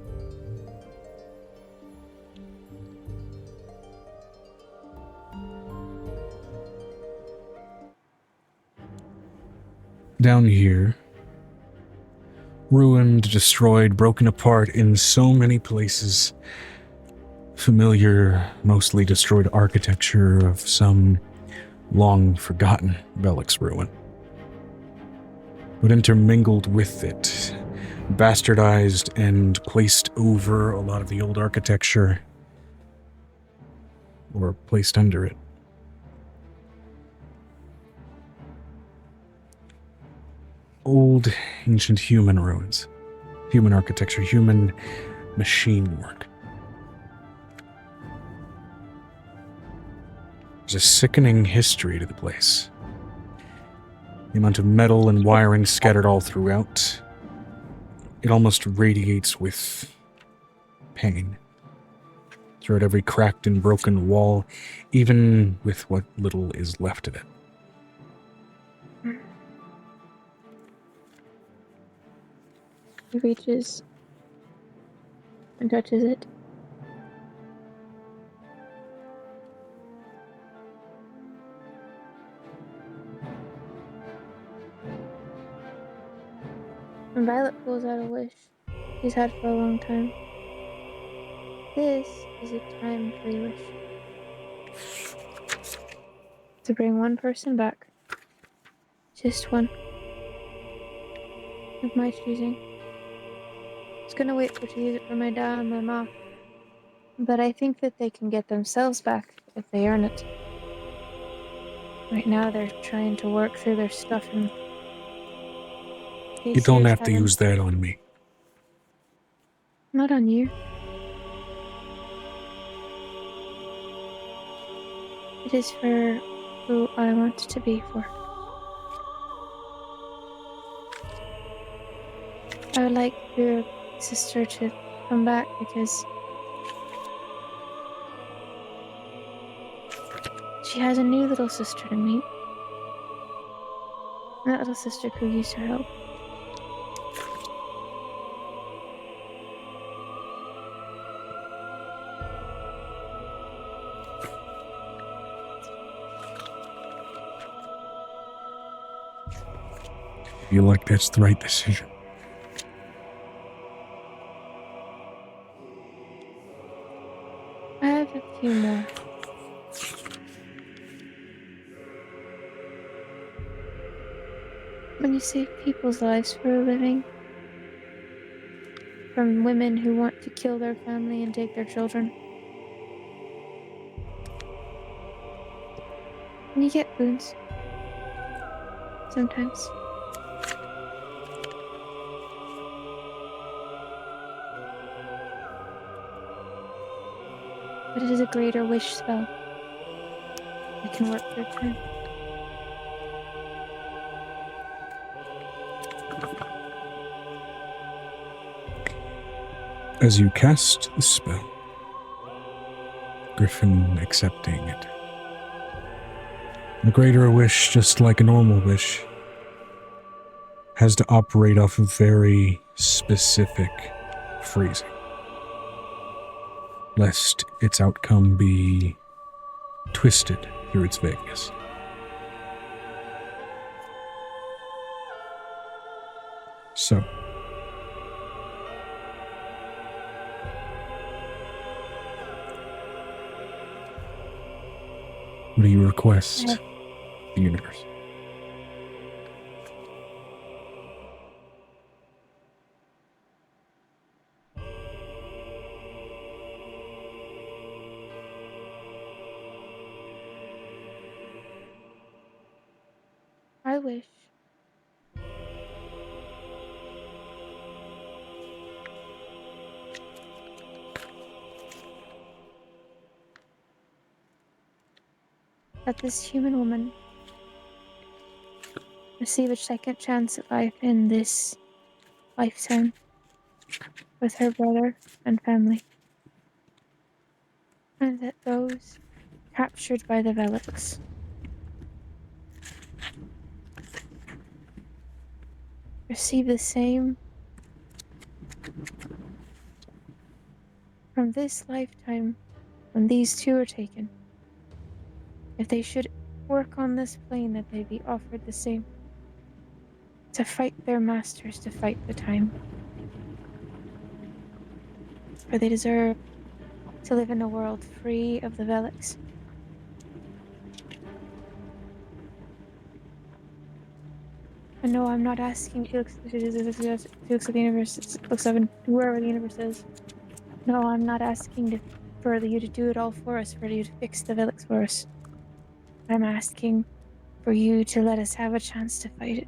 Down here, ruined, destroyed, broken apart in so many places. Familiar, mostly destroyed architecture of some long-forgotten Velik's ruin. But intermingled with it, bastardized and placed over a lot of the old architecture, or placed under it. Old, ancient human ruins. Human architecture, human machine work. There's a sickening history to the place. The amount of metal and wiring scattered all throughout. It almost radiates with pain. Throughout every cracked and broken wall, even with what little is left of it. He reaches and touches it. And Violet pulls out a wish she's had for a long time. This is a time-free wish. To bring one person back. Just one. Of my choosing. I was gonna wait for to use it for my dad and my mom. But I think that they can get themselves back if they earn it. Right now they're trying to work through their stuff and You don't have to use that on me. Not on you. It is for who I want it to be for. I would like your sister to come back because she has a new little sister to meet. That little sister could use her help. I feel like that's the right decision. I have a few more. When you save people's lives for a living, from women who want to kill their family and take their children, and you get wounds. Sometimes. But it is a greater wish spell. It can work through time. As you cast the spell, Griffin accepting it. The greater wish, just like a normal wish, has to operate off of very specific phrasing, lest its outcome be twisted through its vagueness. So, what do you request, the universe? I wish that this human woman receive a second chance at life in this lifetime with her brother and family. And that those captured by the Velix. Receive the same from this lifetime when these two are taken. If they should work on this plane, that they be offered the same. To fight their masters, to fight the time. For they deserve to live in a world free of the Velix. And no, I'm not asking Felix at the universe, looks up and wherever the universe is. No, I'm not asking for you to do it all for us, for you to fix the Velix for us. I'm asking for you to let us have a chance to fight it.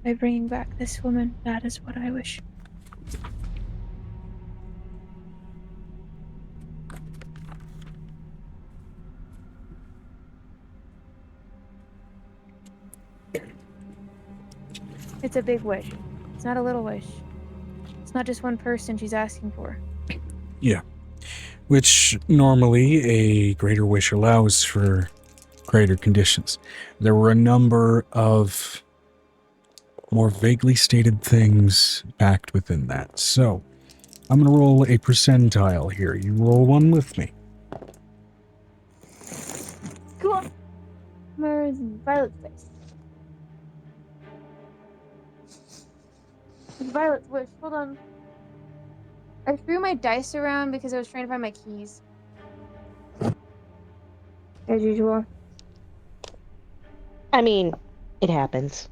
By bringing back this woman, that is what I wish. It's a big wish. It's not a little wish. It's not just one person she's asking for. Yeah. Which normally a greater wish allows for greater conditions. There were a number of more vaguely stated things packed within that. So, I'm going to roll a percentile here. You roll one with me. Cool. Where's Violet's dice? Violet's wish. Hold on. I threw my dice around because I was trying to find my keys. As usual. I mean, it happens.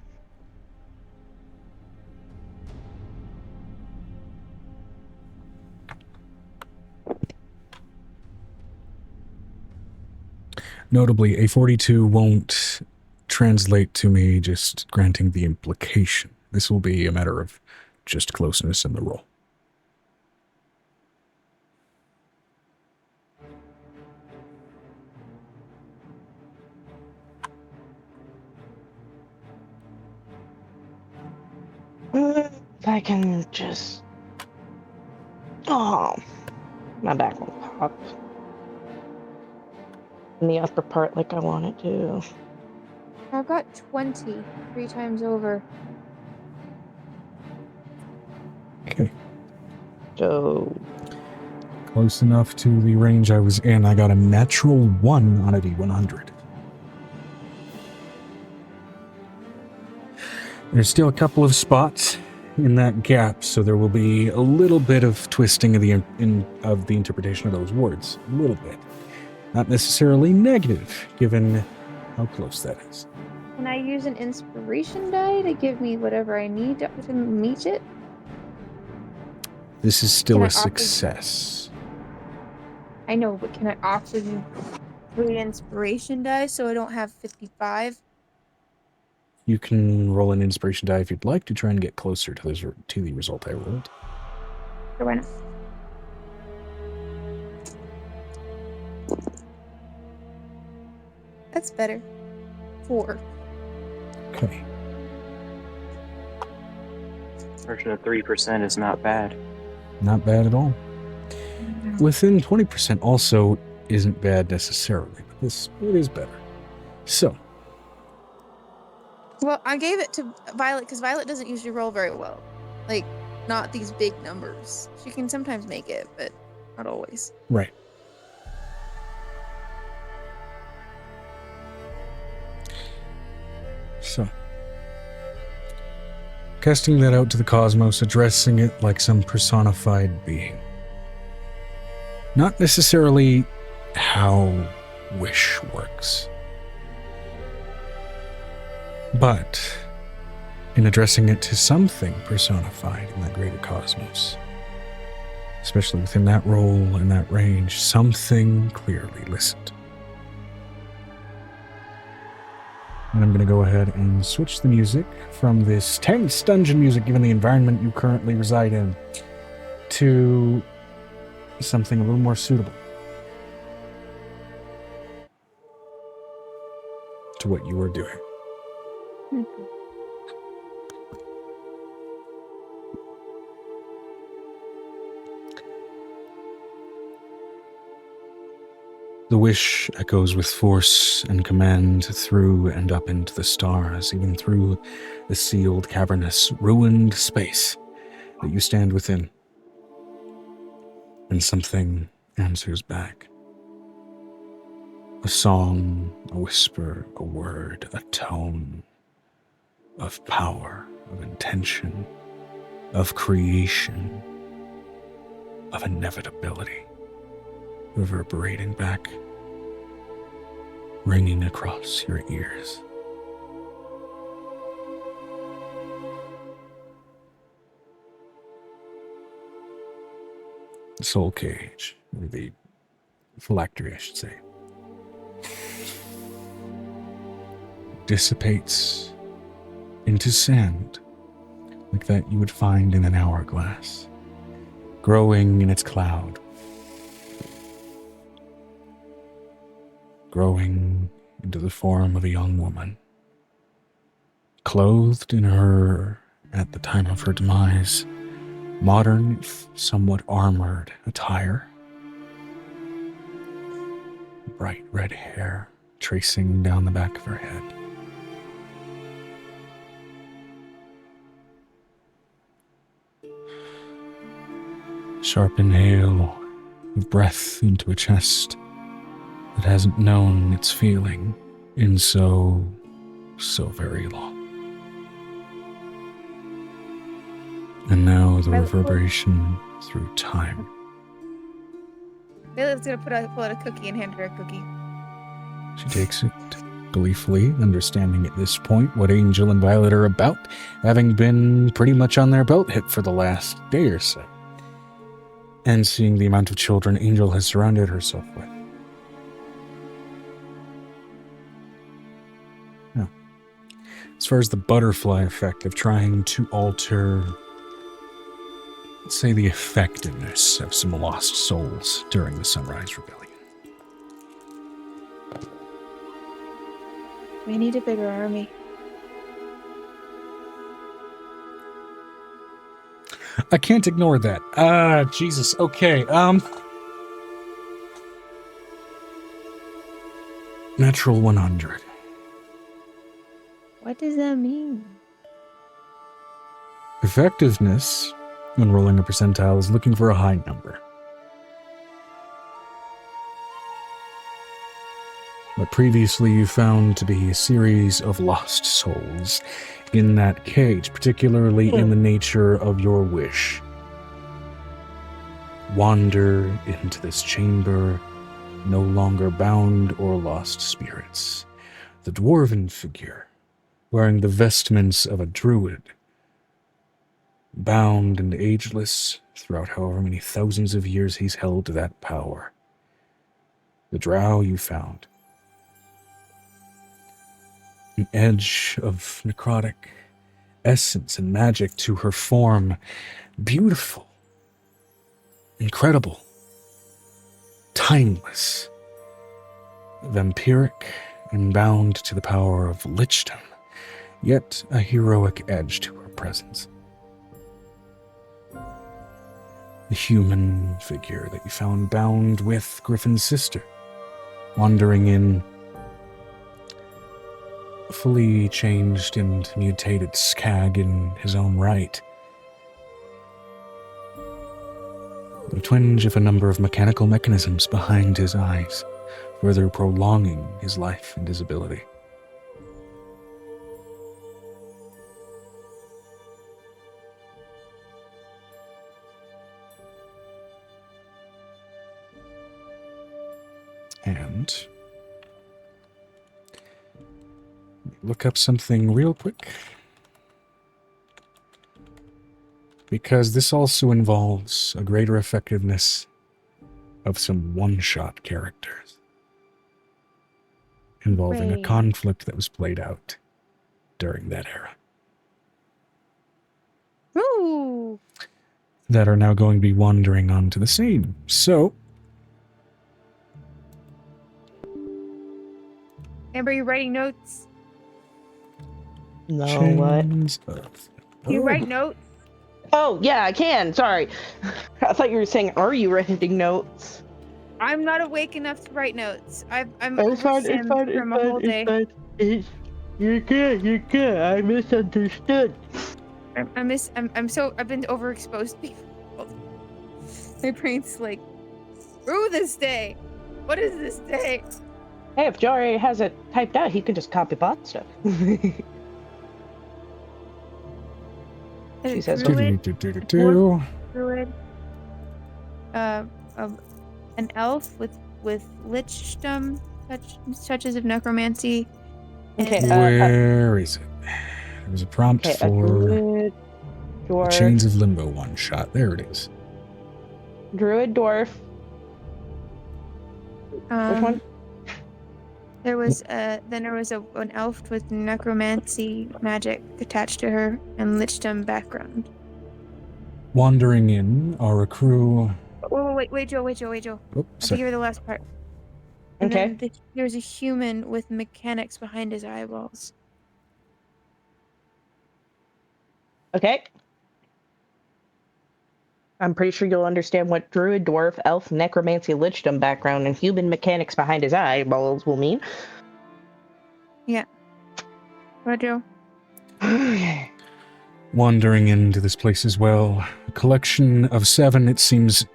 Notably, a 42 won't translate to me just granting the implication. This will be a matter of just closeness in the roll. If I can just... Oh, my back won't pop. In the upper part like I want it to. I've got 20 3 times over. Okay. So... Close enough to the range I was in. I got a natural 1 on a D100. There's still a couple of spots in that gap, so there will be a little bit of twisting of the interpretation of those words. A little bit. Not necessarily negative, given how close that is. Can I use an inspiration die to give me whatever I need to meet it? This is still Can I a offer- success. I know, but can I offer you 3 inspiration die so I don't have 55? You can roll an inspiration die if you'd like to try and get closer to the result I rolled. Sure, why not? That's better. 4. Okay. Version of 3% is not bad. Not bad at all. Within 20% also isn't bad necessarily, but it is better. So, Well, I gave it to Violet because Violet doesn't usually roll very well. Like, not these big numbers. She can sometimes make it, but not always. right. So, casting that out to the cosmos, addressing it like some personified being. Not necessarily how wish works, but in addressing it to something personified in that greater cosmos. Especially within that role and that range, something clearly listened. And I'm going to go ahead and switch the music from this tense dungeon music, given the environment you currently reside in, to something a little more suitable to what you are doing. wish echoes with force and command through and up into the stars, even through the sealed, cavernous, ruined space that you stand within. And something answers back. A song, a whisper, a word, a tone of power, of intention, of creation, of inevitability, reverberating back, ringing across your ears. The soul cage, or the phylactery, I should say, dissipates into sand, like that you would find in an hourglass, growing in its cloud, growing into the form of a young woman, clothed in her, at the time of her demise, modern, if somewhat armored attire. Bright red hair tracing down the back of her head. Sharp inhale of breath into a chest that hasn't known its feeling in so very long. And now the reverberation through time. Bailiff's gonna pull out a cookie and hand her a cookie. She takes it gleefully, understanding at this point what Angel and Violet are about, having been pretty much on their belt hit for the last day or so. And seeing the amount of children Angel has surrounded herself with. Now, as far as the butterfly effect of trying to alter, let's say, the effectiveness of some lost souls during the Sunrise Rebellion. We need a bigger army. I can't ignore that. Jesus. Okay. Natural 100. What does that mean? Effectiveness, when rolling a percentile, is looking for a high number. But previously you found to be a series of lost souls in that cage, particularly in the nature of your wish. Wander into this chamber, no longer bound or lost spirits. The dwarven figure, wearing the vestments of a druid, bound and ageless throughout however many thousands of years he's held that power. The drow you found, an edge of necrotic essence and magic to her form. Beautiful. Incredible. Timeless. Vampiric and bound to the power of lichdom, yet a heroic edge to her presence. The human figure that you found bound with Griffin's sister, wandering in fully changed and mutated Skag in his own right. The twinge of a number of mechanical mechanisms behind his eyes, further prolonging his life and his ability. And look up something real quick, because this also involves a greater effectiveness of some one-shot characters, involving a conflict that was played out during that era. Ooh. That are now going to be wandering onto the scene. So, Amber, you writing notes? No, chains what? of- You write notes? Oh, yeah, I can. Sorry. I thought you were saying, are you writing notes? I'm not awake enough to write notes. I'm It's fine, it's overstimmed fine, it's from a fine, whole day. it's fine. You're good, you're good. I misunderstood. I've been overexposed before. My brain's like, screw this day. What is this day? Hey, if Joe already has it typed out, he can just copy bot stuff. She says, Druid, Do-do-do-do-do-do. druid, an elf with lichdom, touches of necromancy. Okay, Where is it? There was a prompt okay, for druid, the dwarf, Chains of Limbo one shot. There it is. druid, dwarf. Which one? There was an elf with necromancy magic attached to her and lichdom background. Wandering in are a crew. Wait, Joe. Oh, I think sorry. you're the last part. And Okay. then there's a human with mechanics behind his eyeballs. Okay. I'm pretty sure you'll understand what druid, dwarf, elf, necromancy, lichdom background, and human mechanics behind his eyeballs will mean. Yeah. What, Joe? Wandering into this place as well. A collection of 7, it seems,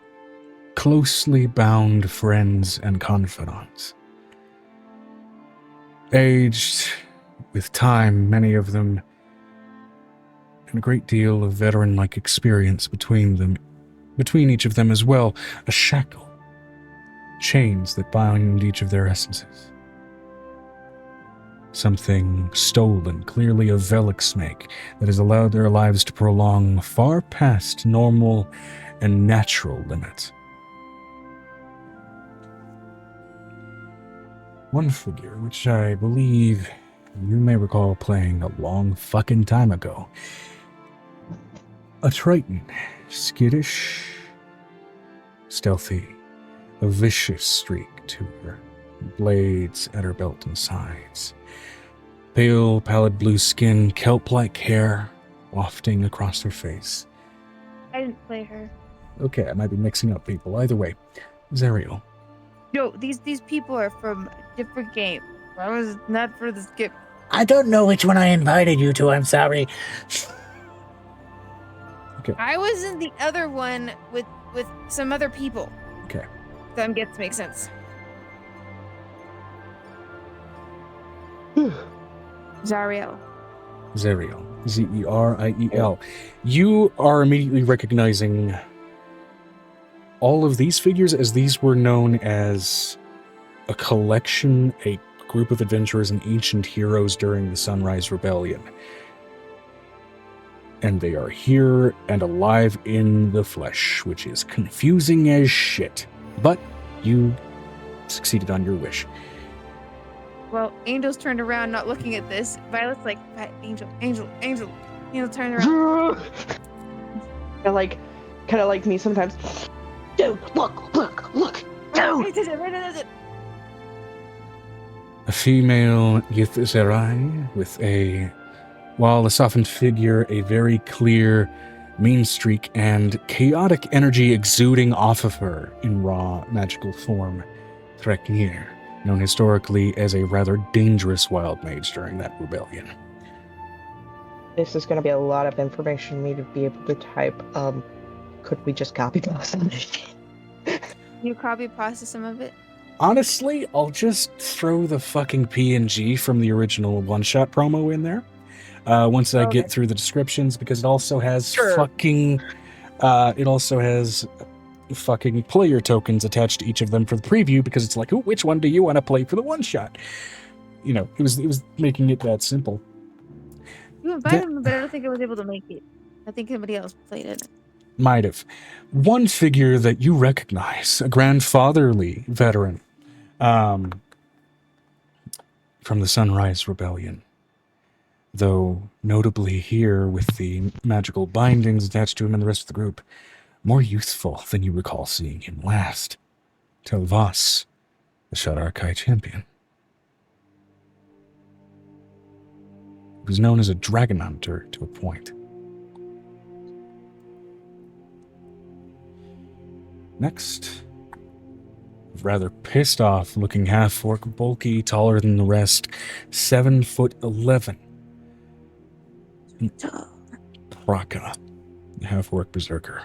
closely bound friends and confidants. Aged with time, many of them, and a great deal of veteran-like experience between each of them as well. A shackle. Chains that bind each of their essences. Something stolen, clearly a Velix make, that has allowed their lives to prolong far past normal and natural limits. One figure, which I believe you may recall playing a long fucking time ago. A Triton, skittish, stealthy, a vicious streak to her, blades at her belt and sides. Pale, pallid blue skin, kelp-like hair wafting across her face. I didn't play her. Okay, I might be mixing up people. Either way, Zerial. Joe, these people are from a different game. I was not for this game. I don't know which one I invited you to, I'm sorry. Okay. I was in the other one with some other people. Okay. That gets to make sense. Zariel. Zerial. Zeriel. You are immediately recognizing all of these figures as these were known as a collection, a group of adventurers and ancient heroes during the Sunrise Rebellion. And they are here and alive in the flesh, which is confusing as shit. But you succeeded on your wish. Well, Angel's turned around, not looking at this. Violet's like, Angel. Angel turned around. kind of like me sometimes. Dude, look. Dude. A female Yithzerai with while a softened figure, a very clear, mean streak and chaotic energy exuding off of her in raw magical form. Threknir, known historically as a rather dangerous wild mage during that rebellion. This is going to be a lot of information for me to be able to type. Could we just copy paste it? You copy pasta some of it? Honestly, I'll just throw the fucking PNG from the original one-shot promo in there. Once I get through the descriptions, because it also has fucking player tokens attached to each of them for the preview, because it's like, which one do you want to play for the one-shot? You know, it was making it that simple. You invited me, but I don't think I was able to make it. I think somebody else played it. Might have. One figure that you recognize, a grandfatherly veteran from the Sunrise Rebellion. Though notably here with the magical bindings attached to him and the rest of the group, more youthful than you recall seeing him last. Telvas, the Shadarkai champion. He was known as a dragon hunter to a point. Next, rather pissed off looking half-orc, bulky, taller than the rest, 7'11". Praka, half-orc berserker.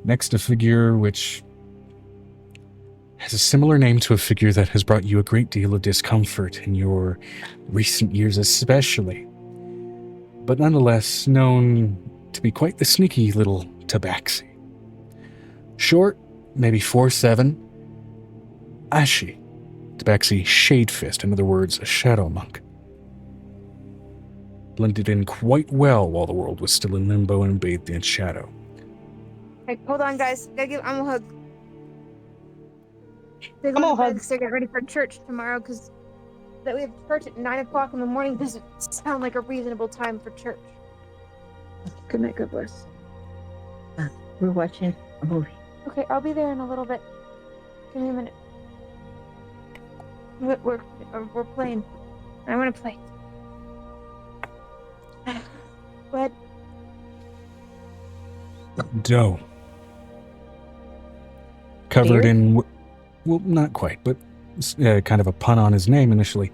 Next, a figure which has a similar name to a figure that has brought you a great deal of discomfort in your recent years especially, but nonetheless known to be quite the sneaky little tabaxi. Short, maybe 4'7", Ashi, tabaxi Shadefist, in other words, a shadow monk. Blended in quite well while the world was still in limbo and bathed in shadow. Hey, hold on, guys. Gotta give I'm a hug. They're I'm going a to bed hug. because they're getting ready for church tomorrow because that we have church at 9 o'clock in the morning doesn't sound like a reasonable time for church. Good night, good bless. We're watching a movie. Okay, I'll be there in a little bit. Give me a minute. We're playing. I want to play. Go ahead. Doe. Covered in, well, not quite, but kind of a pun on his name initially.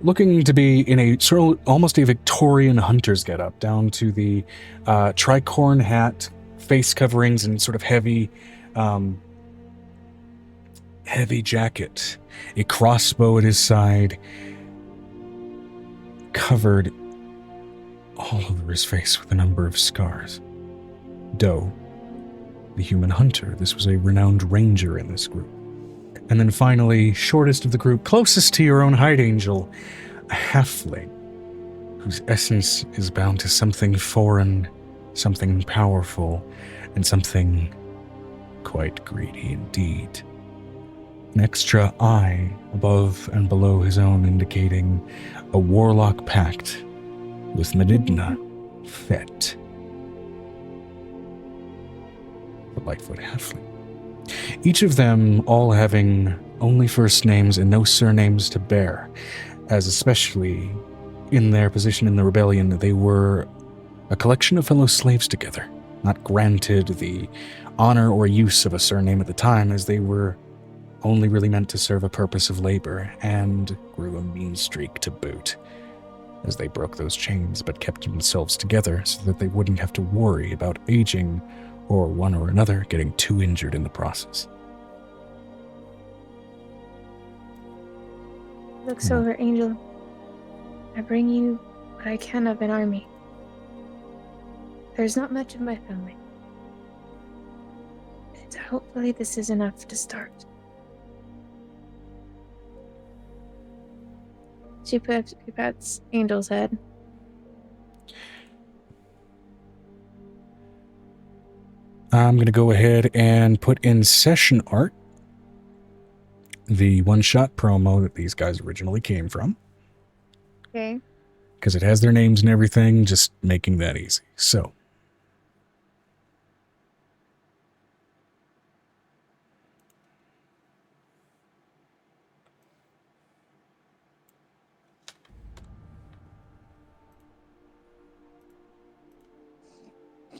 Looking to be in a sort of almost a Victorian hunter's getup, down to the tricorn hat, face coverings, and sort of heavy jacket. A crossbow at his side, covered all over his face with a number of scars. Doe, the human hunter. This was a renowned ranger in this group. And then finally, shortest of the group, closest to your own Hide Angel, a halfling, whose essence is bound to something foreign, something powerful, and something quite greedy indeed. An extra eye above and below his own, indicating a warlock pact with Medidna Fet, the Lightfoot halfling. Each of them all having only first names and no surnames to bear, as especially in their position in the rebellion, they were a collection of fellow slaves together, not granted the honor or use of a surname at the time, as they were only really meant to serve a purpose of labor, and grew a mean streak to boot, as they broke those chains but kept themselves together so that they wouldn't have to worry about aging or one or another getting too injured in the process. Looks over, Angel. I bring you what I can of an army. There's not much of my family. And hopefully this is enough to start. She pats Angel's head. I'm going to go ahead and put in session art the one-shot promo that these guys originally came from. Okay. Because it has their names and everything, just making that easy. So.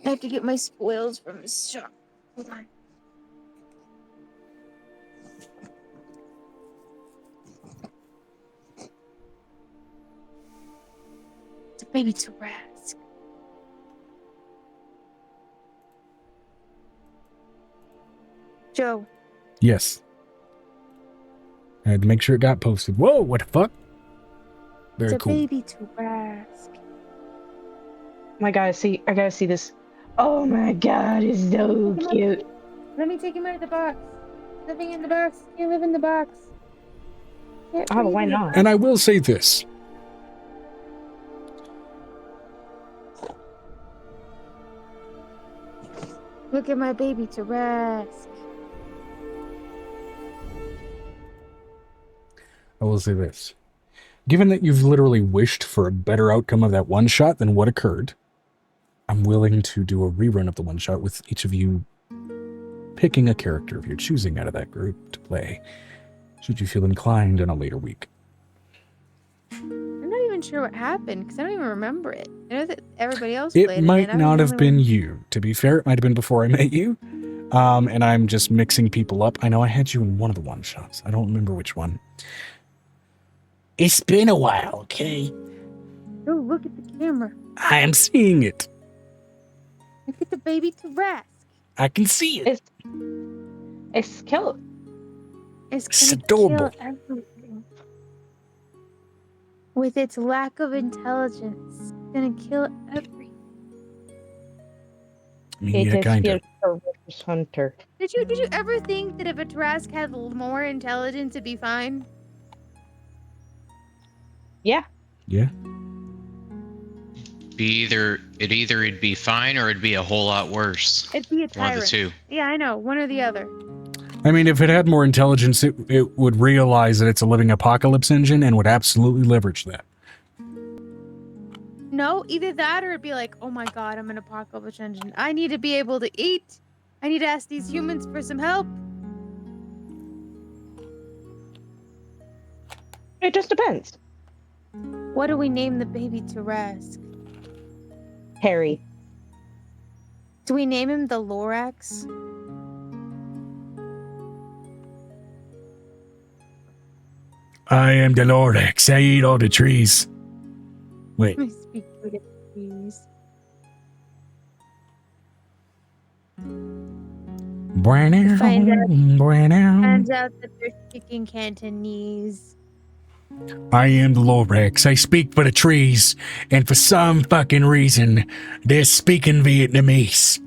I have to get my spoils from his shop. Hold on. It's a baby to Rask. Joe. Yes. I had to make sure it got posted. Whoa, what the fuck? Very It's a cool. baby to Rask. I gotta see this. Oh my god, it's so cute. Let me take him out of the box. Living in the box. Can't live in the box. Can't Oh, breathe why in the not? And I will say this. Look at my baby to Rask. I will say this. Given that you've literally wished for a better outcome of that one shot than what occurred, I'm willing to do a rerun of the one shot with each of you picking a character of your choosing out of that group to play, should you feel inclined in a later week. I'm not even sure what happened because I don't even remember it. I know that everybody else It played might and I not was have the only been one- you. To be fair, it might have been before I met you, And I'm just mixing people up. I know I had you in one of the one-shots. I don't remember which one. It's been a while, okay? Oh, look at the camera. I am seeing it. Look at the baby Tarask. I can see it. It's cute. It's gonna adorable. kill everything. With its lack of intelligence, it's gonna kill everything. I mean, It yeah, is kind of. fierce ferocious hunter. Did you ever think that if a Tarask had more intelligence, it'd be fine? Yeah. Yeah. It'd be fine or it'd be a whole lot worse. It'd be a One of tyrant. the two. Yeah, I know. One or the other. I mean, if it had more intelligence, it would realize that it's a living apocalypse engine and would absolutely leverage that. No, either that or it'd be like, oh my god, I'm an apocalypse engine. I need to be able to eat. I need to ask these humans for some help. It just depends. What do we name the baby Tarask? Harry. Do we name him the Lorax? I am the Lorax. I eat all the trees. Wait. I speak to the trees. Finds out that they're speaking Cantonese. I am the Lorax. I speak for the trees, and for some fucking reason, they're speaking Vietnamese.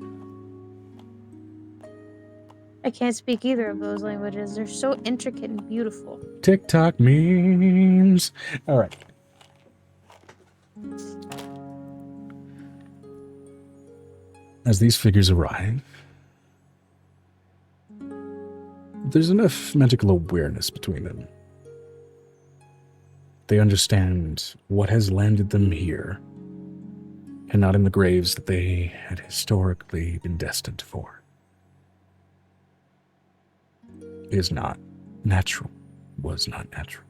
I can't speak either of those languages. They're so intricate and beautiful. TikTok memes. All right. As these figures arrive, there's enough magical awareness between them. They understand what has landed them here, and not in the graves that they had historically been destined for. Is not natural, was not natural,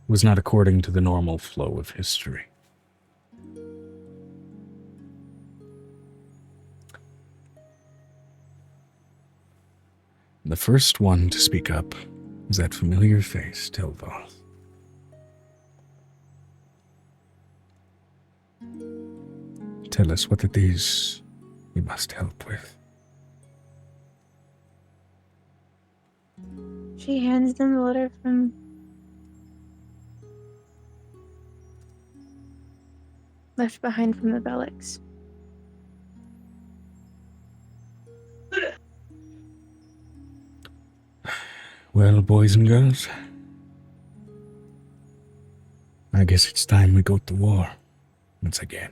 was not according to the normal flow of history. The first one to speak up is that familiar face, Tilvoth. Tell us what it is we must help with. She hands them the letter from left behind from the Belix. Well, boys and girls, I guess it's time we go to war once again.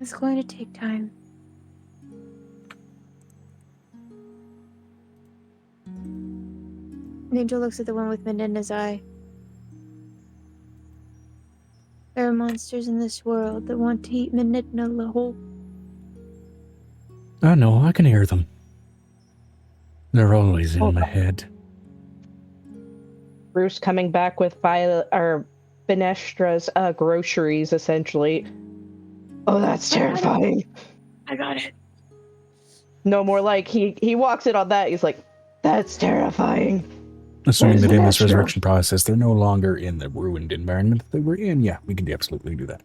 It's going to take time. Angel looks at the one with mid in his eye. There are monsters in this world that want to eat Midnitna whole. I know, I can hear them. They're always in my head. Bruce coming back with Finestra's groceries, essentially. Oh, that's terrifying. I got it. No more like, he walks in on that, he's like, that's terrifying. Assuming that in this resurrection process, they're no longer in the ruined environment that they were in, yeah, we can absolutely do that.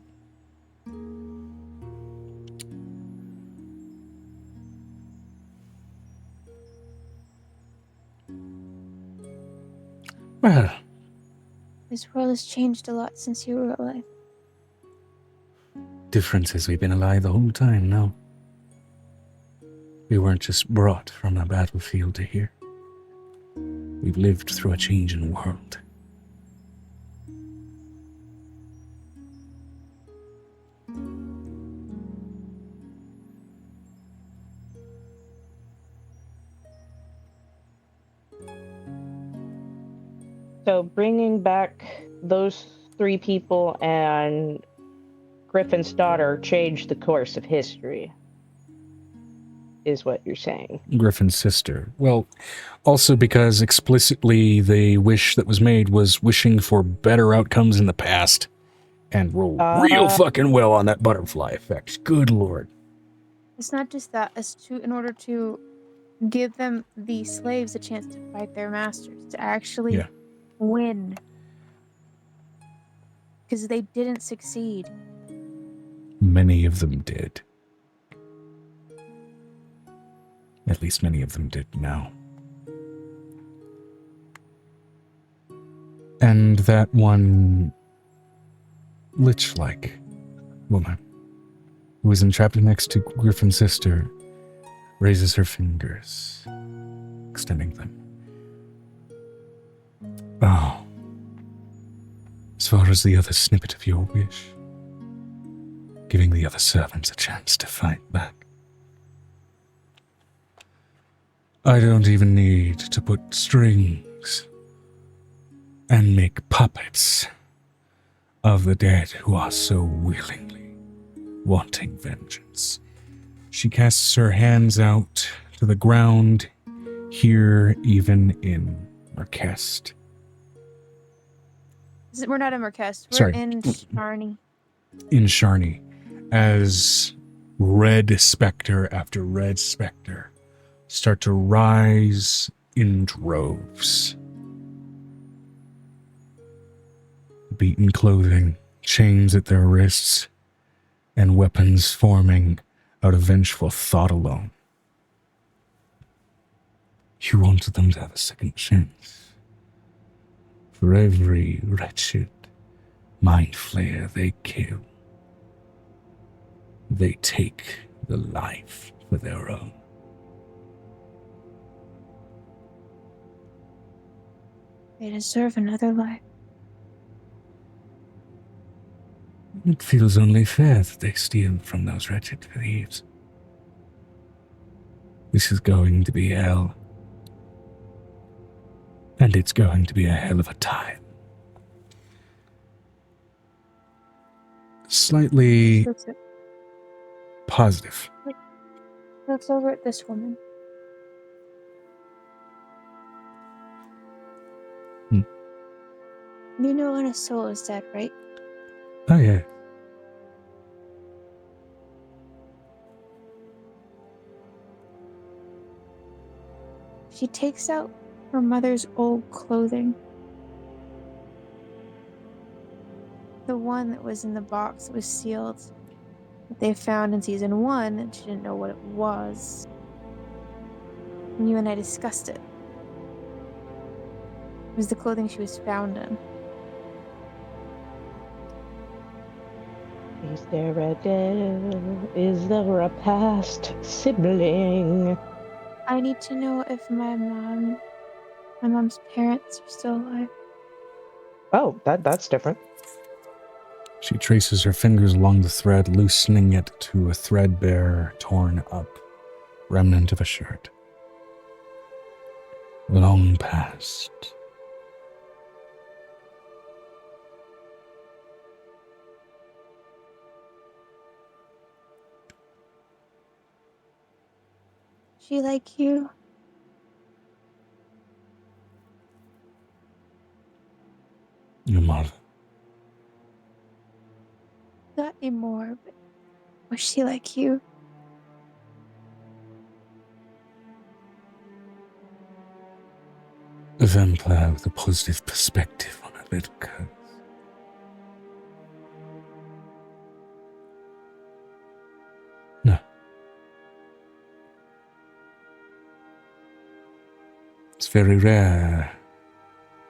Well, This world has changed a lot since you were alive. difference is we've been alive the whole time now. We weren't just brought from a battlefield to here. We've lived through a change in the world. So bringing back those three people and Griffin's daughter changed the course of history, is what you're saying. Griffin's sister. Well, also because explicitly the wish that was made was wishing for better outcomes in the past and rolled real fucking well on that butterfly effect. Good lord. It's not just that. In order to give them, the slaves, a chance to fight their masters, to actually Yeah. win. Because they didn't succeed. Many of them did. At least many of them did now. And that one lich-like woman who was entrapped next to Griffin's sister raises her fingers, extending them. Oh. As far as the other snippet of your wish, giving the other servants a chance to fight back. I don't even need to put strings and make puppets of the dead who are so willingly wanting vengeance. She casts her hands out to the ground, here even in Marquest. We're not in Marquest. We're Sorry. in Sharni. In Sharni, as red specter after red specter start to rise in droves. Beaten clothing, chains at their wrists, and weapons forming out of vengeful thought alone. You wanted them to have a second chance. For every wretched mind flayer they kill, they take the life for their own. They deserve another life. It feels only fair that they steal from those wretched thieves. This is going to be hell. And it's going to be a hell of a time. Slightly positive. Looks over at this woman. You know when a soul is dead, right? Oh, yeah. She takes out her mother's old clothing. The one that was in the box that was sealed, that they found in season 1, and she didn't know what it was. And you and I discussed it. It was the clothing she was found in. Is there a devil? Is there a past sibling? I need to know if my mom's parents are still alive. Oh, that's different. She traces her fingers along the thread, loosening it to a threadbare, torn up remnant of a shirt. Long past. She like you? Your mother. Not anymore, but was she like you? A vampire with a positive perspective on a little curse. No. It's very rare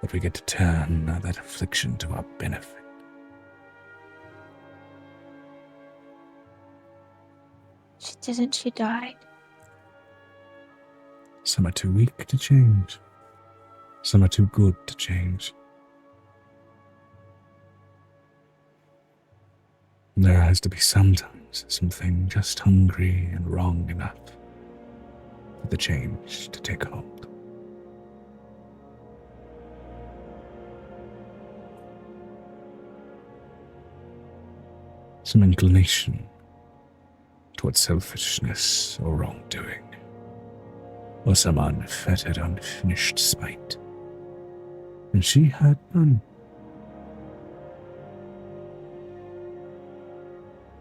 that we get to turn that affliction to our benefit. She didn't, she died. Some are too weak to change. Some are too good to change. There has to be sometimes something just hungry and wrong enough for the change to take hold. Some inclination towards selfishness or wrongdoing, or some unfettered, unfinished spite. And she had none.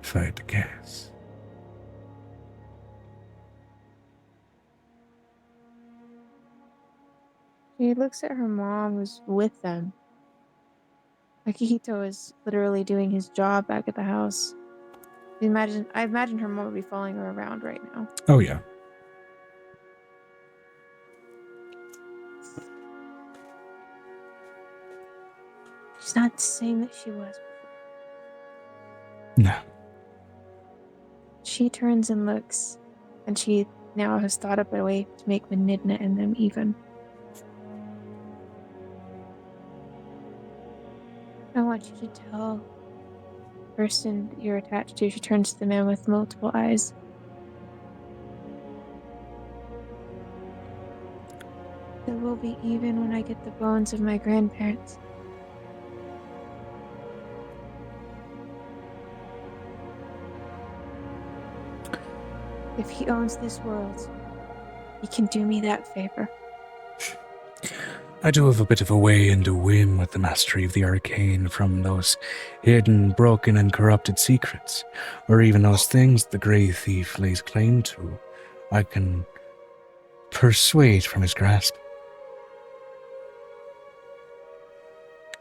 If I had to guess. She looks at her mom, who's with them. Akihito is literally doing his job back at the house. I imagine her mom would be following her around right now. Oh, yeah. She's not the same that she was before. No. She turns and looks, and she now has thought up a way to make Benigna and them even. I want you to tell the person that you're attached to. She turns to the man with multiple eyes. That we'll be even when I get the bones of my grandparents. If he owns this world, he can do me that favor. I do have a bit of a way and a whim with the mastery of the arcane from those hidden, broken, and corrupted secrets, or even those things the Grey Thief lays claim to. I can persuade from his grasp.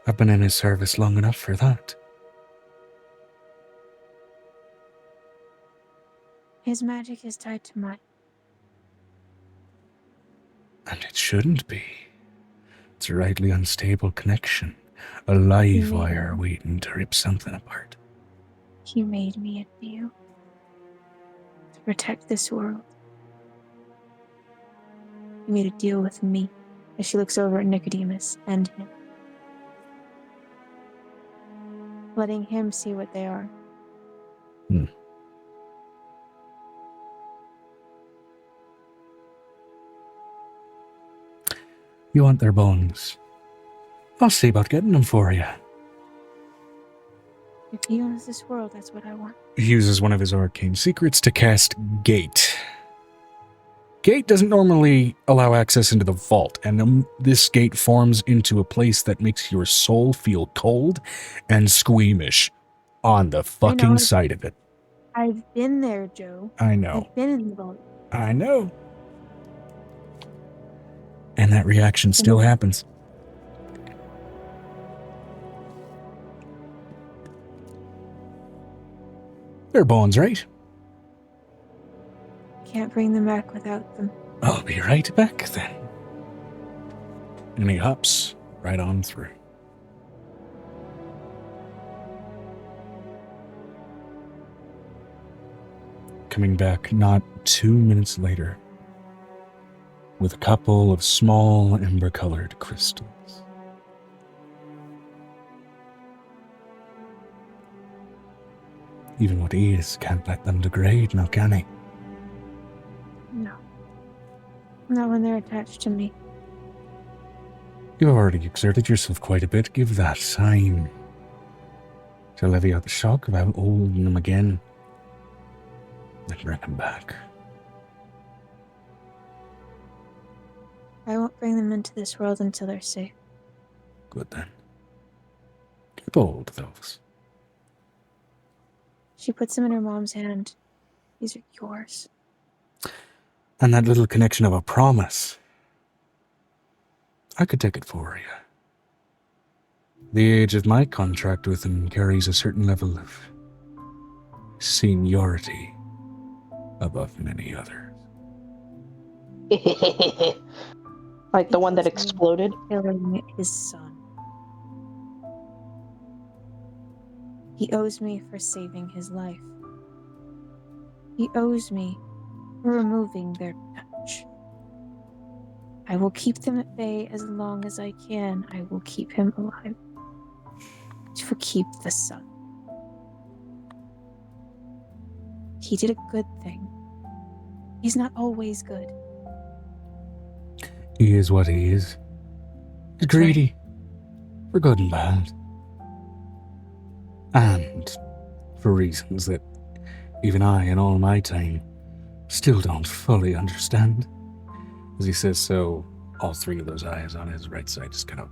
I've been in his service long enough for that. His magic is tied to mine. And it shouldn't be. It's a rightly unstable connection. A live wire waiting to rip something apart. He made me a deal to protect this world. He made a deal with me as she looks over at Nicodemus and him, letting him see what they are. You want their bones? I'll see about getting them for you. If he owns this world, that's what I want. He uses one of his arcane secrets to cast Gate. Gate doesn't normally allow access into the vault, and this gate forms into a place that makes your soul feel cold and squeamish on the fucking side of it. I've been there, Joe. I know. I've been in the vault. I know. And that reaction still happens. They're bones, right? Can't bring them back without them. I'll be right back then. And he hops right on through. Coming back not 2 minutes later, with a couple of small amber-colored crystals. Even what he is can't let them degrade, now can he? No. Not when they're attached to me. You've already exerted yourself quite a bit. Give that time to levy out the shock of holding them again. Then bring them back. I won't bring them into this world until they're safe. Good then. Keep hold of those. She puts them in her mom's hand. These are yours. And that little connection of a promise. I could take it for you. The age of my contract with him carries a certain level of seniority above many others. Like the one that exploded? Killing his son. He owes me for saving his life. He owes me for removing their touch. I will keep them at bay as long as I can. I will keep him alive. To keep the son. He did a good thing. He's not always good. He is what he is. He's greedy. For good and bad. And for reasons that even I, in all my time, still don't fully understand. As he says so, all three of those eyes on his right side just kind of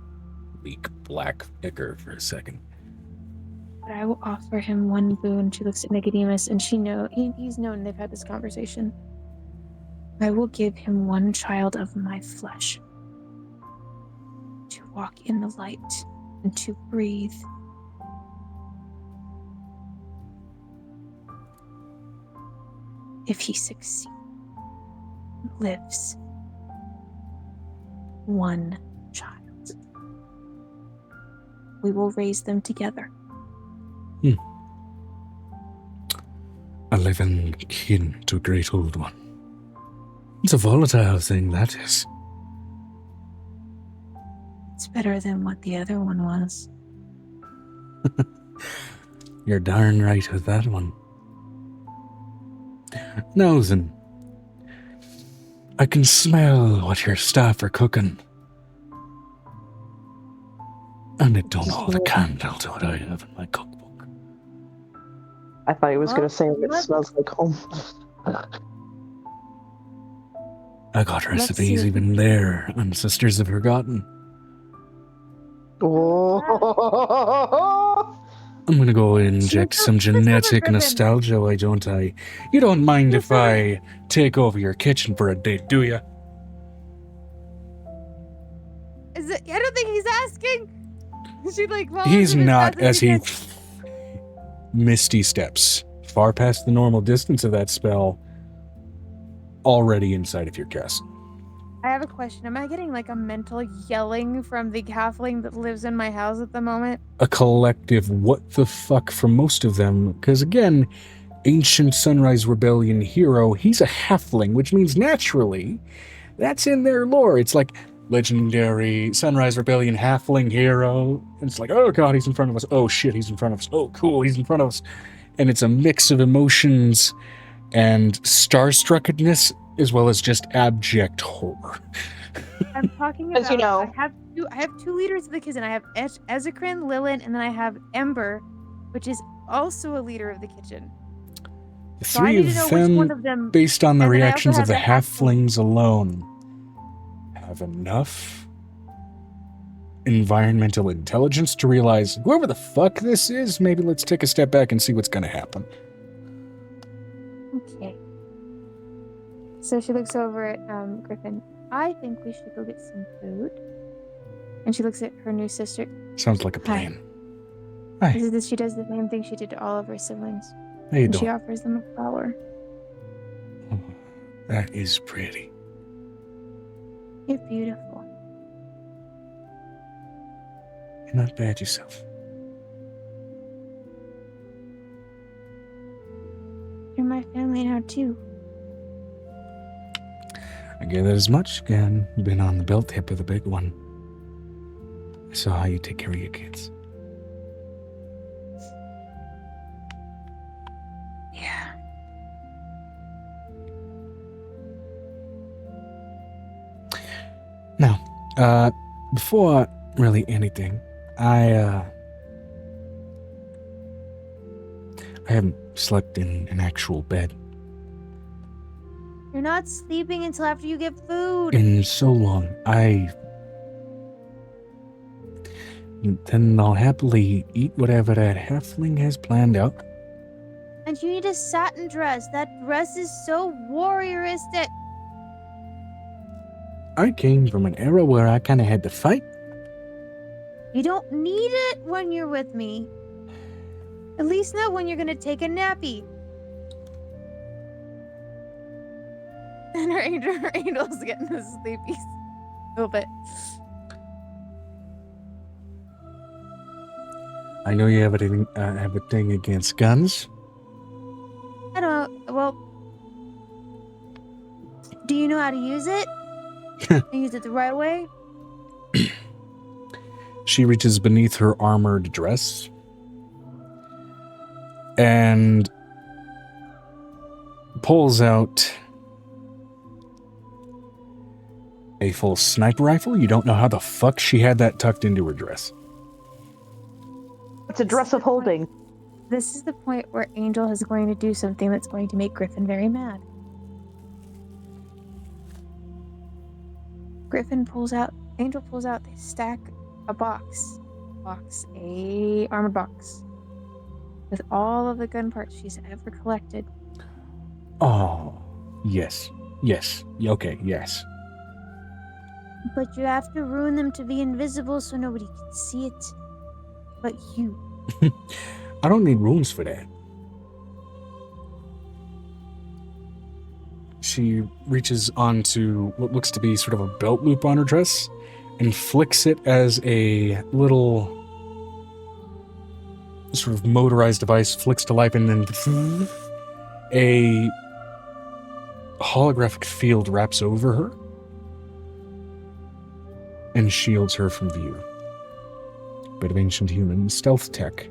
leak black ichor for a second. But I will offer him one boon. She looks at Nicodemus, and he's known they've had this conversation. I will give him one child of my flesh. walk in the light and to breathe. If he succeeds, lives one child, we will raise them together. A living kin to a great old one. It's a volatile thing, that is. It's better than what the other one was. You're darn right with that one. Now then, I can smell what your staff are cooking. And it don't hold a candle to what I have in my cookbook. I thought he was going to say it let's- smells like home. I got Let's see recipes if- even there on Sisters of Forgotten. Oh. I'm gonna go inject some Let's have a genetic ribbon. nostalgia, why don't I? You don't mind if I take over your kitchen for a date, do ya? Is it? I don't think he's asking. She like. He's volunteered not, as he again. misty steps far past the normal distance of that spell, already inside of your castle. I have a question. Am I getting like a mental yelling from the halfling that lives in my house at the moment? A collective what the fuck from most of them, because again, ancient Sunrise Rebellion hero, he's a halfling, which means naturally, that's in their lore. It's like legendary Sunrise Rebellion halfling hero. And it's like, oh god, he's in front of us. Oh shit, he's in front of us. Oh cool, he's in front of us. And it's a mix of emotions and starstruckedness, as well as just abject horror. I'm talking about. As you know. I have two leaders of the kitchen. I have Ezekrin, Lilin, and then I have Ember, which is also a leader of the kitchen. The So I three need to of know which one them, of them. based on the and then I also reactions of have the the halfling. halflings alone, have enough environmental intelligence to realize whoever the fuck this is, maybe let's take a step back and see what's going to happen. Okay. So she looks over at Griffin. I think we should go get some food. And she looks at her new sister. Sounds like a Hi. plan. Hi, She does the same thing she did to all of her siblings. how you And she doing? offers them a flower. Oh, that is pretty. You're beautiful. You're not bad yourself. You're my family now too. I gave it as much. Again, been on the belt tip of the big one. I saw how you take care of your kids. Yeah. Now, before really anything, I haven't slept in an actual bed You're not sleeping until after you get food. in so long. Then I'll happily eat whatever that halfling has planned out. And you need a satin dress. That dress is so warrioristic. I came from an era where I kind of had to fight. You don't need it when you're with me. At least not when you're gonna take a nappy. And her angel's getting the sleepies. A little bit. I know you have a thing against guns. I don't know. Well, do you know how to use it? And use it the right way? She reaches beneath her armored dress and pulls out a full sniper rifle. You don't know how the fuck she had that tucked into her dress. It's a dress of holding. This is the point where Angel is going to do something that's going to make Griffin very mad. Angel pulls out, they stack a armored box, with all of the gun parts she's ever collected. Oh, yes. Yes. Okay, yes. But you have to ruin them to be invisible so nobody can see it. But you. I don't need runes for that. She reaches onto what looks to be sort of a belt loop on her dress and flicks it as a little sort of motorized device flicks to life, and then a holographic field wraps over her and shields her from view. Bit of ancient human stealth tech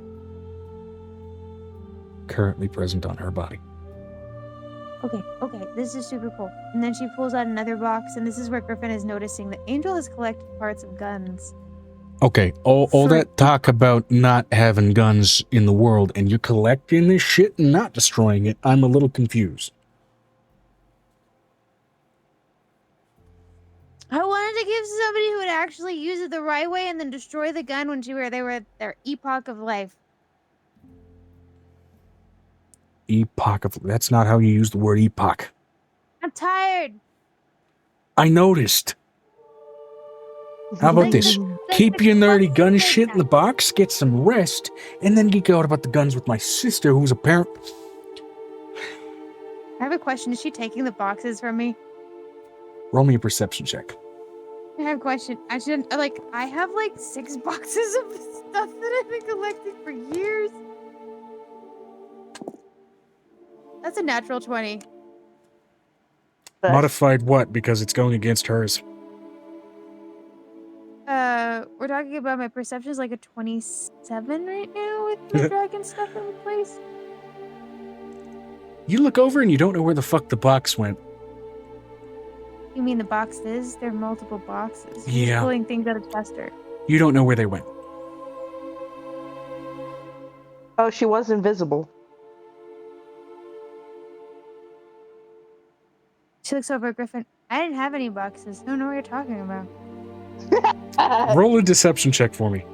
currently present on her body. Okay, this is super cool. And then she pulls out another box, and this is where Griffin is noticing that Angel has collected parts of guns. Okay, all that talk about not having guns in the world, and you're collecting this shit and not destroying it, I'm a little confused. I wanted to give somebody who would actually use it the right way and then destroy the gun when they were at their epoch of life. Epoch of... That's not how you use the word epoch. I'm tired. I noticed. How about this? Keep your nerdy gun shit in the box, get some rest, and then geek out about the guns with my sister, who's a parent. I have a question. Is she taking the boxes from me? Roll me a perception check. I have a question. I have like 6 boxes of stuff that I've been collecting for years. That's a natural 20. Modified what? Because it's going against hers. We're talking about my perception is like a 27 right now with the dragon stuff in place. You look over and you don't know where the fuck the box went. You mean the boxes? There are multiple boxes. Yeah. He's pulling things out of Chester. You don't know where they went. Oh, she was invisible. She looks over at Griffin. I didn't have any boxes. I don't know what you're talking about. Roll a deception check for me.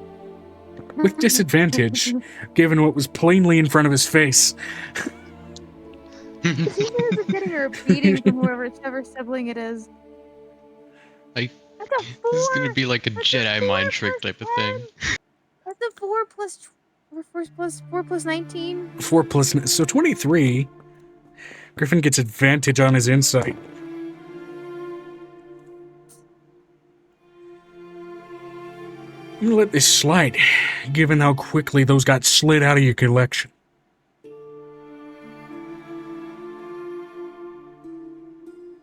With disadvantage, given what was plainly in front of his face. You guys are getting a beating from whoever sibling it is. This is gonna be like a Jedi mind trick type of thing. That's a 4 plus 19. 4 plus... So 23. Griffin gets advantage on his insight. I'm gonna let this slide, given how quickly those got slid out of your collection.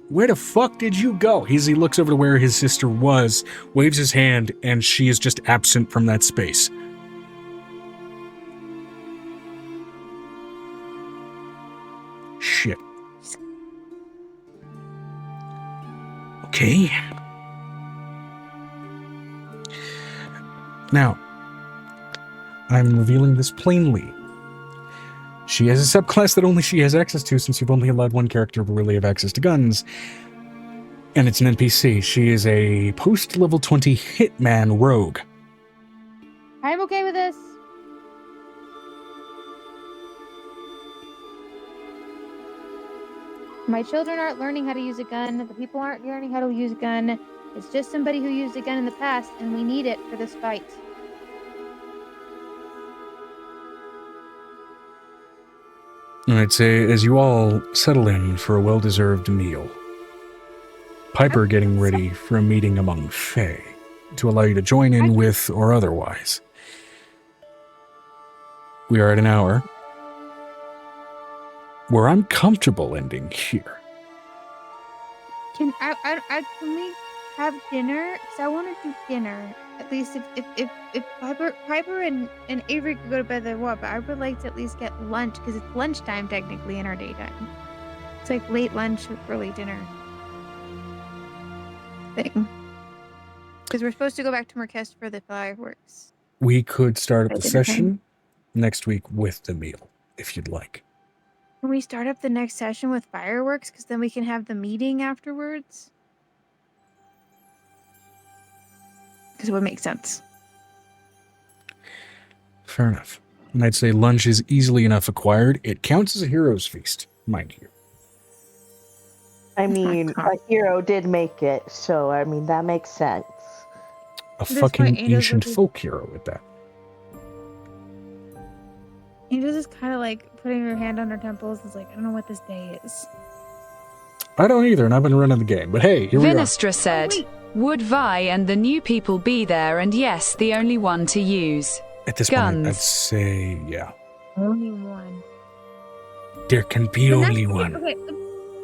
Where the fuck did you go? He looks over to where his sister was, waves his hand, and she is just absent from that space. Shit. Okay. Now, I'm revealing this plainly. She has a subclass that only she has access to, since you've only allowed one character to really have access to guns. And it's an NPC. She is a post-level 20 hitman rogue. I'm okay with this. My children aren't learning how to use a gun. The people aren't learning how to use a gun. It's just somebody who used a gun in the past, and we need it for this fight. And I'd say, as you all settle in for a well-deserved meal, Piper getting ready for a meeting among Fae to allow you to join in with or otherwise. We are at an hour where I'm comfortable ending here. Can we have dinner? Because I want to do dinner. At least if Piper and Avery could go to bed, then what? But I would like to at least get lunch, because it's lunchtime technically in our daytime. It's like late lunch, early dinner thing. Because we're supposed to go back to Merkest for the fireworks. We could start up the session next week with the meal, if you'd like. Can we start up the next session with fireworks? Because then we can have the meeting afterwards. Because it would make sense. Fair enough. And I'd say lunch is easily enough acquired. It counts as a hero's feast, mind you. I mean, a hero did make it, so I mean that makes sense. A this fucking point, Angel's ancient looking- folk hero at that. Angel's just kind of like putting her hand on her temples. It's like, I don't know what this day is. I don't either, and I've been running the game. But hey, here we are. Vinestra said, would Vi and the new people be there, and yes, the only one to use? At this point, Guns. I'd say, yeah. Only one. There can be only one.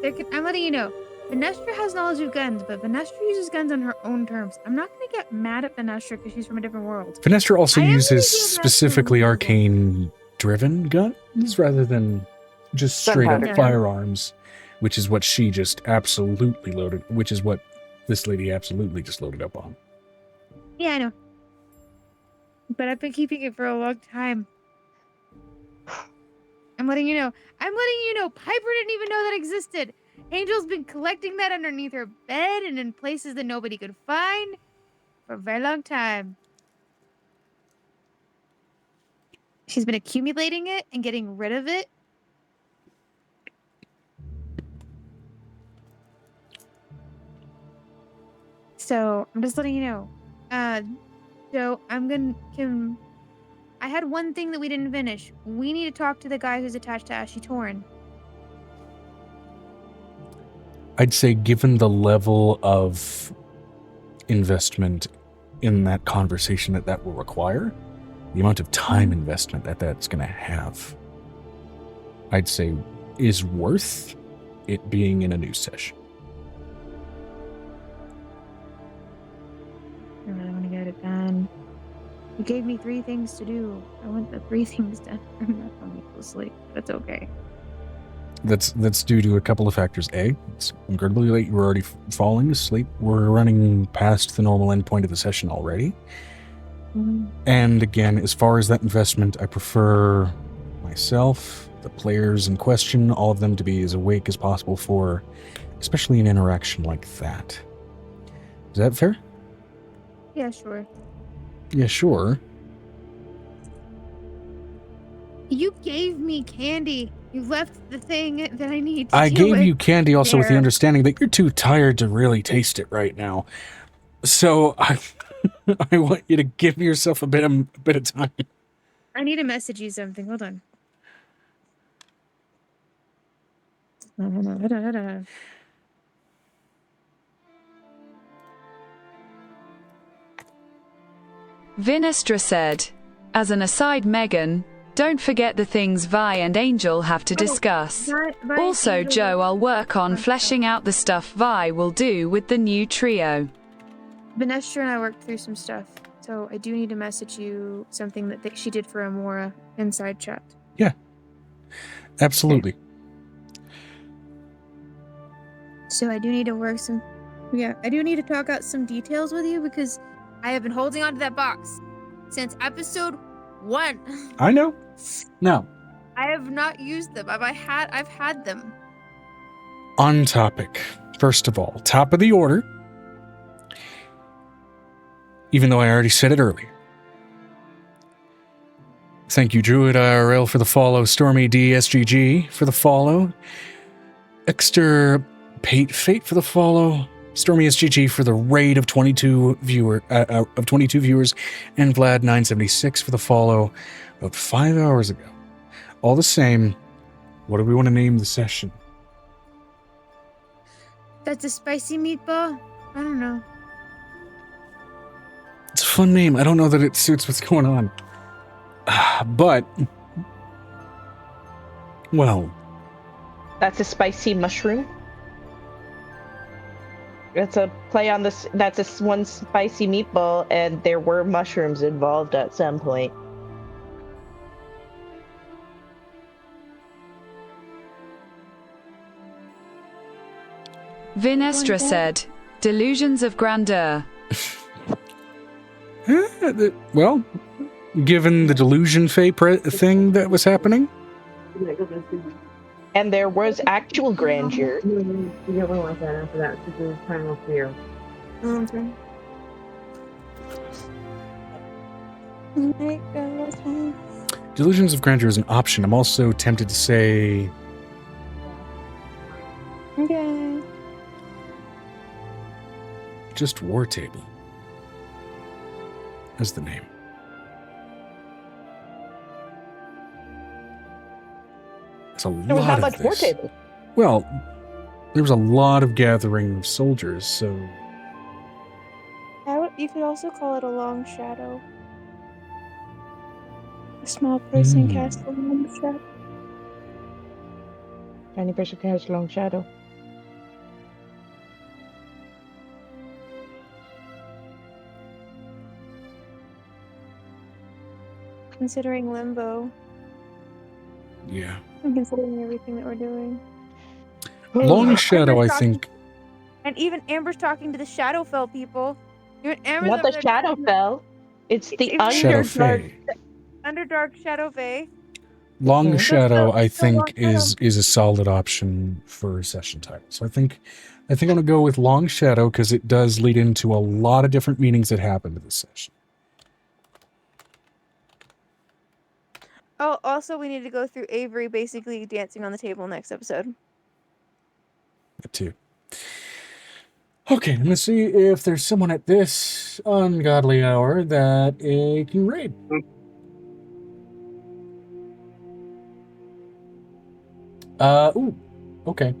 Okay, I'm letting you know. Vinestra has knowledge of guns, but Vinestra uses guns on her own terms. I'm not going to get mad at Vinestra because she's from a different world. Vinestra also I am uses gonna give that specifically to- arcane-driven guns rather than just straight-up Gunpowder. firearms, which is what she just absolutely loaded, which is what this lady absolutely just loaded up on. Yeah, I know. But I've been keeping it for a long time. I'm letting you know. Piper didn't even know that existed. Angel's been collecting that underneath her bed and in places that nobody could find for a very long time. She's been accumulating it and getting rid of it. So I'm just letting you know. So I had one thing that we didn't finish. We need to talk to the guy who's attached to Ashy Torn. I'd say given the level of investment in that conversation that will require, the amount of time investment that's going to have, I'd say is worth it being in a news session. I really want to get it done. You gave me 3 things to do. I want the 3 things done. I'm not going to go to sleep. That's okay. That's due to a couple of factors. A, it's incredibly late. You were already falling asleep. We're running past the normal endpoint of the session already. Mm-hmm. And again, as far as that investment, I prefer myself, the players in question, all of them to be as awake as possible for especially an interaction like that. Is that fair? Yeah, sure. Yeah, sure. You gave me candy. You left the thing that I need to I deal gave with you candy also with the there. understanding that you're too tired to really taste it right now. So I want you to give yourself a bit of time. I need to message you something. Hold on. Vinestra said, as an aside, Megan, don't forget the things Vi and Angel have to discuss. Also, Joe, I'll work on fleshing out the stuff Vi will do with the new trio. Vinestra and I worked through some stuff, so I do need to message you something that she did for Amora inside chat. Yeah, absolutely. So I do need to work some... Yeah, I do need to talk out some details with you because I have been holding on to that box since episode 1. I know. Now, I have not used them. I've had them. on topic. First of all, top of the order. Even though I already said it earlier. Thank you, Druid IRL, for the follow. Stormy DSGG for the follow. Extirpate Fate for the follow. Stormy SGG for the raid of 22 viewers, and Vlad976 for the follow about 5 hours ago. All the same, what do we want to name the session? That's a spicy meatball? I don't know. It's a fun name. I don't know that it suits what's going on. But, well, That's a spicy mushroom. That's a play on this. That's a one spicy meatball, and there were mushrooms involved at some point. Vinestra said, delusions of grandeur. well, given the delusion thing that was happening, And there was actual grandeur. delusions of grandeur is an option. I'm also tempted to say Okay. Just War Table is the name. There's a There was lot not of much war this. table. Well, there was a lot of gathering of soldiers, so You could also call it a long shadow. A small person casts a long shadow. Tiny person casts long shadow. Considering limbo. yeah. And considering everything that we're doing. Long And Shadow, I Amber's talking- think. And even Amber's talking to the Shadowfell people. Even Amber's Not over the there- Shadowfell. It's the Shadow Underdark. Fae. Underdark Shadowfell. Long Mhm. Shadow, I Long think, Shadow. is a solid option for a session title. So I think I'm gonna go with Long Shadow because it does lead into a lot of different meanings that happen to this session. Oh, also we need to go through Avery basically dancing on the table next episode. That too. Okay, I'm gonna see if there's someone at this ungodly hour that can raid. Ooh, okay.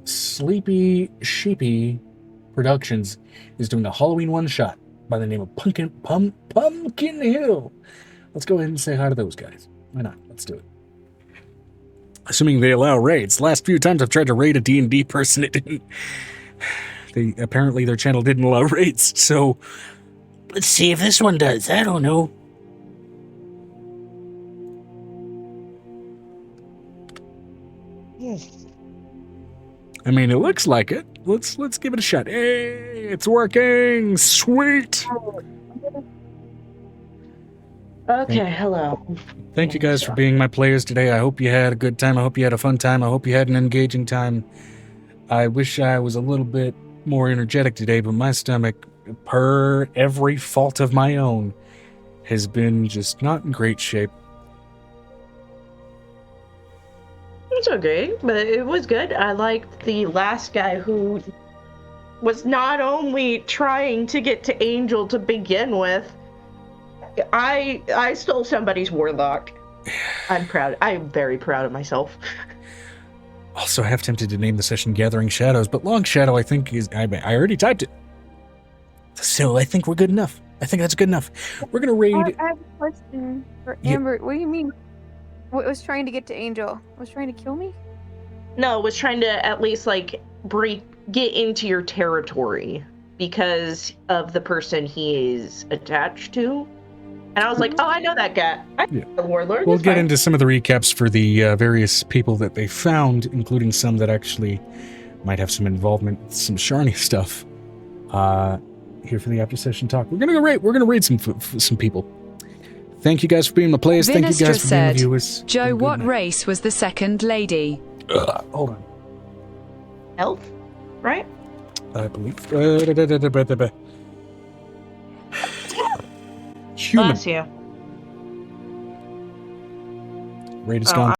Sleepy Sheepy Productions is doing a Halloween one-shot by the name of Pumpkin Hill. Let's go ahead and say hi to those guys. Why not? Let's do it. Assuming they allow raids. Last few times I've tried to raid a D&D person, it didn't. Apparently their channel didn't allow raids, so Let's see if this one does. I don't know. I mean, it looks like it. Let's give it a shot. Hey, it's working. Sweet. Okay, hello. Thank you guys for being my players today. I hope you had a good time. I hope you had a fun time. I hope you had an engaging time. I wish I was a little bit more energetic today, but my stomach, per every fault of my own, has been just not in great shape. It's okay, but it was good. I liked the last guy who was not only trying to get to Angel to begin with. I stole somebody's warlock. I'm proud. I'm very proud of myself. Also, half tempted to name the session Gathering Shadows, but Long Shadow, I think, is... I already typed it. So I think we're good enough. I think that's good enough. We're going to raid... I have a question for Yeah. Amber. What do you mean? What was trying to get to Angel? Was trying to kill me? No, was trying to at least like get into your territory because of the person he is attached to. And I was like, oh, I know that guy. I know the warlord. We'll It's get fine. into some of the recaps for the various people that they found, including some that actually might have some involvement with some Sharni stuff. Here for the after session talk. We're gonna raid some people. Thank you guys for being the players. Thank you Vinestra guys for being the said, viewers. Joe, what race was the second lady? Hold on. Elf, right? I believe. Human. Bless you. Raid is Oh, gone.